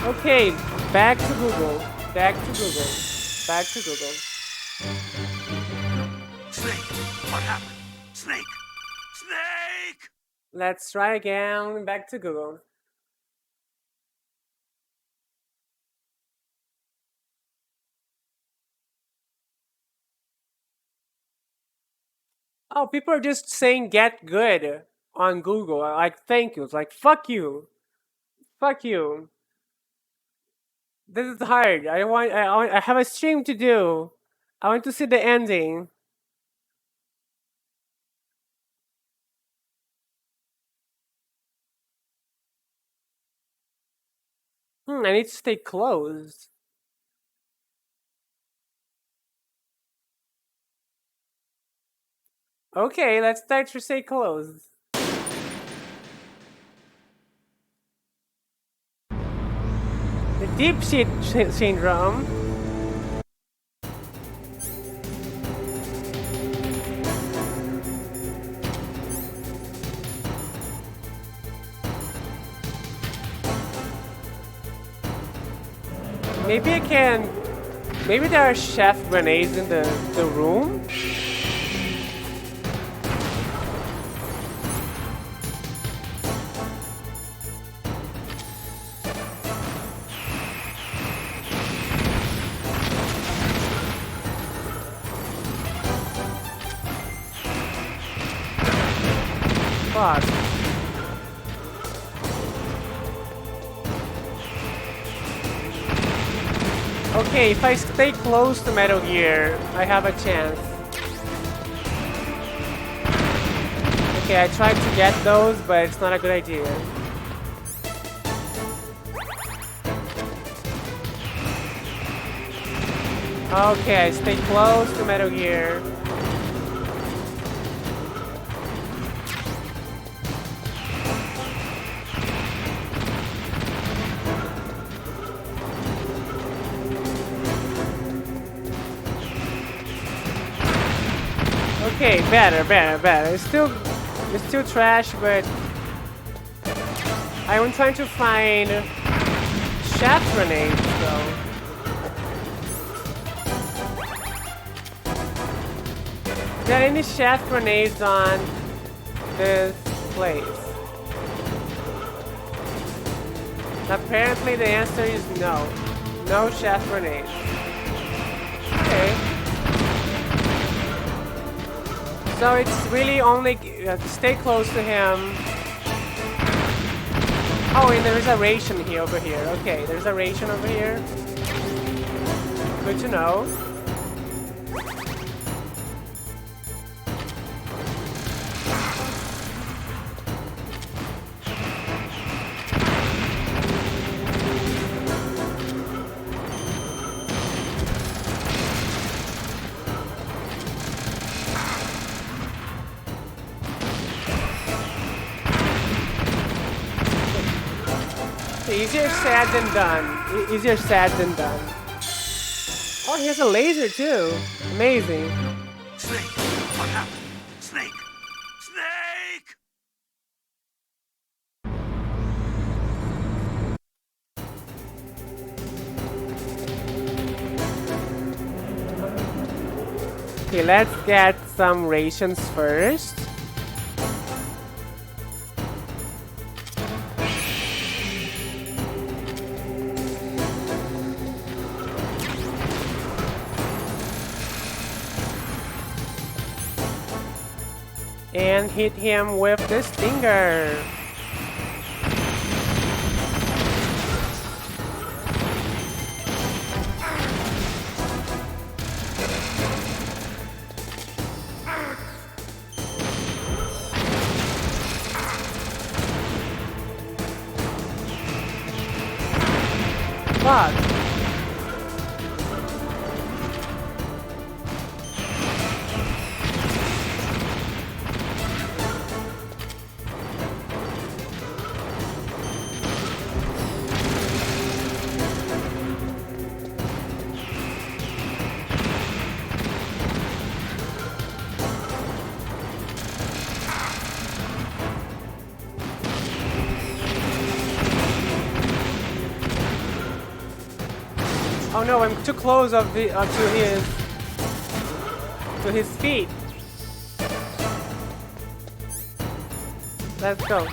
Okay, back to Google. Back to Google. Back to Google. Snake! What happened? Snake! Snake! Let's try again. Back to Google. Oh, people are just saying get good on Google. Like, thank you. It's like, fuck you. Fuck you. This is hard. I have a stream to do. I want to see the ending. I need to stay closed. Okay, let's start to stay closed. The deep shit syndrome. Maybe I can. Maybe there are chef grenades in the room. Fuck. Okay, if I stay close to Metal Gear, I have a chance. Okay, I tried to get those, but it's not a good idea. Okay, I stay close to Metal Gear. Okay, better. It's still trash, but I'm trying to find shaft grenades though. Got any shaft grenades on this place? Apparently the answer is no. No shaft grenades. Okay. So it's really only stay close to him. Oh, and there's a ration here over here. Okay, there's a ration over here. Good to know. Easier said than done. Easier said than done. Oh, he has a laser too. Amazing. Snake! What happened? Snake! Snake! Okay, let's get some rations first. And hit him with the stinger. Fuck. Oh no, I'm too close to his feet. Let's go.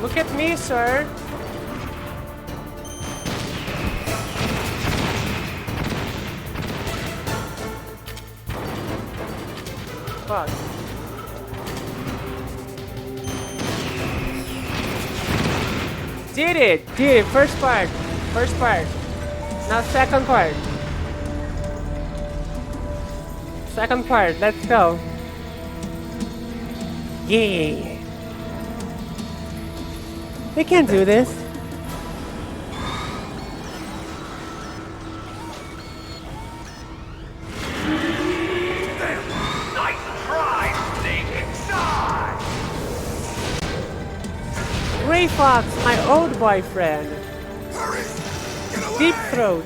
Look at me, sir. Fuck. Did it! First part. Now second part. Second part, let's go. Yeah. We can do this. Gray Fox, my old boyfriend. Hurry! Get away! Deep Throat.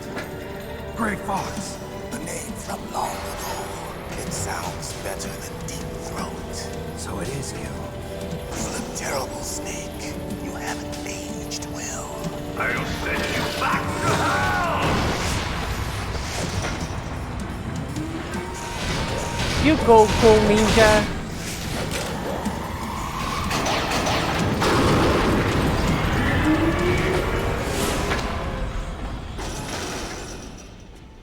Gray Fox. The name from long ago. It sounds better than Deep Throat. So it is you. You look terrible, Snake. You haven't aged well. I'll send you back to hell! You go, cool ninja.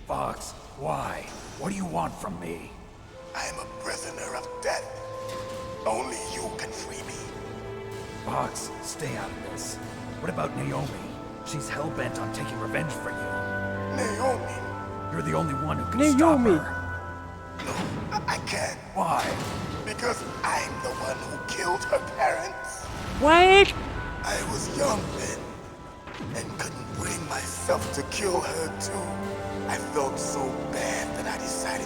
Fox, why? What do you want from me? I am a prisoner of death. Only you can free me. Fox, stay out of this. What about Naomi? She's hell-bent on taking revenge for you. Naomi? You're the only one who can stop her. No, I can't. Why? Because I'm the one who killed her parents. What? I was young then, and couldn't bring myself to kill her too. I felt so bad that I decided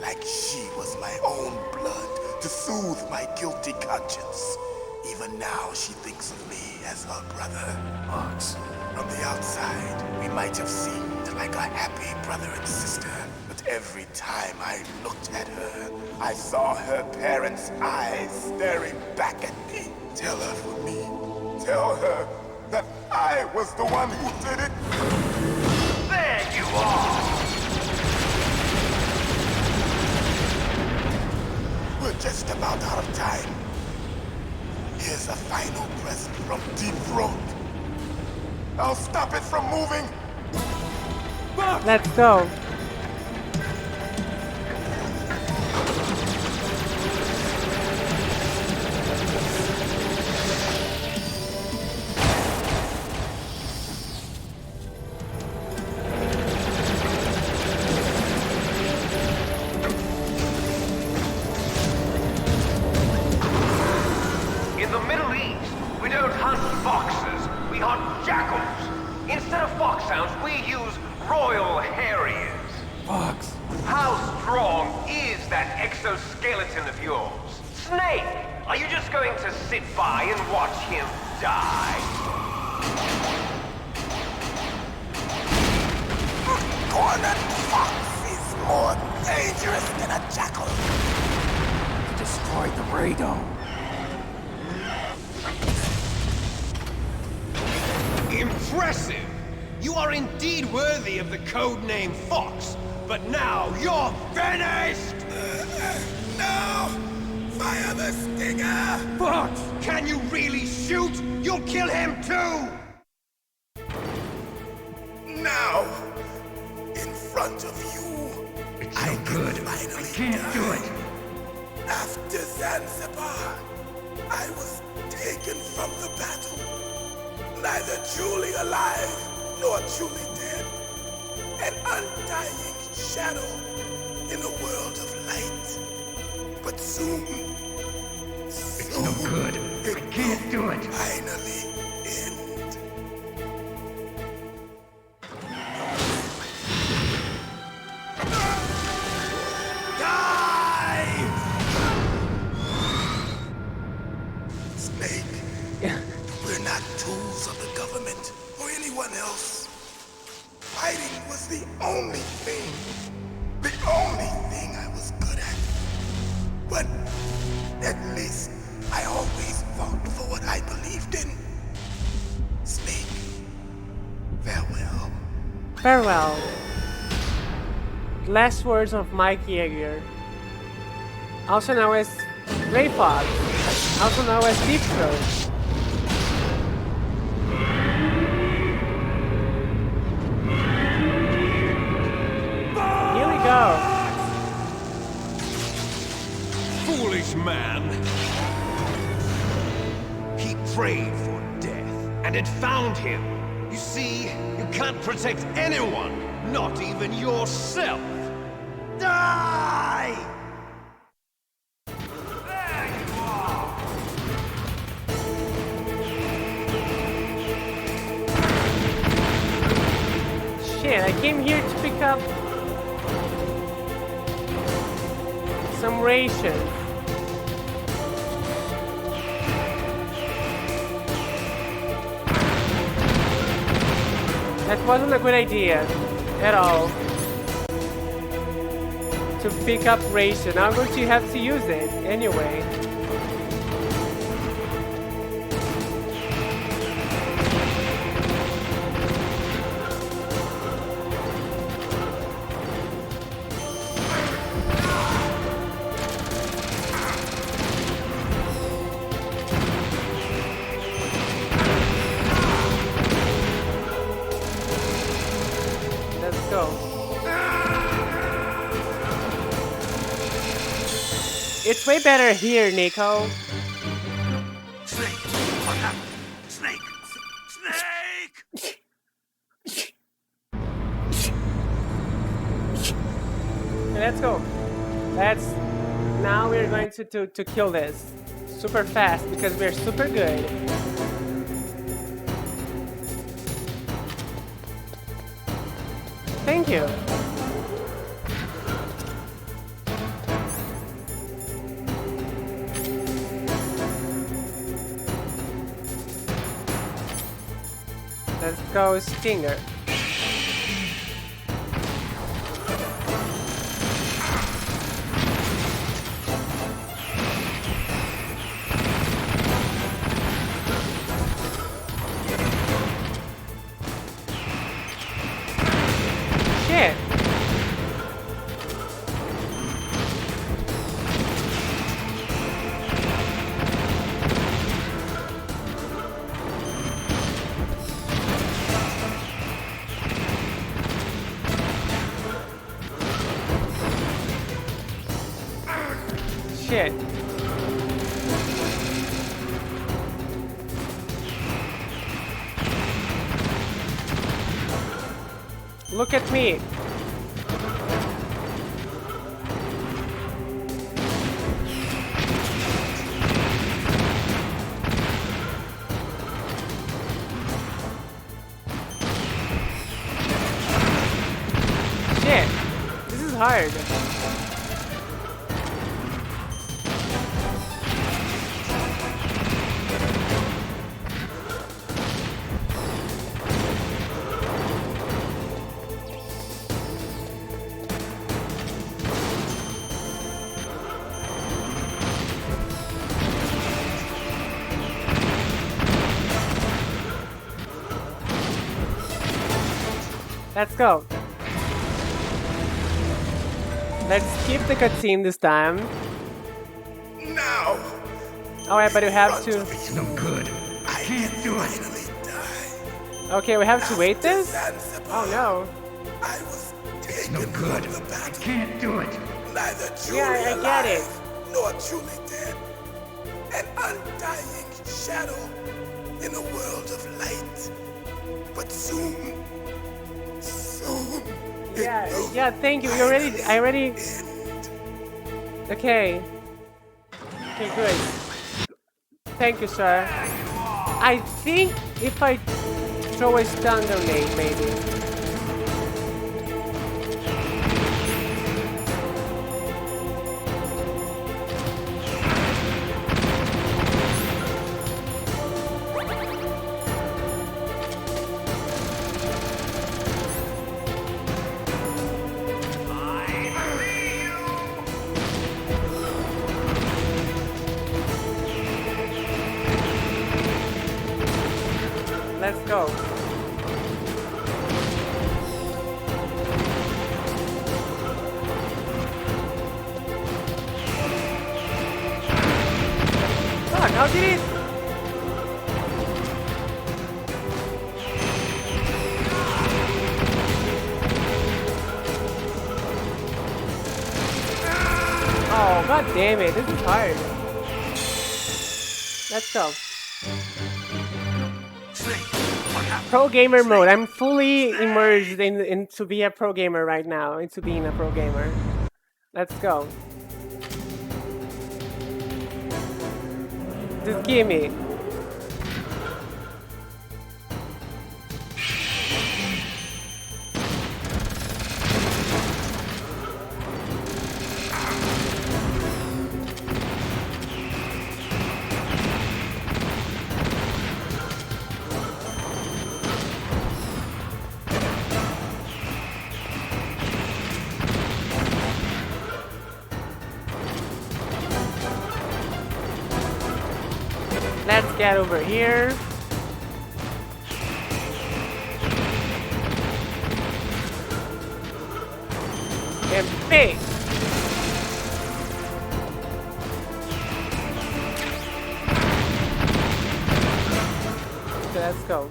like she was my own blood to soothe my guilty conscience. Even now, she thinks of me as her brother. Fox. From the outside, we might have seemed like a happy brother and sister, but every time I looked at her, I saw her parents' eyes staring back at me. Tell her for me. Tell her that I was the one who did it. There you are! We're just about out of time. Here's a final present from Deep Throat. I'll stop it from moving. Let's go. In the Middle East, we don't hunt foxes, we hunt jackals. Instead of foxhounds, we use Royal Harriers. Fox. How strong is that exoskeleton of yours? Snake, are you just going to sit by and watch him die? A cornered fox is more dangerous than a jackal. Destroyed the radome. Impressive! You are indeed worthy of the codename Fox, but now you're finished! No! Fire the stinger! Fox! Can you really shoot? You'll kill him too! Now, in front of you, It's no good. finally I can't do it. After Zanzibar, I was taken from the battle. Neither truly alive nor truly dead. An undying shadow in a world of light. But soon, It's no good. I can't do it. finally end. Die! Snake, we're not tools of the government or anyone else. Fighting was the only thing I was good at. But at least I always fought for what I believed in. Snake, farewell. Farewell. Last words of Mike Yeager. Also known as Ray Fox. Also known as Deep Throat. Here we go. Foolish man! He prayed for death, and it found him. You see, you can't protect anyone, not even yourself. Die! There you are! Shit, I came here to pick up some rations. That wasn't a good idea at all. To pick up ration. I'm going to have to use it anyway. Let's go. It's way better here, Nico. Snake! What happened? Snake! Snake! Okay, let's go. Now we're going to kill this super fast because we're super good. Thank you. Let's go Stinger. Shit. Shit. Look at me. Shit. This is hard. Let's go. Let's skip the cutscene this time. Now! Oh yeah, but we have to... It's no good. I can't do it. Okay, we have to wait this? Oh no. I was taken no good. From the battle. I can't do it. Neither truly I get alive, it. nor truly dead. An undying shadow in a world of light. But soon, Yeah, thank you. I already... Okay. Okay, good. Thank you, sir. I think if I throw a stun grenade, maybe. Let's go. Fuck, how did it? Oh, god damn it, this is hard. Let's go. Pro gamer mode. I'm fully immersed in to be a pro gamer right now. Into being a pro gamer. Let's go. Just give me. Let's get over here. And big. So let's go.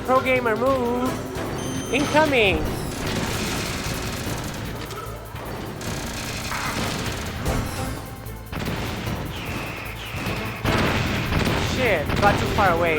Pro gamer move. Incoming. Shit, got too far away.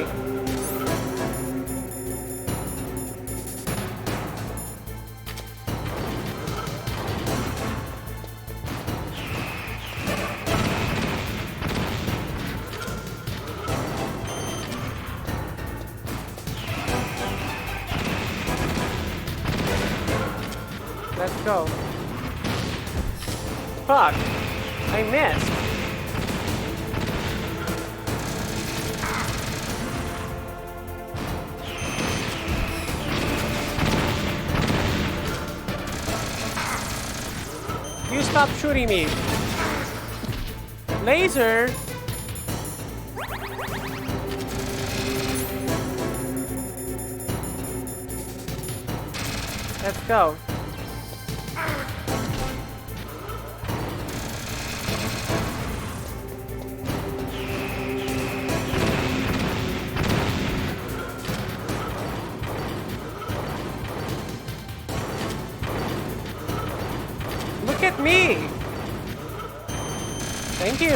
Let's go. Fuck, I missed. stop shooting me. Laser? Let's go. Look at me! Thank you.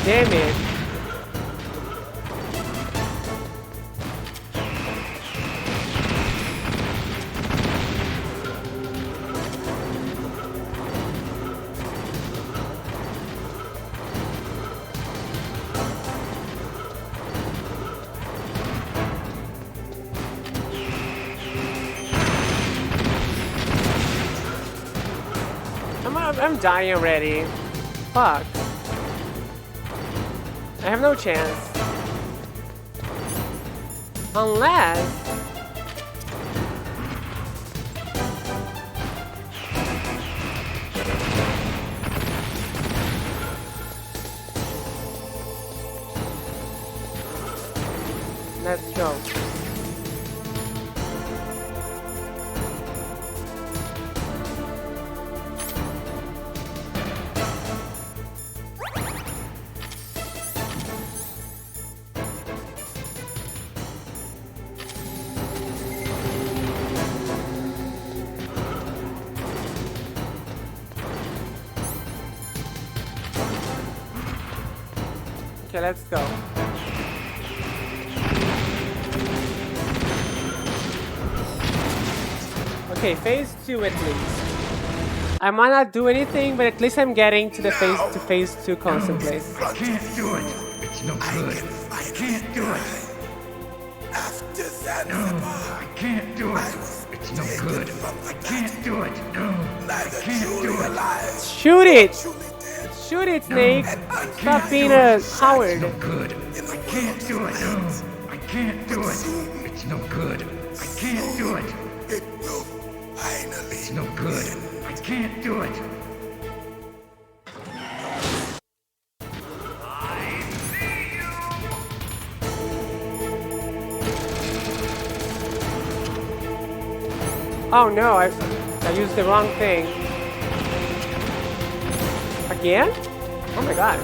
Damn it. I'm dying already. Fuck. I have no chance. Unless... Let's go. Okay, let's go. Okay, phase 2 at least. I might not do anything, but at least I'm getting to the phase 2 constantly. I can't do it. It's no good. I can't do it. After that, no, I can't do it. It's no good. I can't do it. No, I can't do it. Shoot it! Shoot it, Snake! Stop being a coward. No good. I can't do it. No, I can't do it. It's no good. I can't do it. It will finally. It's no good. I can't do it. Oh no, I used the wrong thing. Again? Oh my god.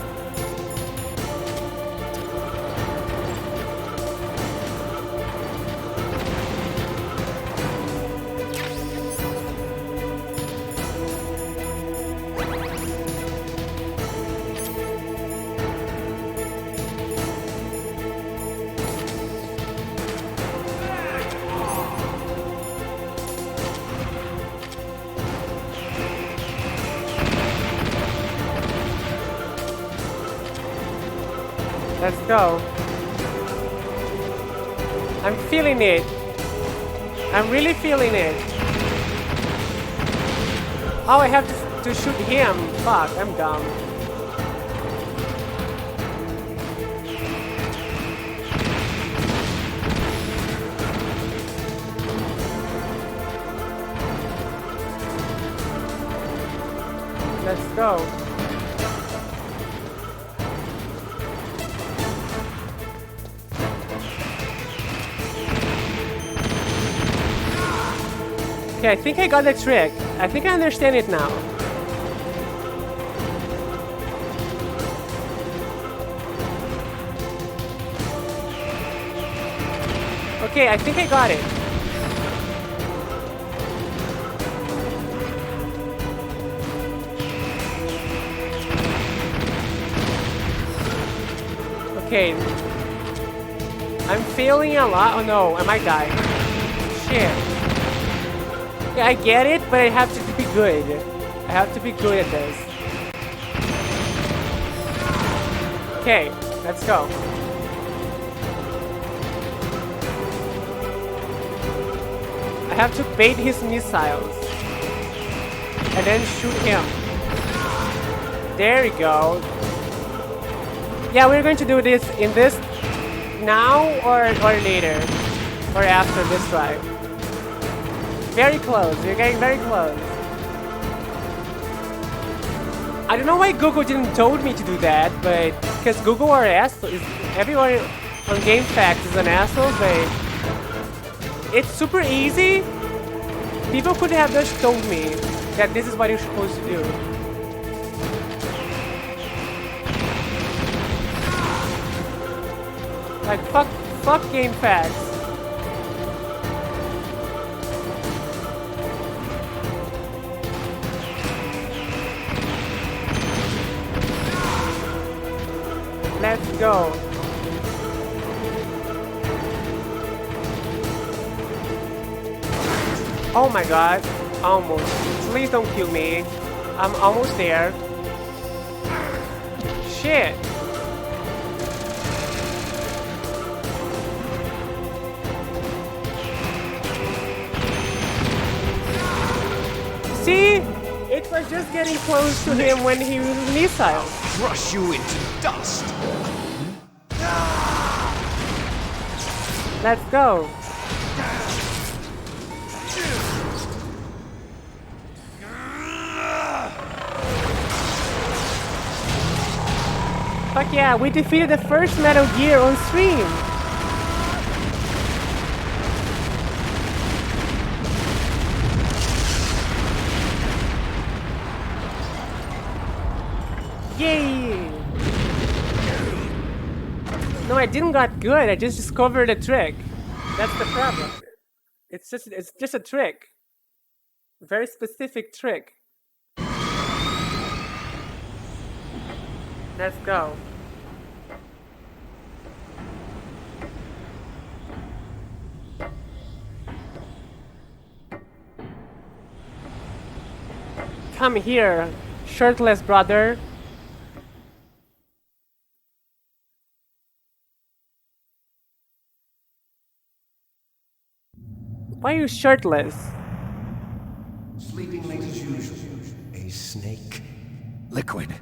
Let's go. I'm feeling it. I'm really feeling it. Oh, I have to shoot him. Fuck, I'm dumb. Let's go. Okay, I think I got the trick. I think I understand it now. Okay, I think I got it. Okay. I'm failing a lot. Oh no, I might die. Shit. Yeah, I get it, but I have to be good. I have to be good at this. Okay, let's go. have to bait his missiles. And then shoot him. There we go. Yeah, we're going to do this in this now or later. Or after this drive. Very close. You're getting very close. I don't know why Google didn't told me to do that, but because Google are assholes. Everyone on GameFAQs is an asshole, but it's super easy. People could have just told me that this is what you're supposed to do. Like fuck GameFAQs. Let's go. Oh my god. Almost. Please don't kill me. I'm almost there. Shit. See? It was just getting close to him when he was missile. Crush you into dust. Let's go. Fuck yeah, we defeated the first Metal Gear on stream. Yay! No, I didn't got good. I just discovered a trick. That's the problem. It's just a trick. Very specific trick. Let's go. Come here, shirtless brother. Why are you shirtless? Sleeping late as usual. A snake. Liquid,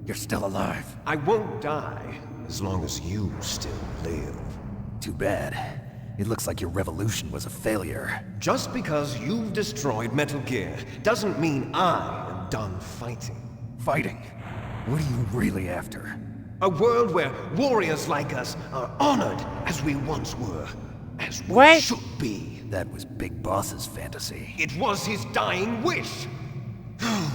you're still alive. I won't die as long as you still live. Too bad. It looks like your revolution was a failure. Just because you've destroyed Metal Gear doesn't mean I am done fighting. Fighting? What are you really after? A world where warriors like us are honored as we once were. As we What? should be. That was Big Boss's fantasy. It was his dying wish.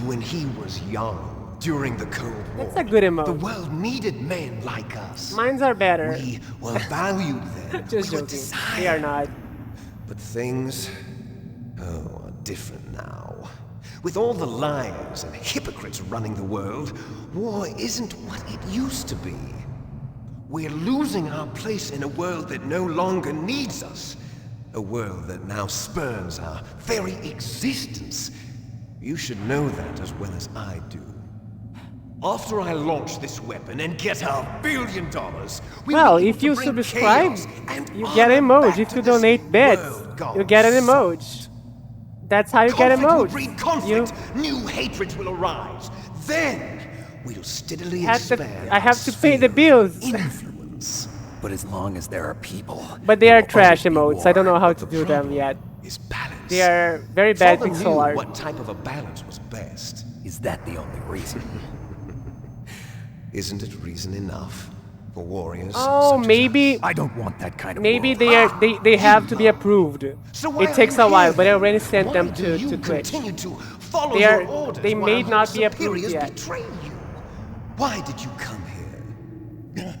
When he was young, during the Cold War, That's a good emote. the world needed men like us. Mines are better. We were valued then. Just we were joking. They are desired. not. But things, are different now. With all the liars and hypocrites running the world, war isn't what it used to be. We're losing our place in a world that no longer needs us. A world that now spurns our very existence. You should know that as well as I do. After I launch this weapon and get our $1 billion, we Well, will be if able you to bring subscribe, chaos and you get honor emoji. back If to you this donate bits, world gone you get an soft. emoji. That's how you get Conflict will emoji. breed conflict. New hatreds will arise. Then we'll steadily expand. I have to our pay the sphere bills. of influence. But as long as there are people... But they there are will trash always be emotes. I don't war. know how The to do them yet. Is balance. They are very bad Father pixel knew art. what type of a balance was best. Is that the only reason? Isn't it reason enough for warriors? Oh, such as maybe us? I don't want that kind of maybe world. they have to be approved. So why It are takes you a while, here but I then? already sent Why them do to you Twitch. continue to follow They are- your orders they while may our not be approved superiors yet. betray you? Why did you come here?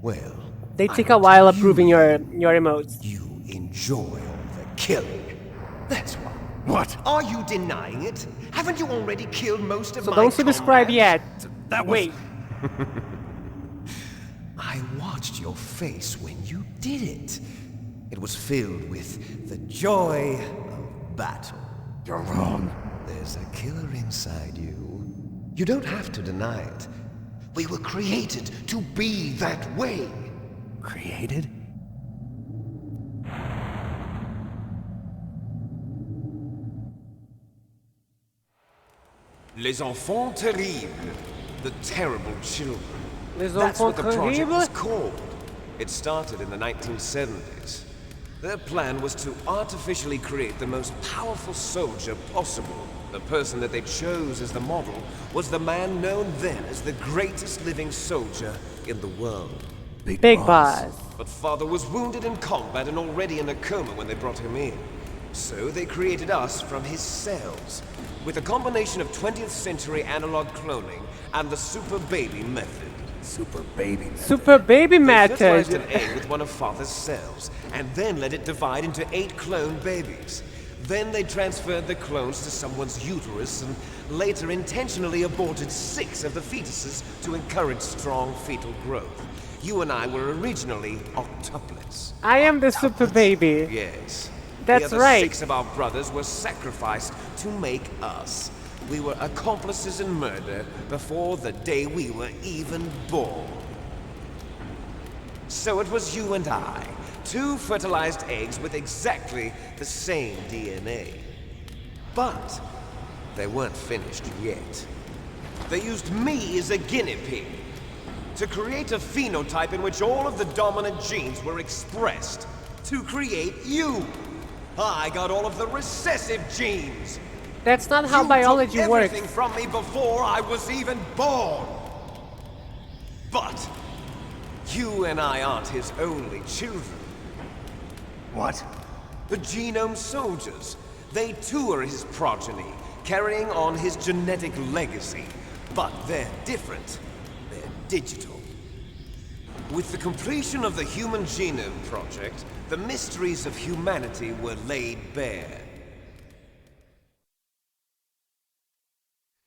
Well, They I take will a while tell you approving your emotes. You enjoy all the killing. That's why. What? Are you denying it? Haven't you already killed most of So my don't subscribe comrades? yet. That was... Wait. I watched your face when you did it. It was filled with the joy of battle. You're wrong. There's a killer inside you. You don't have to deny it. We were created to be that way. Created? Les enfants terribles. The terrible children. Les That's what enfants the project terribles? was called. It started in the 1970s. Their plan was to artificially create the most powerful soldier possible. The person that they chose as the model was the man known then as the greatest living soldier in the world. Big Boss. But Father was wounded in combat and already in a coma when they brought him in. So they created us from his cells, with a combination of 20th century analog cloning and the super baby method. Super baby method. Super baby They method. fertilized an egg with one of Father's cells, and then let it divide into 8 clone babies. Then they transferred the clones to someone's uterus and later intentionally aborted 6 of the fetuses to encourage strong fetal growth. You and I were originally octuplets. I am the super baby. Yes. That's the other right. 6 of our brothers were sacrificed to make us. We were accomplices in murder before the day we were even born. So it was you and I, 2 fertilized eggs with exactly the same DNA. But they weren't finished yet. They used me as a guinea pig to create a phenotype in which all of the dominant genes were expressed. To create you. I got all of the recessive genes. That's not how You biology took works. everything from me before I was even born. But you and I aren't his only children. What? The Genome Soldiers. They too are his progeny, carrying on his genetic legacy. But they're different. They're digital. With the completion of the Human Genome Project, the mysteries of humanity were laid bare.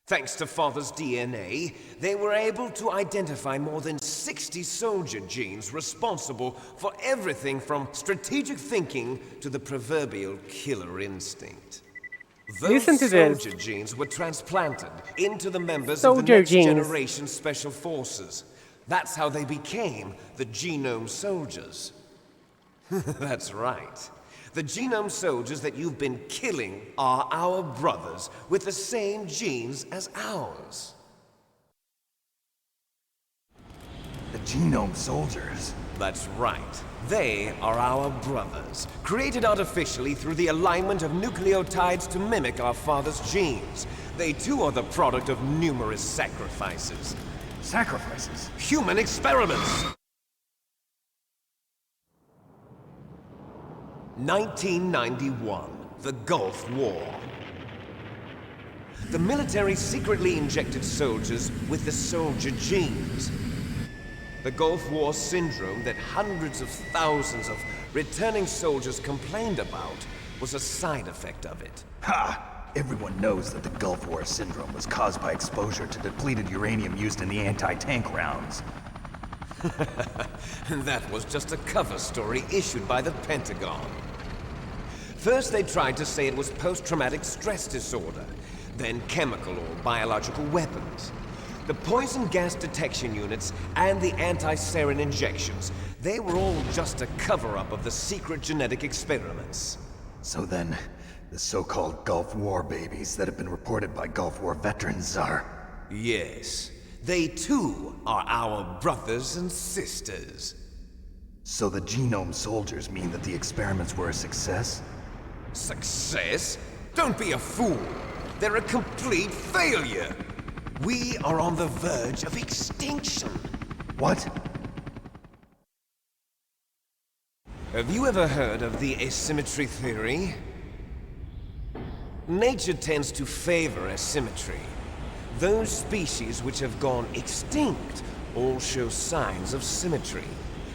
Thanks to Father's DNA, they were able to identify more than 60 soldier genes responsible for everything from strategic thinking to the proverbial killer instinct. Those Listen to this. soldier genes were transplanted into the members of Soldier the Next genes. Generation Special Forces. That's how they became the Genome Soldiers. That's right. The Genome Soldiers that you've been killing are our brothers with the same genes as ours. The Genome Soldiers? That's right. They are our brothers, created artificially through the alignment of nucleotides to mimic our father's genes. They too are the product of numerous sacrifices. Sacrifices? Human experiments! 1991, the Gulf War. The military secretly injected soldiers with the soldier genes. The Gulf War syndrome that hundreds of thousands of returning soldiers complained about was a side effect of it. Ha! Everyone knows that the Gulf War syndrome was caused by exposure to depleted uranium used in the anti-tank rounds. That was just a cover story issued by the Pentagon. First they tried to say it was post-traumatic stress disorder, then chemical or biological weapons. The poison gas detection units and the anti-sarin injections, they were all just a cover-up of the secret genetic experiments. So then, the so-called Gulf War babies that have been reported by Gulf War veterans are... Yes, they too are our brothers and sisters. So the Genome Soldiers mean that the experiments were a success? Success? Don't be a fool! They're a complete failure! We are on the verge of extinction. What? Have you ever heard of the asymmetry theory? Nature tends to favor asymmetry. Those species which have gone extinct all show signs of symmetry.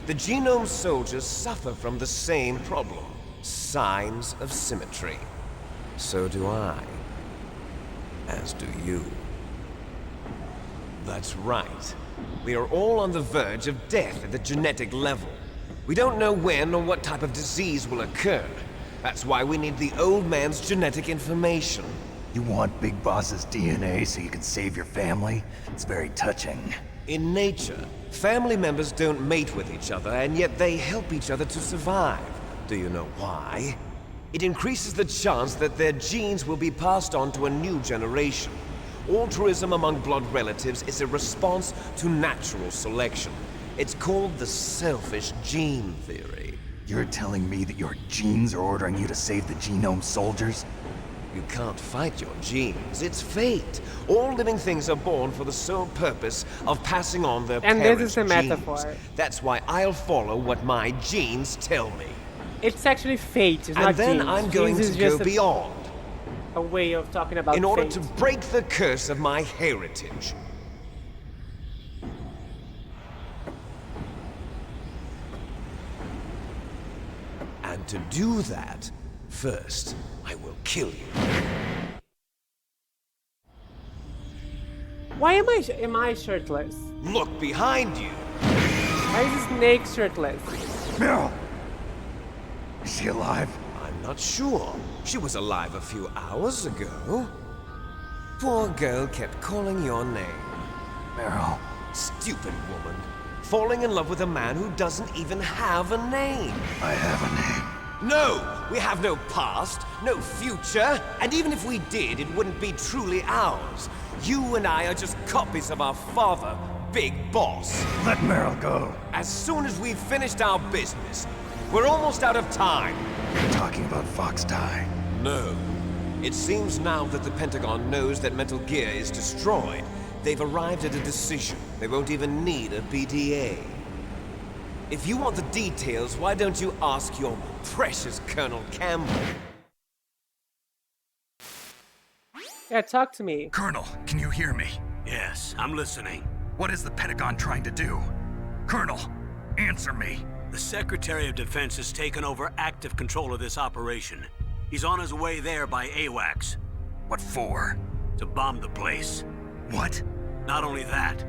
The Genome Soldiers suffer from the same problem. Signs of symmetry. So do I. As do you. That's right. We are all on the verge of death at the genetic level. We don't know when or what type of disease will occur. That's why we need the old man's genetic information. You want Big Boss's DNA so you can save your family? It's very touching. In nature, family members don't mate with each other, and yet they help each other to survive. Do you know why? It increases the chance that their genes will be passed on to a new generation. Altruism among blood relatives is a response to natural selection. It's called the selfish gene theory. You're telling me that your genes are ordering you to save the genome soldiers? You can't fight your genes. It's fate. All living things are born for the sole purpose of passing on their And parents' this is a genes. metaphor. That's why I'll follow what my genes tell me. It's actually fate, it's not And then genes. I'm going Genes to is go just beyond a way of talking about in order fate. to break the curse of my heritage. And to do that, first, I will kill you. Why am I shirtless? Look behind you. Why is Snake shirtless? Meryl! Is she alive? I'm not sure. She was alive a few hours ago. Poor girl kept calling your name. Meryl. Stupid woman. Falling in love with a man who doesn't even have a name. I have a name. No! We have no past, no future, and even if we did, it wouldn't be truly ours. You and I are just copies of our father, Big Boss. Let Meryl go. As soon as we've finished our business, we're almost out of time. You're talking about Fox Die. No. It seems now that the Pentagon knows that Metal Gear is destroyed. They've arrived at a decision. They won't even need a PDA. If you want the details, why don't you ask your precious Colonel Campbell? Yeah, talk to me. Colonel, can you hear me? Yes, I'm listening. What is the Pentagon trying to do? Colonel, answer me. The Secretary of Defense has taken over active control of this operation. He's on his way there by AWACS. What for? To bomb the place. What? Not only that,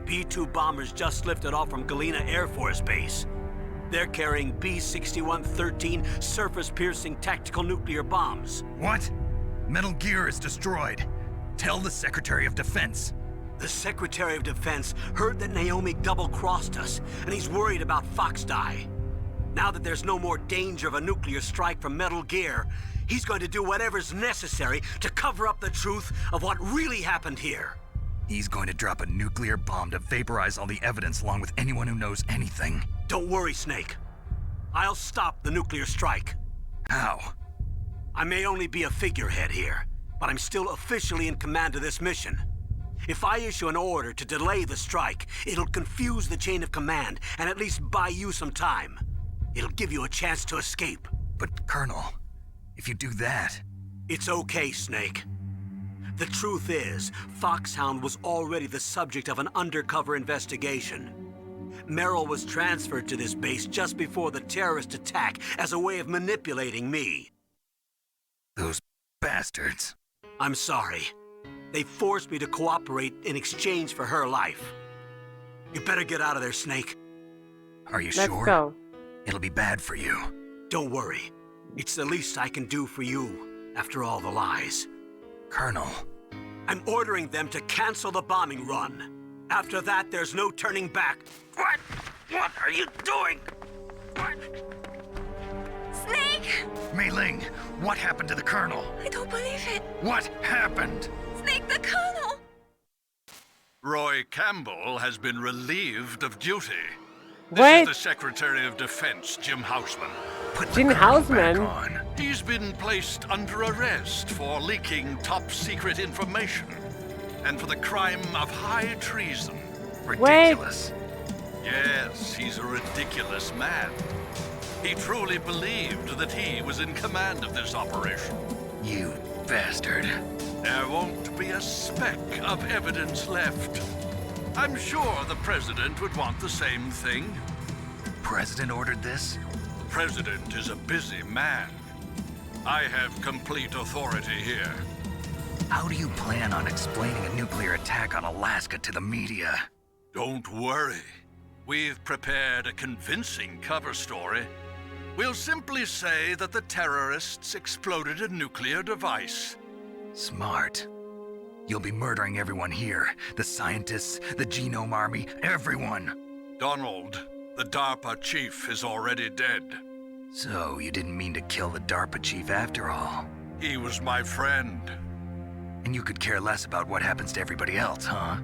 B-2 bombers just lifted off from Galena Air Force Base. They're carrying B-6113 surface-piercing tactical nuclear bombs. What? Metal Gear is destroyed. Tell the Secretary of Defense. The Secretary of Defense heard that Naomi double-crossed us, and he's worried about Fox Die. Now that there's no more danger of a nuclear strike from Metal Gear, he's going to do whatever's necessary to cover up the truth of what really happened here. He's going to drop a nuclear bomb to vaporize all the evidence along with anyone who knows anything. Don't worry, Snake. I'll stop the nuclear strike. How? I may only be a figurehead here, but I'm still officially in command of this mission. If I issue an order to delay the strike, it'll confuse the chain of command and at least buy you some time. It'll give you a chance to escape. But, Colonel, if you do that... It's okay, Snake. The truth is, Foxhound was already the subject of an undercover investigation. Merrill was transferred to this base just before the terrorist attack as a way of manipulating me. Those bastards. I'm sorry. They forced me to cooperate in exchange for her life. You better get out of there, Snake. Are you Let's sure? go. It'll be bad for you. Don't worry. It's the least I can do for you, after all the lies. Colonel. I'm ordering them to cancel the bombing run. After that, there's no turning back. What? What are you doing? What? Snake! Mei Ling, what happened to the Colonel? I don't believe it. What happened? Snake the Colonel! Roy Campbell has been relieved of duty. This What? is the Secretary of Defense, Jim Houseman. Put the Jim Colonel back Houseman? on. He's been placed under arrest for leaking top-secret information and for the crime of high treason. Ridiculous. Yes, he's a ridiculous man. He truly believed that he was in command of this operation. You bastard. There won't be a speck of evidence left. I'm sure the President would want the same thing. President ordered this? The President is a busy man. I have complete authority here. How do you plan on explaining a nuclear attack on Alaska to the media? Don't worry. We've prepared a convincing cover story. We'll simply say that the terrorists exploded a nuclear device. Smart. You'll be murdering everyone here. The scientists, the Genome Army, everyone. Donald, the DARPA chief, is already dead. So, you didn't mean to kill the DARPA chief after all? He was my friend. And you could care less about what happens to everybody else, huh?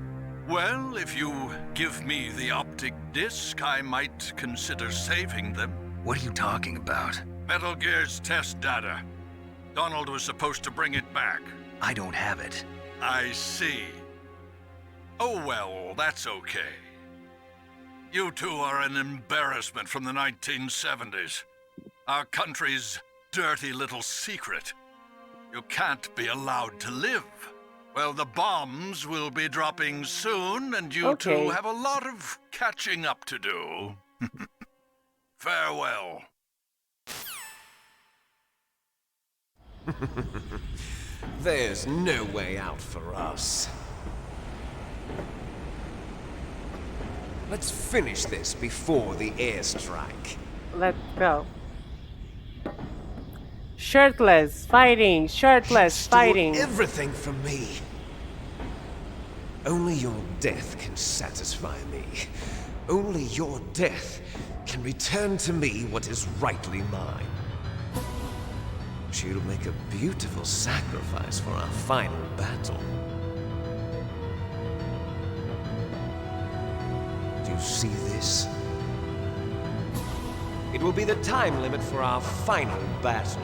Well, if you give me the optic disc, I might consider saving them. What are you talking about? Metal Gear's test data. Donald was supposed to bring it back. I don't have it. I see. Oh well, that's okay. You two are an embarrassment from the 1970s. Our country's dirty little secret. You can't be allowed to live. Well, the bombs will be dropping soon, and you two have a lot of catching up to do. Farewell. There's no way out for us. Let's finish this before the airstrike. Let's go. Shirtless fighting, shirtless fighting. Everything from me. Only your death can satisfy me. Only your death can return to me what is rightly mine. She'll make a beautiful sacrifice for our final battle. Do you see this? It will be the time limit for our final battle.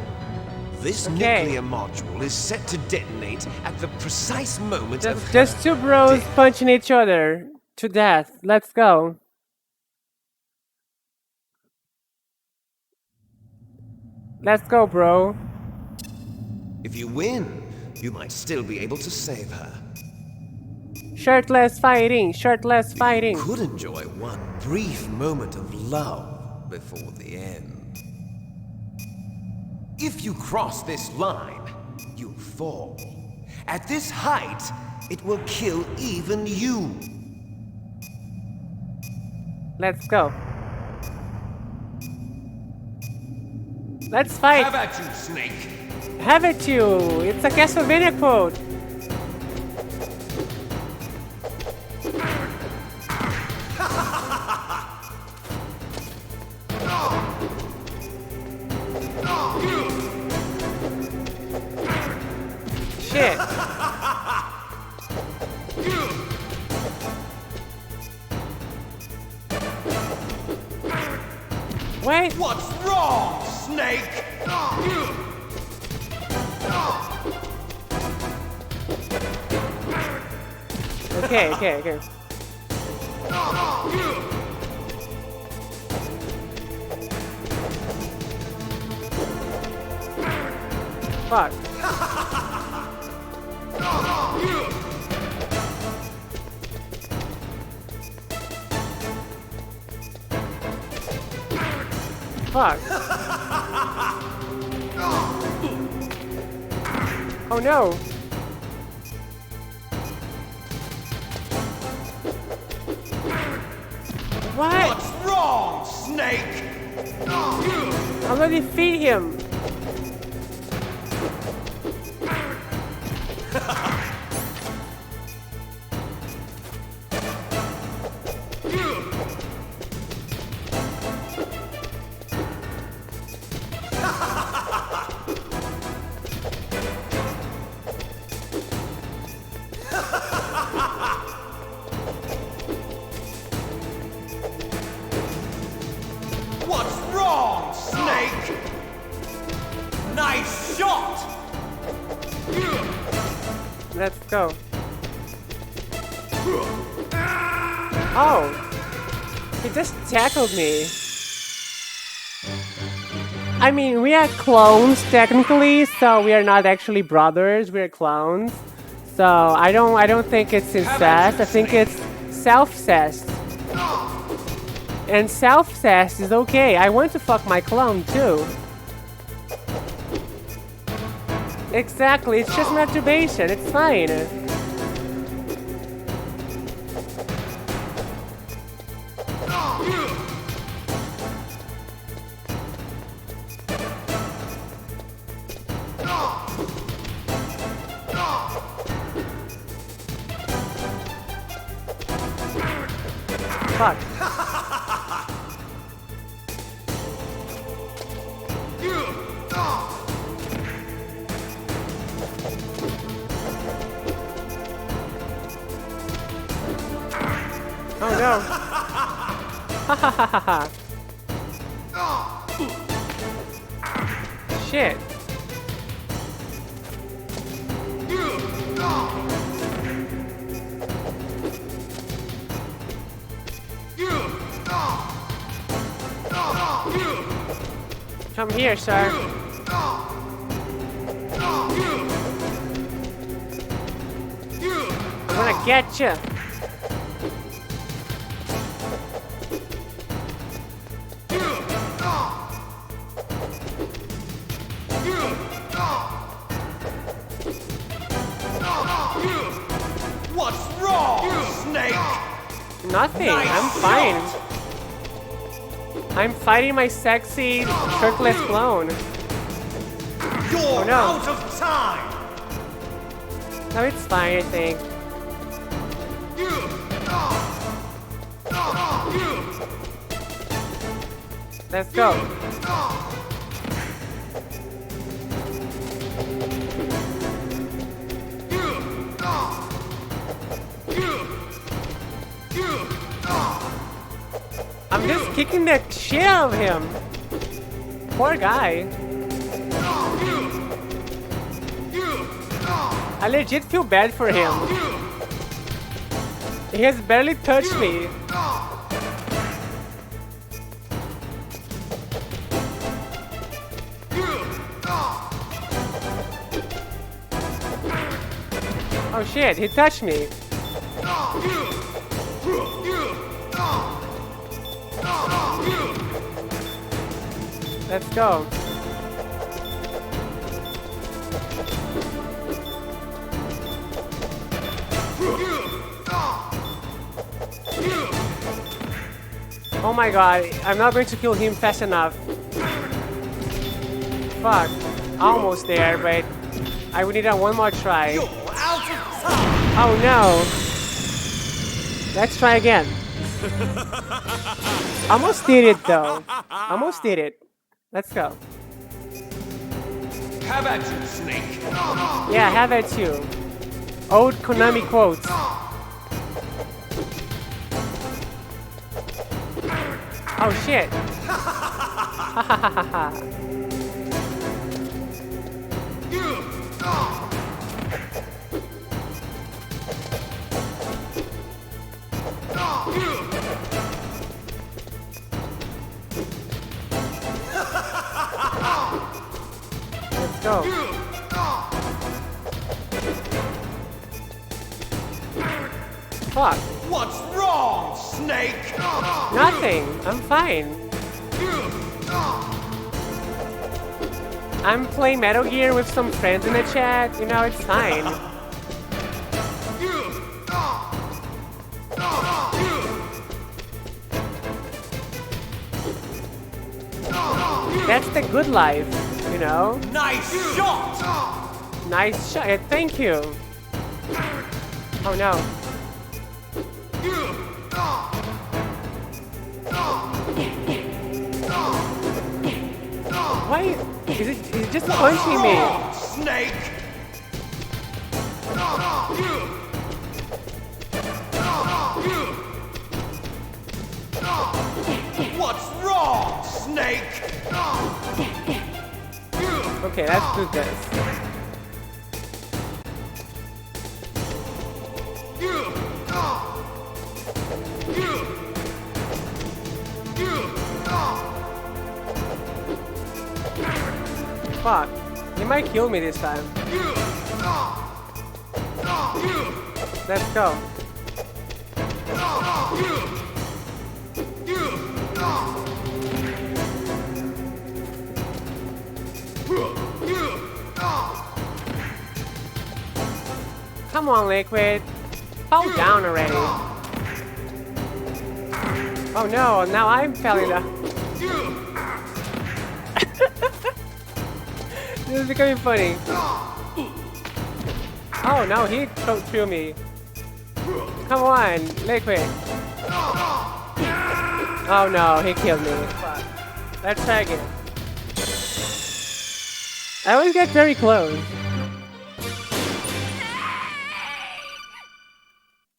This nuclear module is set to detonate at the precise moment of just two bros punching each other to death. Let's go. Let's go, bro. If you win, you might still be able to save her. Shirtless fighting, shirtless fighting. You could enjoy one brief moment of love before the end. If you cross this line, you fall. At this height, it will kill even you. Let's go. Let's fight. Have at you, Snake. Have at you. It's a Castlevania quote. Shit. Wait. What's wrong, Snake? Okay. Fuck. Fuck. Oh no. What? What's wrong, Snake? I'm gonna defeat him. What's wrong, Snake? Nice shot! Let's go. Oh. He just tackled me. I mean, we are clones technically, so we are not actually brothers, we're clones. So I don't think it's incest, I think it's self-cest. And self-cest is okay. I want to fuck my clone too. Exactly, it's just masturbation, it's fine. Fuck. Oh no. Ha ha ha ha ha. Shit. Come here, sir. I'm gonna get you. What's wrong, Snake? Nothing. I'm fine. I'm fighting my sexy shirtless clone. You're no. out of time! No, it's fine, I think. Let's go. I'm just kicking the shit out of him. Poor guy. I legit feel bad for him. He has barely touched me. Oh shit, he touched me. Let's go. Oh my god, I'm not going to kill him fast enough. Fuck. Almost there, but I would need one more try. Oh no. Let's try again. Almost did it though. Almost did it. Let's go. Have at you, Snake! Yeah, have at you. Old Konami quotes. Oh shit. Let's go. Fuck. What's wrong, Snake? Nothing. I'm fine. I'm playing Metal Gear with some friends in the chat. You know, it's fine. That's the good life, you know? Nice shot! Nice shot. Thank you. Oh no. Why is it just punching me? Snake! What's wrong, Snake? Okay, let's do this. Fuck. He might kill me this time. Let's go. Come on, Liquid. Fall down already. Oh no, now I'm falling down. This is becoming funny. Oh no, he threw me. Come on, Liquid. Oh no, he killed me. Fuck. Let's try again. I always get very close.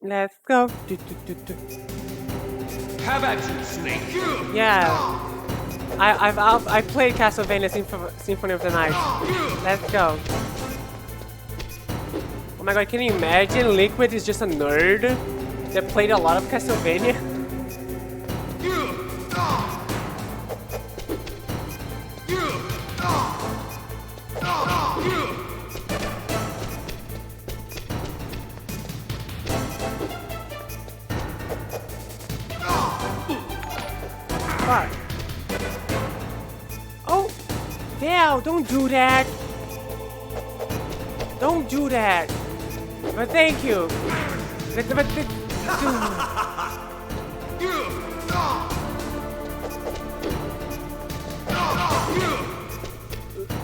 Let's go. Have at you, Snake. Yeah. I played Castlevania Symphony of the Night. Let's go. Oh my god, can you imagine? Liquid is just a nerd that played a lot of Castlevania. Fuck. Oh, Dale, don't do that. Don't do that. But thank you.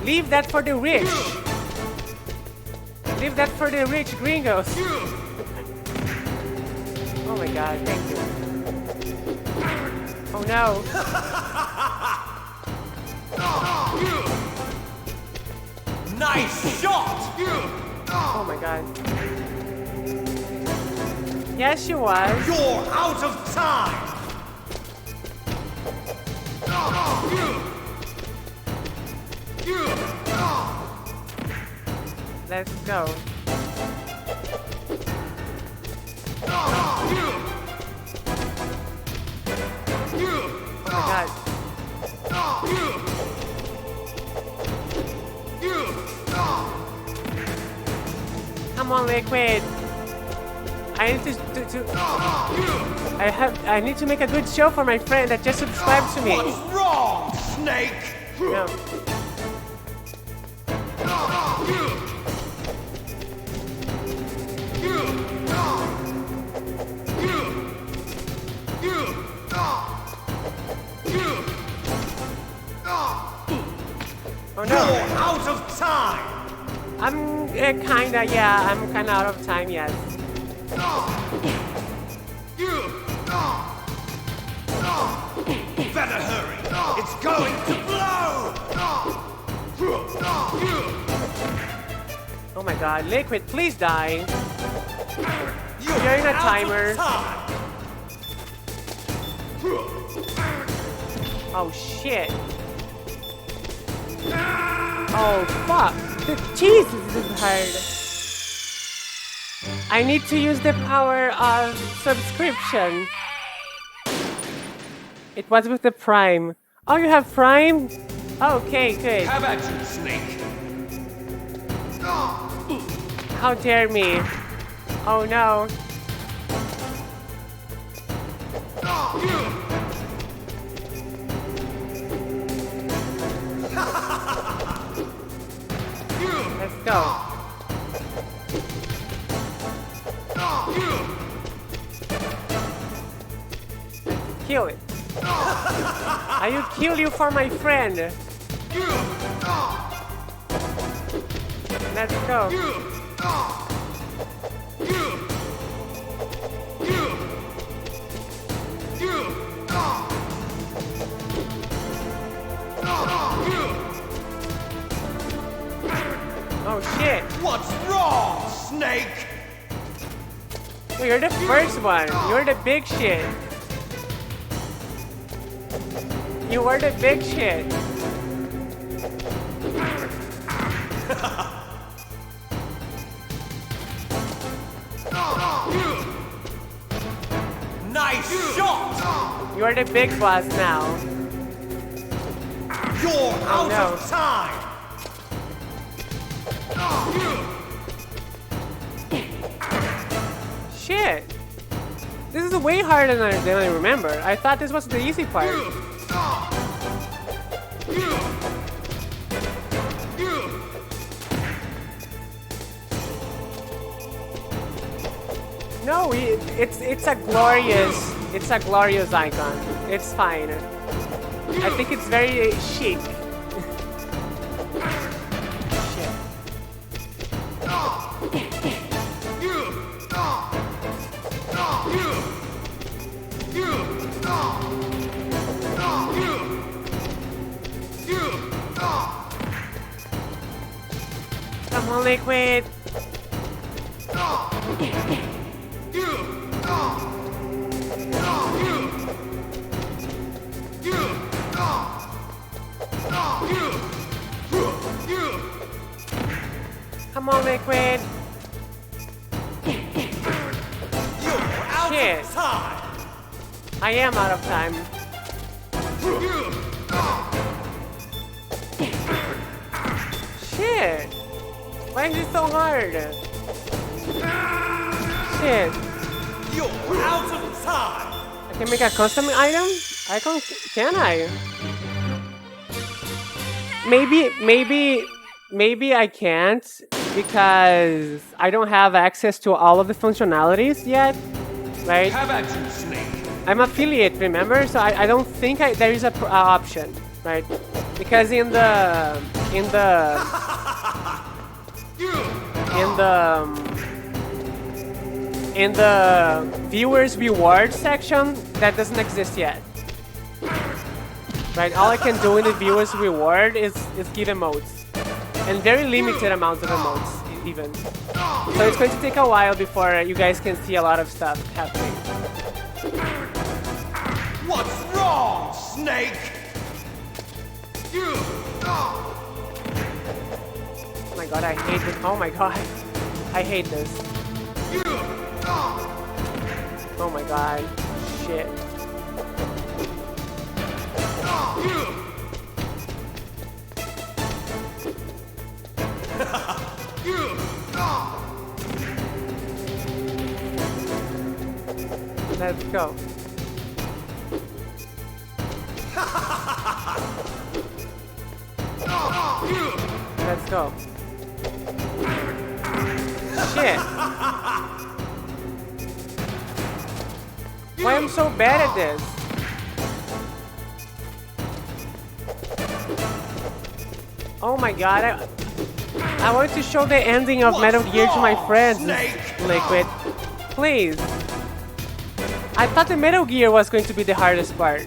Leave that for the rich. Leave that for the rich gringos. Oh my god, thank you. Oh no. Nice shot! Oh my god. Yes, she was. You're out of time! Let's go. Oh my god. Come on, Liquid. I need I need to make a good show for my friend that just subscribed to me. What's wrong, Snake? No. Oh no. You're out of time! I'm I'm kinda out of time, yes. Better hurry! It's going to blow! Oh my god, Liquid, please die. You're in a timer. Oh shit. Oh fuck. Jesus, this is hard. I need to use the power of subscription. It was with the Prime. Oh, you have Prime? Okay, good. Have at you, Snake. How dare me? Oh no. Let's go. Kill it. I will kill you for my friend. Let's go. Oh shit. What's wrong, Snake? Oh, you're the first one. You're the big shit. You are the big shit. Nice shot! You are the big boss now. You're out of time! Shit. This is way harder than I remember. I thought this was the easy part. No, it's a glorious icon. It's fine. I think it's very chic. Come on, Liquid. Liquid. Shit. I am out of time. Shit. Why is it so hard? Shit. You're out of time. I can make a custom item? Can I? Maybe I can't because I don't have access to all of the functionalities yet, right? How about you, Snake? I'm affiliate, remember? So I don't think there is a option, right? Because in the viewers reward section, that doesn't exist yet. Right, all I can do in the viewers reward is give emotes. And very limited amounts of emotes, even. So it's going to take a while before you guys can see a lot of stuff happening. What's wrong, Snake? Oh my god, I hate this. Oh my god. I hate this. Oh my god. Shit. Let's go. Let's go. Shit. Why am I so bad at this? Oh my god, I wanted to show the ending of Metal Gear to my friends, Liquid. Please. I thought the Metal Gear was going to be the hardest part.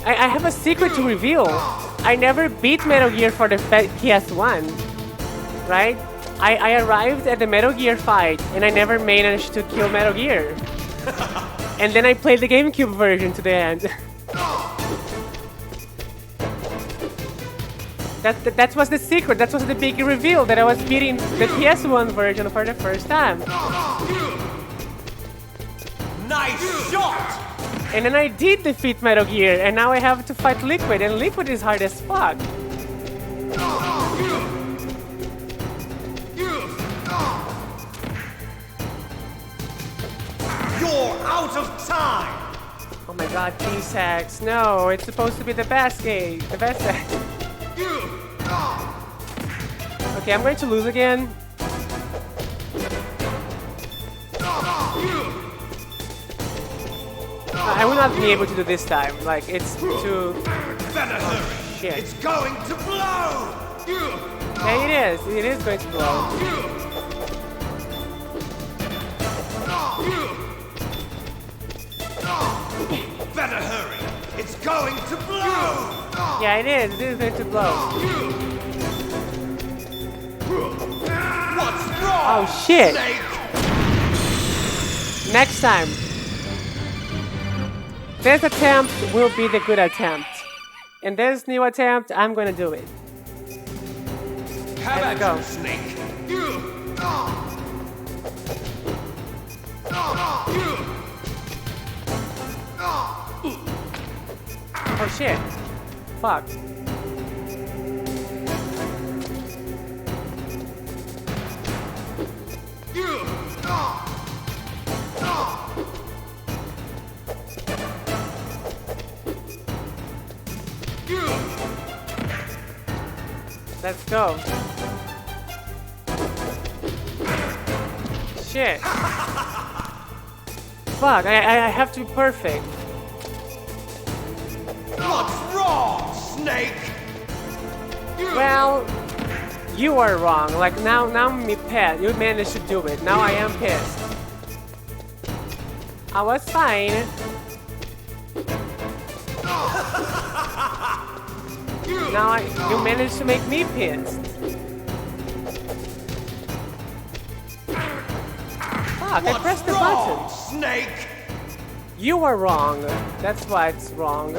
I have a secret to reveal. I never beat Metal Gear for the PS1, right? I arrived at the Metal Gear fight and I never managed to kill Metal Gear. And then I played the GameCube version to the end. That was the secret, that was the big reveal, that I was beating the PS1 version for the first time. Nice shot! And then I did defeat Metal Gear, and now I have to fight Liquid, and Liquid is hard as fuck. You're out of time! Oh my god, T-Sax, no, it's supposed to be the best game, the best game. Okay, I'm going to lose again. I will not be able to do this time. Like, it's too... Oh, shit. It's going to blow! Yeah, it is. It is going to blow. Better hurry! It's going to blow! Yeah, it is. It is going to blow. What's wrong? Oh, shit! Snake? Next time. This attempt will be the good attempt. And this new attempt, I'm gonna do it. How Let's about go. you, Snake? Oh shit. Fuck. Let's go. Shit. Fuck, I have to be perfect. What's wrong, Snake? Well, you are wrong. Like, now me pet. You managed to do it. Now I am pissed. I was fine. Now you managed to make me pissed. Fuck, I pressed the button. Snake? You were wrong. That's what's wrong.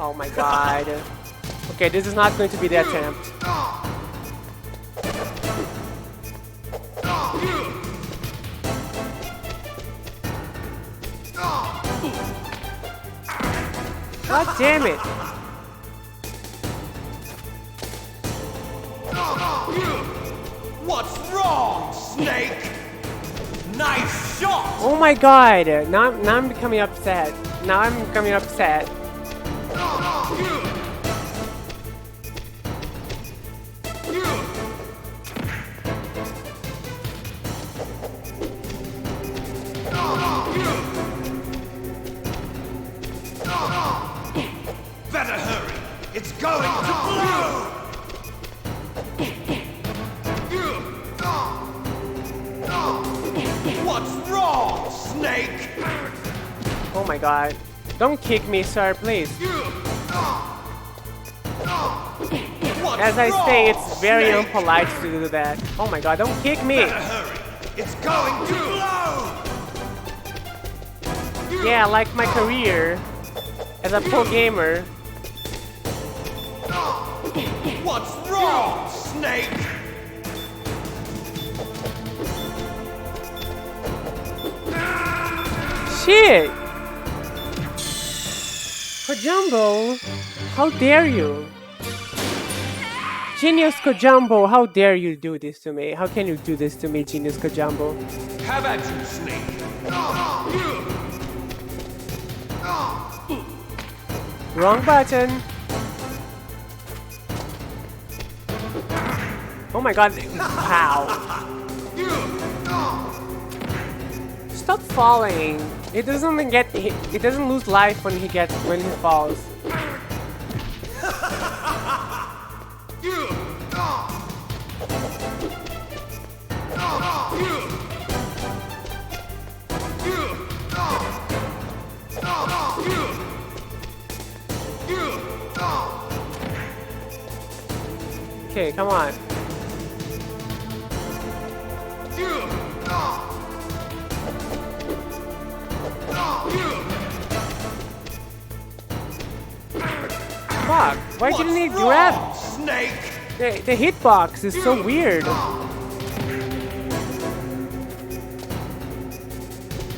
Oh my god. Okay, this is not going to be the attempt. God damn it. What's wrong, Snake? Nice shot! Oh my god. Now I'm becoming upset. Now I'm becoming upset. Better hurry! It's going to blow! What's wrong, Snake? Oh my god. Don't kick me, sir, please. As I say, it's very unpolite to do that. Oh my god, don't kick me! Better hurry! It's going to blow! Yeah, like my career as a pro gamer. What's wrong, Snake? Shit! Kojumbo, how dare you? Genius Kojumbo, how dare you do this to me? How can you do this to me, Genius Kojumbo? Have at you, Snake! Wrong button. Oh my god, wow. Stop falling. It doesn't get it doesn't lose life when he falls. Okay, come on. Fuck, why didn't he grab? Snake? The hitbox is so weird.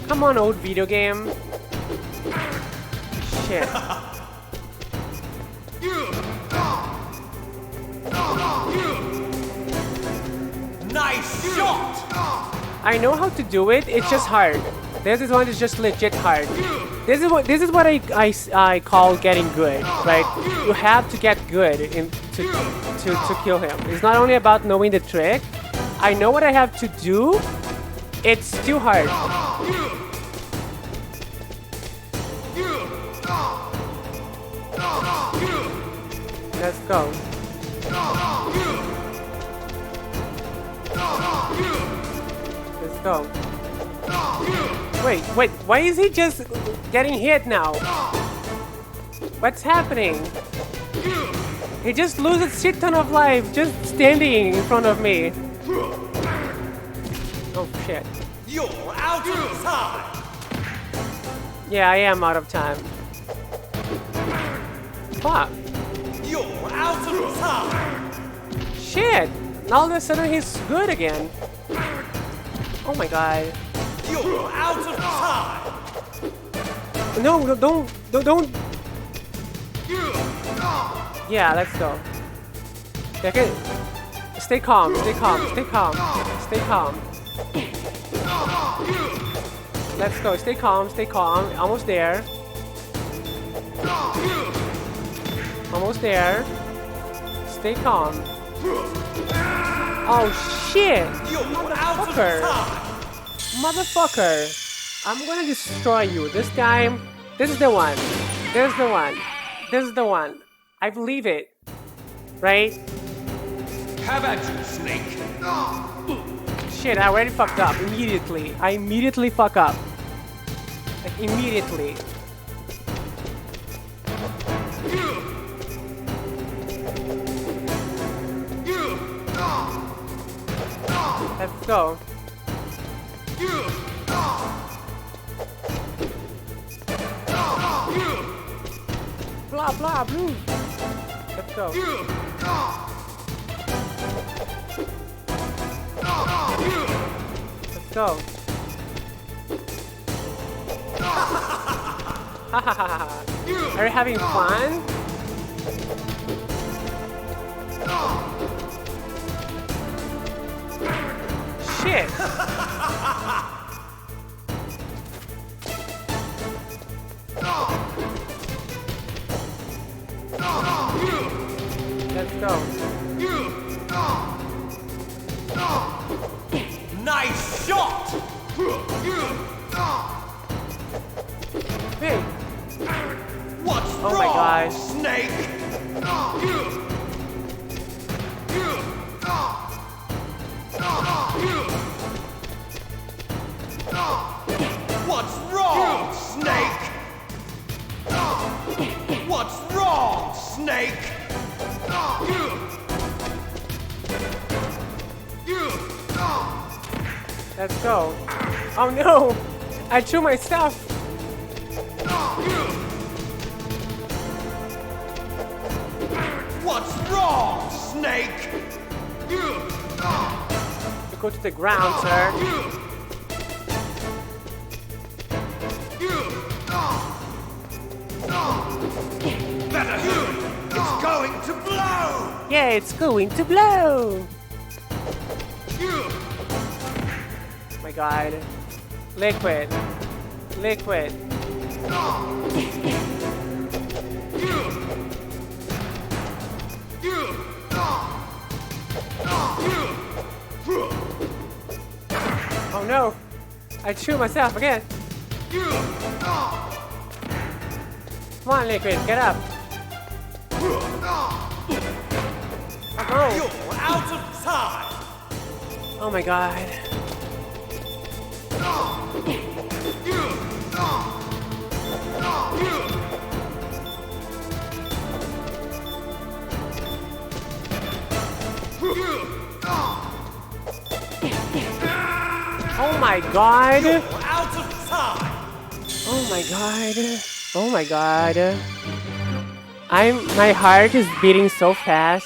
Come on, old video game. Shit. Nice shot! I know how to do it, it's just hard. This one is just legit hard. This is what I call getting good, right? You have to get good to kill him. It's not only about knowing the trick. I know what I have to do. It's too hard. Let's go. Let's go. Wait, why is he just getting hit now? What's happening? He just loses a shit ton of life just standing in front of me. Oh shit. You're out of time! Yeah, I am out of time. Fuck. You're out of time! Shit! All of a sudden he's good again. Oh my god. You're out of time! No, don't. Yeah, let's go. Okay. Stay calm, stay calm, stay calm, stay calm. Let's go, stay calm, stay calm. Almost there. Almost there. Stay calm. Oh shit! Motherfucker! Motherfucker! I'm gonna destroy you. This time, this is the one. This is the one. This is the one. I believe it. Right? Have at you, Snake! Shit, I already fucked up. Immediately. I immediately fuck up. Like, immediately. Let's go. Blah, blah, blue. Let's go. Let's go. Are you having fun? Shit. Let's go. Nice shot! Hey. What's Oh wrong, my gosh. Snake? What's wrong, Snake? What's wrong, Snake? Let's go. Oh no! I threw my stuff! What's wrong, Snake? You go to the ground, sir. Better hurry! It's going to blow! Yeah, it's going to blow! Oh my god. Liquid. Liquid. Oh no! I threw myself again! Come on, Liquid, get up! Oh, You're out of time! oh my god. Oh my god! You're out of time! Oh my god. Oh my god. My heart is beating so fast.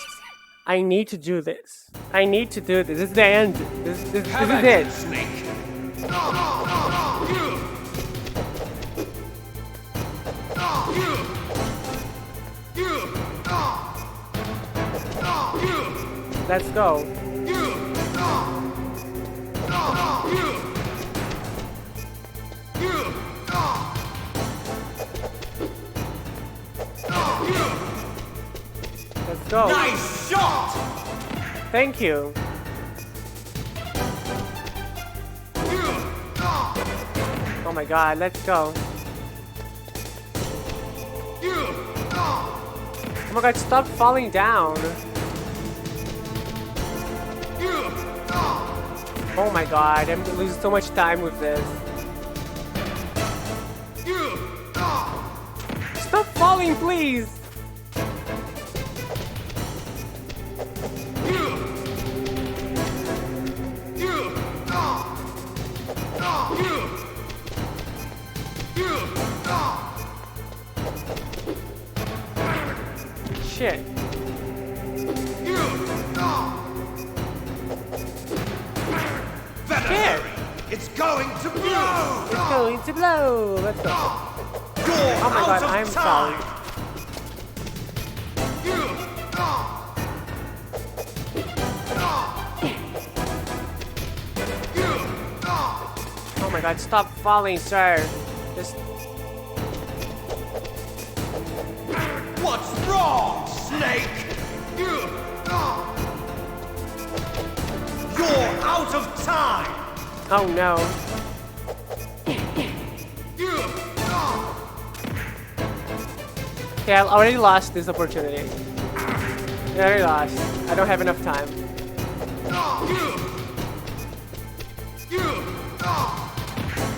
I need to do this. I need to do this. This is the end. This is it. Snake! Let's go. Let's go. Nice shot! Thank you. Oh my god, let's go. Oh my god, stop falling down. Oh my god, I'm losing so much time with this. Stop falling, please! Shit. Better Shit. hurry! It's going to blow! It's going to blow. Let's go. You're Oh my out god, of I'm time! sorry. Oh my god, stop falling, sir. Just What's wrong, Snake? You're out of time! oh no. Okay, I already lost this opportunity. I already lost. I don't have enough time.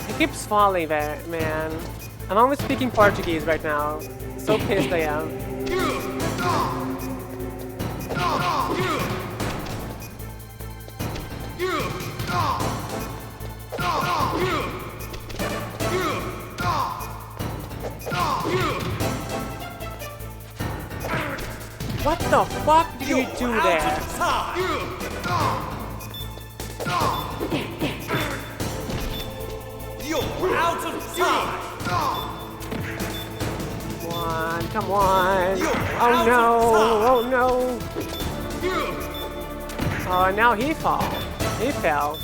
He keeps falling there, man. I'm almost speaking Portuguese right now. So pissed I am. the fuck did you do that? You're out of time! Come on. Oh no. Oh, now he fell. He fell.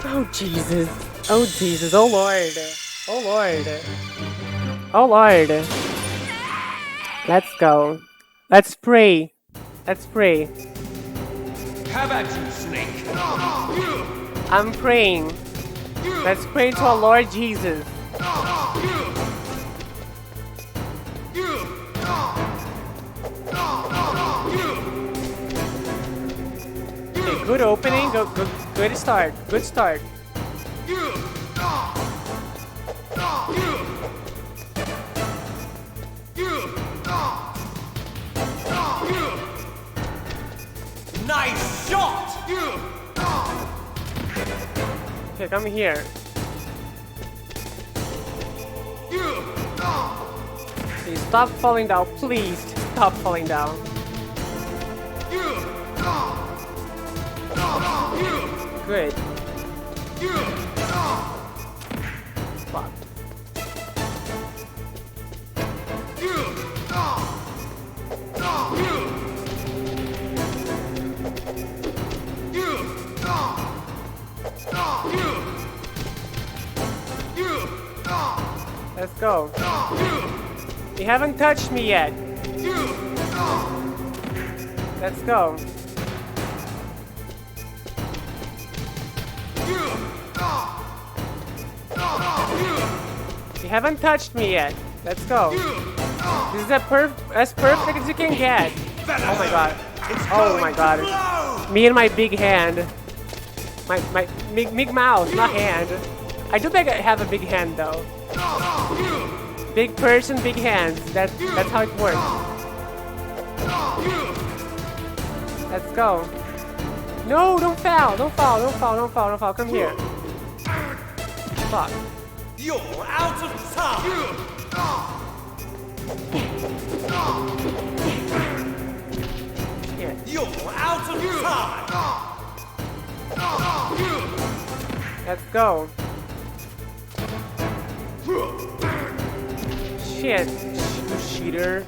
Oh Jesus. Oh Jesus. Oh Lord. Oh Lord. Oh Lord. Let's go. Let's pray. Let's pray. How about you, Snake? I'm praying. Let's pray to our Lord Jesus. Okay, good opening. Good start. Good start. Nice shot! Okay, come here. Please stop falling down. Please stop falling down. Good. Fuck. Let's go. You haven't touched me yet. Let's go. You haven't touched me yet. Let's go. This is as perfect as you can get. Oh my god. Oh my god. Me and my big hand. My big mouth, not hand. I do think I have a big hand though. Big person, big hands. That's how it works. Let's go. No, don't fall. Don't fall. Don't fall. Don't fall. Don't fall. Come here. Fuck. You're out of time! Here. You're out of time! Let's go. Shit, you cheater.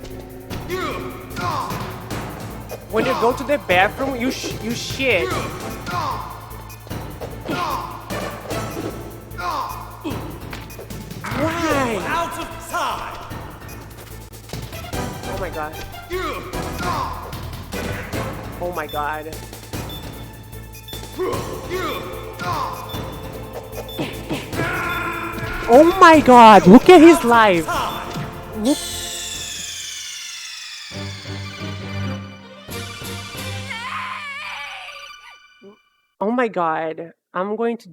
When you go to the bathroom, you shit. Why? Out of time! Oh my god. Oh my god. Oh my god, look at his life. Look. Oh my god. I'm going to...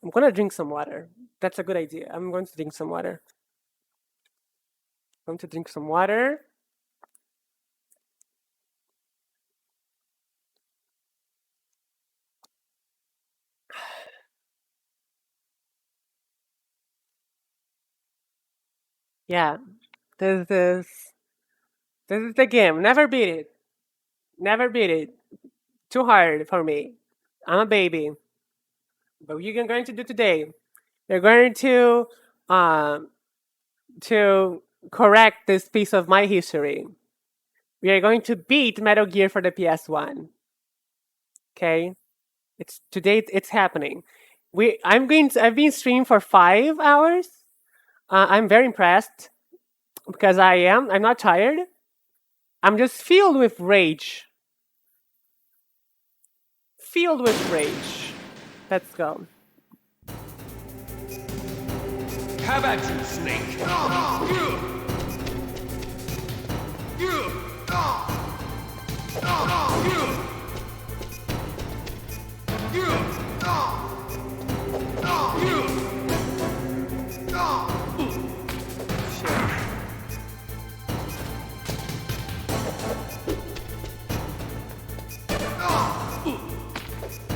I'm gonna drink some water. That's a good idea. I'm going to drink some water. I'm going to drink some water. Yeah, this is the game. Never beat it. Never beat it. Too hard for me. I'm a baby. But what you're going to do today? You're going to correct this piece of my history. We are going to beat Metal Gear for the PS1. Okay, it's happening. I've been streaming for 5 hours. I'm very impressed because I'm not tired. I'm just filled with rage. Filled with rage. Let's go. How about you, Snake?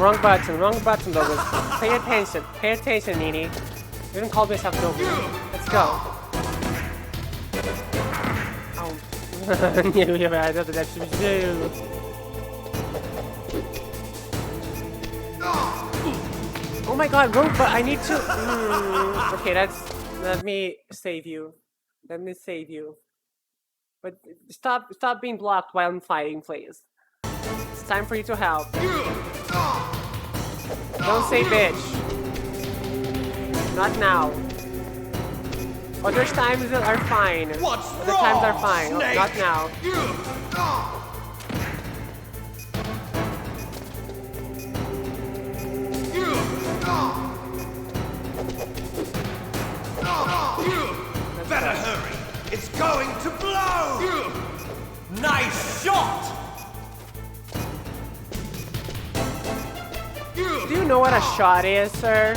Wrong button, Douglas. Pay attention, Nini. You didn't call myself Douglas. Let's go. Oh. Nie wiem, co to lepszy brzmił. Oh my god, wrong but I need to... Okay, let me save you. Let me save you. But stop being blocked while I'm fighting, please. It's time for you to help. Don't say bitch. Not now. Other times are fine. Other times are fine. Oh, not now. Better hurry! It's going to blow! Nice shot! Do you know what a shot is, sir?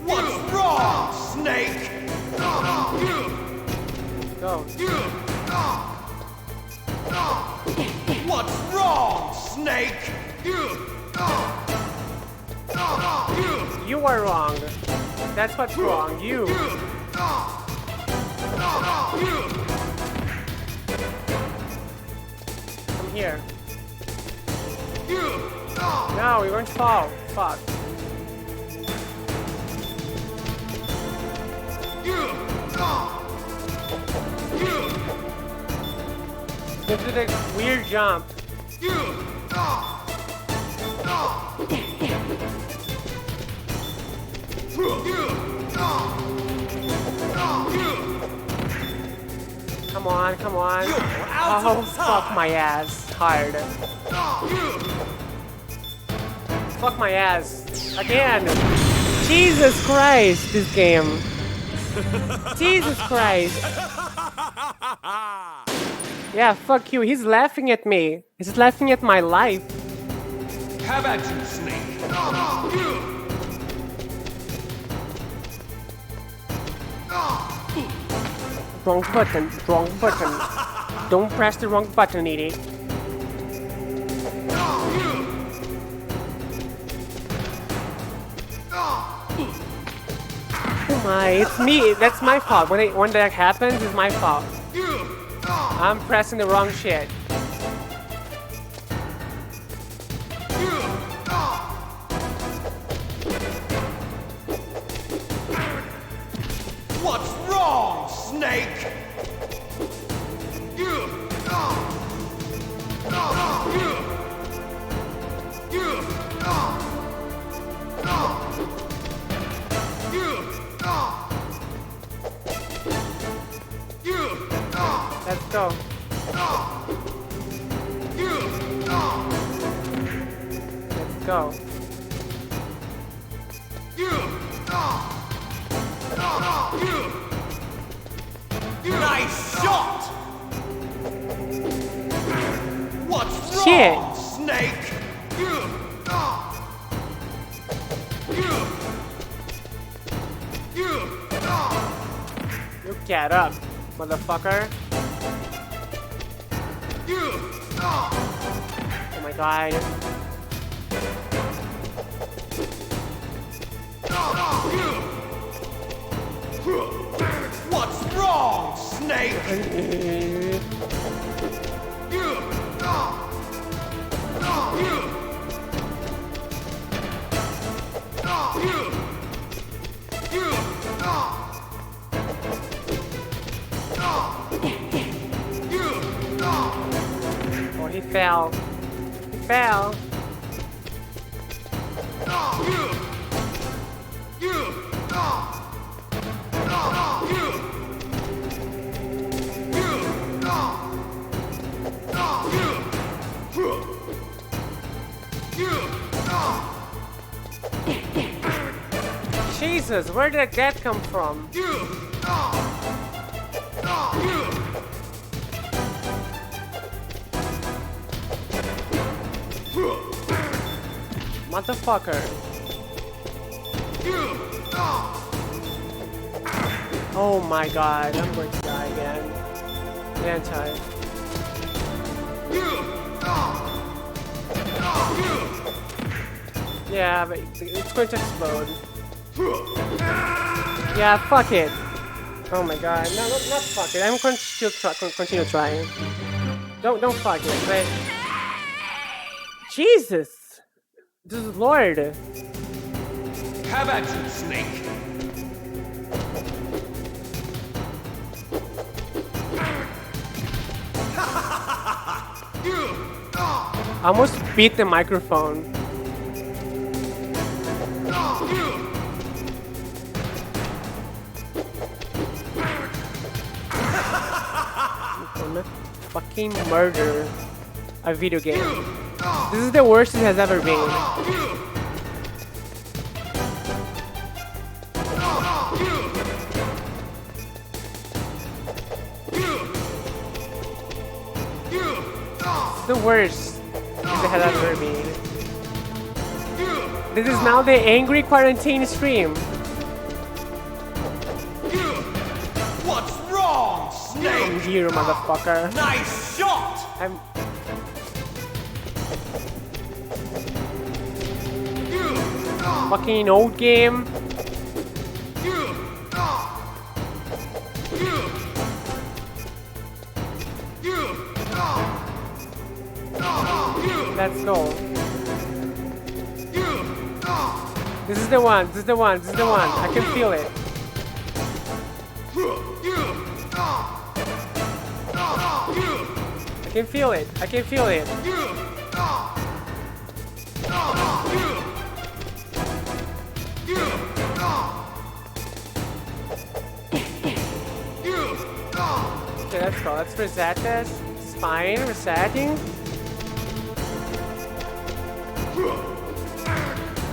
What's wrong, Snake? Go. What's wrong, Snake? You are wrong. That's what's wrong. You. Come here. No, you're going to fall. Fuck. Go to the weird jump. Come on, come on. Oh, fuck my ass. Hard. Fuck my ass. Again. Jesus Christ, this game. Jesus Christ. Yeah, fuck you. He's laughing at me. He's laughing at my life. How about you, Snake? Wrong button. Wrong button. Don't press the wrong button, Edie. Oh my, it's me. That's my fault. When that happens, it's my fault. I'm pressing the wrong shit. What's wrong, Snake? Let's go. Let's go. Nice shot! What's Shit. wrong, Snake? You get up, motherfucker. Oh my god. What's wrong, Snake? Oh, he fell. He fell. Jesus, where did that come from? Motherfucker. Oh my god, I'm going to die again. Anti. Yeah, but it's going to explode. Yeah, fuck it. Oh my god, no, not fuck it. I'm going to still continue trying. Don't fuck it, but Jesus, this is Lord. How about you, Snake? I almost beat the microphone. I'm gonna fucking murder a video game. This is the worst it has ever been. The worst it has ever been. This is now the angry quarantine stream. What's wrong, Snake? I'm here, motherfucker. Nice shot! I'm... Fucking old game. Let's go. This is the one, this is the one, this is the one. I can feel it. I can feel it, I can feel it. Okay, let's go. Let's reset this. It's fine, resetting.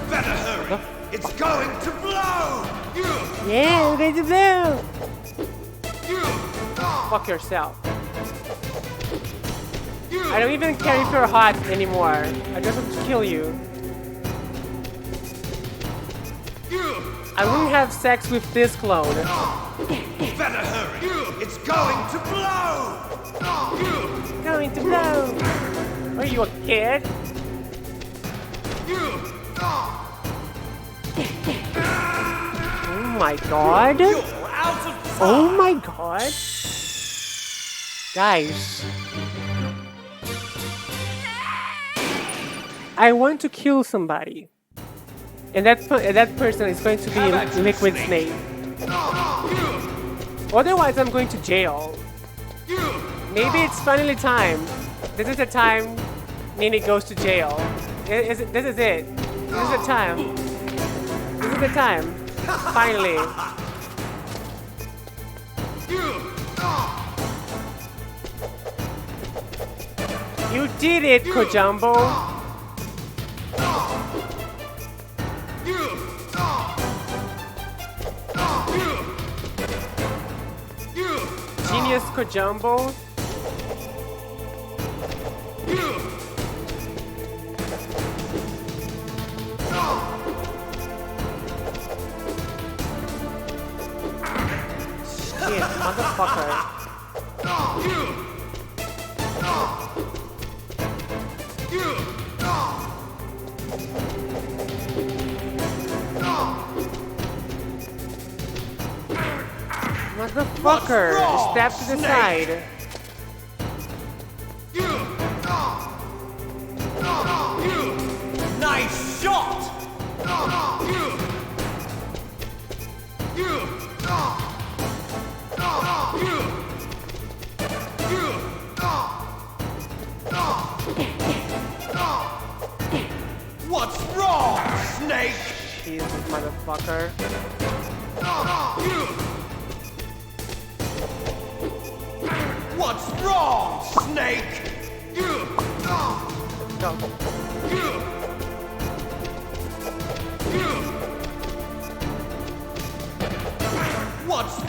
Better hurry! It's going to blow! Yeah, we're going to blow! Fuck yourself. I don't even care if you're hot anymore. I just want to kill you. I wouldn't have sex with this clone. Better hurry! It's going to blow! Going to blow! Are you a kid? Oh my god! Oh my god! Guys, I want to kill somebody, and that person is going to be Liquid Snake. Otherwise, I'm going to jail. Maybe it's finally time. This is the time Nini goes to jail. This is it. This is the time. This is the time. Finally. You did it, Kojambo. Genius Kojambo. Shit, motherfucker. Motherfucker! Step to the side. Nice shot! What's wrong, Snake? Jesus, motherfucker. What's wrong, Snake? Go.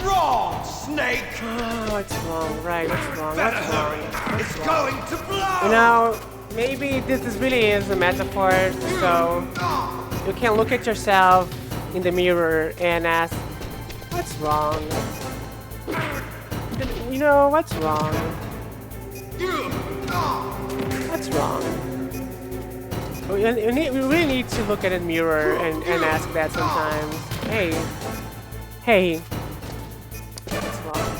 wrong, Snake? Oh, what's wrong? Right, what's wrong? Better What's hurry. wrong? It's going to blow. You know, maybe really is a metaphor, so you can look at yourself in the mirror and ask, what's wrong? You know, what's wrong? What's wrong? We really need to look at a mirror and ask that sometimes. Hey, what's wrong?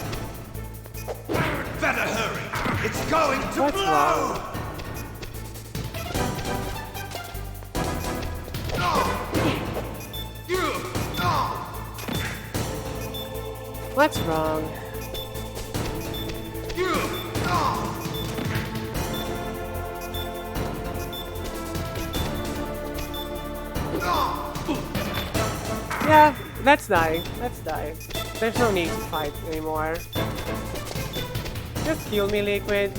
Better hurry. It's going to What's blow. wrong? What's wrong? Yeah, let's die. Let's die. There's no need to fight anymore. Just kill me, Liquid.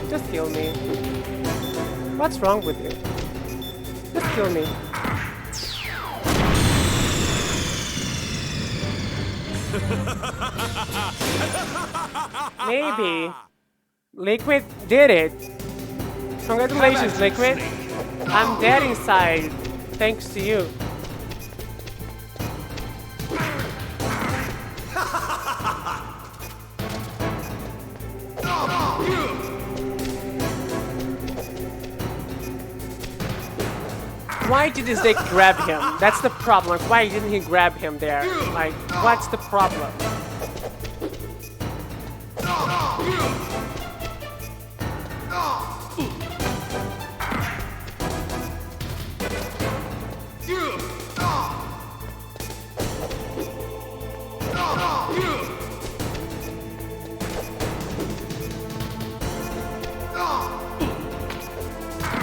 Just kill me. What's wrong with you? Just kill me. Maybe. Liquid did it. Congratulations, Liquid. I'm dead inside. Thanks to you. Why did this dick grab him? That's the problem. Like, why didn't he grab him there? Like, what's the problem?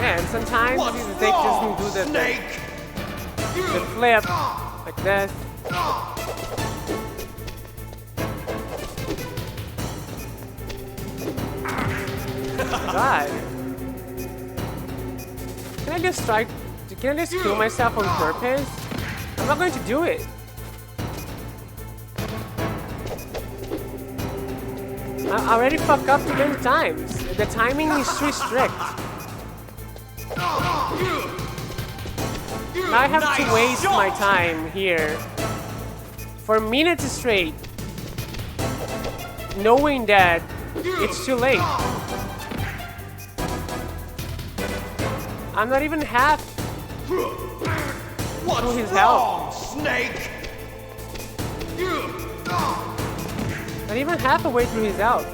Man, sometimes this dick doesn't do the flip like this. God. Can I just try? Can I just kill myself on purpose? I'm not going to do it. I already fucked up too many times. The timing is too strict. Now I have to waste my time here for minutes straight, knowing that it's too late. I'm not even half through his health. Snake? Not even half away through his health.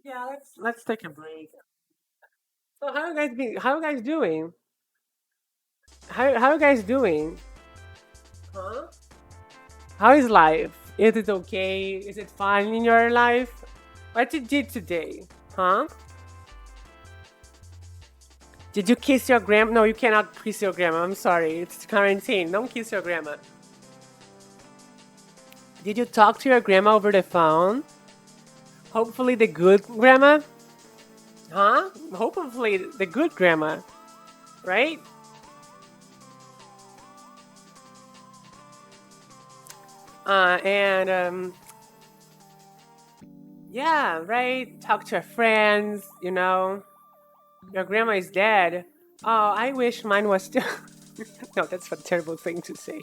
Yeah, let's take a break. So how you guys doing? How you guys doing? Huh? How is life? Is it okay? Is it fun in your life? What you did today? Huh? Did you kiss your grandma? No, you cannot kiss your grandma. I'm sorry. It's quarantine. Don't kiss your grandma. Did you talk to your grandma over the phone? Hopefully the good grandma? Huh? Hopefully the good grandma. Right? Yeah, right? Talk to your friends, you know. Your grandma is dead. Oh, I wish mine was still... No, that's a terrible thing to say.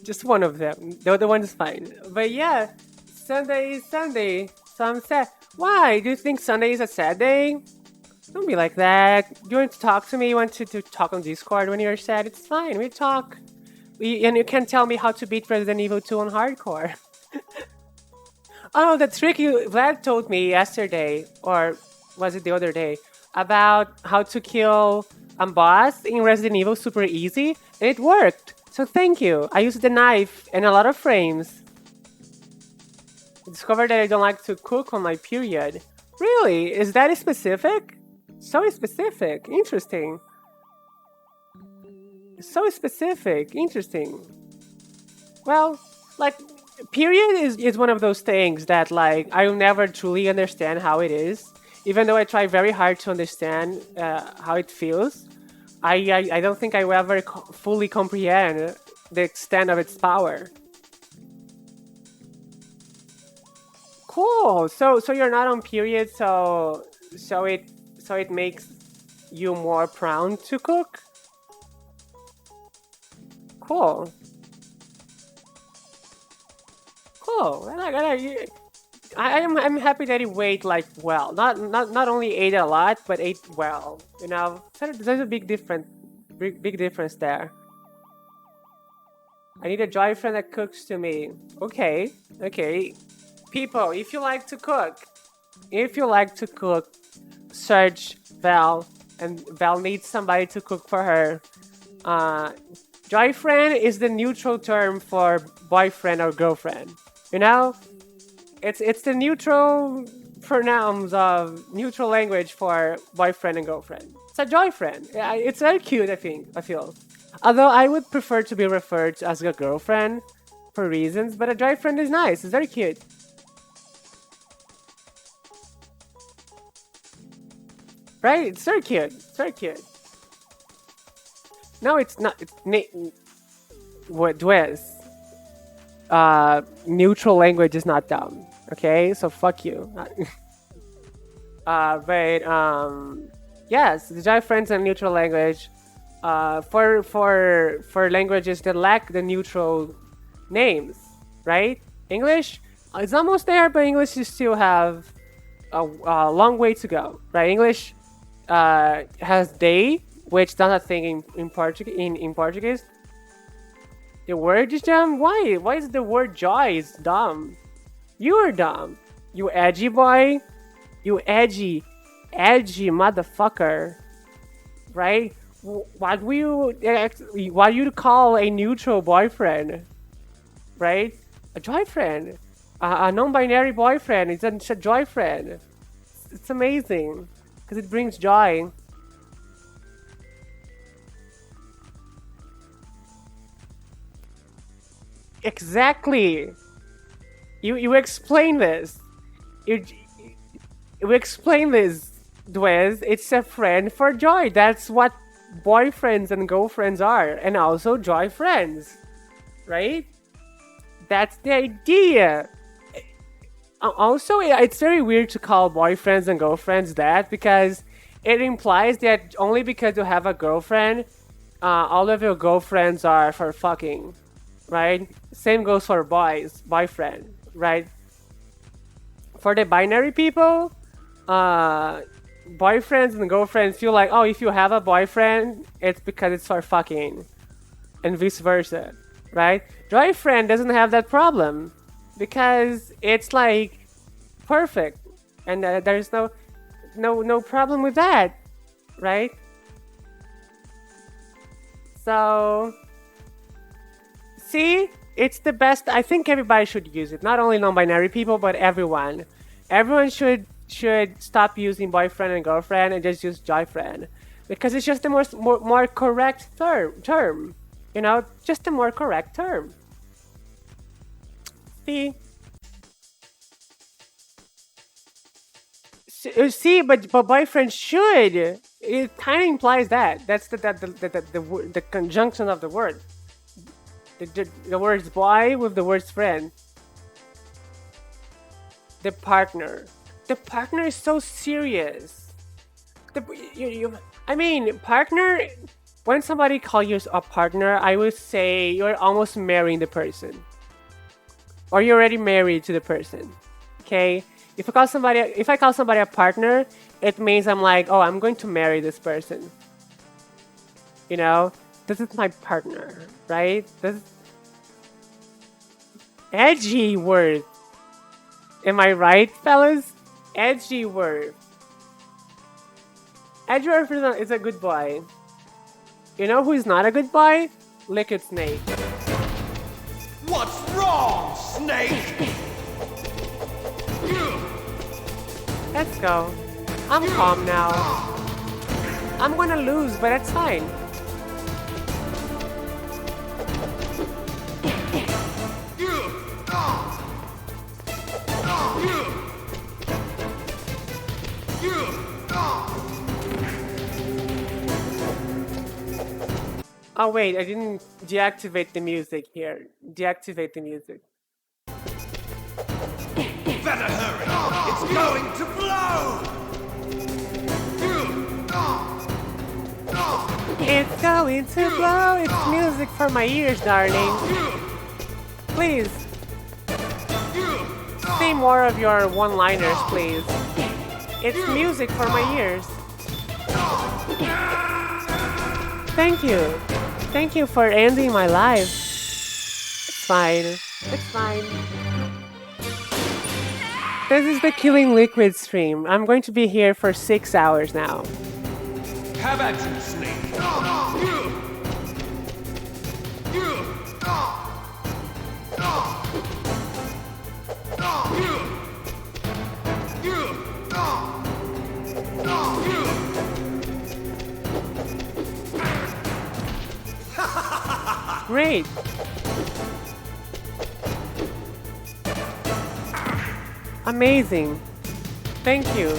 Just one of them. The other one is fine. But yeah, Sunday is Sunday. So I'm sad. Why? Do you think Sunday is a sad day? Don't be like that. You want to talk to me? You want to talk on Discord when you're sad? It's fine. We talk. And you can tell me how to beat Resident Evil 2 on hardcore. Oh, the trick Vlad told me yesterday, or was it the other day, about how to kill a boss in Resident Evil super easy, and it worked. So thank you. I used the knife and a lot of frames. I discovered that I don't like to cook on my period. Really? Is that specific? So specific. Interesting. So specific. Interesting. Well, like, period is one of those things that, like, I'll never truly understand how it is. even though I try very hard to understand how it feels, I don't think I will ever fully comprehend the extent of its power. Cool. So you're not on period, so it makes you more prone to cook. Cool. Cool. I'm happy that he ate like well. Not only ate a lot, but ate well. You know, there's a big difference there. I need a dry friend that cooks to me. Okay. People, if you like to cook, search Val, and Val needs somebody to cook for her. Dry friend is the neutral term for boyfriend or girlfriend. You know, it's the neutral pronouns of neutral language for boyfriend and girlfriend. It's a dry friend. It's very cute. I feel. Although I would prefer to be referred to as a girlfriend for reasons, but a dry friend is nice. It's very cute. Right? It's very cute. It's very cute. No, it's not. It's Dwez. Neutral language is not dumb. Okay, so fuck you. Yes, the dry friends and neutral language. For languages that lack the neutral names, right? English, it's almost there, but English you still have a long way to go, right? English has they, which does not thing in Portuguese. The word is dumb. Why? Why is the word joy is dumb? You are dumb. You edgy boy. You edgy motherfucker. Right? What you call a neutral boyfriend? Right? A joy friend. A non-binary boyfriend. It's a joy friend. It's amazing. Because it brings joy. Exactly. You explain this. You explain this, Dwez. It's a friend for joy. That's what boyfriends and girlfriends are, and also joy friends, right? That's the idea. Also, it's very weird to call boyfriends and girlfriends that, because it implies that only because you have a girlfriend, all of your girlfriends are for fucking, right? Same goes for boyfriend, right? For the binary people, boyfriends and girlfriends feel like, oh, if you have a boyfriend, it's because it's for fucking, and vice versa, right? Joy friend doesn't have that problem because it's like perfect, and there's no problem with that, right? So, see, it's the best. I think everybody should use it. Not only non-binary people, but everyone. Everyone should stop using boyfriend and girlfriend and just use joy friend, because it's just the more correct term. You know, just a more correct term. See, but boyfriend should. It kind of implies that. That's the conjunction of the word. The words boy with the words friend. The partner. The partner is so serious. I mean, partner. When somebody calls you a partner, I would say you're almost marrying the person, or you're already married to the person. Okay. If I call somebody a partner, it means I'm like, oh, I'm going to marry this person. You know, this is my partner, right? This is edgy word. Am I right, fellas? Edgy word. Edgy word is a good boy. You know who is not a good boy? Liquid Snake. What's wrong, Snake? Let's go. I'm calm now. I'm gonna lose, but that's fine. Oh wait, I didn't deactivate the music here. Deactivate the music. Better hurry! It's going to blow! It's going to blow. It's music for my ears, darling. Please. Say more of your one-liners, please. It's music for my ears. Thank you. Thank you for ending my life. It's fine. It's fine. This is the Killing Liquid stream. I'm going to be here for 6 hours now. Have at you, Snake! Great. Amazing. Thank you.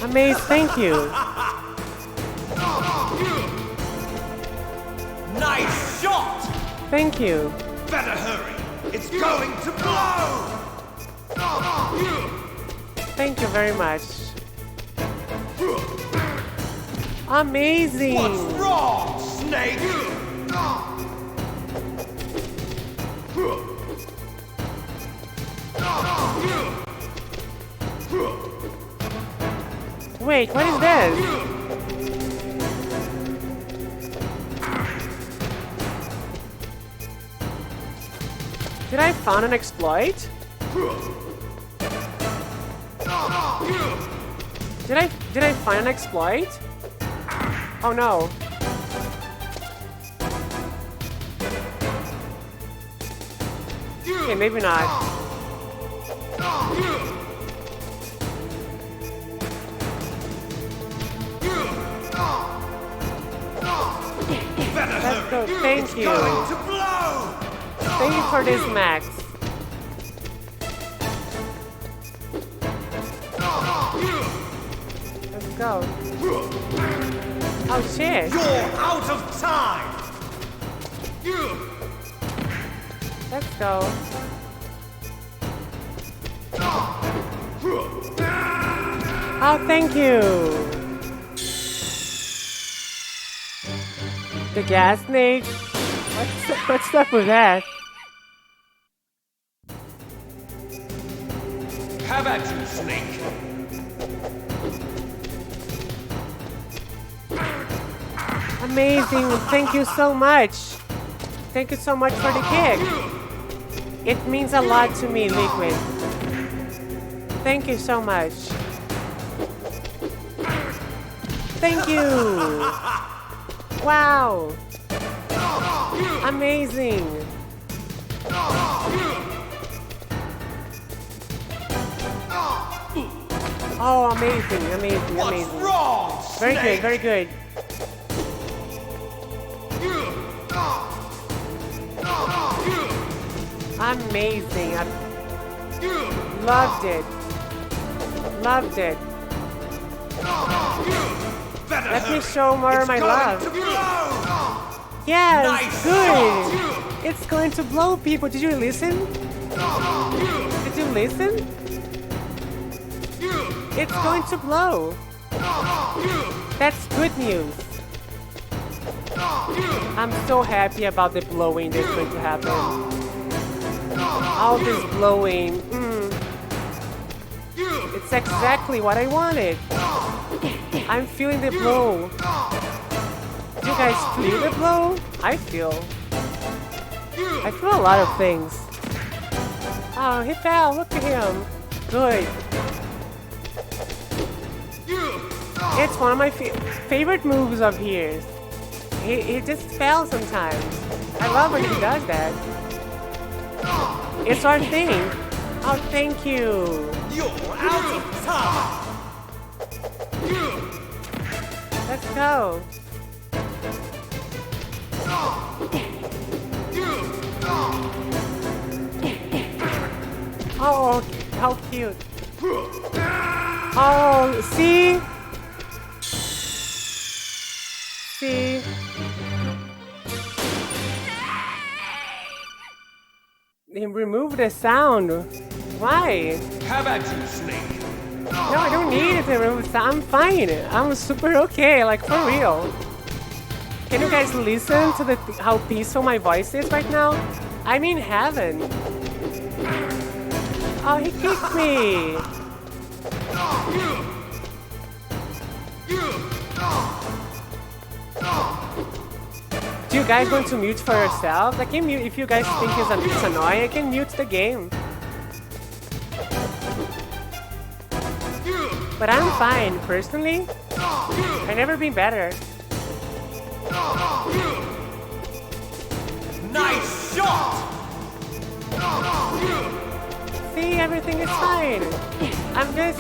Amazing. Thank you. Nice shot! Thank you. Better hurry! It's going to blow! Thank you very much. Amazing. What's wrong, Snake? Wait, what is this? Did I find an exploit? Did I find an exploit? Oh no. Okay, maybe not. Let's go. Thank you. Thank you for this, Max. Let's go. Oh shit. You're out of time! Let's go. Oh, thank you. The gas snake? What's up with that? Have at you, Snake! Amazing. Thank you so much. Thank you so much for the kick. It means a lot to me, Liquid. Thank you so much. Thank you. Wow. Amazing. Oh, amazing, amazing, amazing. What's wrong, Very good, Snake? very good. Amazing. I loved it. Loved it. Let me show more of my love. Yes, Nice good. It's going to blow, people. Did you listen? Did you listen? It's going to blow. That's good news. I'm so happy about the blowing that's going to happen. All this blowing. It's exactly what I wanted. I'm feeling the blow. Do you guys feel the blow? I feel a lot of things. Oh, he fell. Look at him. Good. It's one of my favorite moves of his. He just fell sometimes. I love when he does that. It's our thing. Oh, thank you. You're out of time! Let's go. Oh, okay. How cute. Oh, see? See? They removed the sound. Why? How about you, Snake? No, I don't need it to remove sound. I'm fine. I'm super okay, like for real. Can you guys listen to how peaceful my voice is right now? I'm in heaven. Oh, he kicked me. Do you guys want to mute for yourself? I can mute if you guys think it's annoying. I can mute the game. But I'm fine, personally. I've never been better. Nice shot! See, everything is fine. I'm just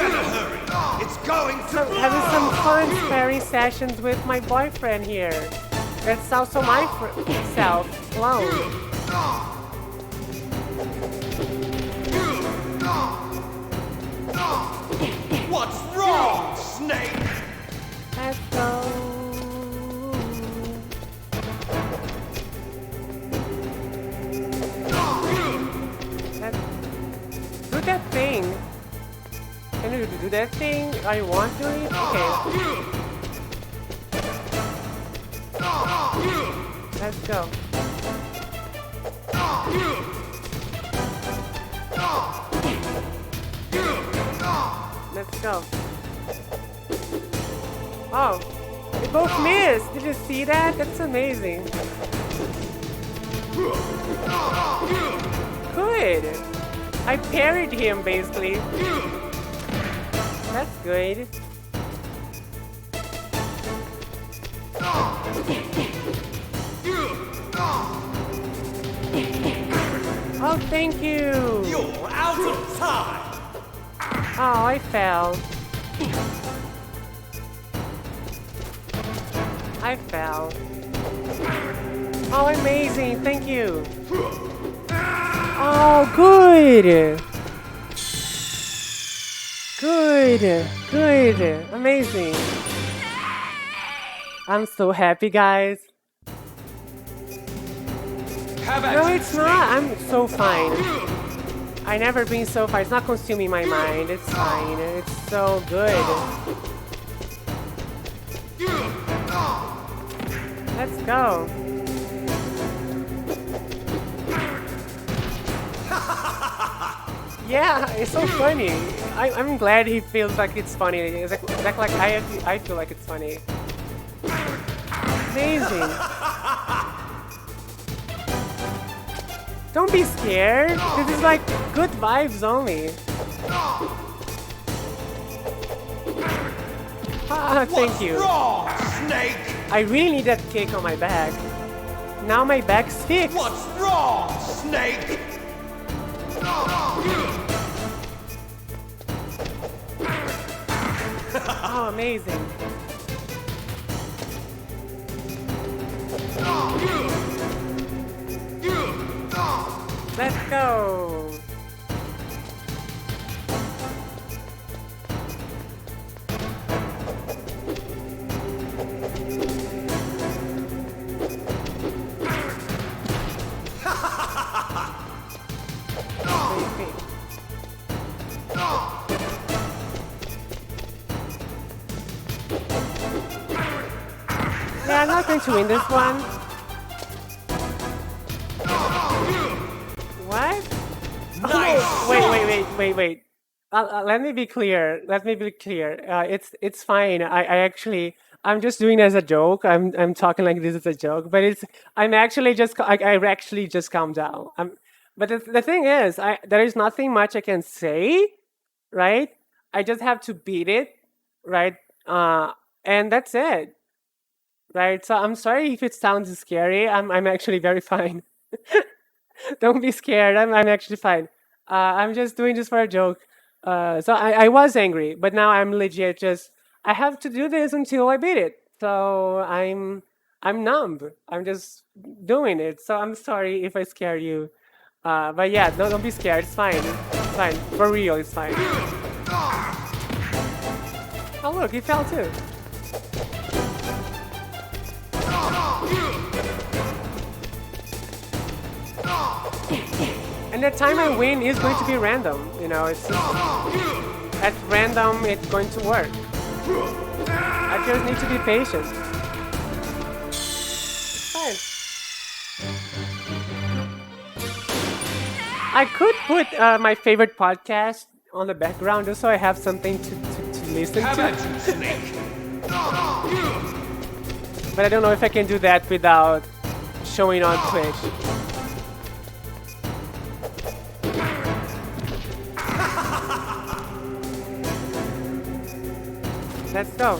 It's going to having some fun sparring sessions with my boyfriend here. That's also my self alone. What's wrong, Snake? Let's go. Do that thing. Can you do that thing? I want to it? Okay. Let's go. Let's go. Oh, they both missed. Did you see that? That's amazing. Good. I parried him basically. That's good. Oh, thank you. You're out of time. Oh, I fell. I fell. Oh, amazing. Thank you. Oh, good. Good. Good. Amazing. I'm so happy, guys. No, it's not. I'm so fine. I never been so fine. It's not consuming my mind. It's fine. It's so good. Let's go. Yeah, it's so funny. I'm glad he feels like it's funny. It's like I feel like it's funny. Amazing. Don't be scared. This is like good vibes only. Ah, thank you. Wrong, Snake? I really need that kick on my back. Now my back's fixed. What's wrong, Snake? Oh, amazing. Let's go. Yeah, I'm not going to win this one. What? Nice. Oh, wait. Let me be clear. It's fine. I actually I'm just doing it as a joke. I'm talking like this as a joke, but I'm actually just I actually just calm down. But the thing is, there is nothing much I can say, right? I just have to beat it, right? And that's it, right? So I'm sorry if it sounds scary. I'm actually very fine. Don't be scared. I'm actually fine. I'm just doing this for a joke. So I was angry, but now I'm legit. Just I have to do this until I beat it. So I'm numb. I'm just doing it. So I'm sorry if I scare you. But yeah, don't be scared. It's fine. It's fine. For real, it's fine. Oh look, he fell too. And the time I win is going to be random. You know, it's just, at random, it's going to work. I just need to be patient. It's fine. I could put my favorite podcast on the background just so I have something to listen to. But I don't know if I can do that without showing on Twitch. Let's go.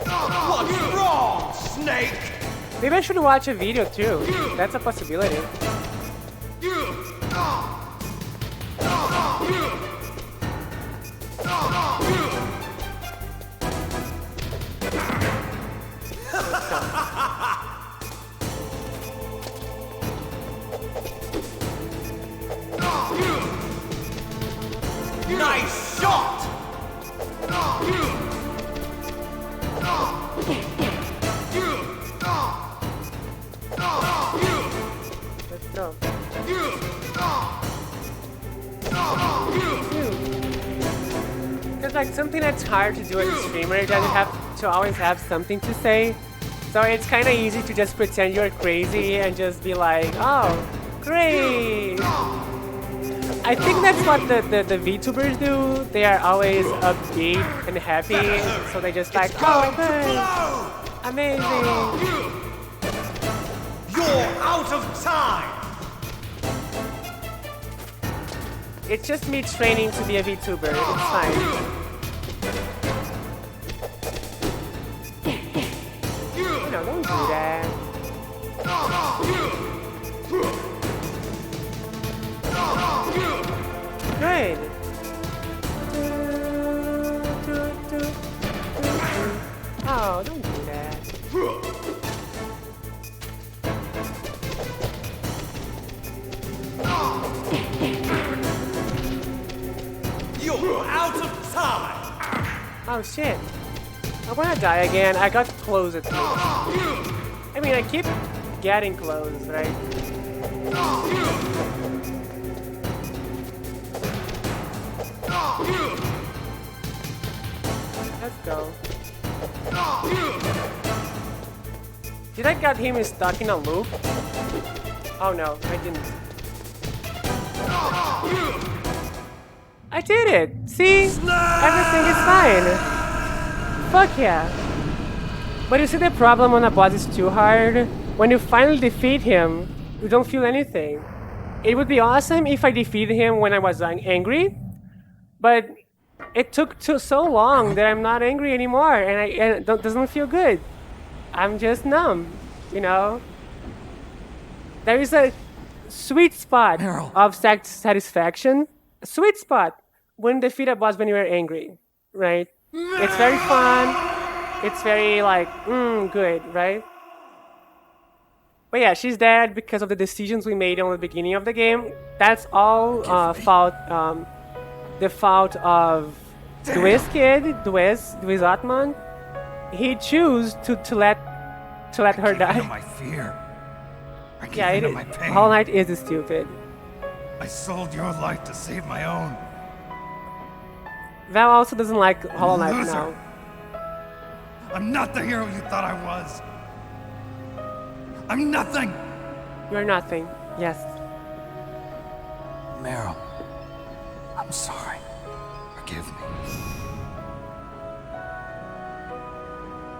What's wrong, Snake? Maybe I should watch a video too. That's a possibility. Nice shot! Let's go. Because like something that's hard to do as a streamer is that you have to always have something to say. So it's kind of easy to just pretend you're crazy and just be like, oh, great. I think that's what the VTubers do. They are always upbeat and happy, so they just like, oh, good, amazing. You're out of time! It's just me training to be a VTuber. It's fine. No, don't do that. Good. Oh, don't do that. You're out of time! Oh shit. I wanna die again. I got close at least. I mean, I keep getting close, right? Let's go. Did I get him stuck in a loop? Oh no, I didn't. I did it! See? Everything is fine. Fuck yeah. But you see, the problem when a boss is too hard? When you finally defeat him, you don't feel anything. It would be awesome if I defeated him when I was angry, but it took so long that I'm not angry anymore, and it doesn't feel good. I'm just numb, you know? There is a sweet spot of satisfaction. A sweet spot when defeat a boss when you are angry, right? It's very fun. It's very like, good, right? But yeah, she's dead because of the decisions we made on the beginning of the game. That's all fault. The fault of Dway's kid, Dway's Atman. He chose to let her die. My fear. Yeah, my pain. Hollow Knight is stupid. I sold your life to save my own. Val also doesn't like Hollow Knight Loser. now. I'm not the hero you thought I was. I'm nothing. You're nothing. Yes. Meryl, I'm sorry. Forgive me.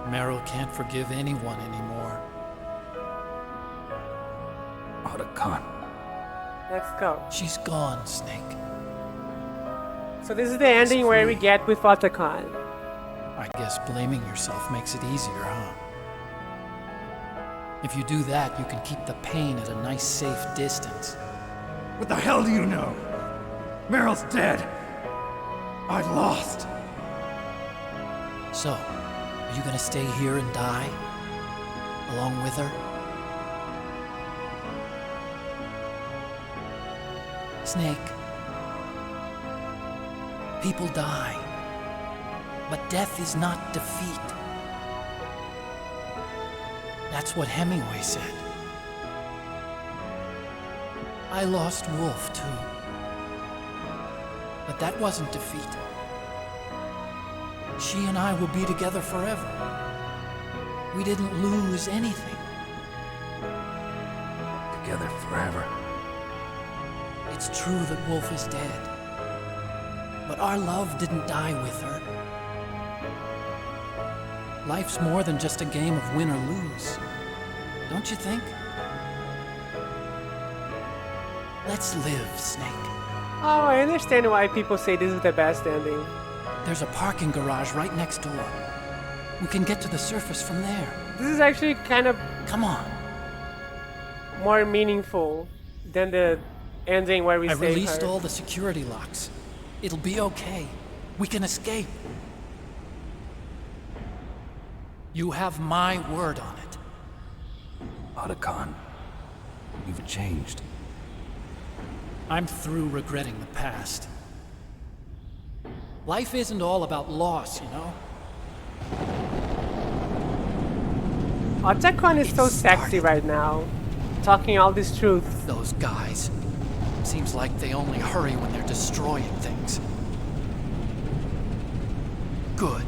Meryl can't forgive anyone anymore. Otacon. Let's go. She's gone, Snake. So this is the ending where we get with Otacon. I guess blaming yourself makes it easier, huh? If you do that, you can keep the pain at a nice, safe distance. What the hell do you know? Meryl's dead. I lost. So, are you gonna stay here and die? Along with her? Snake, People die. But death is not defeat. That's what Hemingway said. I lost Wolf, too. But that wasn't defeat. She and I will be together forever. We didn't lose anything. Together forever. It's true that Wolf is dead. But our love didn't die with her. Life's more than just a game of win or lose. Don't you think? Let's live, Snake. Oh, I understand why people say this is the best ending. There's a parking garage right next door. We can get to the surface from there. This is actually kind of... Come on. More meaningful than the ending where we I save her. released all the security locks. It'll be okay. We can escape. You have my word on it. Otacon, you've changed. I'm through regretting the past. Life isn't all about loss, you know? Otacon is so sexy right now, talking all this truth. Those guys. Seems like they only hurry when they're destroying things. Good.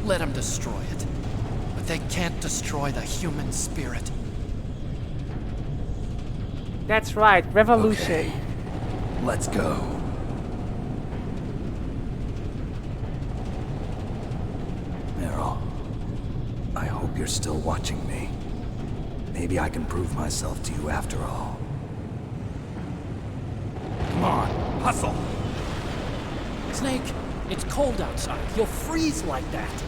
Let them destroy it. But they can't destroy the human spirit. That's right, revolution. Okay. Let's go. Meryl, I hope you're still watching me. Maybe I can prove myself to you after all. Come on, hustle! Snake, it's cold outside. You'll freeze like that.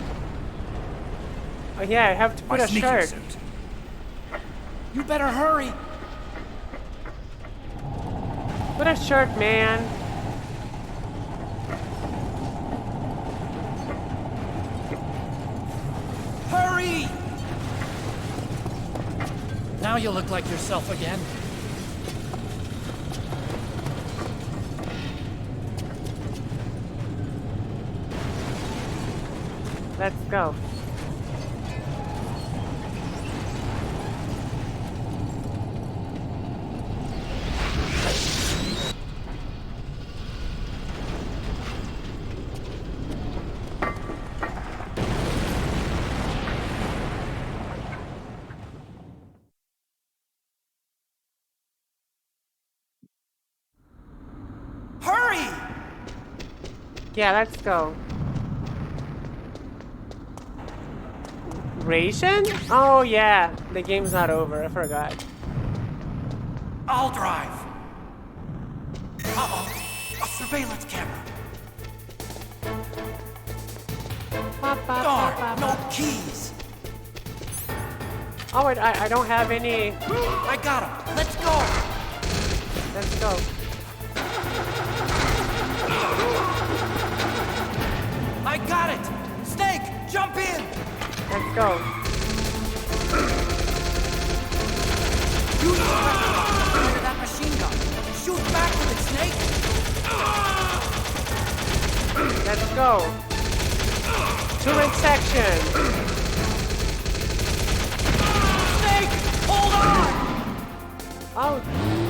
Oh yeah, I have to put a shirt. Suit. You better hurry. Put a shirt, man. Hurry! Now you look like yourself again. Let's go. Hurry! Yeah, let's go. Ration? Oh yeah, the game's not over, I forgot. I'll drive. Uh-oh, a surveillance camera. Darn, no keys. Oh wait, I don't have any. I got him. Let's go. Let's go. I got it. Snake, jump in. Let's go. Use the weapon under that machine gun. Shoot back with it, Snake. Let's go. Turret section. Snake, hold on. Oh,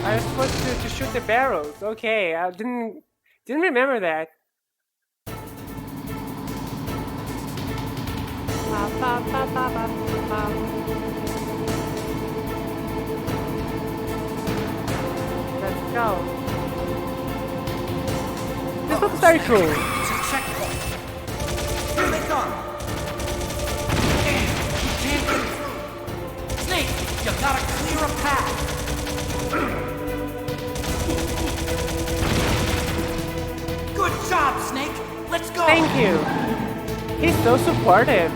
I was supposed to shoot the barrels. Okay, I didn't remember that. Let's go. This looks very cool. It's a checkpoint. Here they come. Damn, you can't get through. Snake, you gotta clear a path. Good job, Snake. Let's go. Thank you. He's so supportive.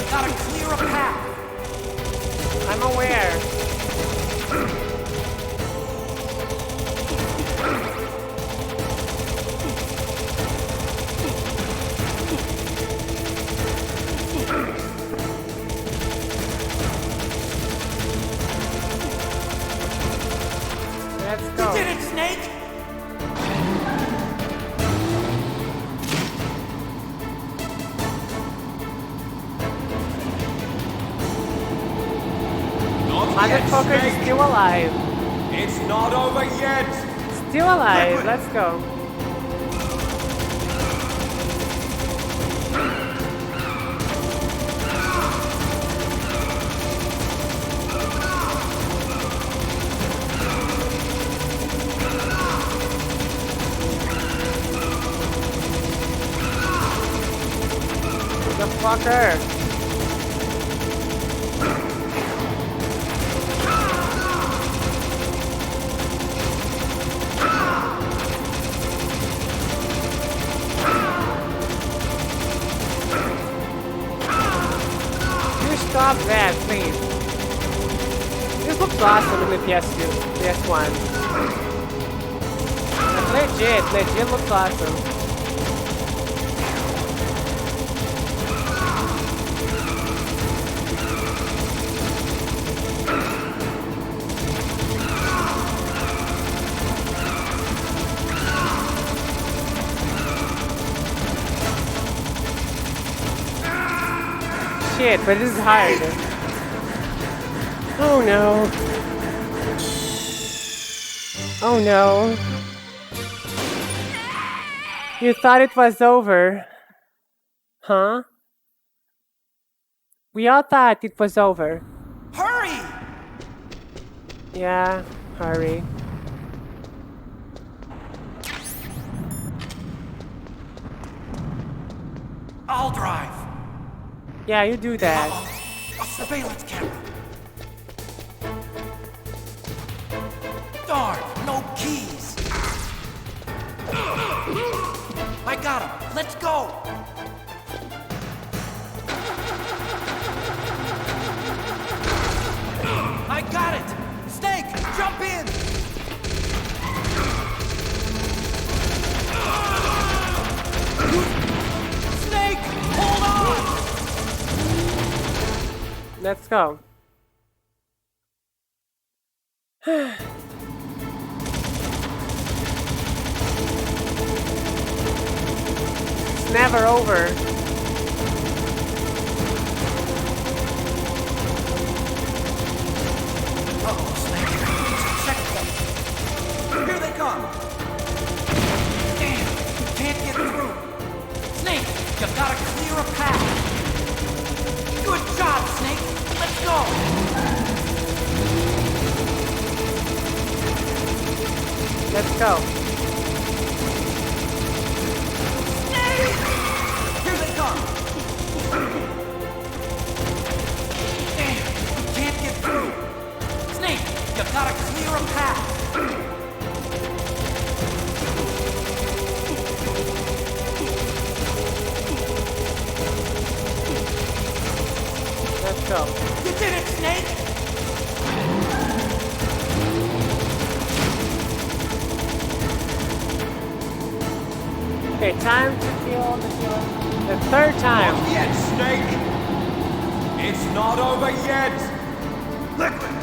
Gotta clear a path. I'm aware. Motherfucker is still alive. It's not over yet. Still alive. Let's go. Motherfucker. Stop that, please. This looks awesome in the PS2, PS1. Legit looks awesome. Shit, but this is hard. Oh no. Oh no. You thought it was over. Huh? We all thought it was over. Hurry! Yeah, hurry. I'll drive. Yeah, you do that. A surveillance camera. Darn, no keys. I got him. Let's go. I got it. Snake, jump in. Snake, hold on. Let's go. It's never over. Uh-oh, Snake. It's a checkpoint. Here they come. Damn, you can't get through. Snake, you gotta clear a path. Good job, Snake. Let's go. Let's go. Snake! Here they come. Damn, you can't get through. Snake, you gotta clear a path. Let's go. You did it, Snake! Okay, time to kill the third time. Not yet, Snake. It's not over yet. Liquid.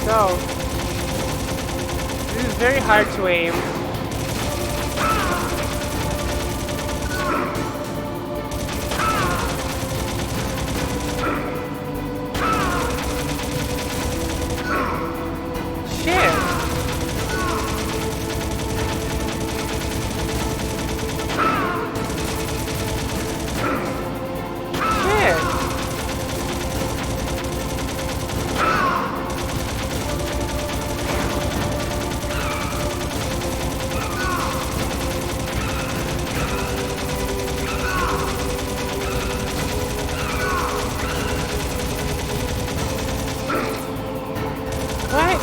So, this is very hard to aim. Shit. Shit. What?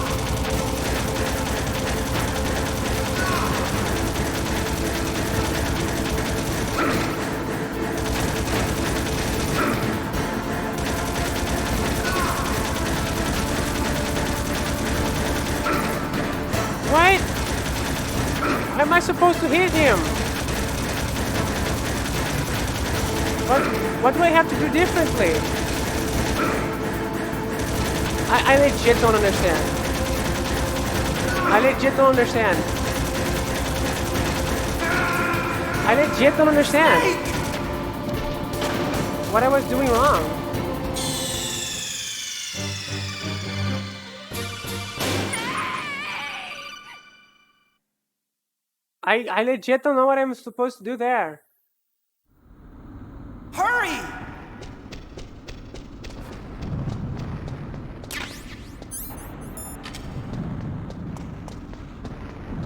What? How am I supposed to hit him? What do I have to do differently? I legit don't understand. I legit don't understand. I legit don't understand what I was doing wrong. I legit don't know what I'm supposed to do there. Hurry!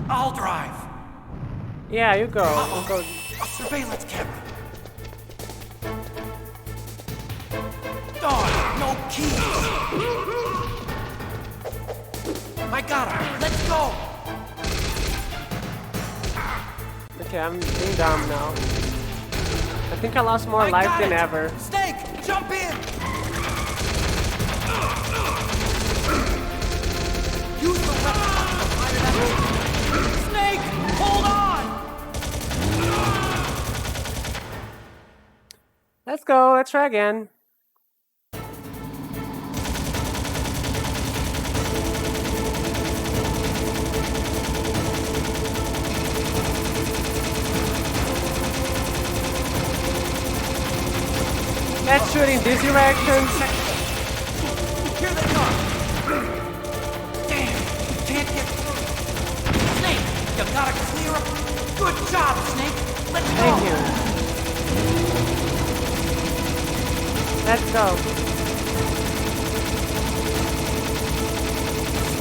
I'll drive. Yeah, you go. I'll go. A surveillance camera. Darn, no keys. I got him. Let's go. Okay, I'm being dumb now. I think I lost more life than ever. Snake, jump in. Use the weapon to fire that. Snake, hold on. Let's go. Let's try again. Let's shoot in this direction. Here they come. Damn, you can't get through. Snake, you gotta clear up. Good job, Snake. Let's go. Thank you. Let's go.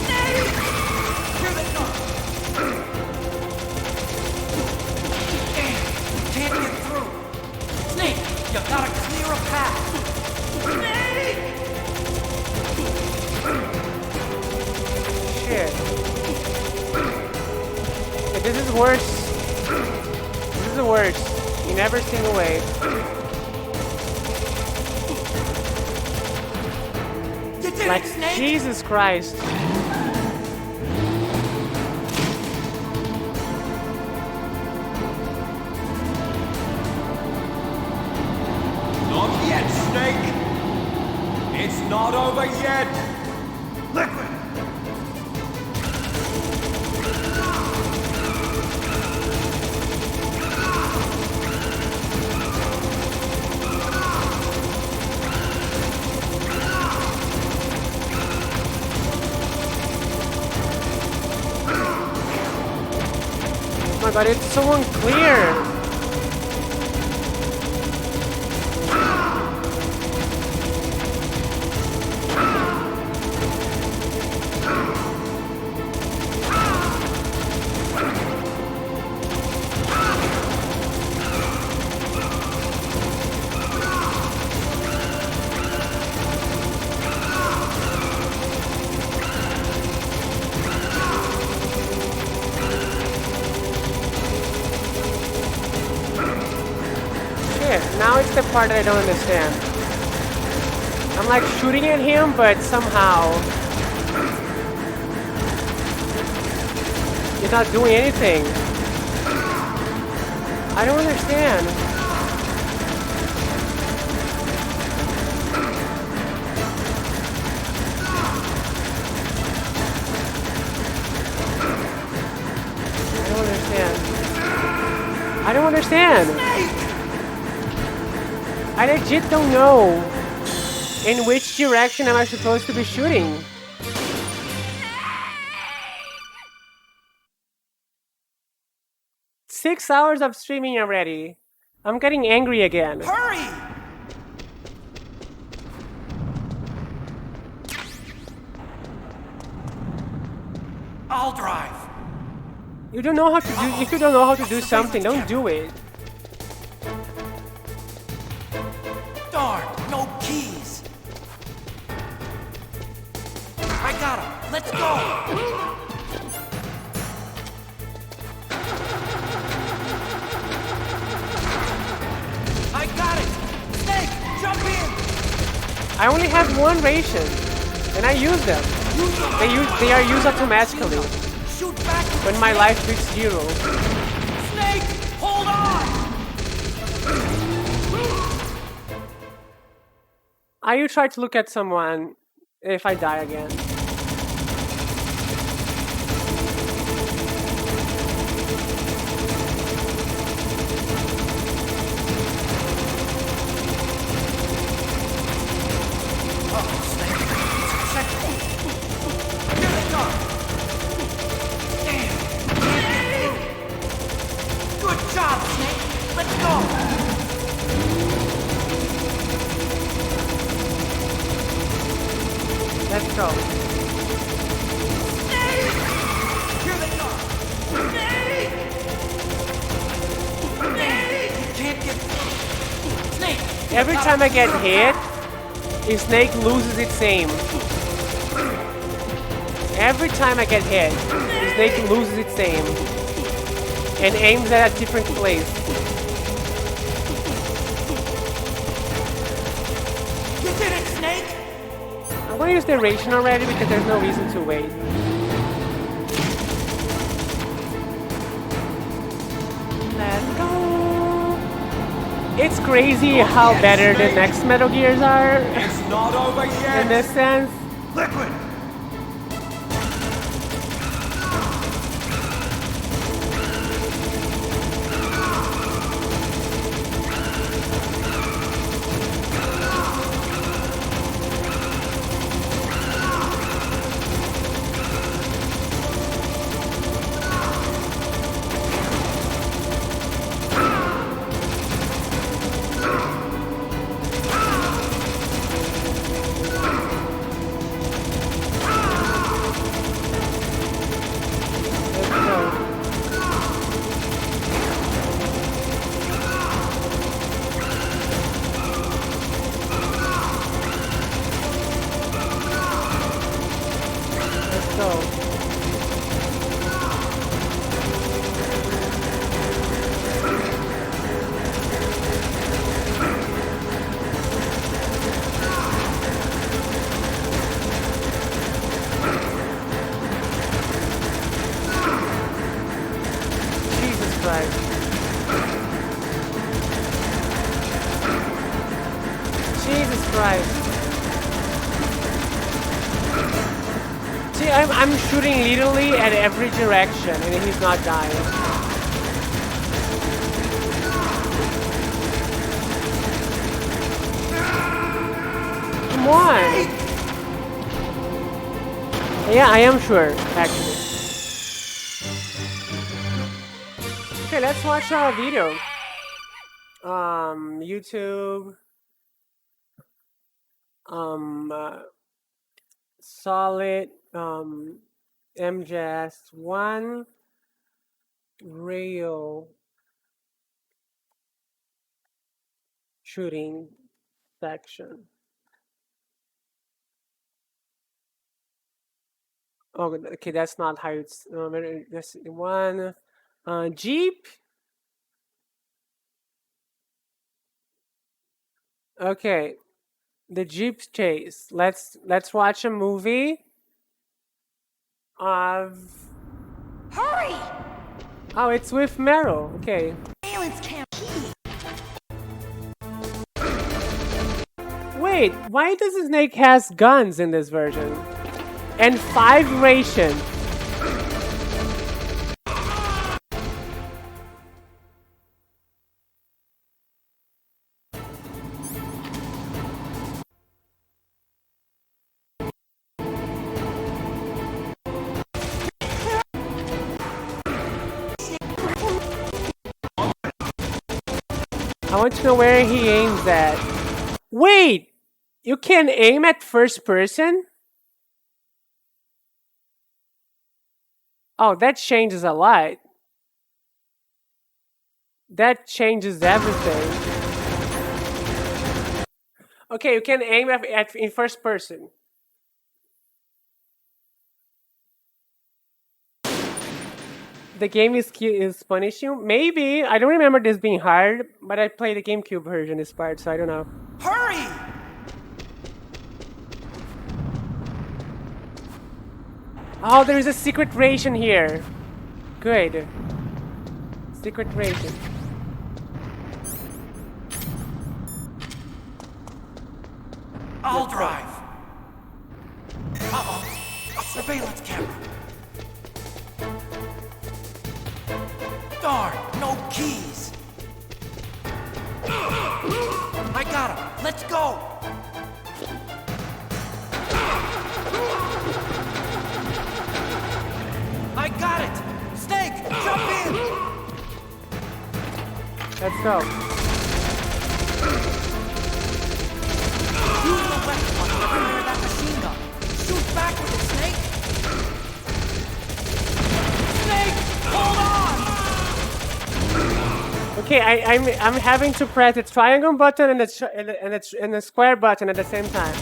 Snake! Here they come. Damn, you can't get through. Snake, you gotta clear a path. Snake! Shit. Okay, this is worse. This is the worst in every single way. You did Like, it, Snake! Jesus Christ. Not yet, Snake! It's not over yet! Liquid! Oh my god, it's so unclear. Now it's the part that I don't understand. I'm like shooting at him, but somehow he's not doing anything. I don't understand. I don't understand. I legit don't know in which direction am I supposed to be shooting. Six hours of streaming already. I'm getting angry again. Hurry! I'll drive. You don't know how to do. If you don't know how to do something, don't do it. Darn, no keys. I got him. Let's go. I got it. Snake, jump in. I only have one ration, and I use them. They are used automatically Shoot back. when my life reaches 0. Snake, hold on. You try to look at someone If I die again. Good job, Snake! Let's go! Let's go. Snake! Here they come! Snake! Snake! You can't get... Snake! Every time I get hit, the snake loses its aim. Every time I get hit, the snake loses its aim and aims at a different place. You did it, Snake! I'm going to use the ration already because there's no reason to wait. Let's go! It's crazy how better the next Metal Gears are. It's not over yet. In this sense. Liquid. See, I'm shooting literally at every direction and he's not dying. Come on! Yeah, I am sure, actually. Okay, let's watch our video. YouTube. Solid. MJS1 rail shooting section. Oh, okay, that's not how it's. That's one. Jeep. Okay, the Jeep chase. Let's watch a movie. Hurry! Oh, it's with Meryl. Okay. Aliens can't Wait, why does the snake has guns in this version? And 5 ration. I want to know where he aims at. Wait! You can aim at first person? Oh, that changes a lot. That changes everything. Okay, you can aim in first person. The game is punishing you? Maybe. I don't remember this being hard, but I played the GameCube version this part, so I don't know. Hurry! Oh, there is a secret ration here. Good. Secret ration. I'll drive. surveillance camera. Darn, no keys. I got him. Let's go. I got it. Snake, jump in. Let's go. Use the weapon on whoever fired that machine gun. Shoot back with it, Snake. Snake, hold on. Okay, I'm having to press the triangle button and the square button at the same time.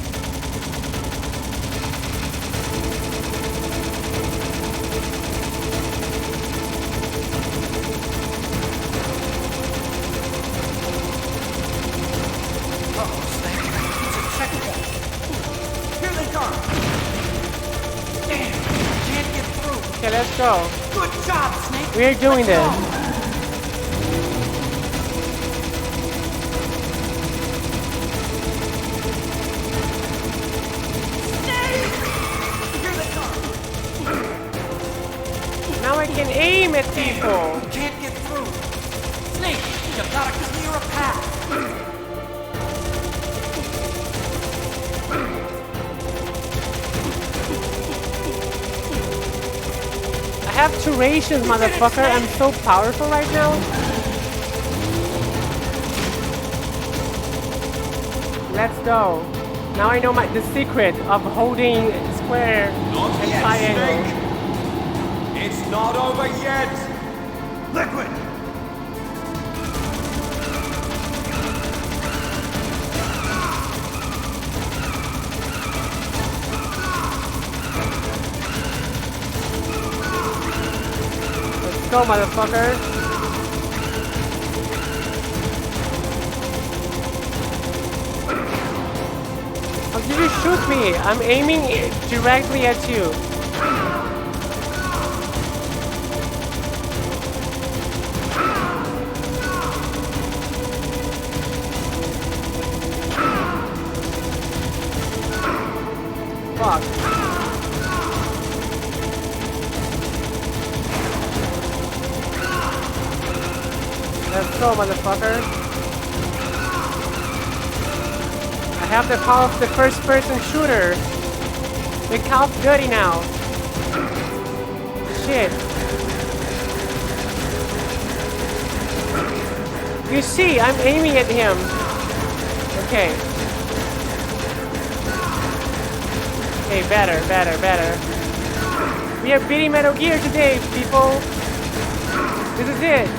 Uh-oh, Snake. It's a checkpoint. Here they come. Damn, can't get through. Okay, let's go. Good job, Snake. We're doing Let's this. go. Now I can aim at people. You can't get through. Snake, you gotta clear a path. I have two rations, motherfucker. I'm so powerful right now. Let's go. Now I know the secret of holding square and triangle. It's not over yet! Liquid! Let's go, motherfucker. How did you shoot me? I'm aiming directly at you. Fuck. Let's go, motherfucker. I have the power of the first-person shooter. The Call of Duty now. Shit. You see, I'm aiming at him. Okay. Okay, better. We are beating Metal Gear today, people. This is it.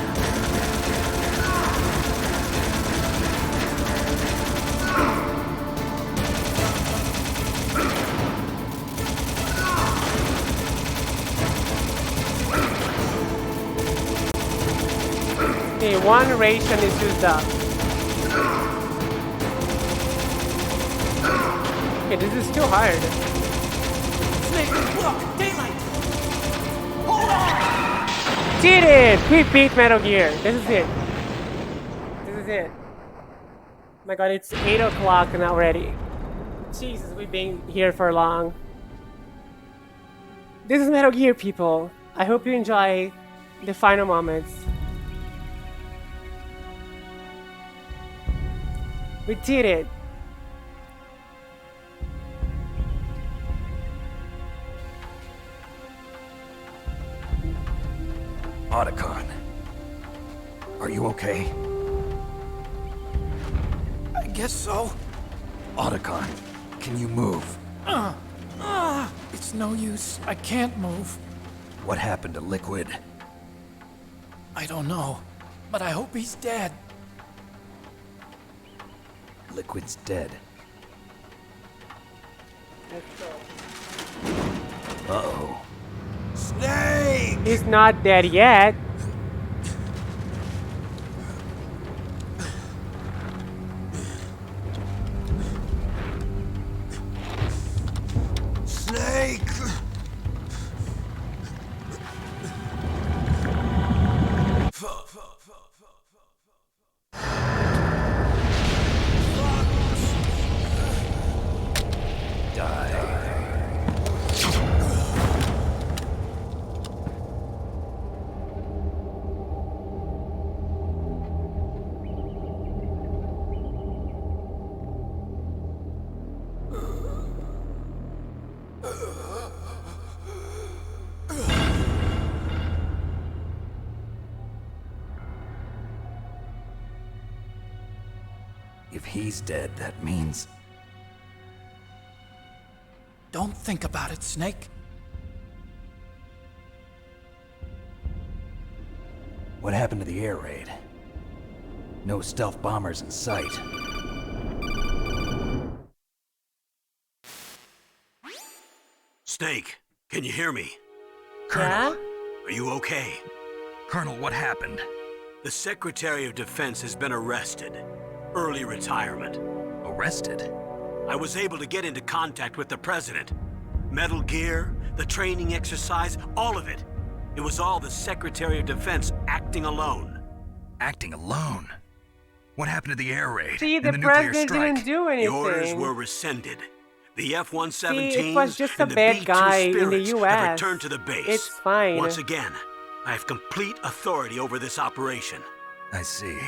Okay, one ration is used up. Okay, this is too hard. Snake, look, daylight. Hold on. Did it! We beat Metal Gear. This is it. This is it. Oh my god, it's 8 o'clock and already. Jesus, we've been here for long. This is Metal Gear, people. I hope you enjoy the final moments. We did it. Otacon. Are you okay? I guess so. Otacon, can you move? It's no use. I can't move. What happened to Liquid? I don't know, but I hope he's dead. Liquid's dead. Uh-oh. Snake! He's not dead yet. Snake! If he's dead, that means... Don't think about it, Snake. What happened to the air raid? No stealth bombers in sight. Snake, can you hear me? Yeah? Are you okay? Colonel, what happened? The Secretary of Defense has been arrested. Early retirement. Arrested? I was able to get into contact with the President. Metal Gear, the training exercise, all of it. It was all the Secretary of Defense acting alone. Acting alone? What happened to the air raid? See, and the the nuclear president strike? didn't do anything. The orders were rescinded. The F-117s See, it was just a and the bad B-2 guy in the Spirits have US. returned to the base. It's fine. Once again, I have complete authority over this operation. I see.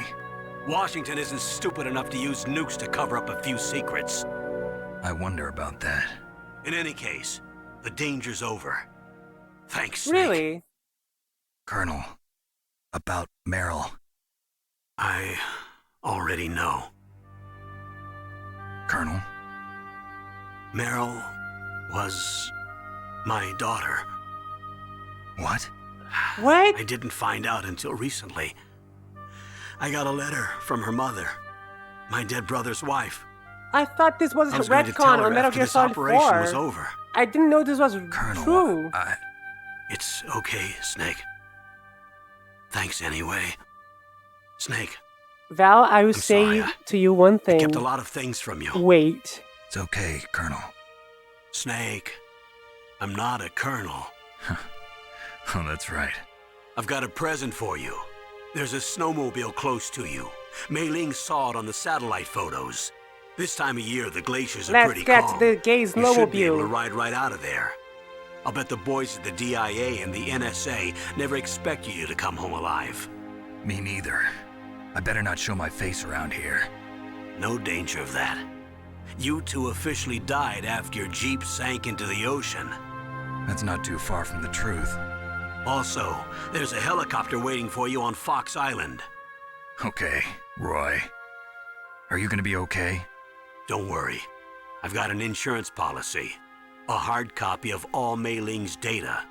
Washington isn't stupid enough to use nukes to cover up a few secrets. I wonder about that. In any case, the danger's over. Thanks, Snake. Really? Colonel, about Meryl. I already know. Colonel? Meryl was my daughter. What? What? I didn't find out until recently. I got a letter from her mother, my dead brother's wife. I thought this was I a was going to tell retcon her on Metal after Gear this Solid operation 4. was over. I didn't know this was Colonel, true. It's okay, Snake. Thanks anyway. Snake, Val, I will I'm say sorry, to you one I thing. kept a lot of things from you. Wait. It's okay, Colonel. Snake, I'm not a colonel. Oh, that's right. I've got a present for you. There's a snowmobile close to you. Mei Ling saw it on the satellite photos. This time of year, the glaciers are Let's pretty get calm. the gay You should be able to snowmobile. ride right out of there. I'll bet the boys at the DIA and the NSA never expected you to come home alive. Me neither. I better not show my face around here. No danger of that. You two officially died after your Jeep sank into the ocean. That's not too far from the truth. Also, there's a helicopter waiting for you on Fox Island. Okay, Roy. Are you gonna be okay? Don't worry. I've got an insurance policy. A hard copy of all Mei Ling's data.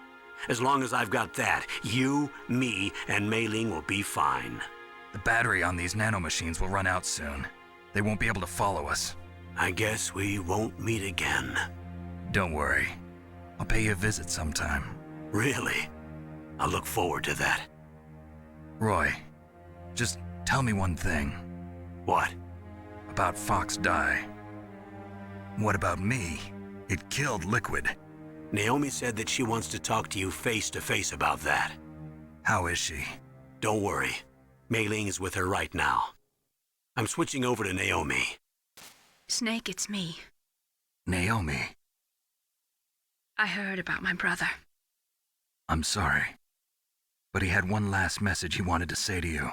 As long as I've got that, you, me, and Mei Ling will be fine. The battery on these nanomachines will run out soon. They won't be able to follow us. I guess we won't meet again. Don't worry. I'll pay you a visit sometime. Really? I look forward to that. Roy, just tell me one thing. What? About Fox Die. What about me? It killed Liquid. Naomi said that she wants to talk to you face to face about that. How is she? Don't worry. Mei Ling is with her right now. I'm switching over to Naomi. Snake, it's me. Naomi. I heard about my brother. I'm sorry. But he had one last message he wanted to say to you.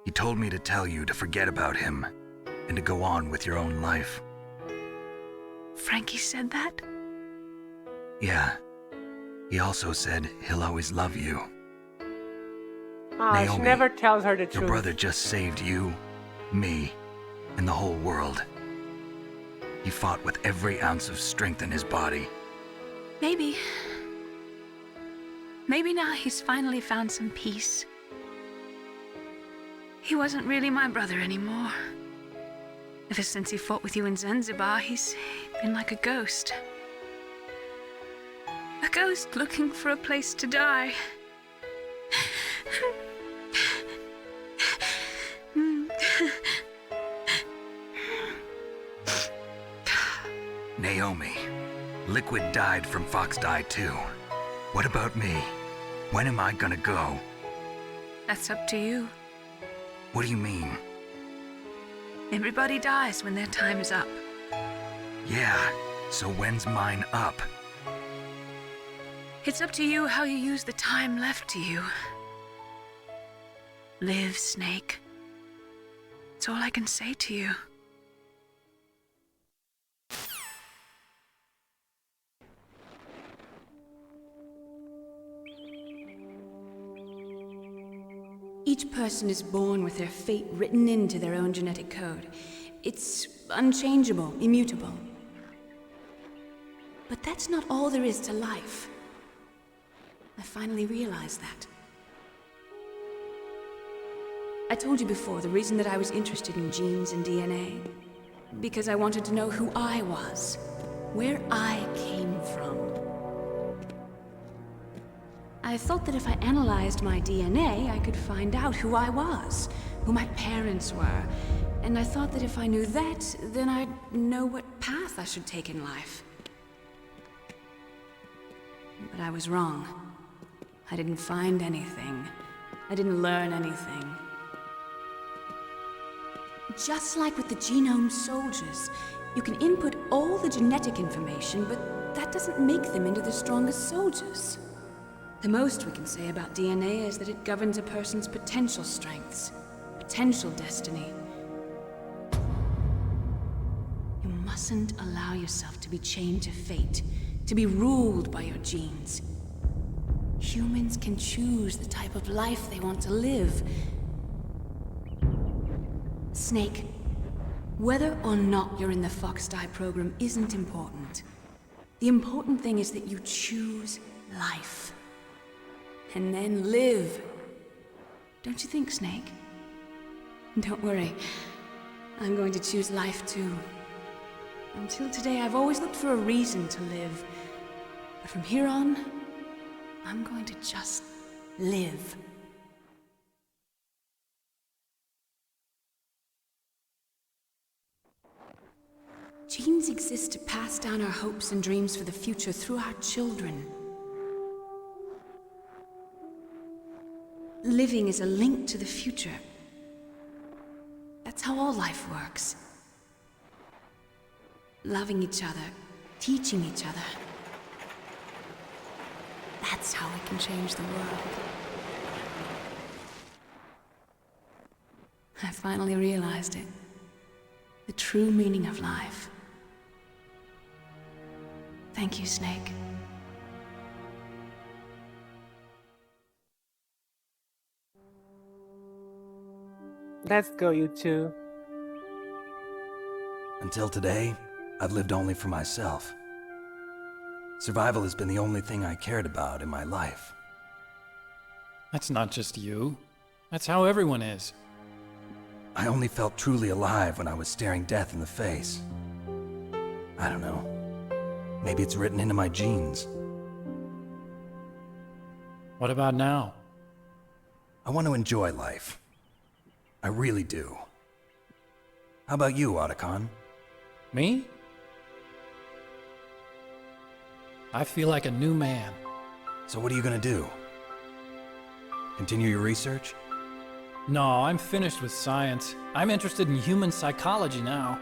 He told me to tell you to forget about him and to go on with your own life. Frankie said that? Yeah. He also said he'll always love you. Ah, she Naomi, never tells her the Your truth. brother just saved you, me, and the whole world. He fought with every ounce of strength in his body. Maybe. Maybe now he's finally found some peace. He wasn't really my brother anymore. Ever since he fought with you in Zanzibar, he's been like a ghost. A ghost looking for a place to die. Naomi, Liquid died from Fox Die too. What about me? When am I gonna go? That's up to you. What do you mean? Everybody dies when their time is up. Yeah, so when's mine up? It's up to you how you use the time left to you. Live, Snake. That's all I can say to you. Each person is born with their fate written into their own genetic code. It's unchangeable, immutable. But that's not all there is to life. I finally realized that. I told you before the reason that I was interested in genes and DNA. Because I wanted to know who I was, where I came from. I thought that if I analyzed my DNA, I could find out who I was, who my parents were. And I thought that if I knew that, then I'd know what path I should take in life. But I was wrong. I didn't find anything. I didn't learn anything. Just like with the genome soldiers, you can input all the genetic information, but that doesn't make them into the strongest soldiers. The most we can say about DNA is that it governs a person's potential strengths, potential destiny. You mustn't allow yourself to be chained to fate, to be ruled by your genes. Humans can choose the type of life they want to live. Snake, whether or not you're in the Fox-Die program isn't important. The important thing is that you choose life. And then live. Don't you think, Snake? Don't worry. I'm going to choose life too. Until today, I've always looked for a reason to live. But from here on, I'm going to just live. Genes exist to pass down our hopes and dreams for the future through our children. Living is a link to the future. That's how all life works. Loving each other, teaching each other. That's how we can change the world. I finally realized it. The true meaning of life. Thank you, Snake. Let's go, you two. Until today, I've lived only for myself. Survival has been the only thing I cared about in my life. That's not just you. That's how everyone is. I only felt truly alive when I was staring death in the face. I don't know. Maybe it's written into my genes. What about now? I want to enjoy life. I really do. How about you, Otacon? Me? I feel like a new man. So what are you gonna do? Continue your research? No, I'm finished with science. I'm interested in human psychology now.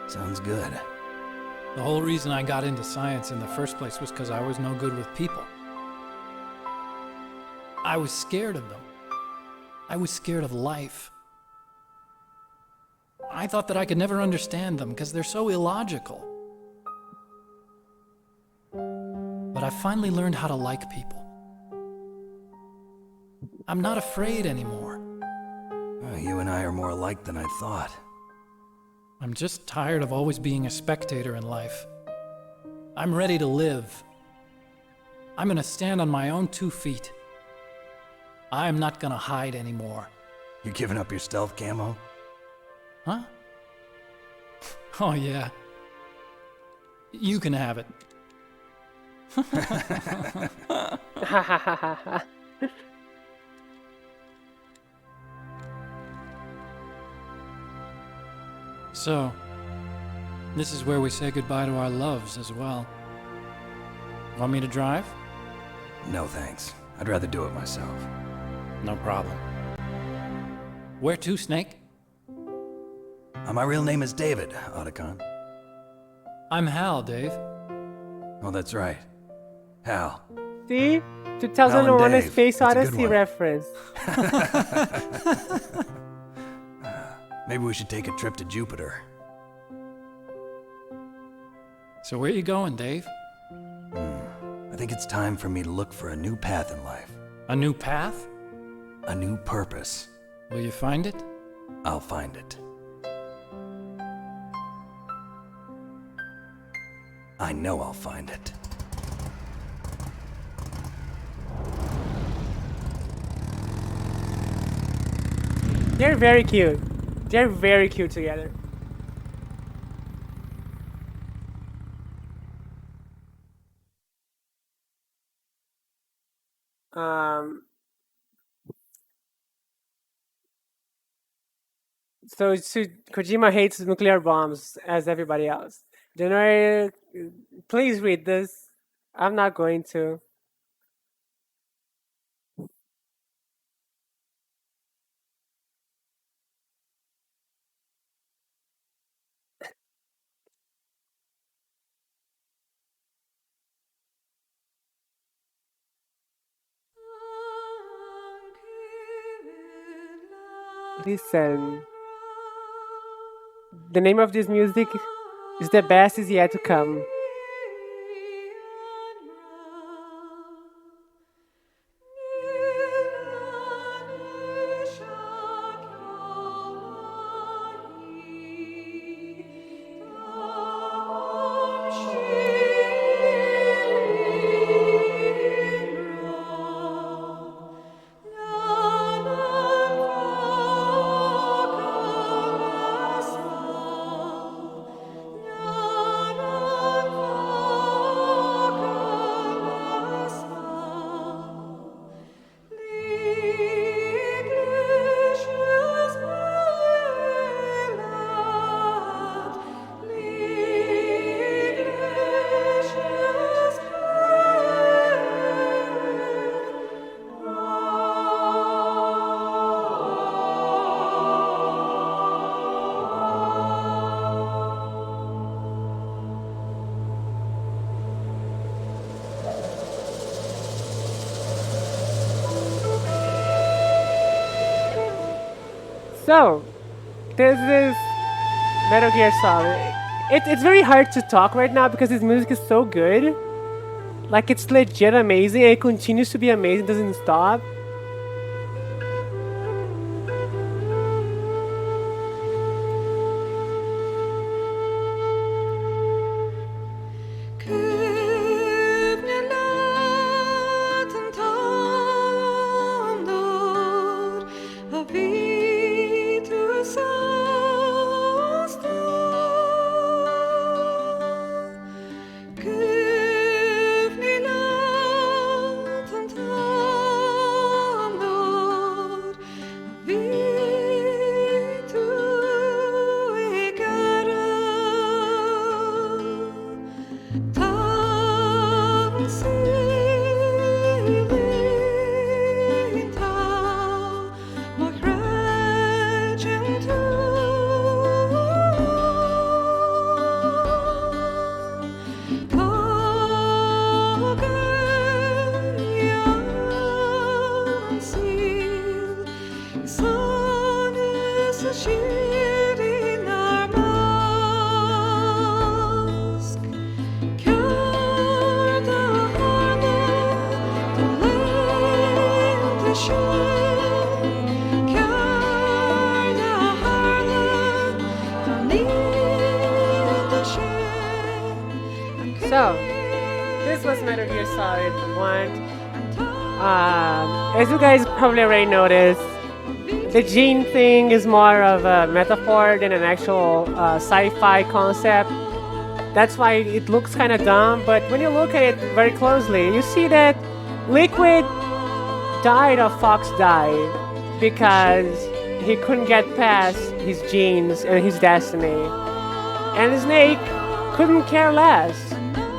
Sounds good. The whole reason I got into science in the first place was because I was no good with people. I was scared of them. I was scared of life. I thought that I could never understand them because they're so illogical. But I finally learned how to like people. I'm not afraid anymore. You and I are more alike than I thought. I'm just tired of always being a spectator in life. I'm ready to live. I'm gonna stand on my own 2 feet. I'm not gonna hide anymore. You giving up your stealth camo? Huh? Oh yeah. You can have it. So, this is where we say goodbye to our loves as well. Want me to drive? No thanks. I'd rather do it myself. No problem. Where to, Snake? My real name is David, Otacon. I'm Hal, Dave. Oh, that's right. Hal. See? 2001 A Space That's a good Odyssey one. reference. Maybe we should take a trip to Jupiter. So where you going, Dave? I think it's time for me to look for a new path in life. A new path? A new purpose. Will you find it? I'll find it. I know I'll find it. They're very cute. They're very cute together. Um, so Kojima hates nuclear bombs as everybody else. January, please read this. I'm not going to. Listen. The name of this music is The Best Is Yet to Come. So, this is Metal Gear Solid. It's very hard to talk right now because this music is so good. Like, it's legit amazing and it continues to be amazing, doesn't stop. So, this was Metal Gear Solid 1. As you guys probably already noticed, the gene thing is more of a metaphor than an actual sci-fi concept. That's why it looks kind of dumb, but when you look at it very closely, you see that Liquid died of Fox Die because he couldn't get past his genes and his destiny. And Snake couldn't care less.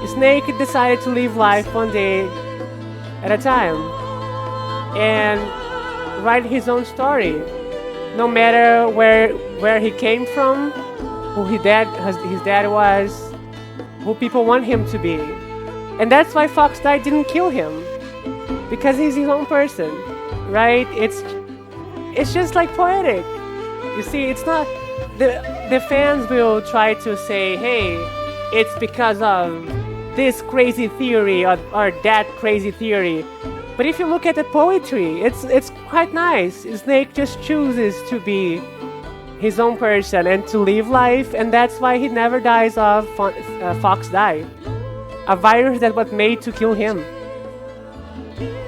Snake decided to live life one day at a time and write his own story, no matter where he came from, who his dad was, who people want him to be. And that's why Fox Die didn't kill him, because he's his own person, right? It's just like poetic. You see, it's not the fans will try to say, hey, it's because of this crazy theory or that crazy theory. But if you look at the poetry, it's quite nice. Snake just chooses to be his own person and to live life, and that's why he never dies of Fox Die, a virus that was made to kill him.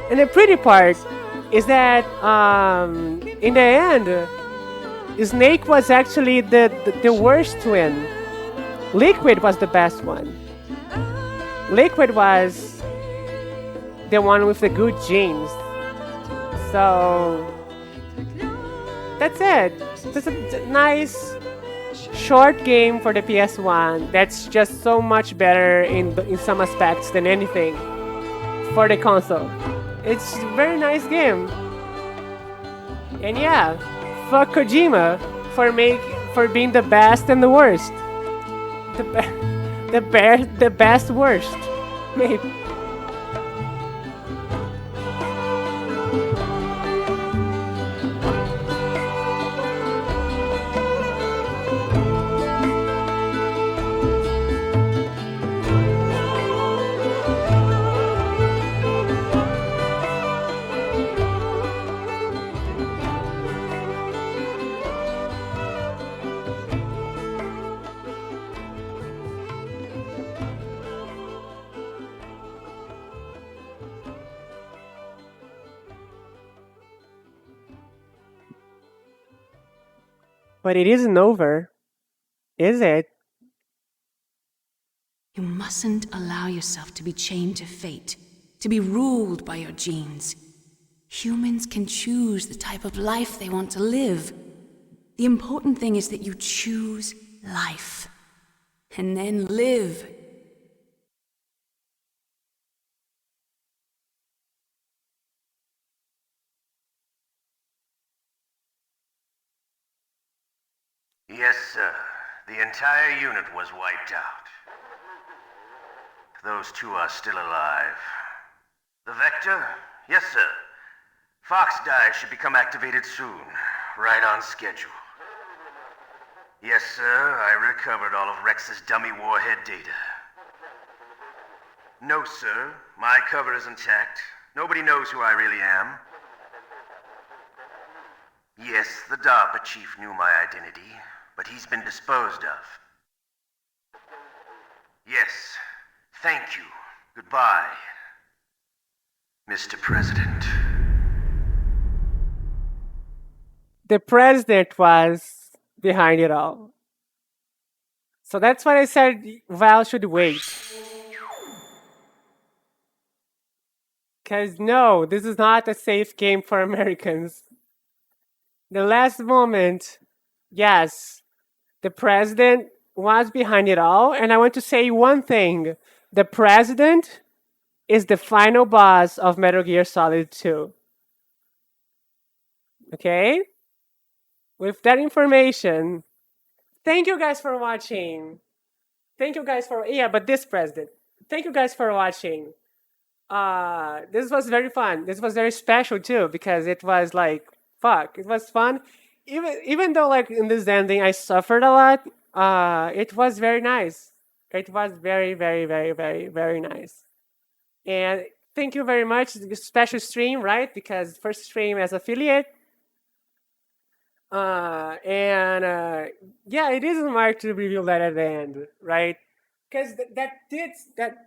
And the pretty part is that in the end, Snake was actually the worst twin. Liquid was the best one. Liquid was the one with the good genes. So that's it. That's a nice short game for the PS1 that's just so much better in some aspects than anything for the console. It's a very nice game. And yeah, fuck Kojima for being the best and the worst. The best worst. Maybe. But it isn't over, is it? You mustn't allow yourself to be chained to fate, to be ruled by your genes. Humans can choose the type of life they want to live. The important thing is that you choose life. And then live. Yes, sir. The entire unit was wiped out. Those two are still alive. The Vector? Yes, sir. Fox Die should become activated soon. Right on schedule. Yes, sir. I recovered all of Rex's dummy warhead data. No, sir. My cover is intact. Nobody knows who I really am. Yes, the DARPA chief knew my identity, but he's been disposed of. Yes. Thank you. Goodbye, Mr. President. The president was behind it all. So that's why I said Val should wait. Because no, this is not a safe game for Americans. The last moment, yes, the president was behind it all. And I want to say one thing. The president is the final boss of Metal Gear Solid 2. Okay? With that information, thank you guys for watching. Thank you guys for, yeah, but this president. Thank you guys for watching. This was very fun. This was very special too, because it was like, fuck, it was fun. Even though like in this ending I suffered a lot, it was very nice. It was very, very, very, very, very nice. And thank you very much. Special stream, right? Because first stream as affiliate. Yeah, it is smart to reveal that at the end, right? Because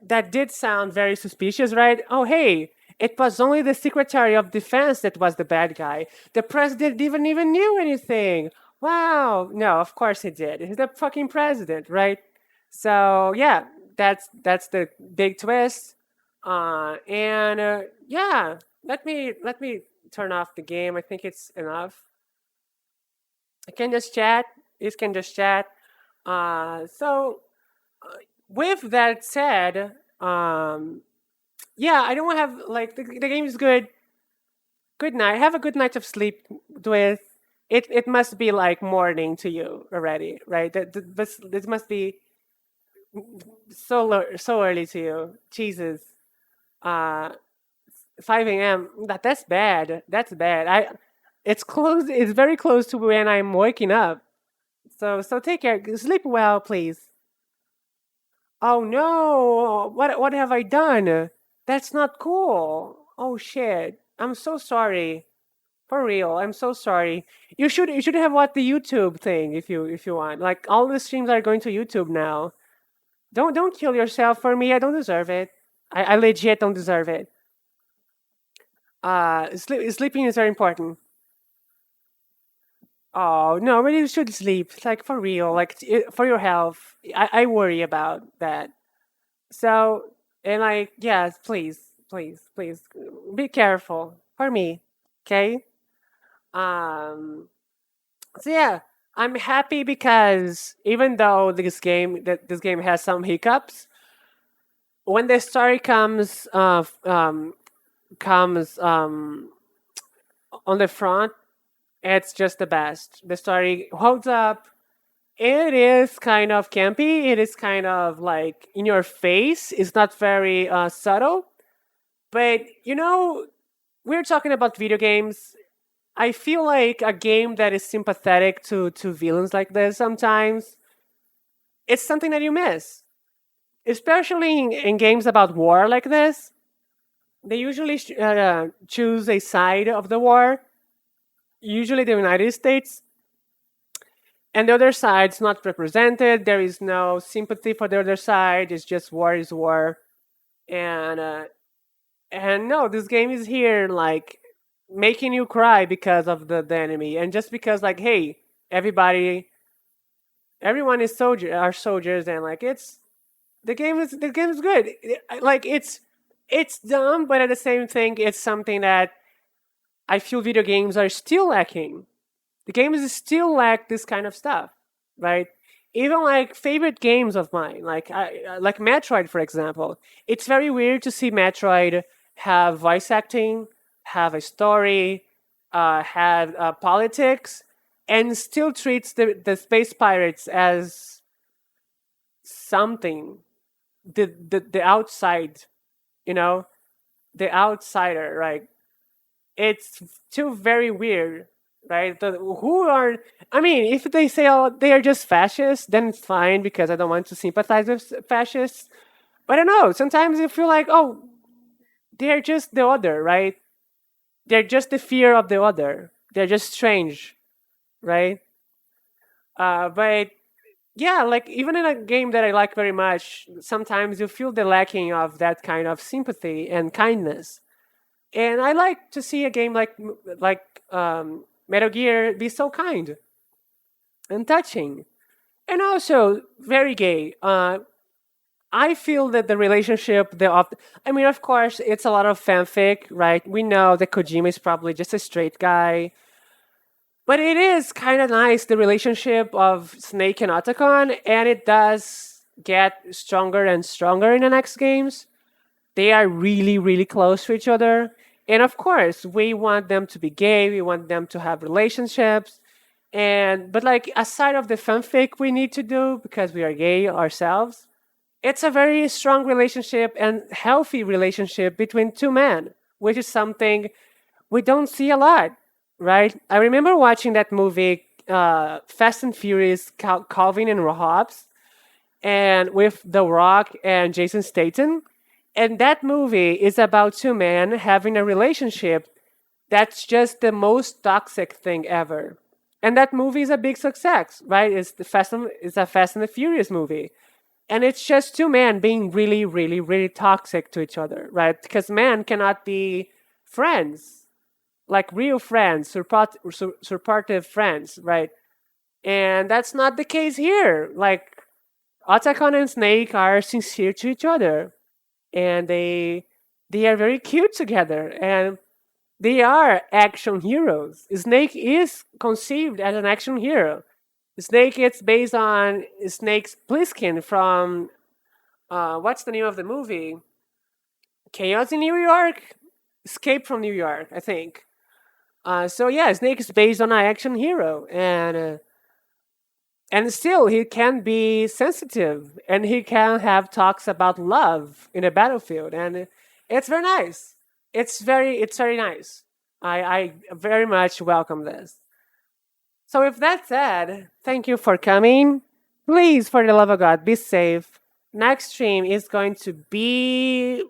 that did sound very suspicious, right? Oh, hey, it was only the Secretary of Defense that was the bad guy. The president didn't even knew anything. Wow. No, of course he did. He's the fucking president, right? So yeah, that's the big twist. Yeah, let me turn off the game. I think it's enough. I can just chat. You can just chat. With that said, yeah, I don't have like the game is good. Good night. Have a good night of sleep with. It must be like morning to you already, right? This must be so early to you. Jesus. Uh, 5 a.m. That's bad. That's bad. It's close. It's very close to when I'm waking up. So take care. Sleep well, please. Oh no! What have I done? That's not cool. Oh shit! I'm so sorry. For real, I'm so sorry. You should have watched the YouTube thing if you want. Like all the streams are going to YouTube now. Don't kill yourself for me. I don't deserve it. I legit don't deserve it. Sleeping is very important. Oh no, but you should sleep. Like for real, like for your health. I worry about that. So and like yes, please, be careful for me. Okay. Um. So yeah, I'm happy because even though this game has some hiccups, when the story comes on the front, it's just the best. The story holds up. It is kind of campy. It is kind of like in your face. It's not very subtle. But we're talking about video games. I feel like a game that is sympathetic to villains like this sometimes, it's something that you miss. Especially in games about war like this, they usually choose a side of the war, usually the United States, and the other side's not represented. There is no sympathy for the other side. It's just war is war, and no, this game is here like making you cry because of the enemy, and just because like, hey, everybody, everyone is are soldiers, and like the game is good. Like it's dumb, but at the same thing, it's something that I feel video games are still lacking. The games still lack this kind of stuff, right? Even like favorite games of mine, like Metroid, for example. It's very weird to see Metroid have voice acting, have a story, have politics, and still treats the space pirates as something, the outside, you know, the outsider, right? It's still very weird, right? Who are? I mean, if they say, "Oh, they are just fascists," then it's fine because I don't want to sympathize with fascists. But I don't know. Sometimes you feel like, oh, they're just the other, right? They're just the fear of the other. They're just strange, right? But yeah, like even in a game that I like very much, sometimes you feel the lacking of that kind of sympathy and kindness. And I like to see a game like Metal Gear be so kind and touching, and also very gay. I feel that the relationship, I mean, of course, it's a lot of fanfic, right? We know that Kojima is probably just a straight guy, but it is kind of nice the relationship of Snake and Otacon, and it does get stronger and stronger in the next games. They are really, really close to each other. And of course, we want them to be gay, we want them to have relationships. But like aside of the fanfic we need to do because we are gay ourselves, it's a very strong relationship and healthy relationship between two men, which is something we don't see a lot, right? I remember watching that movie, Fast and Furious, Calvin and Hobbes, and with The Rock and Jason Statham. And that movie is about two men having a relationship that's just the most toxic thing ever. And that movie is a big success, right? It's a Fast and the Furious movie. And it's just two men being really, really, really toxic to each other, right? Because men cannot be friends, like real friends, supportive friends, right? And that's not the case here. Like Otacon and Snake are sincere to each other, and they are very cute together, and they are action heroes. Snake is conceived as an action hero. Snake is based on Snake's Plissken from what's the name of the movie? Chaos in New York, Escape from New York, I think. So yeah, Snake is based on an action hero, and still he can be sensitive and he can have talks about love in a battlefield, and it's very nice. It's very nice. I very much welcome this. So with that said, thank you for coming. Please, for the love of God, be safe. Next stream is going to be,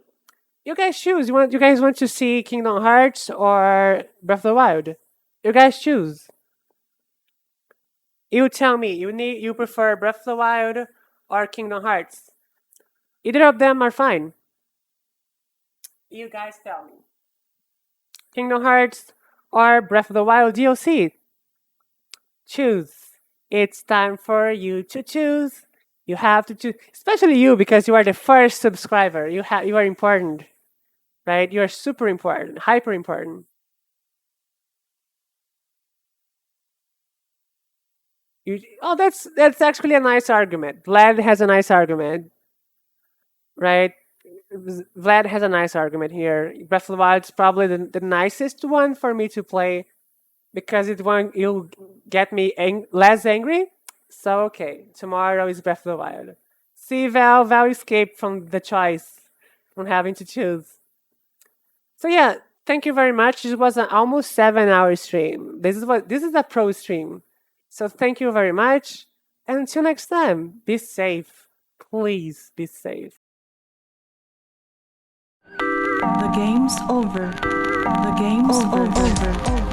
you guys choose. You guys want to see Kingdom Hearts or Breath of the Wild? You guys choose. You tell me. You prefer Breath of the Wild or Kingdom Hearts? Either of them are fine. You guys tell me. Kingdom Hearts or Breath of the Wild DLC? Choose. It's time for you to choose. You have to choose, especially you because you are the first subscriber. You are important, right? You are super important, hyper important. That's actually a nice argument. Vlad has a nice argument, right? Vlad has a nice argument here. Breath of the Wild is probably the nicest one for me to play because it'll get me less angry. So okay, tomorrow is Breath of the Wild. See, Val escaped from the choice, from having to choose. So yeah, thank you very much. This was an almost 7-hour stream. This is a pro stream. So thank you very much. And until next time, be safe. Please be safe. The game's over. The game's over.